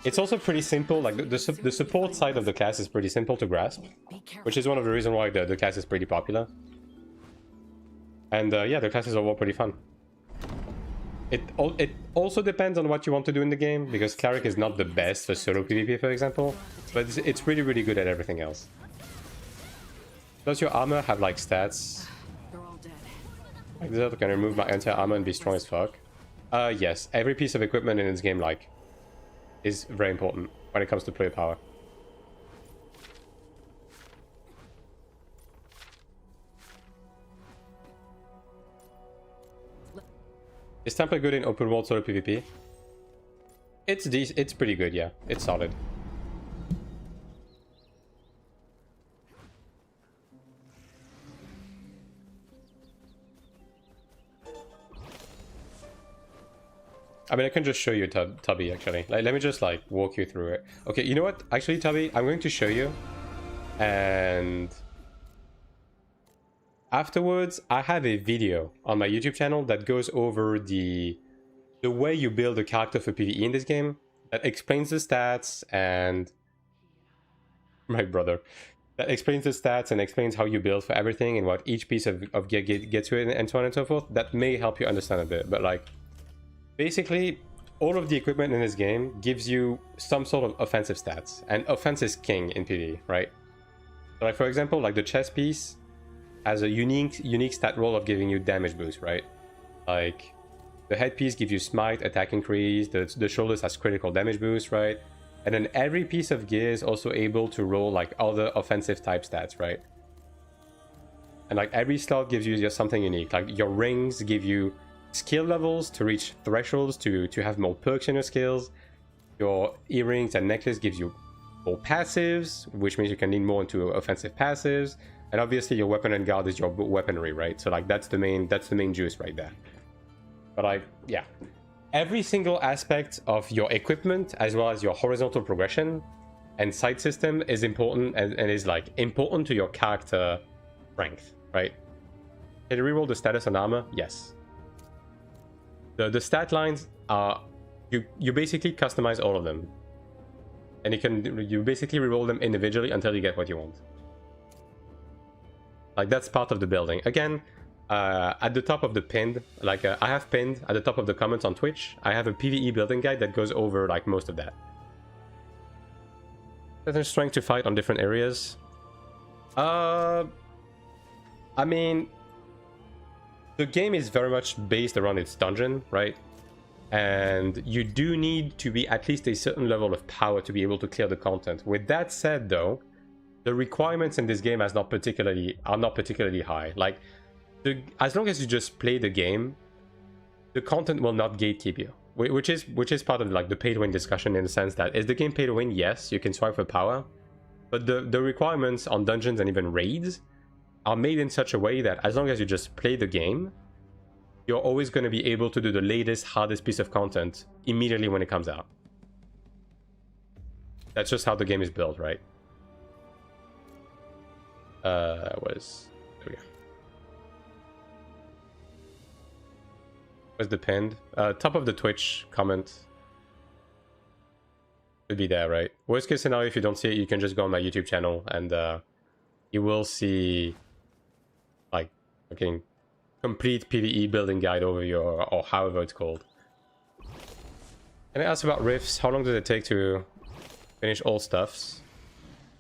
It's also pretty simple, like the support side of the class is pretty simple to grasp, which is one of the reasons why the class is pretty popular. And yeah, the classes are all pretty fun. It also depends on what you want to do in the game, because Cleric is not the best for solo PvP, for example, but it's really, really good at everything else. Does your armor have like stats?
They're all dead.
Like this, I can remove my entire armor and be strong as fuck. Yes, every piece of equipment in this game, like, is very important when it comes to player power. Is Tampa good in open world solo PvP? It's pretty good, yeah. It's solid. I mean, I can just show you Tubby, actually. Like, let me just, like, walk you through it. Okay, you know what? Actually, Tubby, I'm going to show you. And afterwards, I have a video on my YouTube channel that goes over the way you build a character for PvE in this game. That explains the stats and... My brother. That explains the stats and explains how you build for everything and what each piece of gear gets you and so on and so forth. That may help you understand a bit, but, like... Basically, all of the equipment in this game gives you some sort of offensive stats, and offense is king in PvE, right? So like, for example, like the chest piece has a unique stat roll of giving you damage boost, right? Like, the headpiece gives you smite, attack increase, the shoulders has critical damage boost, right? And then every piece of gear is also able to roll like other offensive type stats, right? And like every slot gives you just something unique. Like your rings give you skill levels to reach thresholds to have more perks in your skills. Your earrings and necklace gives you more passives, which means you can lean more into offensive passives. And obviously your weapon and guard is your weaponry, right? So like that's the main juice right there. But like, yeah, every single aspect of your equipment as well as your horizontal progression and sight system is important and is like important to your character strength, right? Can you reroll the status on armor? Yes. The stat lines are, you basically customize all of them, and you basically reroll them individually until you get what you want. Like that's part of the building. Again, at the top of the pinned, like I have pinned at the top of the comments on Twitch, I have a PvE building guide that goes over like most of that. There's strength to fight on different areas. I mean, the game is very much based around its dungeon, right? And you do need to be at least a certain level of power to be able to clear the content. With that said, though, the requirements in this game are not particularly high. Like, as long as you just play the game, the content will not gatekeep you, which is part of like the pay to win discussion, in the sense that is the game pay to win? Yes, you can swipe for power, but the requirements on dungeons and even raids are made in such a way that as long as you just play the game, you're always going to be able to do the latest, hardest piece of content immediately when it comes out. That's just how the game is built, right? There we go. Where's the pinned? Top of the Twitch comment. Should be there, right? Worst case scenario, if you don't see it, you can just go on my YouTube channel and you will see like fucking complete PvE building guide overview, or however it's called. Can I ask about rifts? How long does it take to finish all stuffs?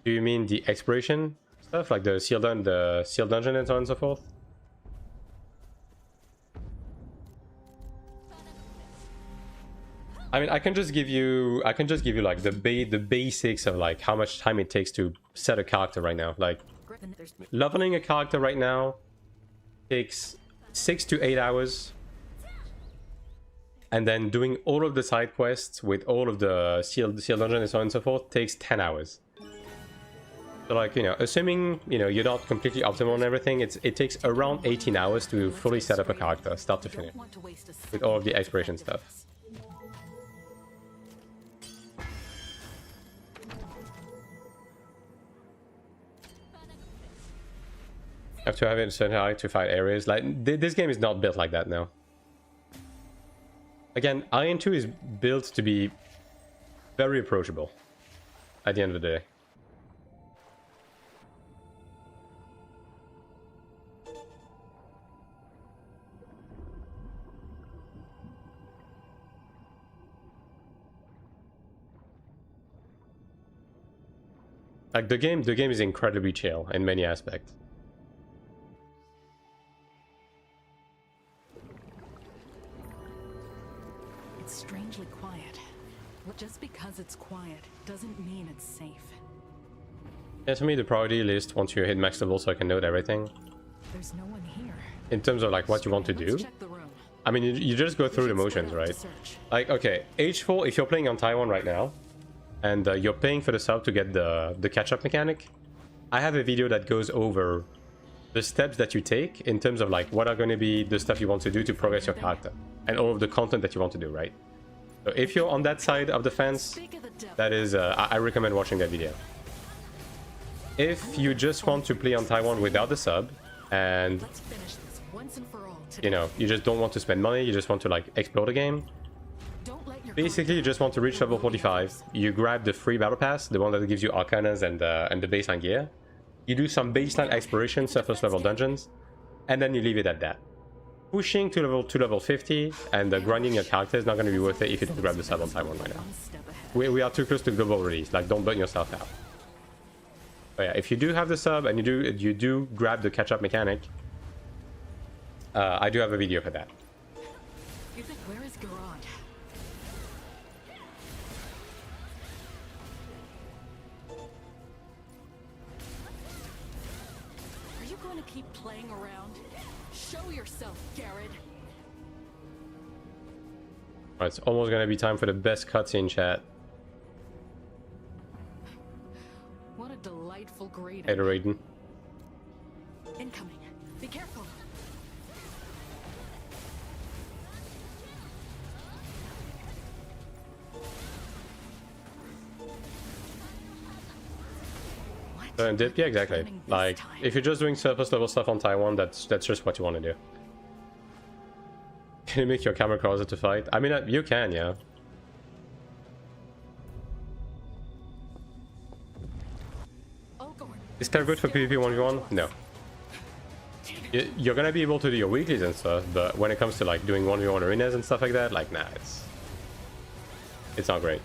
Do you mean the exploration stuff, like the sealed dungeon and so on and so forth? I mean, I can just give you like the basics of like how much time it takes to set a character right now. Like, leveling a character right now takes 6 to 8 hours, and then doing all of the side quests with all of the sealed dungeon and so on and so forth takes 10 hours. So like, you know, assuming, you know, you're not completely optimal on everything, it takes around 18 hours to fully set up a character, start to finish, with all of the exploration stuff. Have to have it certain height to fight areas. Like, this game is not built like that now. Again, AION2 is built to be very approachable at the end of the day. Like the game is incredibly chill in many aspects.
It's strangely quiet. Just because it's quiet doesn't mean it's safe.
Yeah, to me the priority list once you hit max level so I can note everything.
There's no one here.
In terms of like what you want to do.
Let's check the room.
I mean you just go through the motions, right? Like okay, H4 if you're playing on Taiwan right now and you're paying for the sub to get the catch-up mechanic, I have a video that goes over the steps that you take in terms of like what are going to be the stuff you want to do to progress your character and all of the content that you want to do, right? So if you're on that side of the fence, that is I recommend watching that video. If you just want to play on Taiwan without the sub and you know you just don't want to spend money, you just want to like explore the game, basically you just want to reach level 45, you grab the free battle pass, the one that gives you arcanas and the baseline gear, you do some baseline exploration, surface level dungeons, and then you leave it at that. Pushing to level 50 and grinding your character is not going to be worth it if you don't grab the sub on Taiwan right now. We are too close to global release, like don't burn yourself out. But yeah, if you do have the sub and you do grab the catch-up mechanic, I do have a video for that.
Where is Garand? Are you going to keep playing around? Show yourself, Garrett.
Alright, it's almost going to be time for the best cutscene, chat.
What a delightful greeting.
Hey, Raiden.
Incoming. Be careful.
So dip, yeah, exactly. Like, if you're just doing surface level stuff on Taiwan, that's just what you want to do. Can you make your camera closer to fight? I mean, you can, yeah. Is Cleric good for PvP 1v1? No. You're gonna be able to do your weeklies and stuff, but when it comes to like doing 1v1 arenas and stuff like that, like nah, it's not great.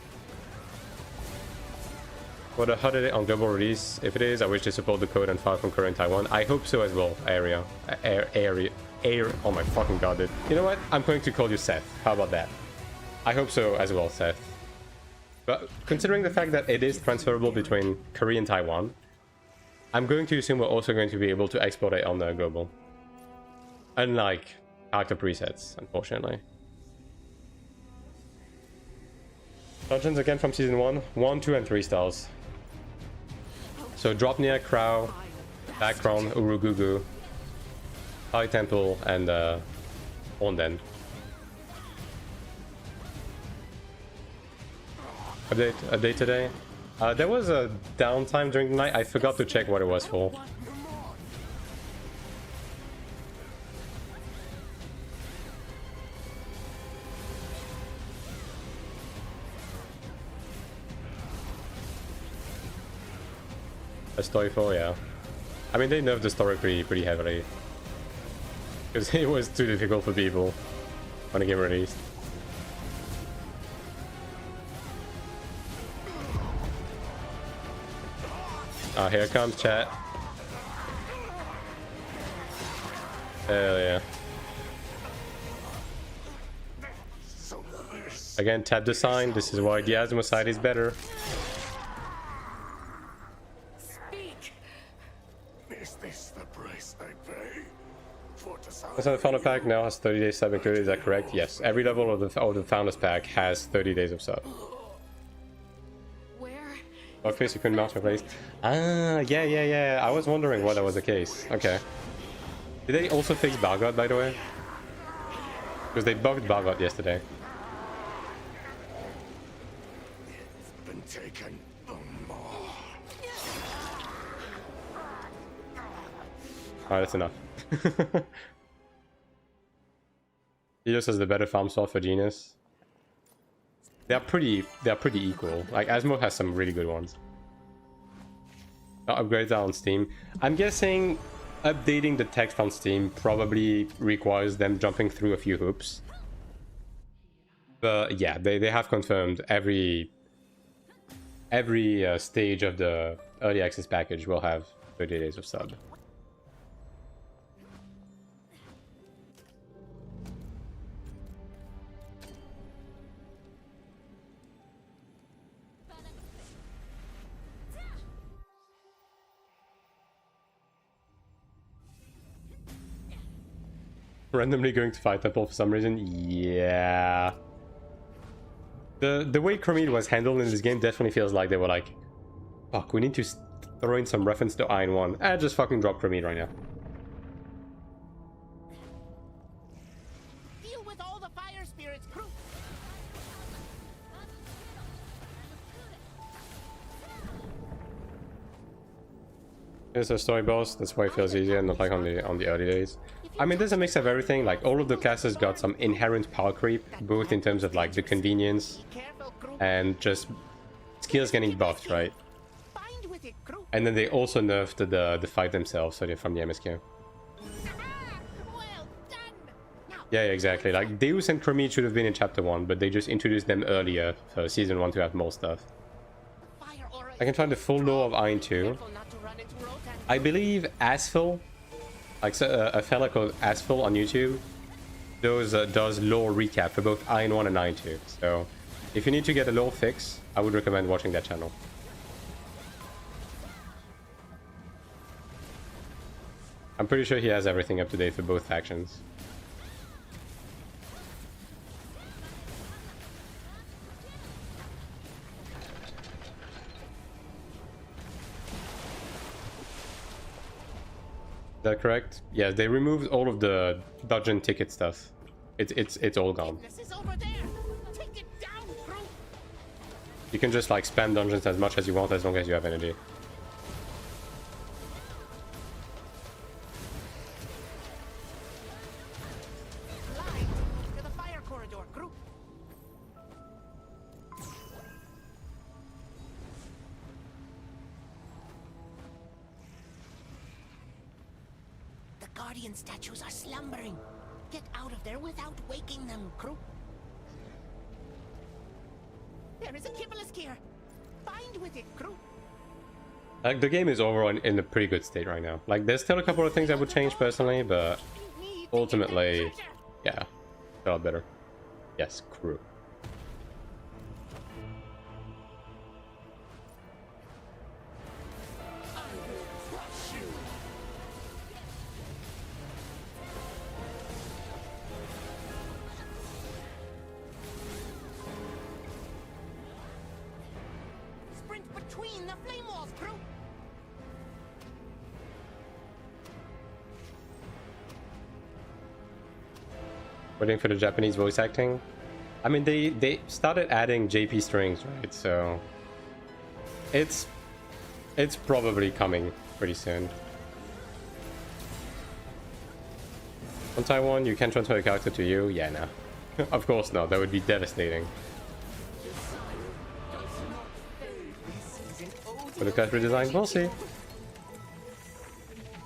What a holiday on global release. If it is, I wish they support the code and file from current Taiwan. I hope so as well, area. Oh my fucking god, dude. You know what? I'm going to call you Seth. How about that? I hope so as well, Seth. But considering the fact that it is transferable between Korea and Taiwan, I'm going to assume we're also going to be able to export it on the global. Unlike character presets, unfortunately. Dungeons again from season 1, 1, 2, and 3 stars. So drop near Crow, background Urugugu, High Temple, and Onden. Update today. There was a downtime during the night. I forgot to check what it was for. A story 4, yeah. I mean, they nerfed the story pretty heavily. Because it was too difficult for people when the game released. Oh, here comes chat. Hell yeah. Again, tap the sign. This is why the Asmo side is better. So the founder pack now has 30 days sub included, is that correct? Yes. Every level of the founders pack has 30 days of sub. Face you couldn't mouse replace. Ah, yeah. I was wondering why that was the case. Okay. Did they also fix Bargot, by the way? Because they bugged Bargot yesterday.
It's been taken.
Alright, that's enough. Helios has the better farm spot for Genius. they're pretty equal. Like Asmo has some really good ones. Upgrades are on Steam. I'm guessing updating the text on Steam probably requires them jumping through a few hoops. But yeah, they have confirmed every stage of the early access package will have 30 days of sub. Randomly going to Fire Temple for some reason? Yeah. The way Chromede was handled in this game definitely feels like they were like, fuck, we need to throw in some reference to AION1. Just fucking drop Chromede right now.
Deal with all the fire spirits, crew.
It's a story boss, that's why it feels easier, not like on the early days. I mean, there's a mix of everything. Like all of the classes got some inherent power creep, both in terms of like the convenience and just skills getting buffed, right? And then they also nerfed the fight themselves, so they're from the MSQ. Yeah, exactly. Like Deus and Chromede should have been in chapter 1, but they just introduced them earlier for season 1 to have more stuff. I can find the full lore of AION2. I believe Asphal, like a fella called Asphal on YouTube, does lore recap for both AION1 and AION2. So if you need to get a lore fix, I would recommend watching that channel. I'm pretty sure he has everything up to date for both factions. Is that correct? Yeah, they removed all of the dungeon ticket stuff. It's all gone. You can just like spam dungeons as much as you want as long as you have energy.
Statues are slumbering. Get out of there without waking them, crew. There is a Kibboleth here. Bind with it, crew.
Like the game is overall in a pretty good state right now. Like there's still a couple of things I would change personally, but ultimately, yeah, a lot better. Yes, crew.
Between the flame walls, crew.
Waiting for the Japanese voice acting. I mean, they started adding JP strings, right? So it's probably coming pretty soon. On Taiwan, you can transfer a character to you? Yeah, no. Of course not. That would be devastating. For the class redesign, we'll see.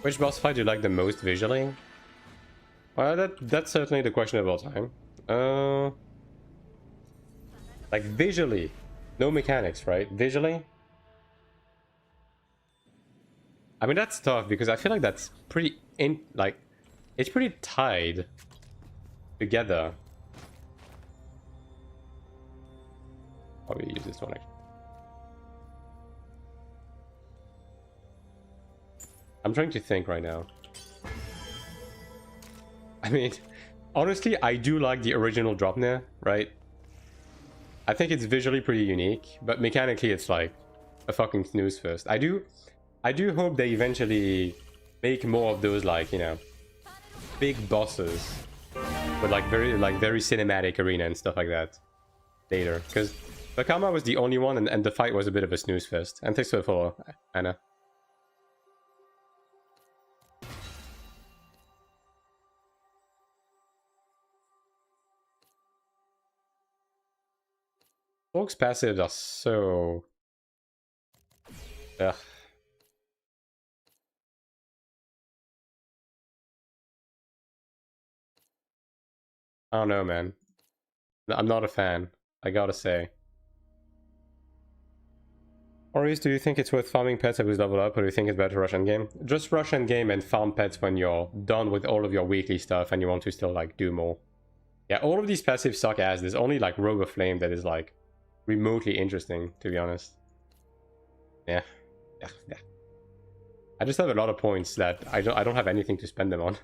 Which boss fight do you like the most visually? Well, that's certainly the question of all time. Like visually, no mechanics, right? Visually, I mean that's tough because I feel like that's pretty it's pretty tied together. Probably use this one actually. I'm trying to think right now. I mean, honestly, I do like the original Dropner, right? I think it's visually pretty unique, but mechanically it's like a fucking snooze fest. I do hope they eventually make more of those, like, you know, big bosses with like very cinematic arena and stuff like that later. Because Bakama was the only one, and the fight was a bit of a snooze fest. And thanks for the follow, Anna. Sorc's passives are so... Ugh. I don't know, man. I'm not a fan, I gotta say. Maurice, do you think it's worth farming pets as we level up, or do you think it's better to rush endgame? Just rush endgame and farm pets when you're done with all of your weekly stuff and you want to still, like, do more. Yeah, all of these passives suck ass. There's only, like, Robe of Flame that is, like, remotely interesting, to be honest. Yeah. Yeah. I just have a lot of points that I don't have anything to spend them on.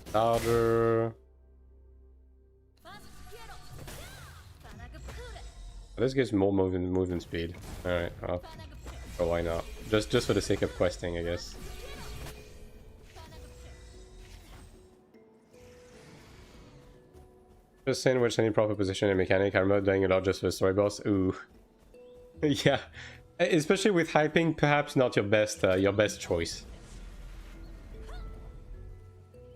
Starter. This gives more movement speed. Alright, well, oh, why not? Just for the sake of questing, I guess. Just saying which any proper position and mechanic. I remember doing a lot just for the story boss. Ooh. Yeah. Especially with hyping, perhaps not your best choice.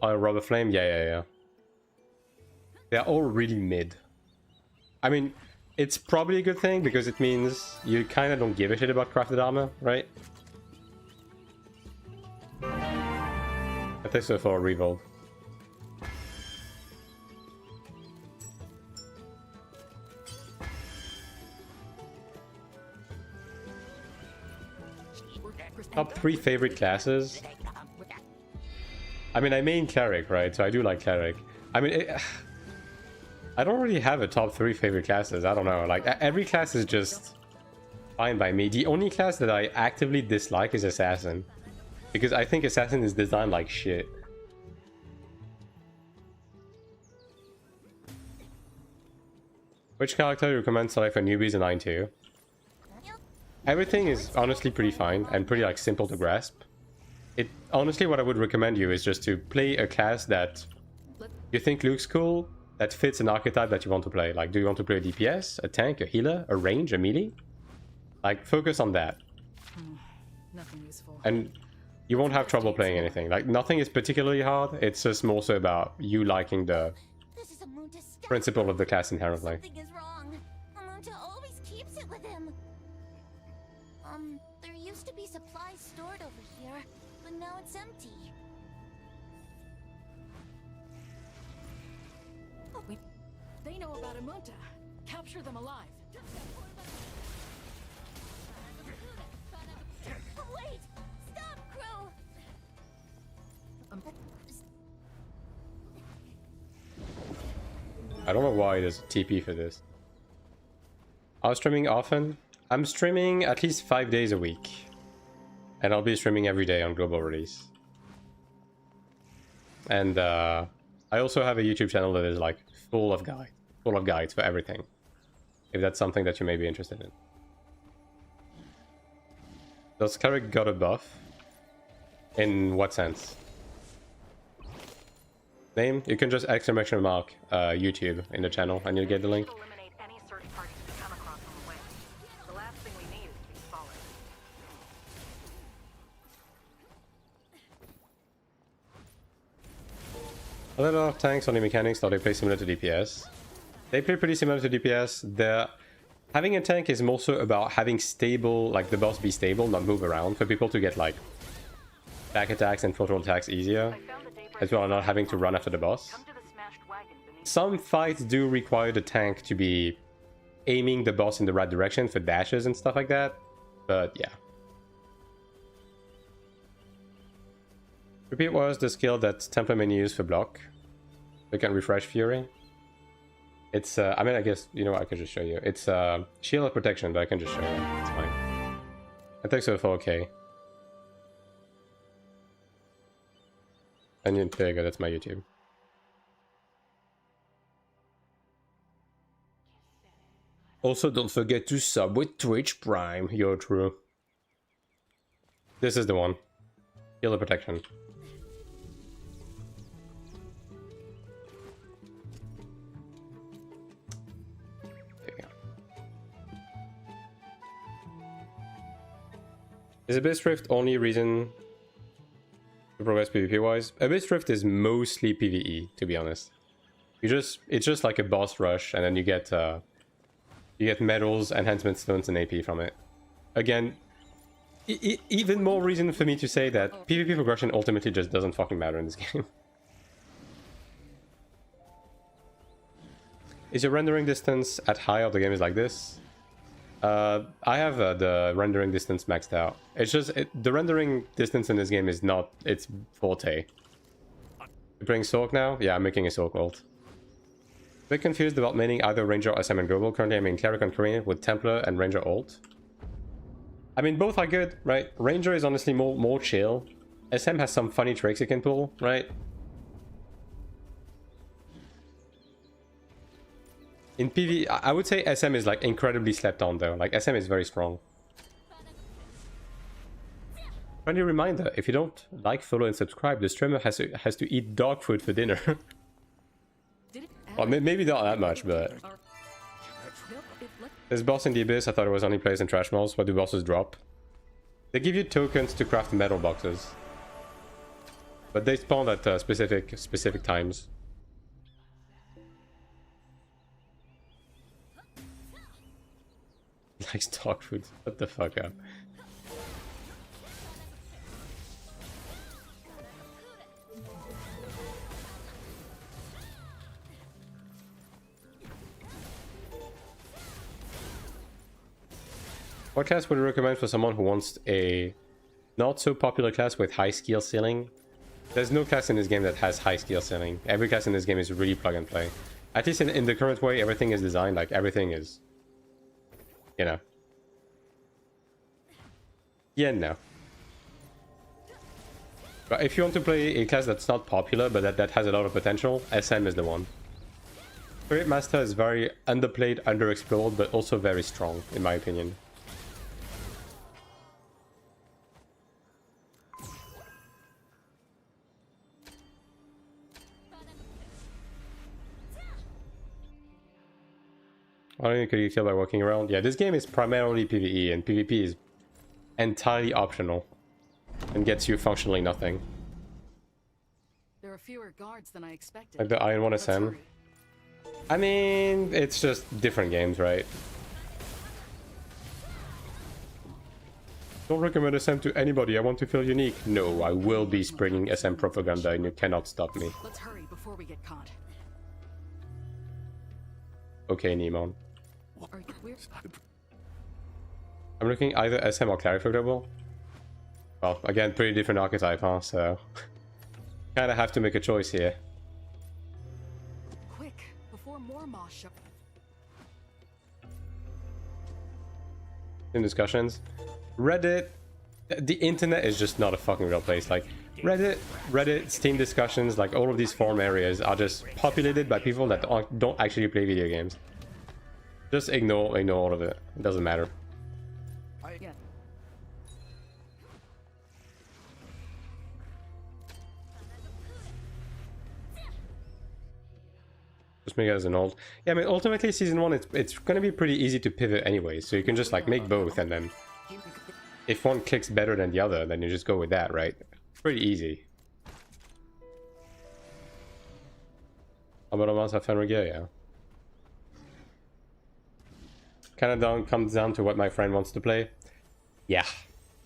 Oh, Rubber Flame? Yeah. They're all really mid. I mean, it's probably a good thing because it means you kind of don't give a shit about crafted armor, right? I think so for a revolt. Top 3 favorite classes? I mean, I main Cleric, right? So I do like Cleric. I mean, I don't really have a top 3 favorite classes. I don't know. Like, every class is just fine by me. The only class that I actively dislike is Assassin. Because I think Assassin is designed like shit. Which character do you recommend select for newbies in AION2? Everything is honestly pretty fine and pretty like simple to grasp. Honestly, what I would recommend you is just to play a class that you think looks cool, that fits an archetype that you want to play. Like, do you want to play a DPS, a tank, a healer, a range, a melee? Like, focus on that.
Nothing useful.
And you won't have trouble playing anything. Like, nothing is particularly hard. It's just more so about you liking the principle of the class inherently.
Something is wrong. Amunta always keeps it with him. There used to be supplies stored over here, but now it's empty.
Oh, they know about Amunta. Capture them alive.
Wait! Stop, Crow!
I don't know why there's a TP for this. I was streaming often. I'm streaming at least 5 days a week. And I'll be streaming every day on global release. And I also have a YouTube channel that is like full of guides for everything. If that's something that you may be interested in. Does Cleric got a buff? In what sense? Name? You can just exclamation mark YouTube in the channel and you'll get the link.
Eliminate any search parties we come across on the way. The last thing we need is to be spotted.
A lot of tanks on the mechanics thought they play similar to DPS. They play pretty similar to DPS. Having a tank is more so about having stable, like the boss be stable, not move around, for people to get like back attacks and frontal attacks easier, as well as not having to run after the boss.
Come to the smashed wagon beneath.
Some fights do require the tank to be aiming the boss in the right direction for dashes and stuff like that, but yeah. Repeat was the skill that Templar may use for block. We can refresh Fury. It's, I mean, I guess, you know what, I can just show you. It's Shield of Protection, but I can just show you. It's fine. I think so for okay. And there you go, that's my YouTube. Also, don't forget to sub with Twitch Prime. You're true. This is the one. Shield of Protection. Is Abyss Rift only reason To progress PvP wise, Abyss Rift is mostly PvE, to be honest. It's just like a boss rush, and then you get medals, enhancement stones, and AP from it. Again, even more reason for me to say that PvP progression ultimately just doesn't fucking matter in this game. Is your rendering distance at high of the game is like this? I have the rendering distance maxed out. It's just the rendering distance in this game is not its forte. You're playing Sorc now? Yeah, I'm making a Sorc ult. A bit confused about maining either Ranger or SM and Global. Currently I'm in Cleric and Korean with Templar and Ranger ult. I mean, both are good, right? Ranger is honestly more chill. SM has some funny tricks you can pull, right? In PV, I would say SM is like incredibly slept on though. Like SM is very strong. Friendly reminder, if you don't like, follow, and subscribe, the streamer has to eat dog food for dinner. Well, maybe not that much, but... This boss in the Abyss, I thought it was only placed in trash malls. What do bosses drop? They give you tokens to craft metal boxes. But they spawn at specific times. Likes dog food. What the fuck up? What class would you recommend for someone who wants a not so popular class with high skill ceiling? There's no class in this game that has high skill ceiling. Every class in this game is really plug and play. At least in the current way everything is designed, like everything is, you know. Yeah, no. But if you want to play a class that's not popular but that has a lot of potential, SM is the one. Spirit Master is very underplayed, underexplored, but also very strong, in my opinion. I don't think you kill by walking around. Yeah, this game is primarily PvE, and PvP is entirely optional and gets you functionally nothing.
There are fewer guards than I expected.
Like the AION2 SM. I mean, it's just different games, right? Don't recommend SM to anybody. I want to feel unique. No, I will be spreading SM propaganda, and you cannot stop me.
Let's hurry before we get caught.
Okay, Nemon. I'm looking either SM or Cleric for Global. Well, again, pretty different archetype, huh? So kind of have to make a choice here.
Quick, before more moss show.
In discussions, Reddit, the internet is just not a fucking real place. Like Reddit, Steam discussions, like all of these forum areas are just populated by people that don't actually play video games. Just ignore all of it. It doesn't matter.
Yeah.
Just make it as an ult. Yeah, I mean, ultimately season 1, it's gonna be pretty easy to pivot anyway. So you can just like make both, and then if one clicks better than the other, then you just go with that, right? Pretty easy. About a month of Fenrir, yeah. Kind of comes down to what my friend wants to play. Yeah,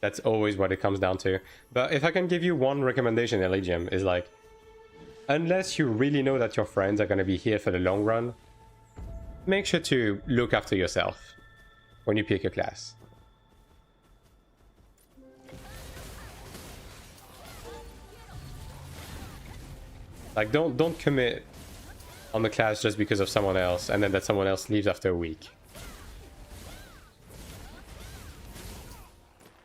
that's always what it comes down to. But if I can give you one recommendation, Elysium, is like, unless you really know that your friends are going to be here for the long run, make sure to look after yourself when you pick a class. Like, don't commit on the class just because of someone else, and then that someone else leaves after a week.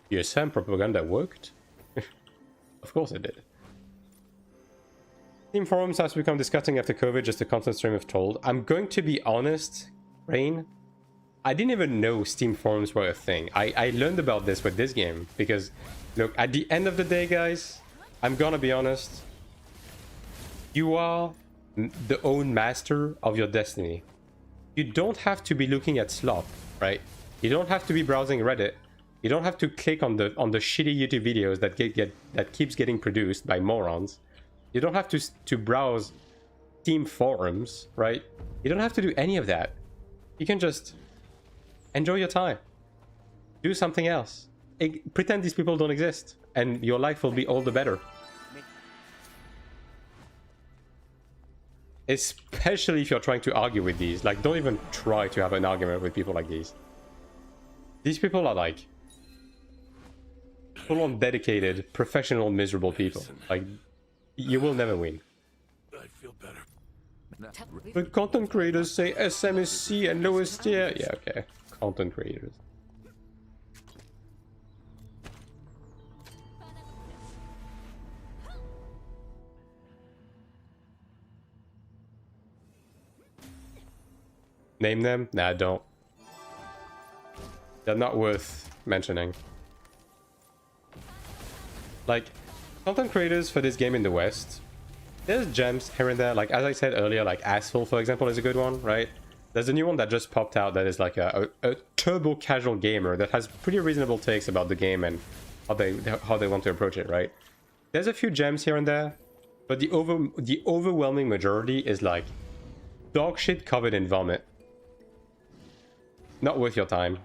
Your SAM propaganda worked? Of course it did. Steam forums has become disgusting after COVID, just a constant stream of troll. I'm going to be honest, Rain. I didn't even know Steam forums were a thing. I learned about this with this game because, look, at the end of the day, guys, I'm gonna be honest. You are the own master of your destiny. You don't have to be looking at slop, right? You don't have to be browsing Reddit. You You don't have to click on the shitty YouTube videos that keeps getting produced by morons. You don't have to browse Steam forums, right? You don't have to do any of that. You can just enjoy your time. Do something else. Pretend these people don't exist, and your life will be all the better. Especially if you're trying to argue with these. Like, don't even try to have an argument with people like these. These people are like full-on dedicated, professional, miserable people. Like, you will never win.
I feel better.
The content creators say SM is C and lowest tier. Yeah, okay. Content creators. Name them? Nah, don't. They're not worth mentioning. Like, content creators for this game in the West, there's gems here and there. Like, as I said earlier, like Asphalt, for example, is a good one, right? There's a new one that just popped out that is like a turbo casual gamer that has pretty reasonable takes about the game and how they want to approach it, right? There's a few gems here and there, but the overwhelming majority is like dog shit covered in vomit. Not worth your time.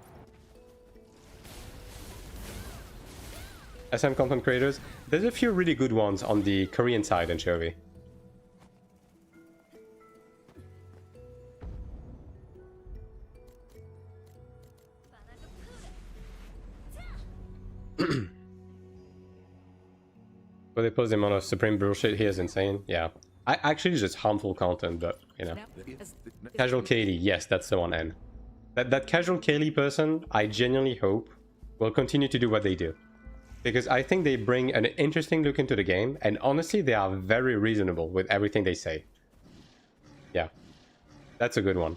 SM content creators, there's a few really good ones on the Korean side in Chovy. But they post the amount of supreme bullshit here is insane. Yeah. Actually just harmful content, but you know. Casual Katie, yes, that's the one N. That casual Kaylee person, I genuinely hope, will continue to do what they do. Because I think they bring an interesting look into the game, and honestly, they are very reasonable with everything they say. Yeah. That's a good one.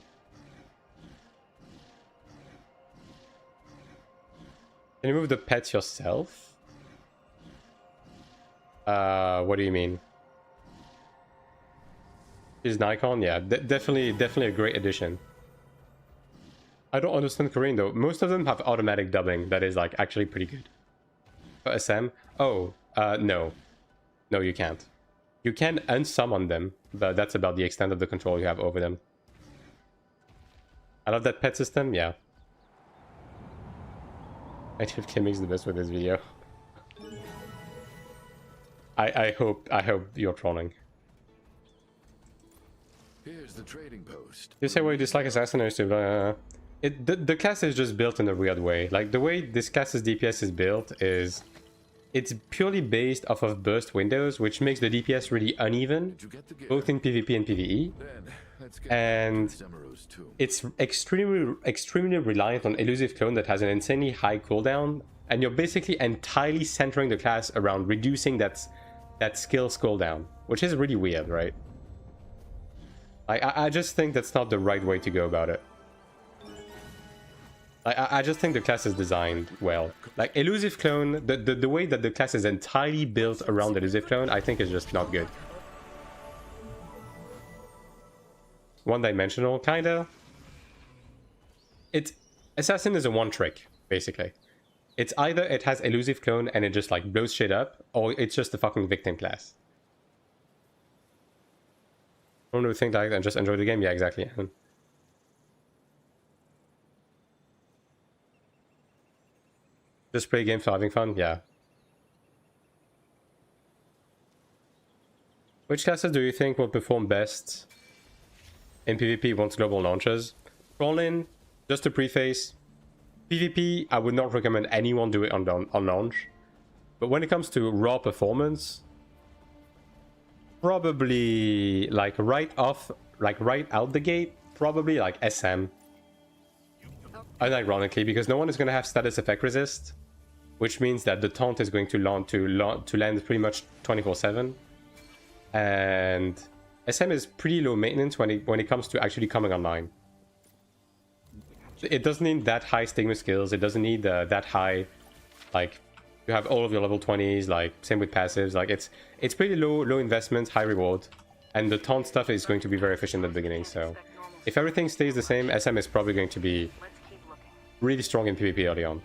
Can you move the pets yourself? What do you mean? Is Nikon? Yeah, definitely a great addition. I don't understand Korean though. Most of them have automatic dubbing that is like actually pretty good. For SM? Oh, no. No, you can't. You can unsummon them, but that's about the extent of the control you have over them. I love that pet system, yeah. I think Kimmy's the best with this video. I hope you're trolling.
Here's the trading post.
You say why you dislike Assassiners too? The class is just built in a weird way. Like, the way this class's DPS is built is... It's purely based off of burst windows, which makes the DPS really uneven, both in PvP and PvE. And it's extremely reliant on Elusive Clone that has an insanely high cooldown, and you're basically entirely centering the class around reducing that skill's cooldown, which is really weird, right? I just think that's not the right way to go about it. I just think the class is designed well. Like, Elusive Clone, the way that the class is entirely built around Elusive Clone, I think is just not good. One-dimensional, kinda. Assassin is a one-trick, basically. It's either it has Elusive Clone and it just, like, blows shit up, or it's just a fucking victim class. I don't know, think like that and just enjoy the game? Yeah, exactly. Just play games for having fun? Yeah. Which classes do you think will perform best in PvP once global launches? Roll-in, just a preface. PvP, I would not recommend anyone do it on launch. But when it comes to raw performance, probably like right out the gate, probably like SM. Unironically, because no one is going to have status effect resist, which means that the taunt is going to land pretty much 24/7, and SM is pretty low maintenance when it comes to actually coming online. It doesn't need that high stigma skills. It doesn't need that high, like, you have all of your level 20s. Like, same with passives. Like, it's pretty low investment, high reward, and the taunt stuff is going to be very efficient at the beginning. So if everything stays the same, SM is probably going to be really strong in PvP early on.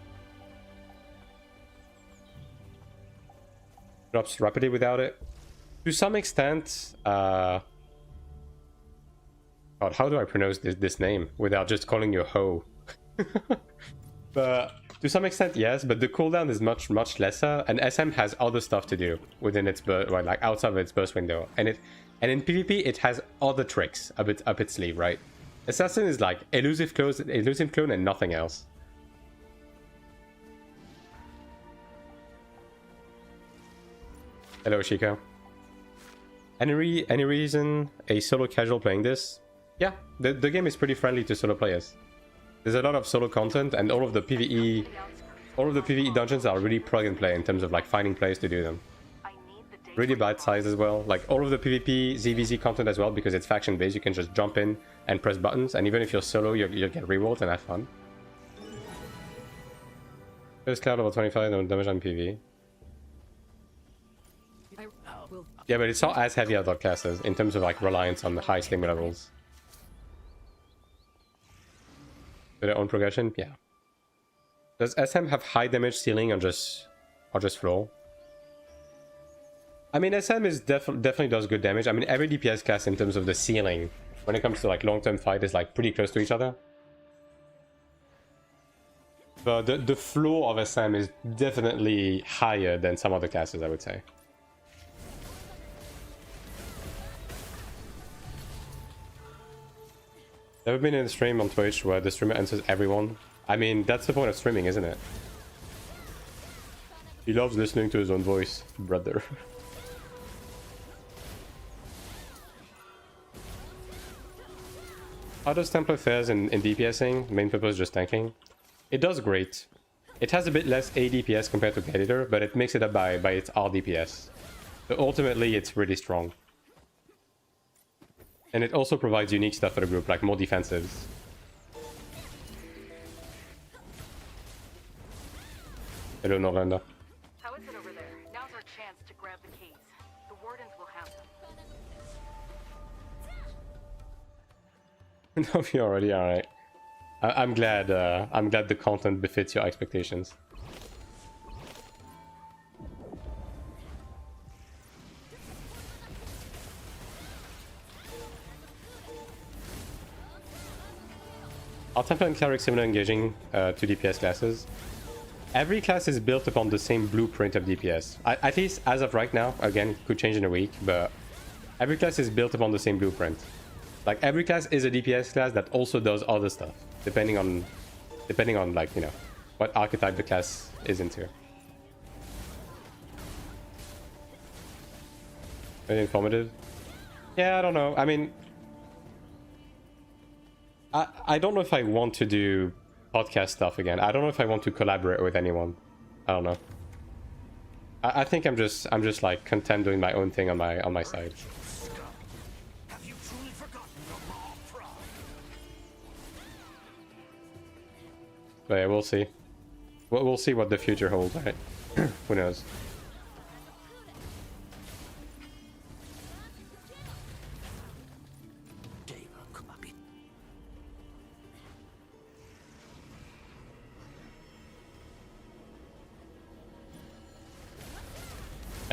drops rapidly without it. To some extent, God, how do I pronounce this name without just calling you Ho? But to some extent, yes, but the cooldown is much lesser, and SM has other stuff to do within its burst, right, like outside of its burst window, and in PvP it has other tricks up its sleeve, right? Assassin is like elusive clone, and nothing else. Hello, Shiko. Any reason a solo casual playing this? Yeah, the game is pretty friendly to solo players. There's a lot of solo content, and all of the PvE dungeons are really plug and play in terms of like finding players to do them. Really bite size as well. Like all of the PvP ZVZ content as well, because it's faction based. You can just jump in and press buttons, and even if you're solo, you'll get rewards and have fun. First cloud level 25, no damage on PvE. Yeah, but it's not as heavy as other classes in terms of like reliance on the high slim levels. To their own progression, yeah. Does SM have high damage ceiling or just floor? I mean, SM is definitely does good damage. I mean, every DPS class in terms of the ceiling, when it comes to like long-term fight, is like pretty close to each other. But the floor of SM is definitely higher than some other classes, I would say. Ever been in a stream on Twitch where the streamer answers everyone? I mean, that's the point of streaming, isn't it? He loves listening to his own voice, brother. How does Templar fares in DPSing? Main purpose just tanking? It does great. It has a bit less ADPS compared to Gladiator, but it makes it up by its RDPS. So ultimately, it's really strong. And it also provides unique stuff for the group, like more defensives. Hello, Norlander.
How is it over there? Now's our chance to grab the keys. The wardens will have them.
No, you're already alright. I'm glad the content befits your expectations. Are Templar and Cleric similar engaging to DPS classes? Every class is built upon the same blueprint of DPS. At least as of right now. Again, could change in a week, but every class is built upon the same blueprint. Like every class is a DPS class that also does other stuff, depending on like, you know, what archetype the class is into. Very informative. Yeah, I don't know. I mean, I don't know if I want to do podcast stuff again. I don't know if I want to collaborate with anyone. I don't know. I think I'm just like content doing my own thing on my side.
Have you truly forgotten your raw pride?
But yeah, we'll see. We'll see what the future holds, right? Who knows?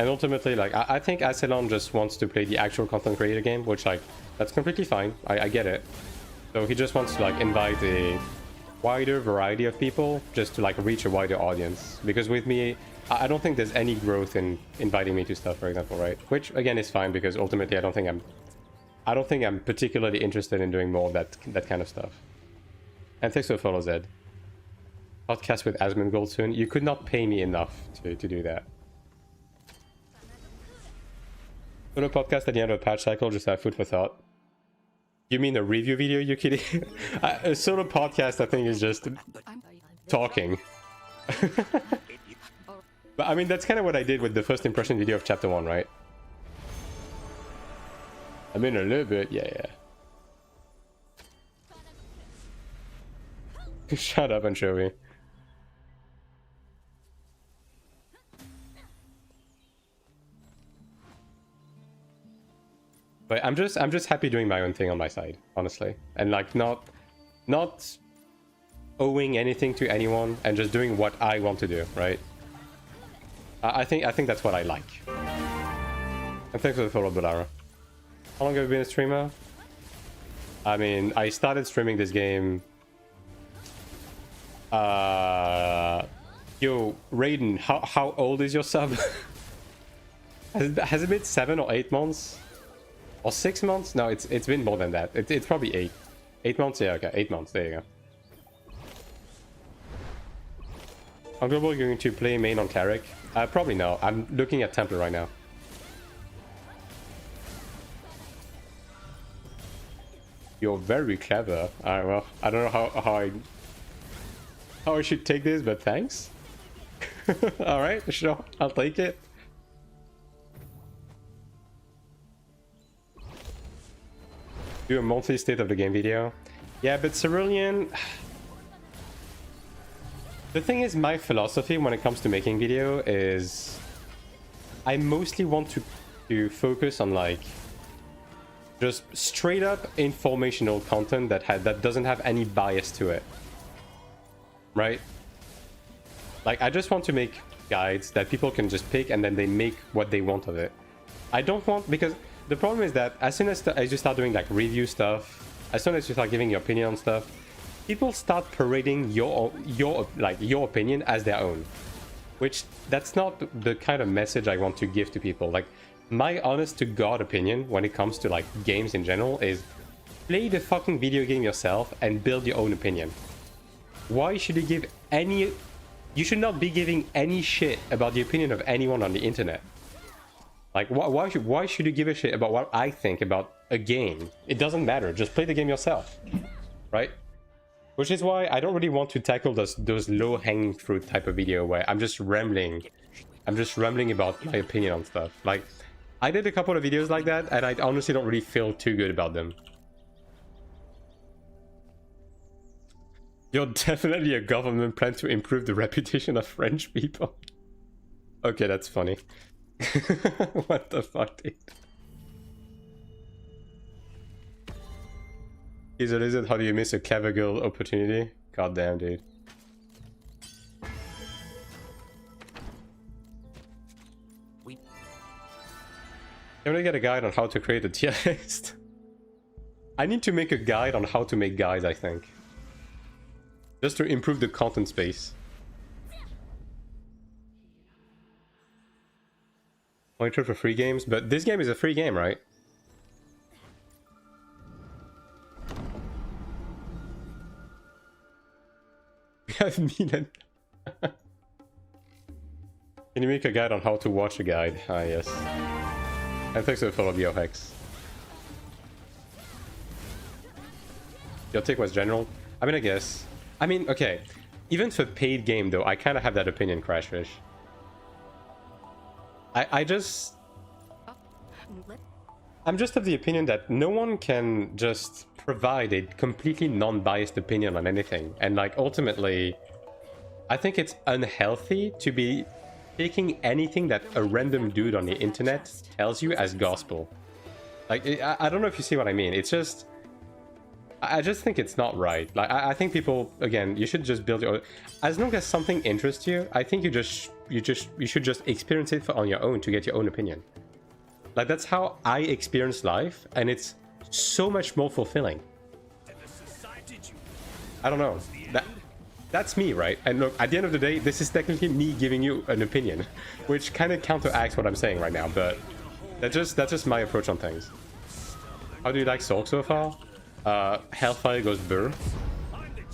And ultimately, like, I think Asylon just wants to play the actual content creator game, which, like, that's completely fine. I get it. So he just wants to, like, invite a wider variety of people just to, like, reach a wider audience. Because with me, I don't think there's any growth in inviting me to stuff, for example, right? Which, again, is fine because ultimately I don't think I'm particularly interested in doing more of that kind of stuff. And thanks for the follow, Zed. Podcast with Asmund Gold soon. You could not pay me enough to do that. Solo podcast at the end of a patch cycle, just have food for thought. You mean a review video, you kidding? A solo podcast, I think, is just talking. But I mean, that's kind of what I did with the first impression video of chapter 1, right? I mean, a little bit, yeah. Shut up, Anchovy. But I'm just happy doing my own thing on my side, honestly, and like not owing anything to anyone and just doing what I want to do, right? I think that's what I like. And thanks for the follow, Bolara. How long have you been a streamer? I mean, I started streaming this game. Yo, Raiden, how old is your sub? has it been 7 or 8 months? Or 6 months? No, it's been more than that. It's probably 8. 8 months? Yeah, okay, 8 months. There you go. I'm global going to play main on Cleric. Probably no. I'm looking at Templar right now. You're very clever. Alright, well, I don't know how I should take this, but thanks. Alright, sure, I'll take it. Do a monthly state of the game video. Yeah, but Cerulean... The thing is, my philosophy when it comes to making video is... I mostly want to focus on, like... just straight up informational content that doesn't have any bias to it. Right? Like, I just want to make guides that people can just pick and then they make what they want of it. I don't want... Because the problem is that as soon as you start doing, like, review stuff, as soon as you start giving your opinion on stuff, people start parading your opinion as their own. Which, that's not the kind of message I want to give to people. Like, my honest to God opinion when it comes to, like, games in general is play the fucking video game yourself and build your own opinion. Why should you give any... You should not be giving any shit about the opinion of anyone on the internet. Like, why should you give a shit about what I think about a game? It doesn't matter. Just play the game yourself. Right? Which is why I don't really want to tackle those low-hanging fruit type of video where I'm just rambling. I'm just rambling about my opinion on stuff. Like, I did a couple of videos like that, and I honestly don't really feel too good about them. You're definitely a government plan to improve the reputation of French people. Okay, that's funny. What the fuck, dude? Is it? How do you miss a clever girl opportunity? God damn, dude. Can I get a guide on how to create a tier list? I need to make a guide on how to make guides, I think. Just to improve the content space. Monitor for free games, but this game is a free game, right? We have Milan. Can you make a guide on how to watch a guide? Ah, yes. And thanks for the follow, BioHex. Your take was general? I mean, I guess. I mean, okay. Even for paid game, though, I kind of have that opinion, Crashfish. I'm just of the opinion that no one can just provide a completely non-biased opinion on anything. And, like, ultimately, I think it's unhealthy to be taking anything that a random dude on the internet tells you as gospel. Like, I don't know if you see what I mean. It's just... I just think it's not right. Like, I think people, again, you should just build your own... As long as something interests you, I think you should just experience it on your own to get your own opinion. Like, that's how I experience life, and it's so much more fulfilling. I don't know. That's me, right? And look, at the end of the day, this is technically me giving you an opinion, which kind of counteracts what I'm saying right now, but that's just my approach on things. How do you like sorc so far? Hellfire goes burr.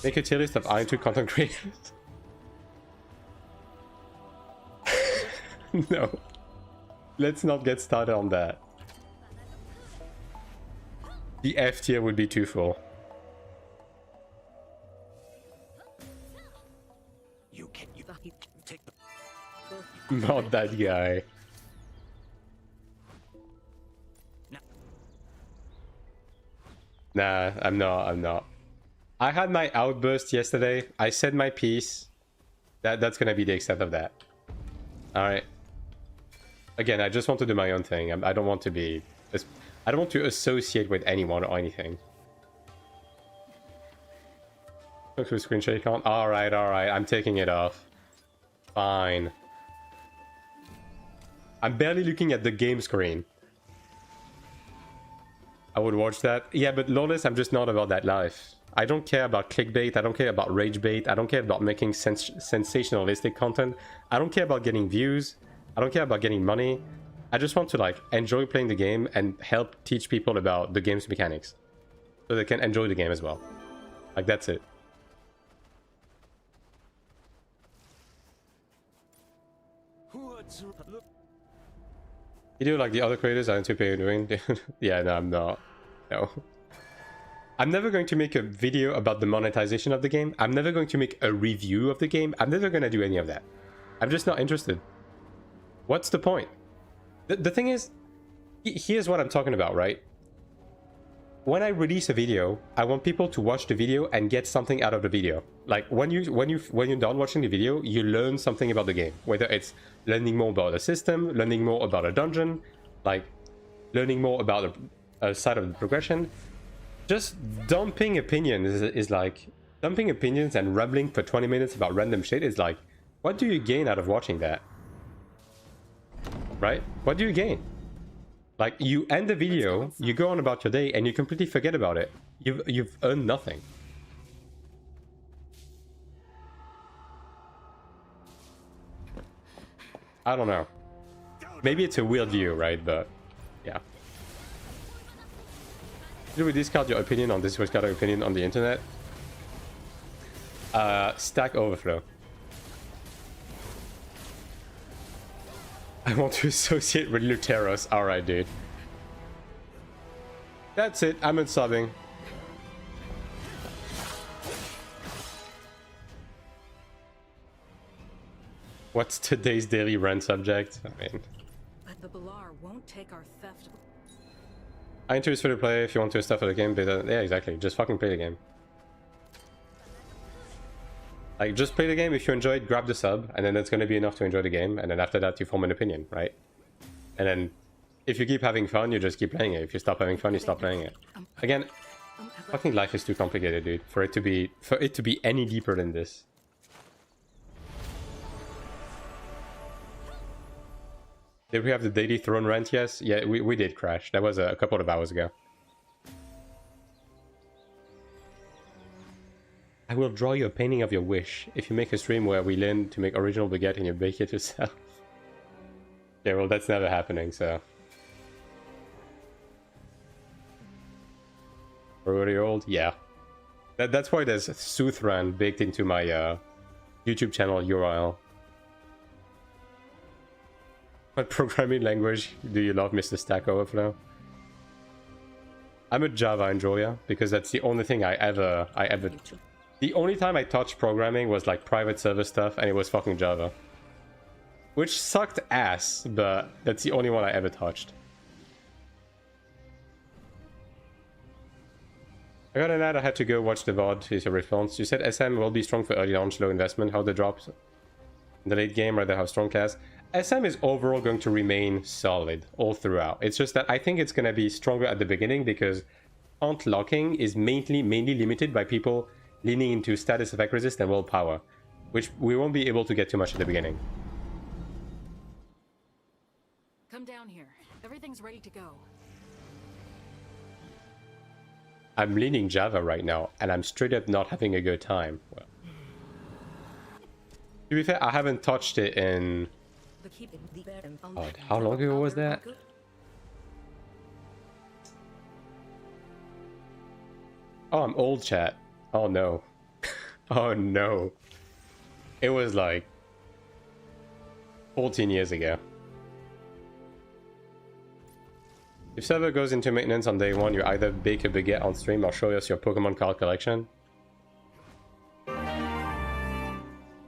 Make a tier list of AION2 content creators. No. Let's not get started on that. The F tier would be too full. Not that guy. Nah, I'm not. I had my outburst yesterday. I said my piece. That's gonna be the extent of that. Alright. Again, I just want to do my own thing. I don't want to be... I don't want to associate with anyone or anything. Look through screen share icon. Alright. I'm taking it off. Fine. I'm barely looking at the game screen. I would watch that. Yeah, but Lawless, I'm just not about that life. I don't care about clickbait. I don't care about rage bait. I don't care about making sensationalistic content. I don't care about getting views. I don't care about getting money. I just want to like enjoy playing the game and help teach people about the game's mechanics, so they can enjoy the game as well. Like, that's it. You do like the other creators I anticipate you're doing? Yeah, no, I'm not. No. I'm never going to make a video about the monetization of the game. I'm never going to make a review of the game. I'm never going to do any of that. I'm just not interested. What's the point? The thing is, here's what I'm talking about, right? When I release a video, I want people to watch the video and get something out of the video. Like when you're done watching the video, you learn something about the game. Whether it's learning more about a system, learning more about a dungeon, like learning more about a side of the progression. Just dumping opinions is like dumping opinions and rambling for 20 minutes about random shit is like, what do you gain out of watching that? Right? What do you gain? Like, you end the video, you go on about your day, and you completely forget about it. You've earned nothing. I don't know. Maybe it's a weird view, right? But, yeah. Should we discard your opinion on this? Discard your opinion on the internet? Stack Overflow. I want to associate with Luteros. Alright, dude. That's it. I'm unsubbing. What's today's daily rant subject? I mean...
But the Balar won't take our theft.
AION2 is free to play if you want to stuff for the game. But, yeah, exactly. Just fucking play the game. Like, just play the game. If you enjoy it, grab the sub, and then that's going to be enough to enjoy the game. And then after that, you form an opinion, right? And then, if you keep having fun, you just keep playing it. If you stop having fun, you stop playing it. Again, fucking life is too complicated, dude, for it to be any deeper than this. Did we have the daily throne rant? Yes. Yeah, we did crash. That was a couple of hours ago. I will draw you a painting of your wish if you make a stream where we learn to make original baguette and you bake it yourself. Yeah, well, that's never happening, so. Already old? Yeah. That's why there's Soothran baked into my YouTube channel URL. What programming language do you love, Mr. Stack Overflow? I'm a Java enjoyer because that's the only thing I ever... The only time I touched programming was like private server stuff, and it was fucking Java. Which sucked ass, but that's the only one I ever touched. I got an ad, I had to go watch the VOD, is your response. You said SM will be strong for early launch, low investment. How the drops in the late game, rather have strong class. SM is overall going to remain solid all throughout. It's just that I think it's going to be stronger at the beginning because font locking is mainly limited by people leaning into status effect resist and willpower, which we won't be able to get too much at the beginning.
Come down here. Everything's ready to go.
I'm leaning Java right now, and I'm straight up not having a good time. Well, to be fair, I haven't touched it in... Oh, how long ago was that? Oh, I'm old, chat. Oh no. Oh no. It was like 14 years ago. If server goes into maintenance on day one, you either bake a baguette on stream or show us your Pokemon card collection.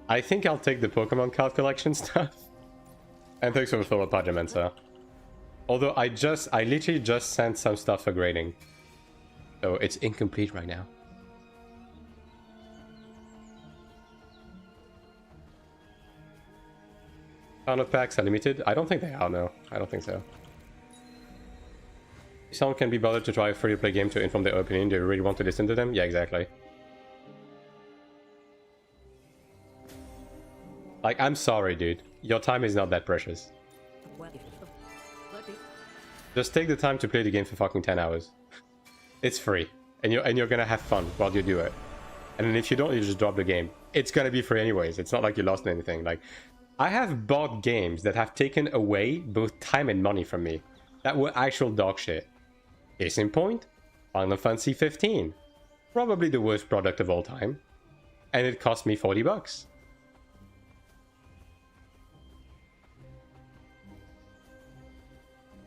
I think I'll take the Pokemon card collection stuff. And thanks for the follow-up, Pajamensa. Although I literally just sent some stuff for grading. So it's incomplete right now. Download packs are limited? I don't think they are, no. I don't think so. Someone can be bothered to try a free-to-play game to inform their opinion. Do you really want to listen to them? Yeah, exactly. Like, I'm sorry, dude. Your time is not that precious. Just take the time to play the game for fucking 10 hours. It's free. And you're gonna have fun while you do it. And then if you don't, you just drop the game. It's gonna be free anyways. It's not like you lost anything. Like, I have bought games that have taken away both time and money from me. That were actual dog shit. Case in point, Final Fantasy 15. Probably the worst product of all time. And it cost me 40 bucks.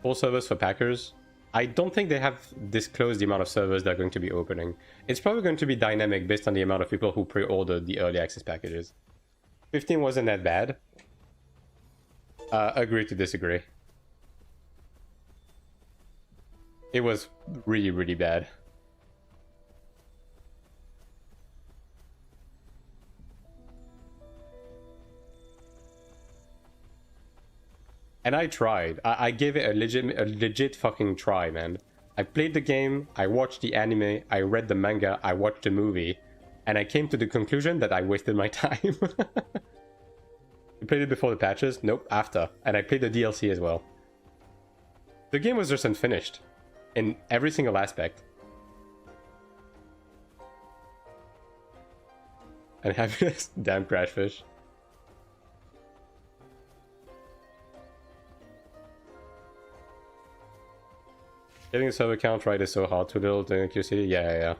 Full servers for Packers. I don't think they have disclosed the amount of servers they're going to be opening. It's probably going to be dynamic based on the amount of people who pre-ordered the early access packages. 15 wasn't that bad. Agree to disagree. It was really, really bad. And I tried. I gave it a legit fucking try, man. I played the game, I watched the anime, I read the manga, I watched the movie, and I came to the conclusion that I wasted my time. You played it before the patches? Nope, after. And I played the DLC as well. The game was just unfinished. In every single aspect. And happiness? Damn crashfish. Getting the server count right is so hard. Too little to QC. Yeah.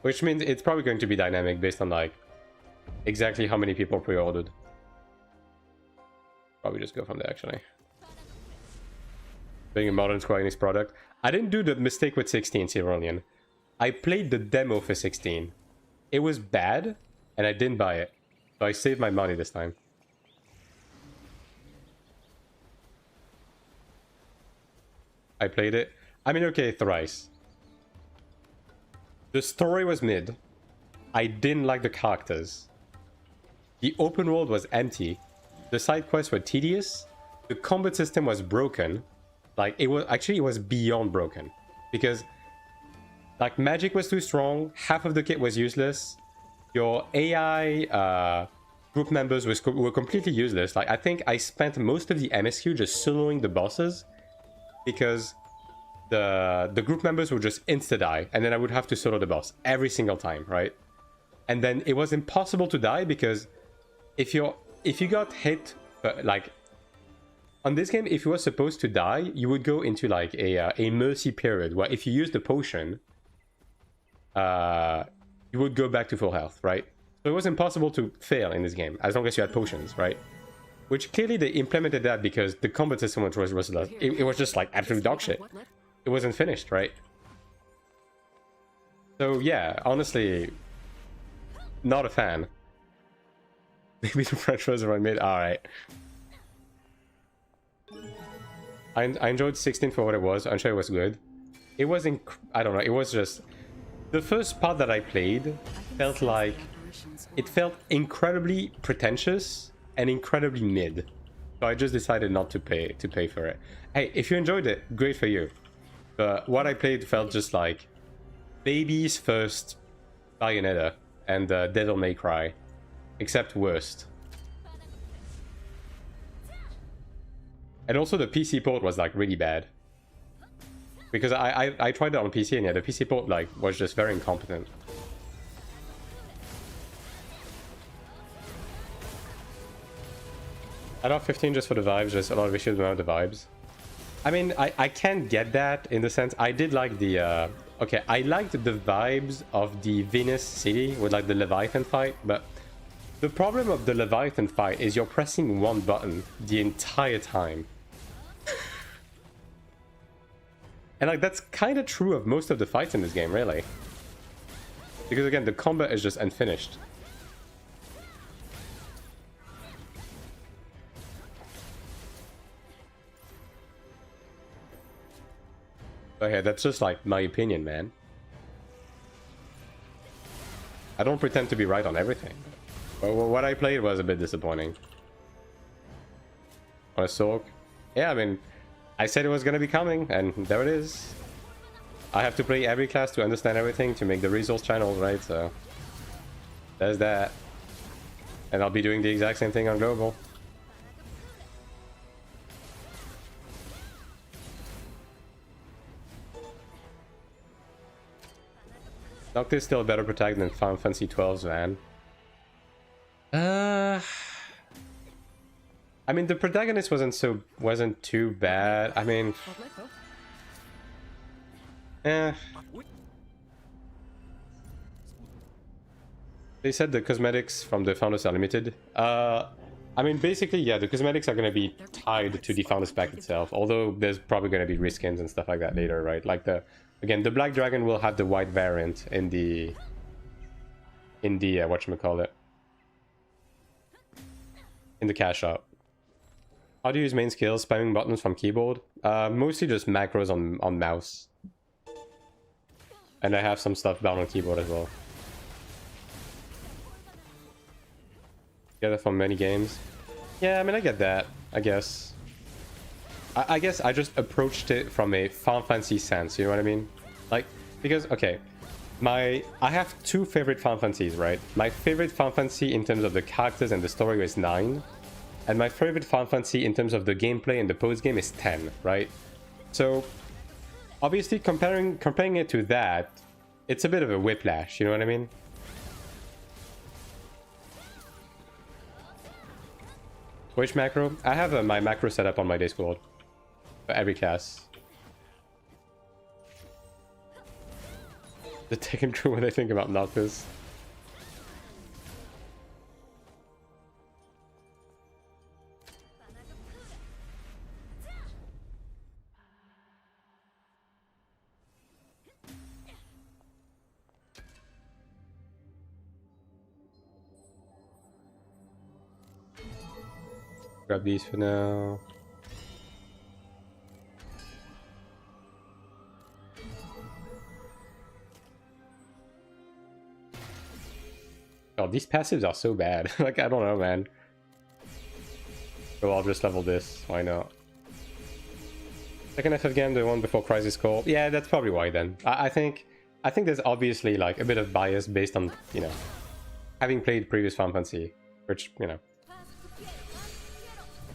Which means it's probably going to be dynamic based on like exactly how many people pre-ordered. Probably just go from there actually. Being a modern Square Enix product. I didn't do the mistake with 16, Cerulean. I played the demo for 16. It was bad, and I didn't buy it. So I saved my money this time. I played it. I mean, okay, thrice. The story was mid. I didn't like the characters. The open world was empty. The side quests were tedious. The combat system was broken. Like, it was beyond broken. Because, like, magic was too strong. Half of the kit was useless. Your AI group members were completely useless. Like, I think I spent most of the MSQ just soloing the bosses. Because the group members would just insta-die. And then I would have to solo the boss every single time, right? And then it was impossible to die because if you got hit, like... On this game, if you were supposed to die, you would go into like a mercy period where if you use the potion, you would go back to full health, right? So it was impossible to fail in this game as long as you had potions, right? Which clearly they implemented that because the combat system was it was just like absolute dog shit. It wasn't finished, right? So yeah, honestly, not a fan. Maybe the French was around mid. All right. I enjoyed 16 for what it was. I'm sure it was good. It was I don't know. It was just the first part that I played felt like it felt incredibly pretentious and incredibly mid. So I just decided not to pay for it. Hey, if you enjoyed it, great for you. But what I played felt just like baby's first Bayonetta and Devil May Cry, except worst. And also the PC port was like really bad. Because I tried it on PC and yeah, the PC port like was just very incompetent. I love 15 just for the vibes, just a lot of issues around the vibes. I mean, I can get that in the sense I did like the okay, I liked the vibes of the Venus city with like the Leviathan fight, but the problem of the Leviathan fight is you're pressing one button the entire time. And like that's kind of true of most of the fights in this game, really. Because again, the combat is just unfinished. But yeah, that's just like my opinion, man. I don't pretend to be right on everything. But what I played was a bit disappointing. On a sorc. Yeah, I mean, I said it was gonna be coming, and there it is. I have to play every class to understand everything to make the resource channels, right? So there's that. And I'll be doing the exact same thing on global. Noctis is still a better protagonist than Final Fantasy 12's, man. I mean, the protagonist wasn't too bad. I mean, They said the cosmetics from the Founders are limited. I mean, basically, yeah, the cosmetics are going to be tied to the Founders pack itself. Although there's probably going to be reskins and stuff like that later, right? Like again, the Black Dragon will have the white variant in the whatchamacallit, in the cash shop. How do you use main skills? Spamming buttons from keyboard? Mostly just macros on mouse. And I have some stuff down on keyboard as well. Get that from many games. Yeah, I mean, I get that, I guess. I guess I just approached it from a Final Fantasy sense, you know what I mean? Like, because, okay, I have two favorite Final Fantasies, right? My favorite Final Fantasy in terms of the characters and the story is 9. And my favorite Final Fantasy in terms of the gameplay and the post-game is 10, right? So, obviously, comparing it to that, it's a bit of a whiplash, you know what I mean? Which macro? I have my macro set up on my Discord for every class. The Tekken crew, what they think about Noctis. Grab these for now. Oh, these passives are so bad. Like, I don't know, man. So I'll just level this. Why not? Second FF game, the one before Crisis Core. Yeah, that's probably why then. I think there's obviously like a bit of bias based on, you know, having played previous Final Fantasy, which, you know.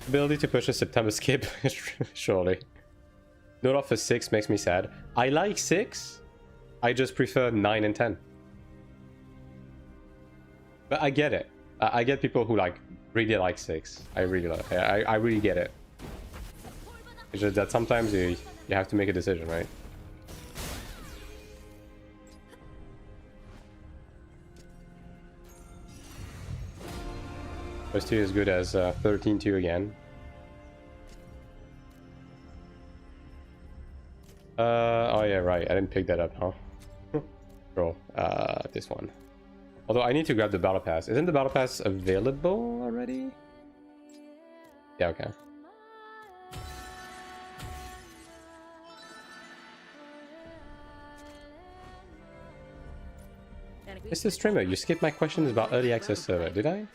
Ability to push a September skip, surely. Not off for 6 makes me sad. I like 6. I just prefer 9 and 10. But I get it. I get people who like really like 6. I really like. I really get it. It's just that sometimes you have to make a decision, right? First 2 is good as 13-2 again. Oh yeah, right. I didn't pick that up, huh? Cool. This one. Although I need to grab the battle pass. Isn't the battle pass available already? Yeah, okay. Mr. Streamer, you skipped my questions about early access server, did I?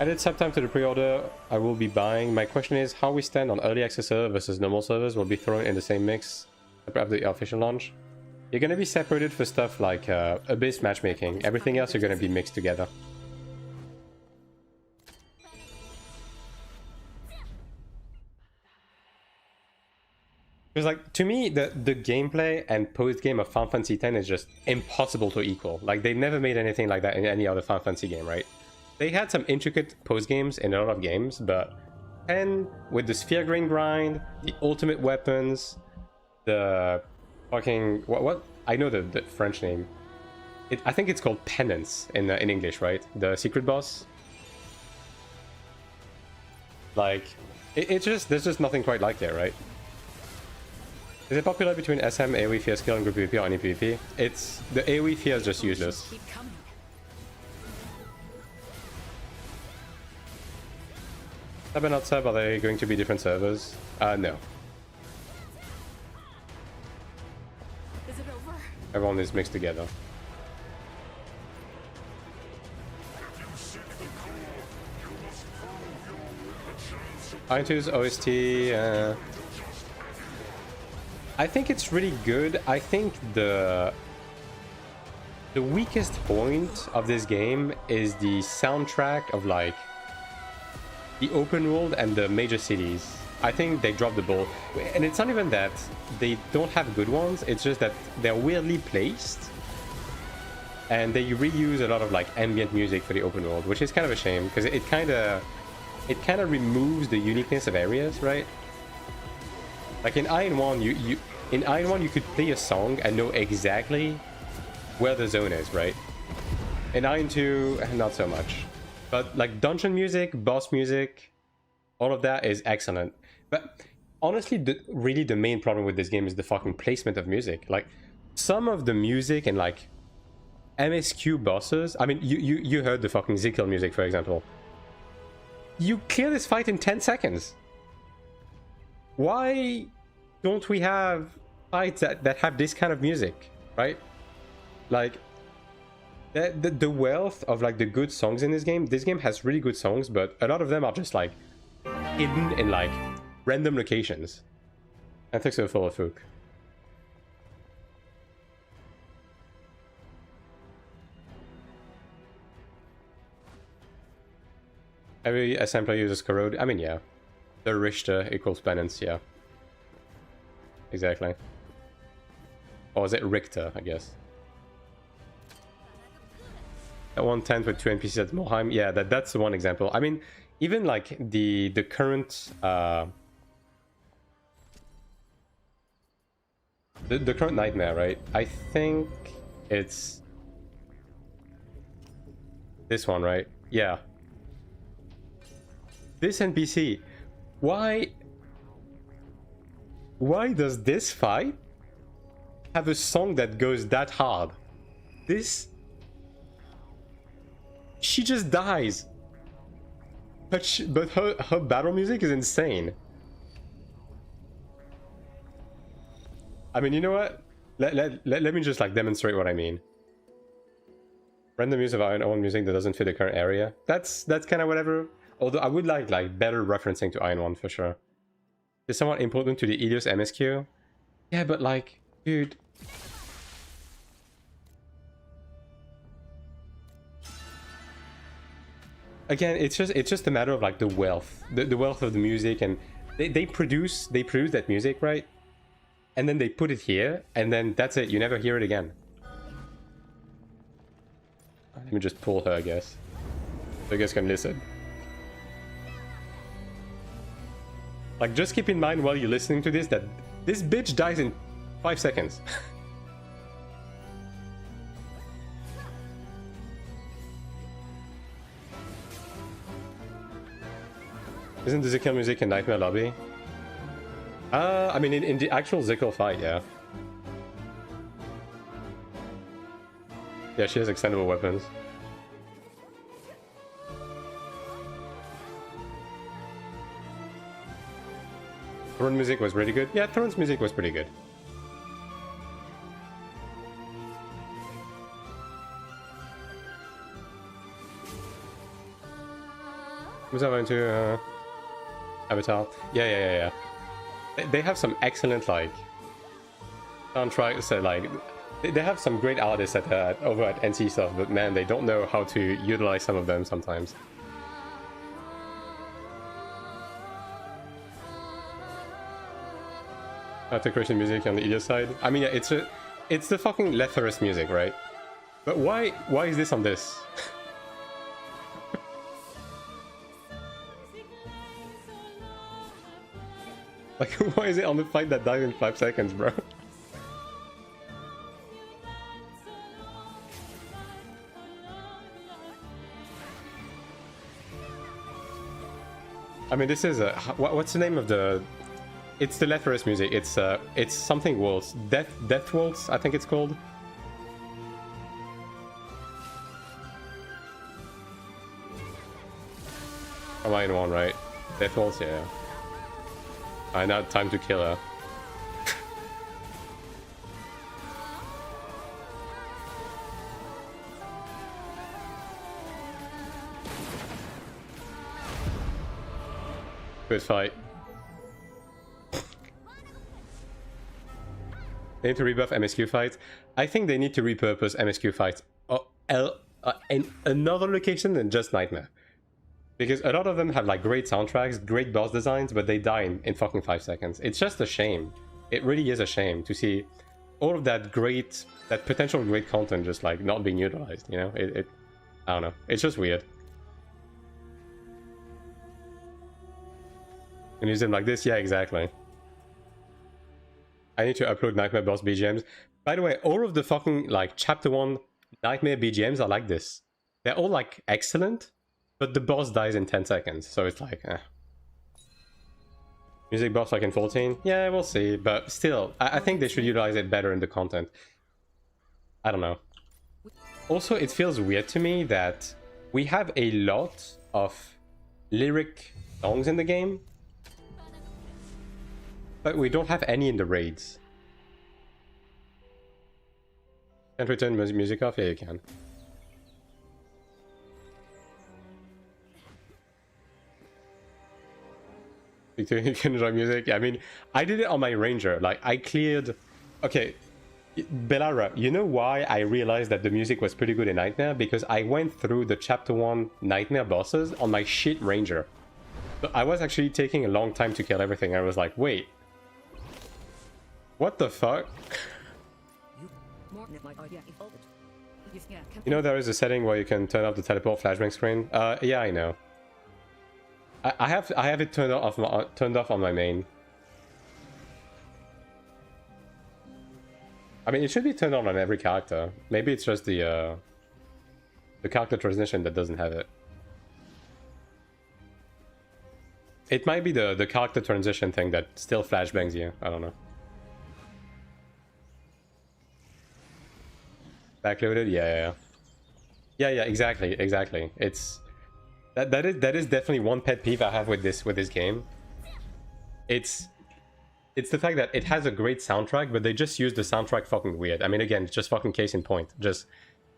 Added subtime to the pre-order I will be buying. My question is how we stand on early access server versus normal servers will be thrown in the same mix after the official launch. You're going to be separated for stuff like Abyss matchmaking. Everything else are going to be mixed together. Because like, to me, the gameplay and post-game of Final Fantasy X is just impossible to equal. Like, they've never made anything like that in any other Final Fantasy game, right? They had some intricate post-games in a lot of games, but 10, with the Sphere Grain grind, the ultimate weapons, the fucking... What? I know the French name. I think it's called Penance in English, right? The secret boss. Like, it's just... There's just nothing quite like it, right? Is it popular between SM, AoE, Fear Skill, and Group PvP or any PvP? It's... The AoE Fear is just useless. Sub and not sub, are they going to be different servers? No.
Is it over?
Everyone is mixed together. AION2's OST, I think it's really good. I think the weakest point of this game is the soundtrack of like the open world and the major cities. I think they dropped the ball. And it's not even that they don't have good ones, it's just that they're weirdly placed. And they reuse a lot of like ambient music for the open world, which is kind of a shame, because it kind of removes the uniqueness of areas, right? Like in AION1, in AION1 you could play a song and know exactly where the zone is, right? In AION2, not so much. But like dungeon music, boss music, all of that is excellent. But honestly, really the main problem with this game is the fucking placement of music. Like some of the music and like MSQ bosses, I mean, you heard the fucking Zekiel music, for example. You clear this fight in 10 seconds. Why don't we have fights that have this kind of music, right? Like, the wealth of like the good songs in this game has really good songs, but a lot of them are just like hidden in like random locations. And thanks for the follow, Fook. Every assembler uses corrode. I mean, yeah. The Richter equals penance, yeah. Exactly. Or is it Richter, I guess? At 110 with 2 NPCs at Moheim. Yeah, that's the one example. I mean, even like the current the current nightmare, right? I think it's this one, right? Yeah. This NPC, why does this fight have a song that goes that hard? She just dies, but her battle music is insane. I mean, you know what? Let me just like demonstrate what I mean. Random use of AION music that doesn't fit the current area. That's kind of whatever. Although I would like better referencing to AION1 for sure. It's somewhat important to the Ilios MSQ. Yeah, but like, dude. Again, it's just a matter of like the wealth, the wealth of the music, and they produce that music, right? And then they put it here, and then that's it. You never hear it again. Let me just pull her, I guess. So you guys can listen. Like, just keep in mind while you're listening to this that this bitch dies in 5 seconds. Isn't the Zekiel music in Nightmare Lobby? I mean, in the actual Zekiel fight, yeah. Yeah, she has extendable weapons. Throne music was really good. Yeah, Throne's music was pretty good. Was I going to Avatar? Yeah. They have some excellent like soundtracks. So like they have some great artists at over at NC stuff, but man, they don't know how to utilize some of them sometimes. After Christian music on the Ilios side. I mean, yeah, it's the fucking Letharus music, right? But why is this on this? Like, why is it on the fight that died in 5 seconds, bro? I mean, this is a what's the name of the? It's the Letharus music. It's something waltz. Death waltz, I think it's called. Am I in one, right? Death waltz, yeah. I now time to kill her. Good fight. They need to rebuff MSQ fights. I think they need to repurpose MSQ fights in another location than just Nightmare. Because a lot of them have like great soundtracks, great boss designs, but they die in fucking 5 seconds. It's just a shame. It really is a shame to see all of that potential great content just like not being utilized, you know? I don't know. It's just weird. And use them like this? Yeah, exactly. I need to upload Nightmare boss BGMs. By the way, all of the fucking like chapter 1 Nightmare BGMs are like this. They're all like excellent, but the boss dies in 10 seconds, so it's like, eh. Music boss like in 14? Yeah, we'll see, but still, I think they should utilize it better in the content. I don't know. Also, it feels weird to me that we have a lot of lyric songs in the game, but we don't have any in the raids. Can't we turn music off? Yeah, you can. You can enjoy music. I mean, I did it on my ranger. Like, I cleared... Okay, Bellara, you know why I realized that the music was pretty good in Nightmare? Because I went through the chapter 1 Nightmare bosses on my shit ranger. So I was actually taking a long time to kill everything. I was like, wait. What the fuck? You know there is a setting where you can turn off the teleport flashbang screen? Yeah, I know. I have it turned off on my main. I mean, it should be turned on every character. Maybe it's just the character transition that doesn't have it. It might be the character transition thing that still flashbangs you. I don't know. Backloaded? Yeah. Yeah, exactly. It's that is definitely one pet peeve I have with this game. It's the fact that it has a great soundtrack, but they just use the soundtrack fucking weird. I mean, again, it's just fucking case in point. Just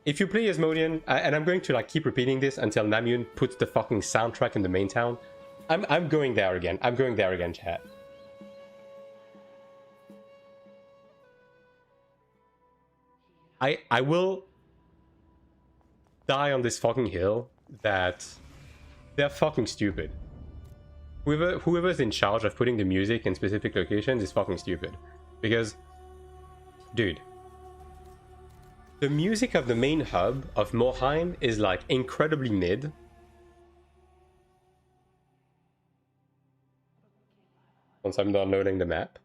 if you play Asmodean, and I'm going to like keep repeating this until Namyun puts the fucking soundtrack in the main town. I'm going there again. I'm going there again, chat. I will die on this fucking hill that they're fucking stupid. Whoever's in charge of putting the music in specific locations is fucking stupid. Because, dude, the music of the main hub of Morheim is like incredibly mid. Once I'm done loading the map.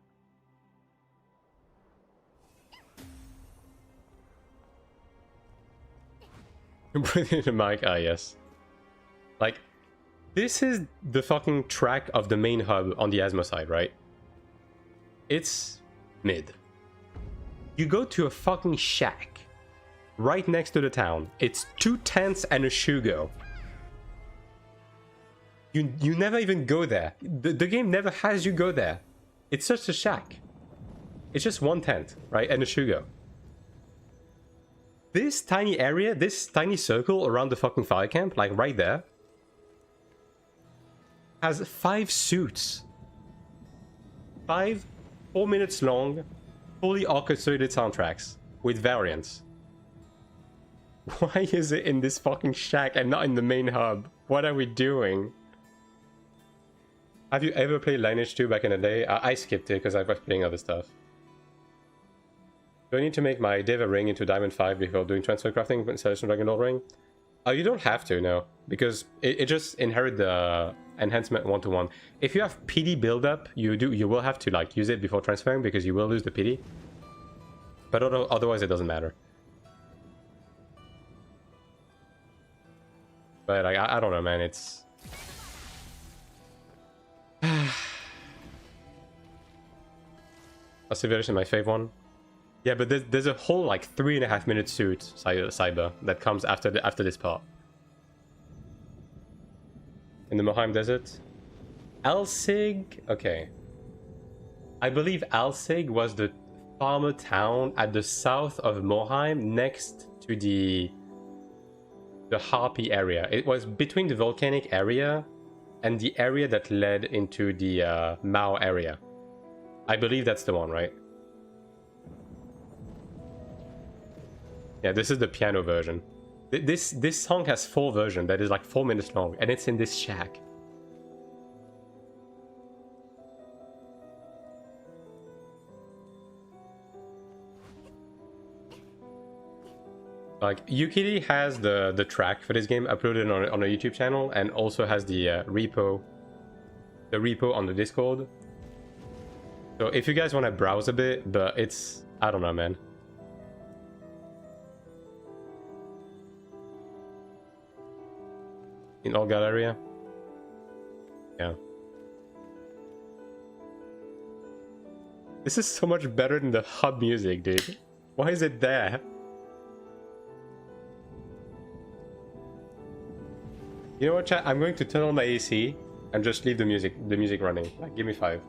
Put in the mic, ah yes. Like, this is the fucking track of the main hub on the Asmo side, right? It's mid. You go to a fucking shack right next to the town. It's 2 tents and a Shugo. You never even go there. The game never has you go there. It's just a shack. It's just 1 tent, right? And a Shugo. This tiny area, this tiny circle around the fucking fire camp, like right there, has 5 suits. 5 4 minutes long, fully orchestrated soundtracks with variants. Why is it in this fucking shack and not in the main hub? What are we doing? Have you ever played Lineage 2 back in the day? I skipped it because I was playing other stuff. Do I need to make my Deva ring into Diamond 5 before doing transfer crafting with Celestial Dragon Lord ring? You don't have to, no. Because it just inherit the enhancement 1-to-1. If you have PD buildup, you will have to like use it before transferring because you will lose the PD. But otherwise it doesn't matter. But like, I don't know, man, it's... Civilization, my fave one. Yeah, but there's a whole like 3.5 minute suit cyber that comes after this part. In the Morheim Desert, Alsig. Okay, I believe Alsig was the farmer town at the south of Morheim, next to the Harpy area. It was between the volcanic area and the area that led into the Mao area. I believe that's the one, right? Yeah, this is the piano version. This song has 4 versions that is like 4 minutes long, and it's in this shack. Like, Yukiri has the track for this game uploaded on a YouTube channel, and also has the repo on the Discord. So if you guys want to browse a bit, but it's, I don't know, man. In all Galleria? Yeah. This is so much better than the hub music, dude. Why is it there? You know what, chat? I'm going to turn on my AC and just leave the music running. Like, give me 5.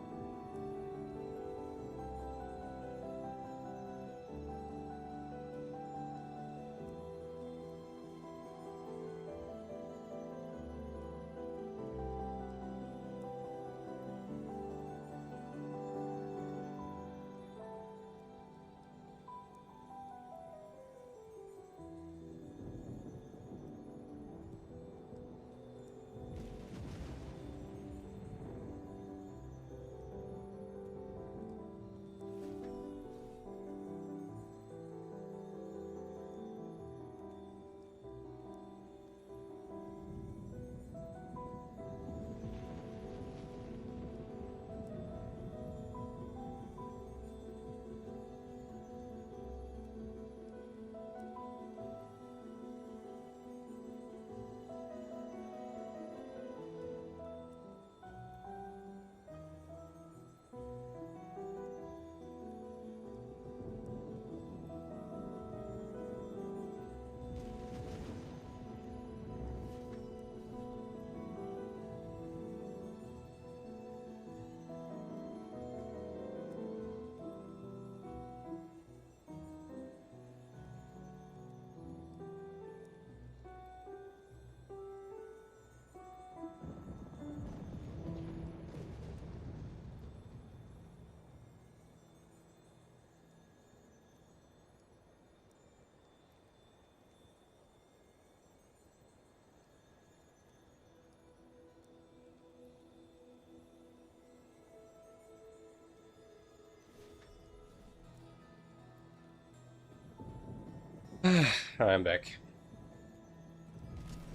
I'm back.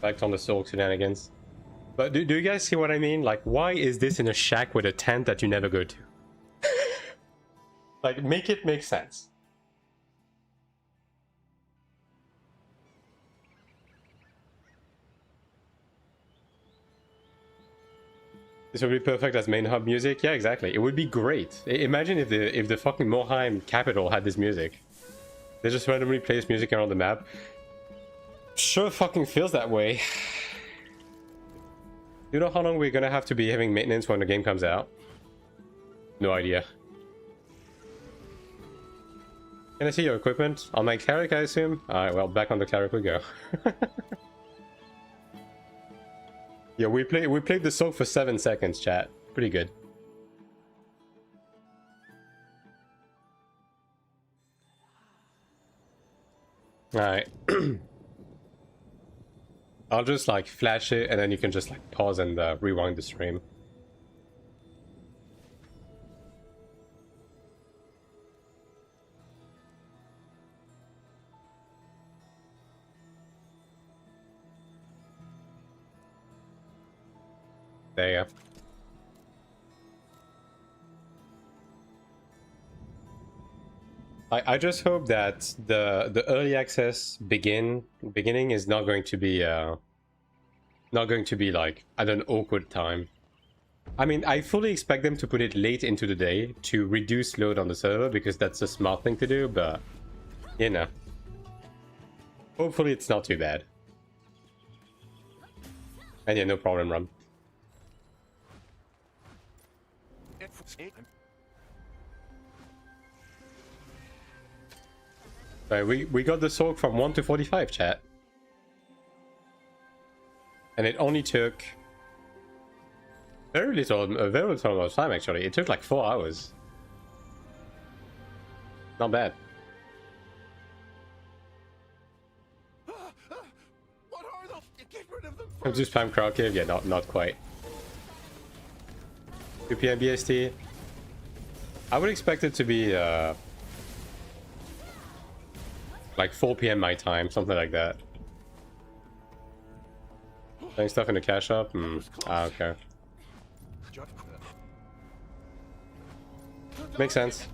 Back on the sorc shenanigans. But do you guys see what I mean? Like, why is this in a shack with a tent that you never go to? Like, make it make sense. This would be perfect as main hub music. Yeah, exactly. It would be great. Imagine if the fucking Morheim capital had this music. They just randomly play this music around the map. Sure fucking feels that way. You know how long we're gonna have to be having maintenance when the game comes out? No idea. Can I see your equipment? On my Cleric, I assume? Alright, well, back on the Cleric we go. Yeah, we played the song for 7 seconds, chat. Pretty good. Alright. I'll just like flash it and then you can just like pause and rewind the stream. There you go. I just hope that the early access beginning is not going to be like at an awkward time. I mean, I fully expect them to put it late into the day to reduce load on the server because that's a smart thing to do, but you know, hopefully it's not too bad. And yeah, no problem, Rum. Right, we got the sorc from 1 to 45, chat. And it only took very little amount of time, actually. It took like 4 hours. Not bad. Do spam crowd cave? Yeah, not quite. 2 PM BST. I would expect it to be like 4 PM my time, something like that. Putting stuff in the cash up? Ah, okay. Makes sense.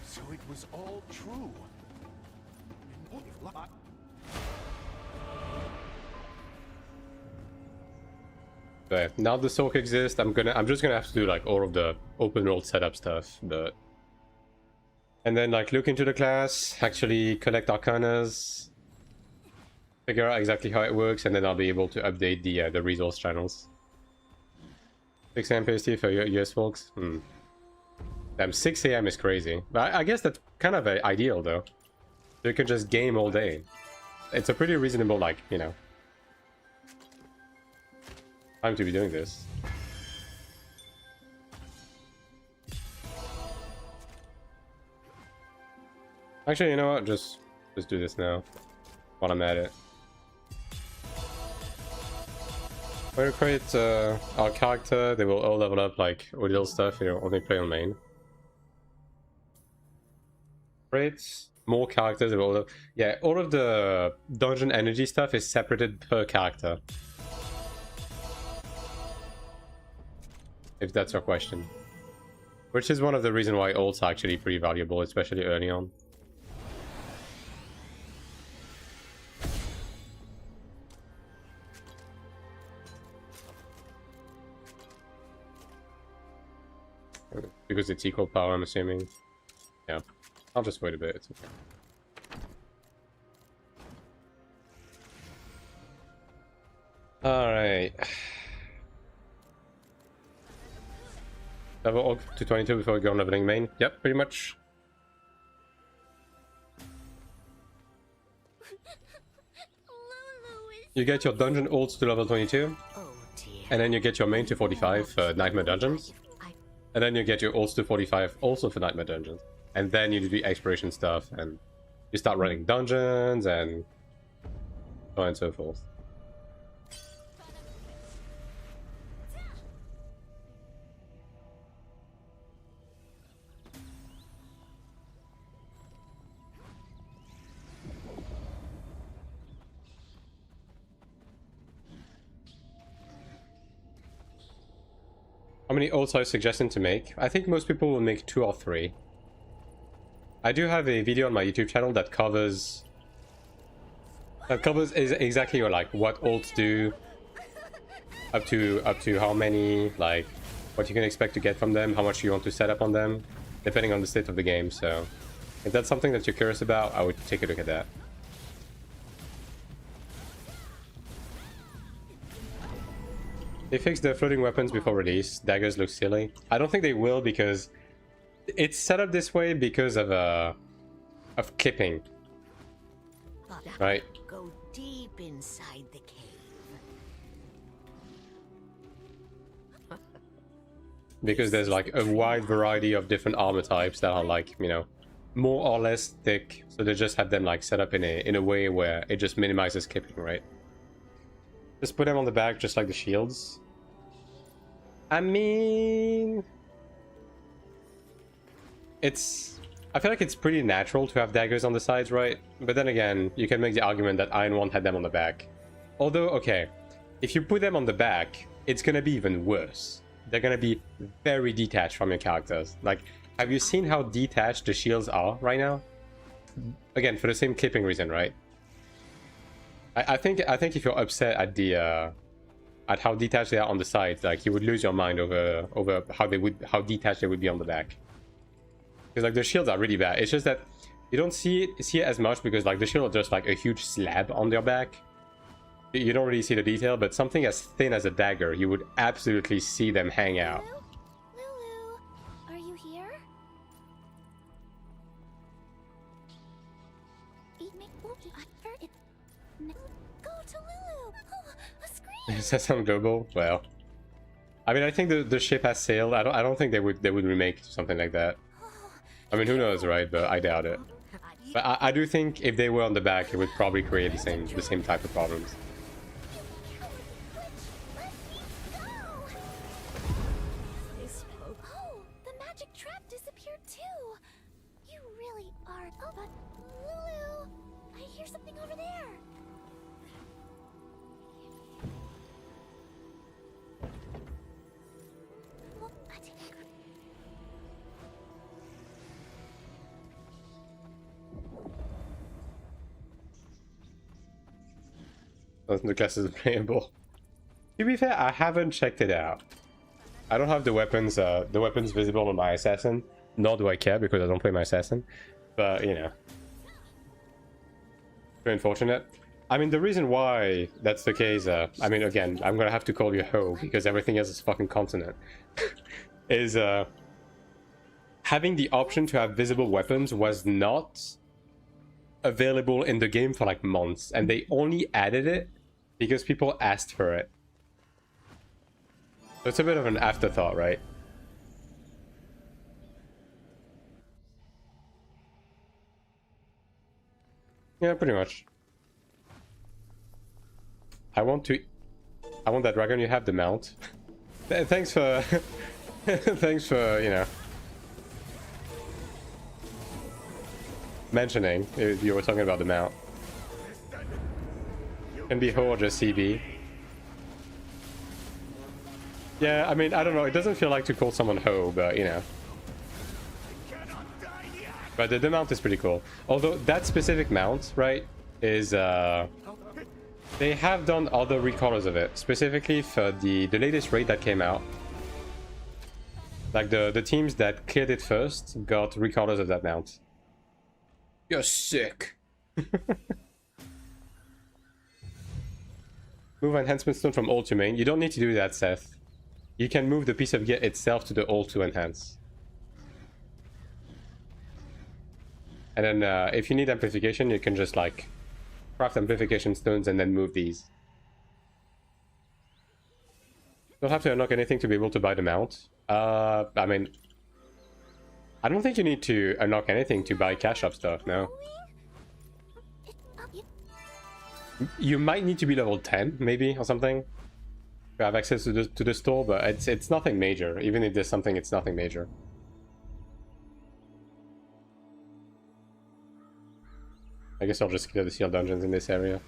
So it was all true.
But now the sorc exists, I'm just gonna have to do like all of the open world setup stuff, but and then like look into the class, actually collect arcanas, figure out exactly how it works, and then I'll be able to update the resource channels. 6 AM PST for US folks. Damn, 6 AM is crazy. But I guess that's kind of ideal though. You can just game all day. It's a pretty reasonable, like, you know, time to be doing this. Actually, you know what? Just do this now while I'm at it. When we create our character, they will all level up like with little stuff, you know, only play on main. Create more characters, they will yeah, all of the dungeon energy stuff is separated per character. If that's your question. Which is one of the reasons why ults are actually pretty valuable, especially early on. Because it's equal power, I'm assuming. Yeah. I'll just wait a bit, it's okay. Alright. Level up to 22 before we go on leveling main. Yep, pretty much. You get your dungeon ults to level 22. And then you get your main to 45 for Nightmare Dungeons. And then you get your ults to 45 also for Nightmare Dungeons. And then you do the exploration stuff and you start running dungeons and so on and so forth. How many ults are you suggesting to make? I think most people will make 2 or 3. I do have a video on my YouTube channel that covers exactly like what ults do, up to how many, like what you can expect to get from them, how much you want to set up on them, depending on the state of the game. So if that's something that you're curious about, I would take a look at that. They fixed the floating weapons before release. Daggers look silly. I don't think they will because it's set up this way because of clipping, right?
Go deep inside the cave.
Because there's like a wide variety of different armor types that are like, you know, more or less thick. So they just have them like set up in a way where it just minimizes clipping, right? Just put them on the back, just like the shields. I mean, I feel like it's pretty natural to have daggers on the sides, right? But then again, you can make the argument that AION2 had them on the back. Although, okay, if you put them on the back, it's gonna be even worse. They're gonna be very detached from your characters. Like, have you seen how detached the shields are right now? Again, for the same clipping reason, right? I think if you're upset at the at how detached they are on the sides, like you would lose your mind over how detached they would be on the back. Because like the shields are really bad. It's just that you don't see it as much because like the shield is just like a huge slab on their back. You don't really see the detail, but something as thin as a dagger, you would absolutely see them hang out.
Lulu, are you here? Go to Lulu. Oh, a scream.
Does that sound global? Well, I mean, I think the ship has sailed. I don't think they would remake something like that. I mean, who knows, right? But I doubt it. But I do think if they were on the back, it would probably create the same type of problems.
Oh, the magic trap disappeared too. You really are. Oh, but Lulu, I hear something over there. What?
The class is playable. To be fair, I haven't checked it out. I don't have the weapons visible on my assassin, nor do I care because I don't play my assassin. But you know, very unfortunate. I mean, the reason why that's the case, I mean, again, I'm gonna have to call you Ho because everything else is fucking continent. Is having the option to have visible weapons was not available in the game for like months, and they only added it because people asked for it. So it's a bit of an afterthought, right? Yeah, pretty much. I want that dragon. You have the mount. Thanks for thanks for, you know, mentioning if you were talking about the mount. Can be Ho or just CB. Yeah, I mean, I don't know. It doesn't feel like to call someone Ho, but you know. But the mount is pretty cool. Although that specific mount, right, is they have done other recolors of it, specifically for the latest raid that came out. Like the teams that cleared it first got recolors of that mount. You're sick. Move enhancement stone from old to main. You don't need to do that, Seth. You can move the piece of gear itself to the old to enhance. And then if you need amplification, you can just like craft amplification stones and then move these. Don't have to unlock anything to be able to buy the mount. I mean, I don't think you need to unlock anything to buy cash up stuff, no. You might need to be level 10, maybe, or something, to have access to the store, but it's nothing major. Even if there's something, it's nothing major. I guess I'll just clear the sealed dungeons in this area.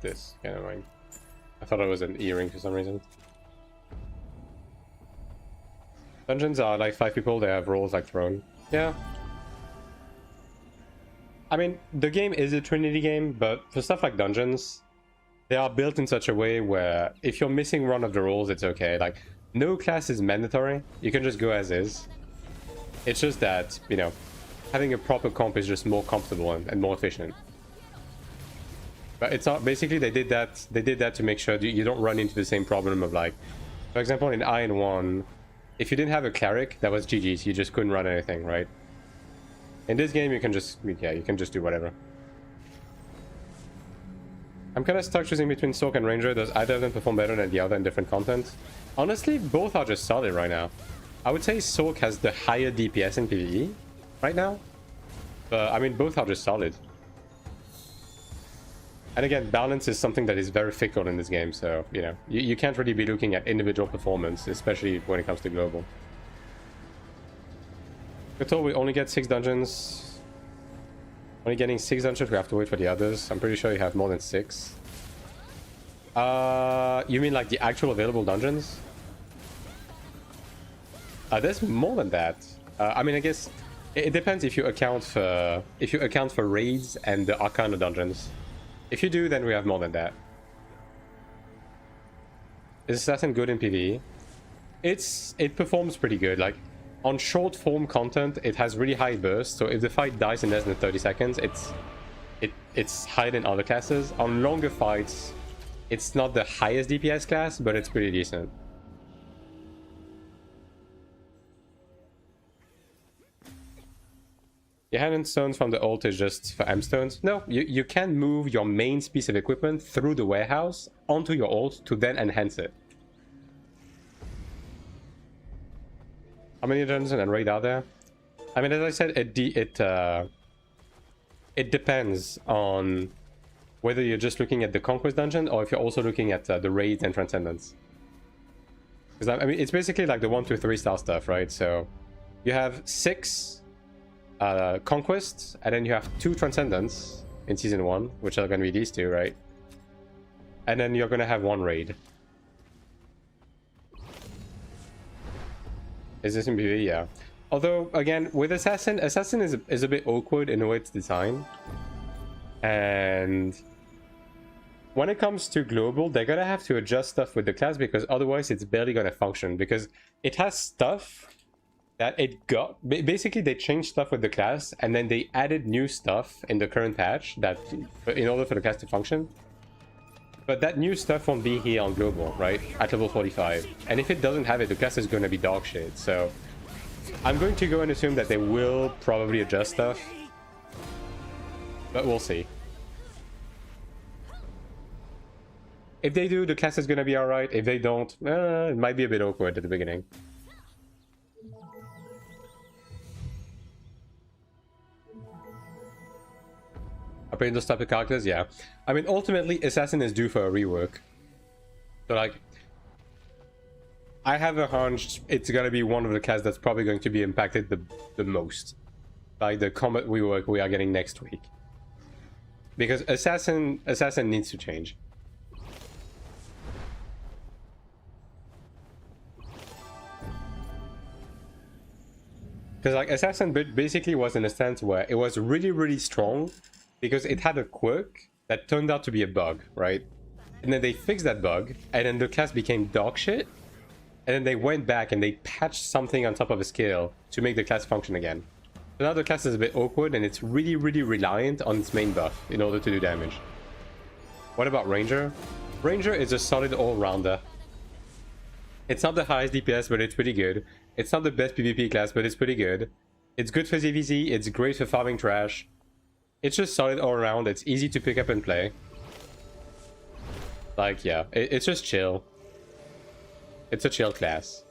This kind of annoying. I thought it was an earring for some reason. Dungeons are like 5 people, they have roles like Throne. Yeah. I mean, the game is a Trinity game, but for stuff like dungeons, they are built in such a way where if you're missing one of the roles, it's okay. Like, no class is mandatory. You can just go as is. It's just that, you know, having a proper comp is just more comfortable and more efficient. But it's not, basically they did that to make sure that you don't run into the same problem of, like, for example, in AION2, if you didn't have a Cleric, that was GG's, you just couldn't run anything, right? In this game, you can just, yeah, you can just do whatever. I'm kind of stuck choosing between sorc and ranger. Does either of them perform better than the other in different content? Honestly, both are just solid right now. I would say sorc has the higher DPS in PvE right now. But, I mean, both are just solid. And again, balance is something that is very fickle in this game, so, you know, you can't really be looking at individual performance, especially when it comes to global. Total, we only get 6 dungeons. Only getting 6 dungeons, we have to wait for the others. I'm pretty sure you have more than 6. You mean like the actual available dungeons? There's more than that. I mean, I guess it depends if you account for raids and the Arcana dungeons. If you do, then we have more than that. Is Assassin good in PvE? It performs pretty good. Like, on short form content, it has really high burst, so if the fight dies in less than 30 seconds, it's higher than other classes. On longer fights, it's not the highest DPS class, but it's pretty decent. The Iron stones from the ult is just for M stones. No, you can move your main piece of equipment through the warehouse onto your ult to then enhance it. How many dungeons and raid are there? I mean, as I said, it depends on whether you're just looking at the Conquest dungeon or if you're also looking at the raids and Transcendence. Because I mean, it's basically like the 1, 2, 3 star stuff, right? So you have 6 Conquests, and then you have 2 Transcendence in Season 1, which are going to be these 2, right? And then you're going to have 1 raid. Is this in PvE? Yeah. Although, again, with Assassin is a bit awkward in the way it's designed. And when it comes to global, they're going to have to adjust stuff with the class because otherwise it's barely going to function. Because it has stuff that it got... Basically, they changed stuff with the class and then they added new stuff in the current patch that in order for the class to function. But that new stuff won't be here on global, right? At level 45. And if it doesn't have it, the class is going to be dog shit. So I'm going to go and assume that they will probably adjust stuff. But we'll see. If they do, the class is going to be alright. If they don't, it might be a bit awkward at the beginning. Upgrading those type of characters, yeah. I mean, ultimately, Assassin is due for a rework. So, like, I have a hunch it's gonna be one of the classes that's probably going to be impacted the most by the combat rework we are getting next week. Because Assassin needs to change. Because, like, Assassin basically was in a stance where it was really, really strong because it had a quirk that turned out to be a bug, right? And then they fixed that bug, and then the class became dog shit. And then they went back and they patched something on top of a skill to make the class function again. So now the class is a bit awkward and it's really, really reliant on its main buff in order to do damage. What about Ranger? Ranger is a solid all-rounder. It's not the highest DPS, but it's pretty good. It's not the best PvP class, but it's pretty good. It's good for ZVZ, it's great for farming trash. It's just solid all around, it's easy to pick up and play. Like, yeah, it's just chill. It's a chill class.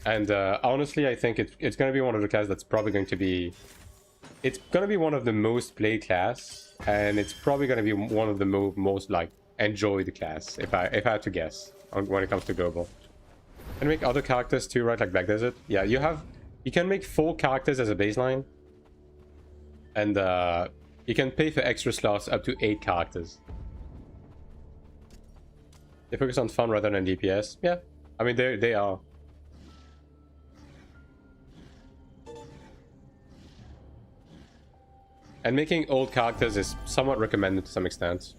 And honestly, I think it's going to be one of the classes that's probably going to be... It's going to be one of the most played class, and it's probably going to be one of the most, like, enjoyed class, if I had to guess, when it comes to global. And make other characters too, right? Like Black Desert. Yeah, you can make 4 characters as a baseline. And you can pay for extra slots up to 8 characters. They focus on fun rather than DPS. Yeah, I mean, they are. And making old characters is somewhat recommended to some extent.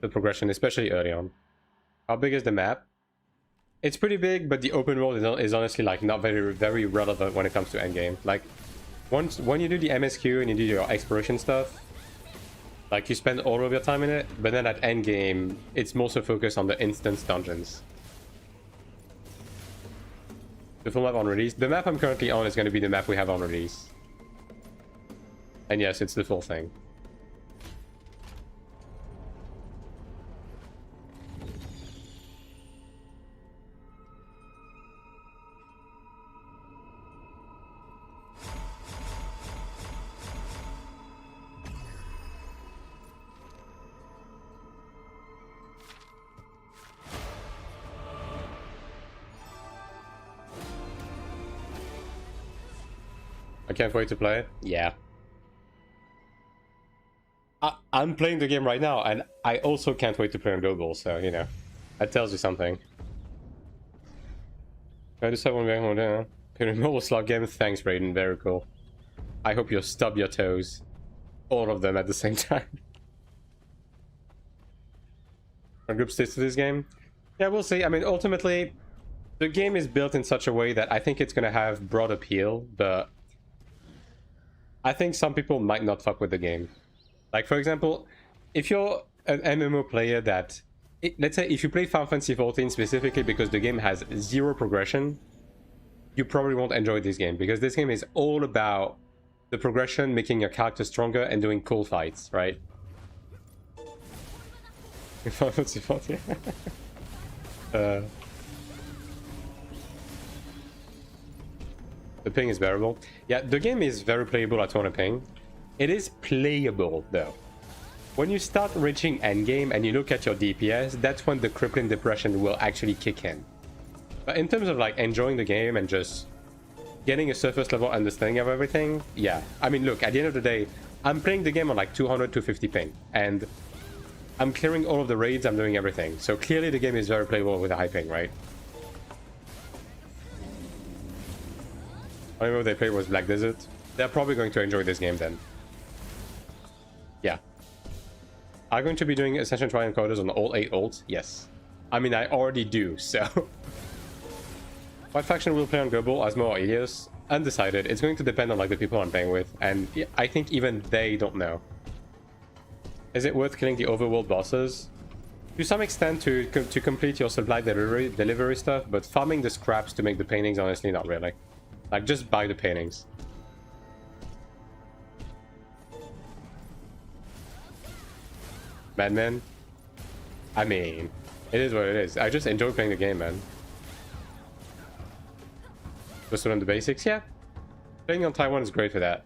The progression, especially early on. How big is the map? It's pretty big, but the open world is honestly like not very relevant when it comes to endgame. Like, when you do the MSQ and you do your exploration stuff, like you spend all of your time in it, but then at endgame, it's mostly focused on the instance dungeons. The full map on release. The map I'm currently on is going to be the map we have on release. And yes, it's the full thing. I can't wait to play it. Yeah. I'm playing the game right now, and I also can't wait to play on global, so, you know. That tells you something. I just have one game on there. Mobile slot game. Thanks, Raiden. Very cool. I hope you'll stub your toes. All of them at the same time. Are group sticks to this game? Yeah, we'll see. I mean, ultimately, the game is built in such a way that I think it's going to have broad appeal, but I think some people might not fuck with the game. Like, for example, if you're an MMO player that let's say if you play Final Fantasy XIV specifically because the game has zero progression, you probably won't enjoy this game, because this game is all about the progression, making your character stronger, and doing cool fights, right? Final Fantasy XIV, yeah. The ping is bearable. Yeah, the game is very playable at 200 ping. It is playable, though. When you start reaching endgame and you look at your DPS, that's when the crippling depression will actually kick in. But in terms of like enjoying the game and just getting a surface level understanding of everything, yeah. I mean, look, at the end of the day, I'm playing the game on like 200 to 50 ping, and I'm clearing all of the raids, I'm doing everything. So clearly the game is very playable with a high ping, right? I remember they played was Black Desert. They're probably going to enjoy this game then. Yeah. Are you going to be doing Ascension Trial encoders on all 8 ults? Yes. I mean, I already do, so... What faction will play on Global, Asmo or Ilios? Undecided. It's going to depend on like the people I'm playing with, and I think even they don't know. Is it worth killing the overworld bosses? To some extent to complete your supply delivery stuff, but farming the scraps to make the paintings, honestly, not really. Like, just buy the paintings. Madman? I mean, it is what it is. I just enjoy playing the game, man. Just learn the basics, yeah. Playing on Taiwan is great for that.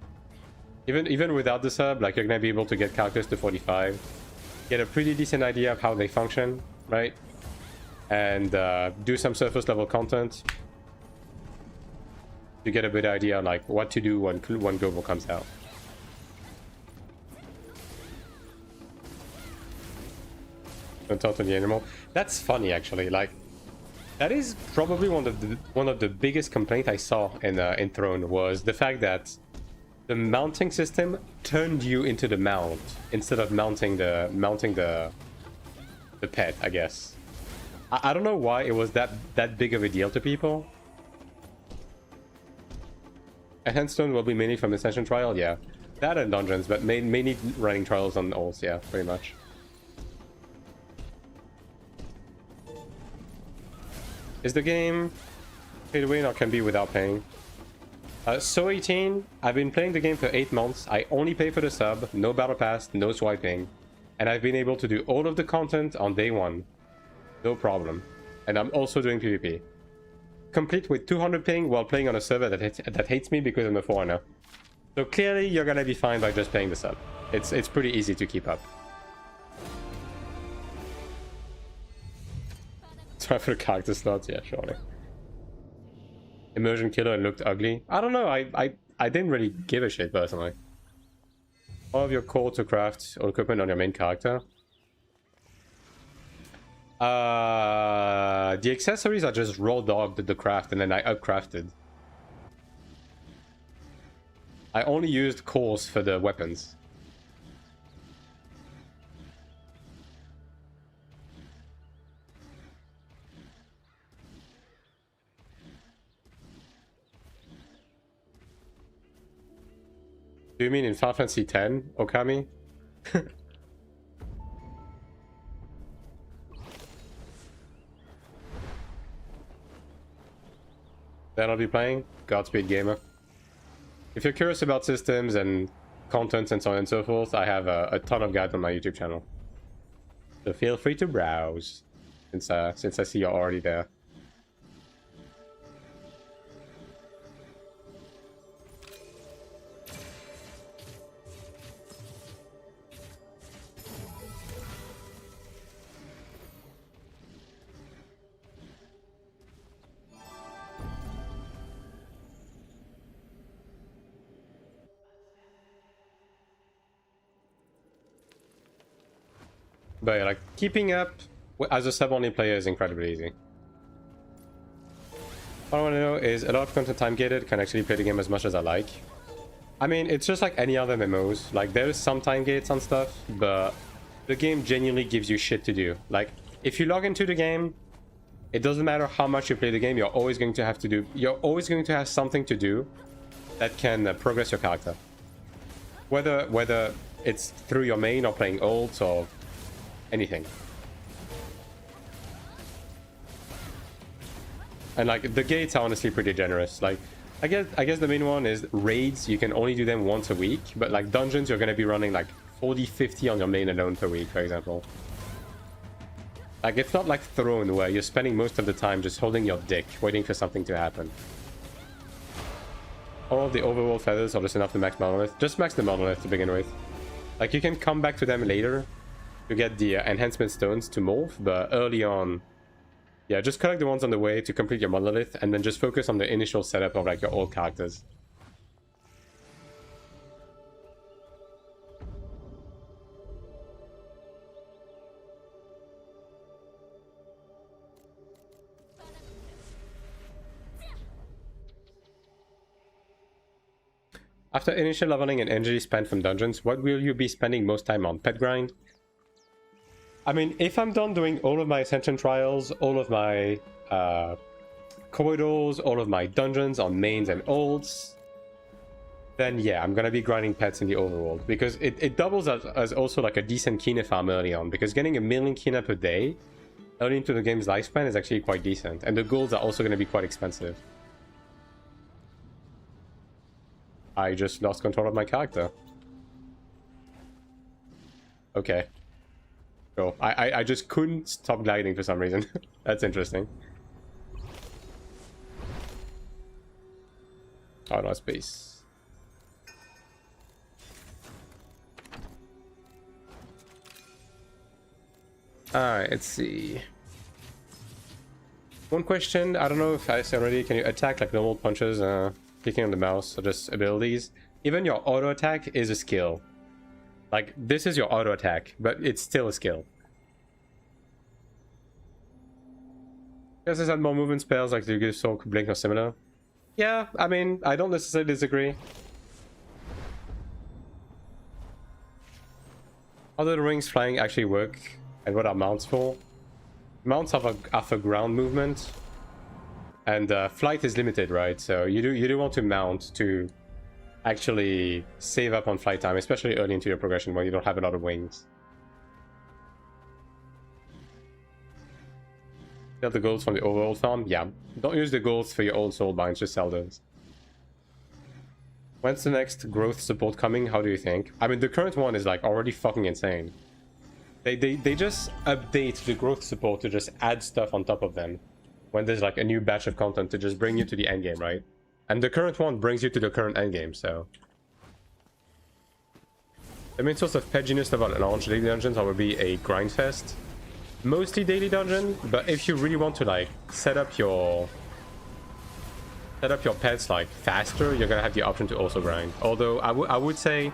Even without the sub, like, you're gonna be able to get characters to 45. Get a pretty decent idea of how they function, right? And do some surface level content. You get a good idea on like what to do when Global comes out. Don't talk to the animal. That's funny, actually. Like, that is probably one of the biggest complaints I saw in Throne, was the fact that the mounting system turned you into the mount instead of mounting the pet, I guess. I don't know why it was that big of a deal to people. A handstone will be mainly from Ascension Trial, yeah. That and dungeons, but mainly running trials on ults, yeah, pretty much. Is the game pay to win or can be without paying? So 18, I've been playing the game for 8 months. I only pay for the sub, no battle pass, no swiping. And I've been able to do all of the content on day 1. No problem. And I'm also doing PvP. Complete with 200 ping while playing on a server that hates me because I'm a foreigner. So clearly you're gonna be fine by just paying the sub. It's pretty easy to keep up. Try for the character slots, yeah, surely. Immersion killer and looked ugly. I don't know, I didn't really give a shit personally. All of your core to craft or equipment on your main character. The accessories are just raw dogged the craft and then I upcrafted. I only used cores for the weapons. Do you mean in Final Fantasy X, Okami? Then I'll be playing Godspeed Gamer. If you're curious about systems and content and so on and so forth, I have a ton of guides on my YouTube channel. So feel free to browse, since I see you're already there. But yeah, like, keeping up as a sub-only player is incredibly easy. All I want to know is a lot of content time-gated, can actually play the game as much as I like. I mean, it's just like any other MMOs. Like, there's some time gates on stuff, but the game genuinely gives you shit to do. Like, if you log into the game, it doesn't matter how much you play the game, you're always going to have something to do that can progress your character. Whether it's through your main or playing ults or anything. And like the gates are honestly pretty generous. Like I guess the main one is raids. You can only do them once a week, but like dungeons you're gonna be running like 40-50 on your main alone per week, for example. Like it's not like Throne where you're spending most of the time just holding your dick, waiting for something to happen. All of the overworld feathers are just enough to max Monolith. Just max the Monolith to begin with. Like you can come back to them later to get the enhancement stones to morph, but early on, yeah, just collect the ones on the way to complete your Monolith, and then just focus on the initial setup of like your old characters. After initial leveling and energy spent from dungeons, what will you be spending most time on? Pet grind? I mean, if I'm done doing all of my Ascension Trials, all of my corridors, all of my dungeons on mains and olds, then yeah, I'm gonna be grinding pets in the overworld. Because it doubles as also like a decent Kina farm early on. Because getting 1,000,000 Kina per day early into the game's lifespan is actually quite decent. And the golds are also gonna be quite expensive. I just lost control of my character. Okay. Cool. I just couldn't stop gliding for some reason. That's interesting. Oh, no space. Alright, let's see. One question, I don't know if I said already, can you attack like normal punches, clicking on the mouse, or just abilities? Even your auto attack is a skill. Like, this is your auto attack, but it's still a skill. Does this add more movement spells like the Sorc, Blink, or similar? Yeah, I mean, I don't necessarily disagree. How do the rings flying actually work, and what are mounts for? Mounts are for ground movement, and flight is limited, right? So you do want to mount to actually save up on flight time, especially early into your progression when you don't have a lot of wings. Sell the golds from the overworld farm? Yeah. Don't use the golds for your old soul binds, just sell those. When's the next growth support coming? How do you think? I mean, the current one is like already fucking insane. They just update the growth support to just add stuff on top of them when there's like a new batch of content to just bring you to the end game, right? And the current one brings you to the current end game, so the main source of pettiness about launch daily dungeons will be a grind fest. Mostly daily dungeon, but if you really want to like set up your pets like faster, you're gonna have the option to also grind. Although I would say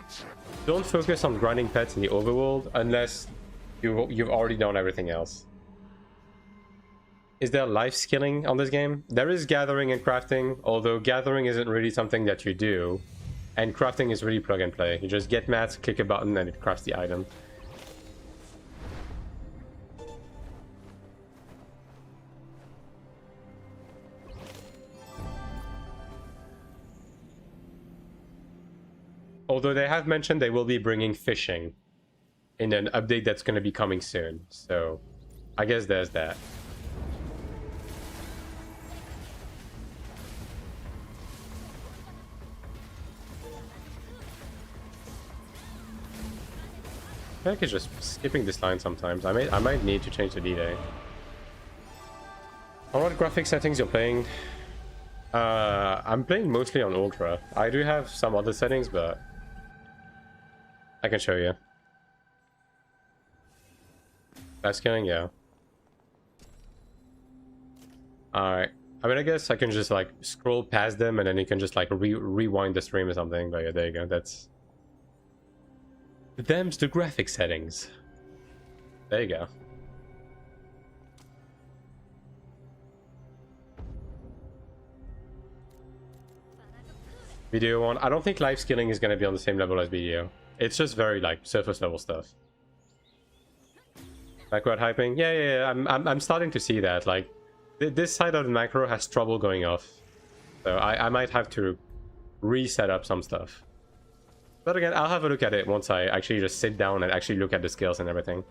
don't focus on grinding pets in the overworld unless you've already done everything else. Is there life skilling on this game? There is gathering and crafting, although gathering isn't really something that you do, and crafting is really plug and play. You just get mats, click a button, and it crafts the item. Although they have mentioned they will be bringing fishing in an update that's going to be coming soon, so I guess there's that. I feel like it's just skipping this line sometimes. I might need to change the D-Day. On what graphic settings you're playing? I'm playing mostly on Ultra. I do have some other settings, but I can show you. Fast scaling, yeah. Alright. I mean, I guess I can just like scroll past them and then you can just like rewind the stream or something. But yeah, there you go. That's... Them's the graphic settings. There you go. Video one. I don't think life skilling is going to be on the same level as video. It's just very like surface level stuff. Backward hyping? Yeah. I'm starting to see that. Like this side of the macro has trouble going off. So I might have to reset up some stuff. But again, I'll have a look at it once I actually just sit down and actually look at the skills and everything.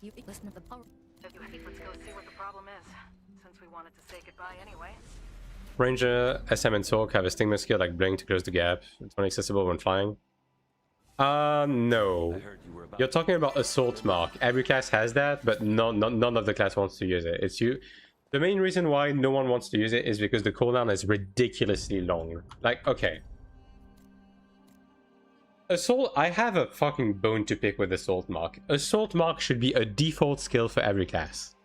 You listen to the power.
If you hate, let's go see what the problem is. Since we wanted to say goodbye anyway.
Ranger, SM, and sorc have a stigma skill like blink to close the gap. It's only accessible when flying. No. You're talking about Assault Mark. Every class has that, but none of the class wants to use it. It's you. The main reason why no one wants to use it is because the cooldown is ridiculously long. Like, okay. Assault, I have a fucking bone to pick with Assault Mark. Assault Mark should be a default skill for every class.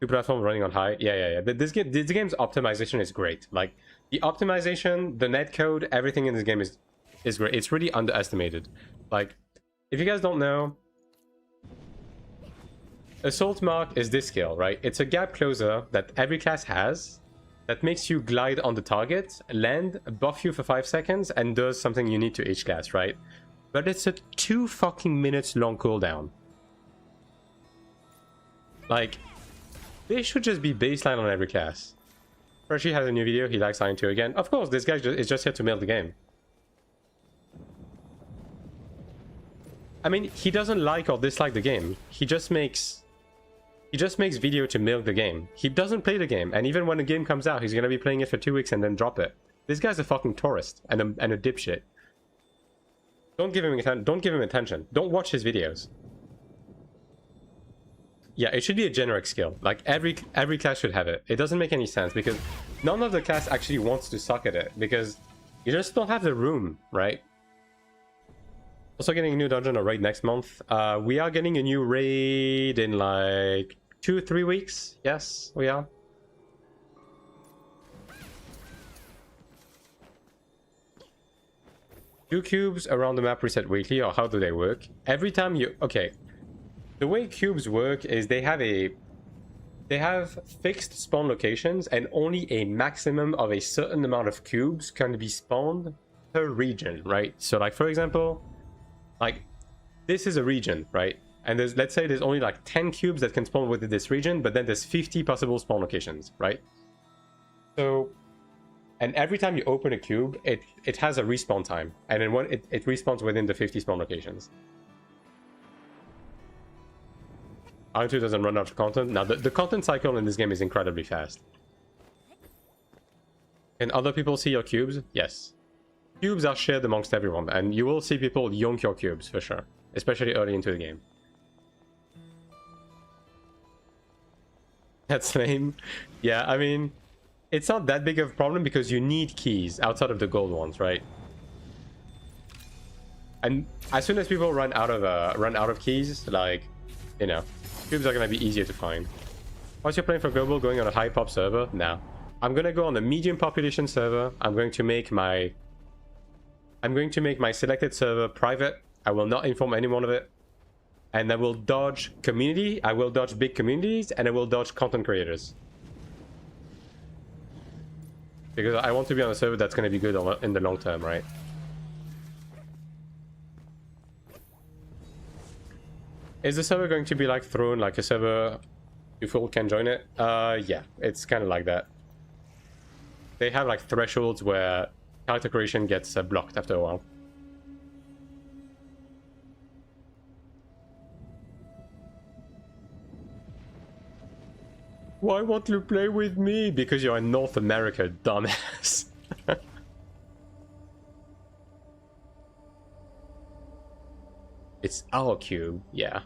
Two platforms running on high. Yeah. This game's optimization is great. Like, the optimization, the netcode, everything in this game is great. It's really underestimated. Like, if you guys don't know, Assault Mark is this skill, right? It's a gap closer that every class has that makes you glide on the target, land, buff you for 5 seconds, and does something unique to each class, right? But it's a 2 fucking minutes long cooldown. Like, this should just be baseline on every class. Hershey has a new video, he likes AION2 again. Of course, this guy is just here to milk the game. I mean, he doesn't like or dislike the game. He just makes video to milk the game. He doesn't play the game, and even when the game comes out, he's gonna be playing it for 2 weeks and then drop it. This guy's a fucking tourist and a dipshit. Don't give him attention. Don't watch his videos. Yeah, it should be a generic skill. Like, every class should have it. It doesn't make any sense because none of the class actually wants to suck at it because you just don't have the room, right? Also getting a new dungeon or raid next month. We are getting a new raid in like 2-3 weeks. Yes, we are. Do cubes around the map reset weekly, or how do they work? Every time you... Okay. The way cubes work is they have fixed spawn locations, and only a maximum of a certain amount of cubes can be spawned per region, right? So, like, for example, like, this is a region, right? And let's say there's only like 10 cubes that can spawn within this region, but then there's 50 possible spawn locations, right? So, and every time you open a cube, it has a respawn time, and then when it respawns within the 50 spawn locations. AION2 doesn't run out of content. Now, the content cycle in this game is incredibly fast. Can other people see your cubes? Yes. Cubes are shared amongst everyone, and you will see people yonk your cubes, for sure. Especially early into the game. That's lame. Yeah, I mean, it's not that big of a problem because you need keys outside of the gold ones, right? And as soon as people run out of keys, like, you know, cubes are gonna be easier to find. Once you're playing for global, going on a high pop server? No. I'm gonna go on a medium population server. I'm going to make my selected server private. I will not inform anyone of it. And I will dodge community, I will dodge big communities, and I will dodge content creators. Because I want to be on a server that's going to be good in the long term, right? Is the server going to be like thrown like a server people can join it? Yeah, it's kind of like that. They have like thresholds where character creation gets blocked after a while. Why won't you play with me? Because you're in North America, dumbass. It's our cube, yeah.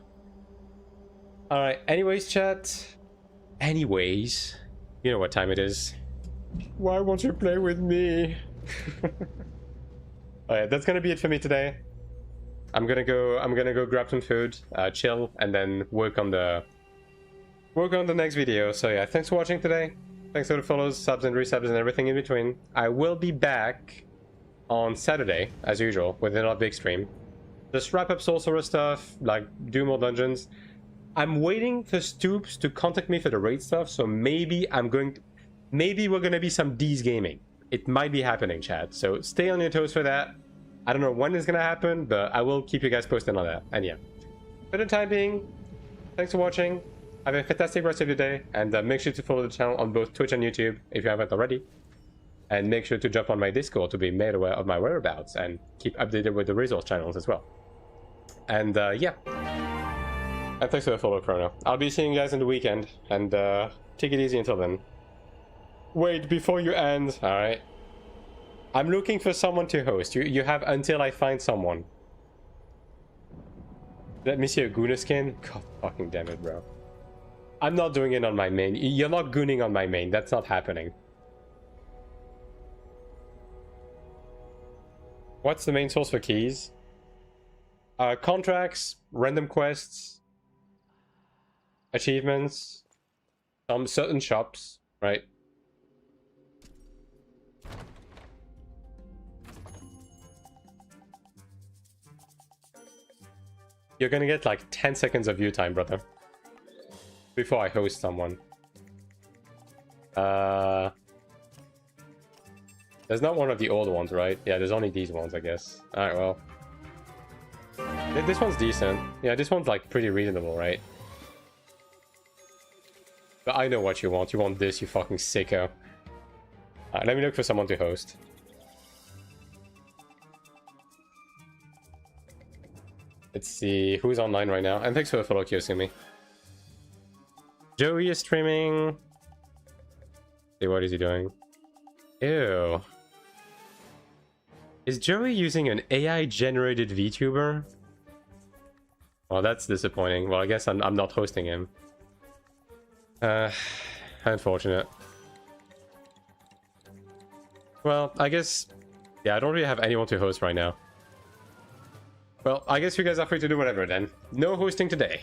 Alright, anyways, chat. Anyways, you know what time it is. Why won't you play with me? Alright, that's gonna be it for me today. I'm gonna go grab some food, chill, and then work on the next video. So yeah, thanks for watching today. Thanks for the follows, subs and resubs and everything in between. I will be back on Saturday, as usual, with another big stream. Just wrap up sorcerer stuff, like do more dungeons. I'm waiting for Stoops to contact me for the raid stuff, so maybe we're gonna be some D's gaming. It might be happening, chat. So stay on your toes for that. I don't know when it's gonna happen, but I will keep you guys posted on that. And yeah, for the time being, thanks for watching. Have a fantastic rest of your day, and make sure to follow the channel on both Twitch and YouTube if you haven't already. And make sure to jump on my Discord to be made aware of my whereabouts and keep updated with the resource channels as well. And yeah. And thanks for the follow, Chrono. I'll be seeing you guys in the weekend, and take it easy until then. Wait, before you end, alright? I'm looking for someone to host. You have until I find someone. Let me see a Guna skin? God fucking damn it, bro. I'm not doing it on my main. You're not gooning on my main. That's not happening. What's the main source for keys? Contracts, random quests, achievements, some certain shops, right? You're gonna get like 10 seconds of view time, brother. Before I host someone. There's not one of the old ones, right? Yeah, there's only these ones, I guess. Alright, well. This one's decent. Yeah, this one's like pretty reasonable, right? But I know what you want. You want this, you fucking sicko. Alright, let me look for someone to host. Let's see who's online right now. And thanks for the follow, Kiyosumi. Joey is streaming. See, what is he doing? Ew. Is Joey using an AI-generated VTuber? Well, that's disappointing. Well, I guess I'm not hosting him. Unfortunate. Well, I guess... Yeah, I don't really have anyone to host right now. Well, I guess you guys are free to do whatever then. No hosting today.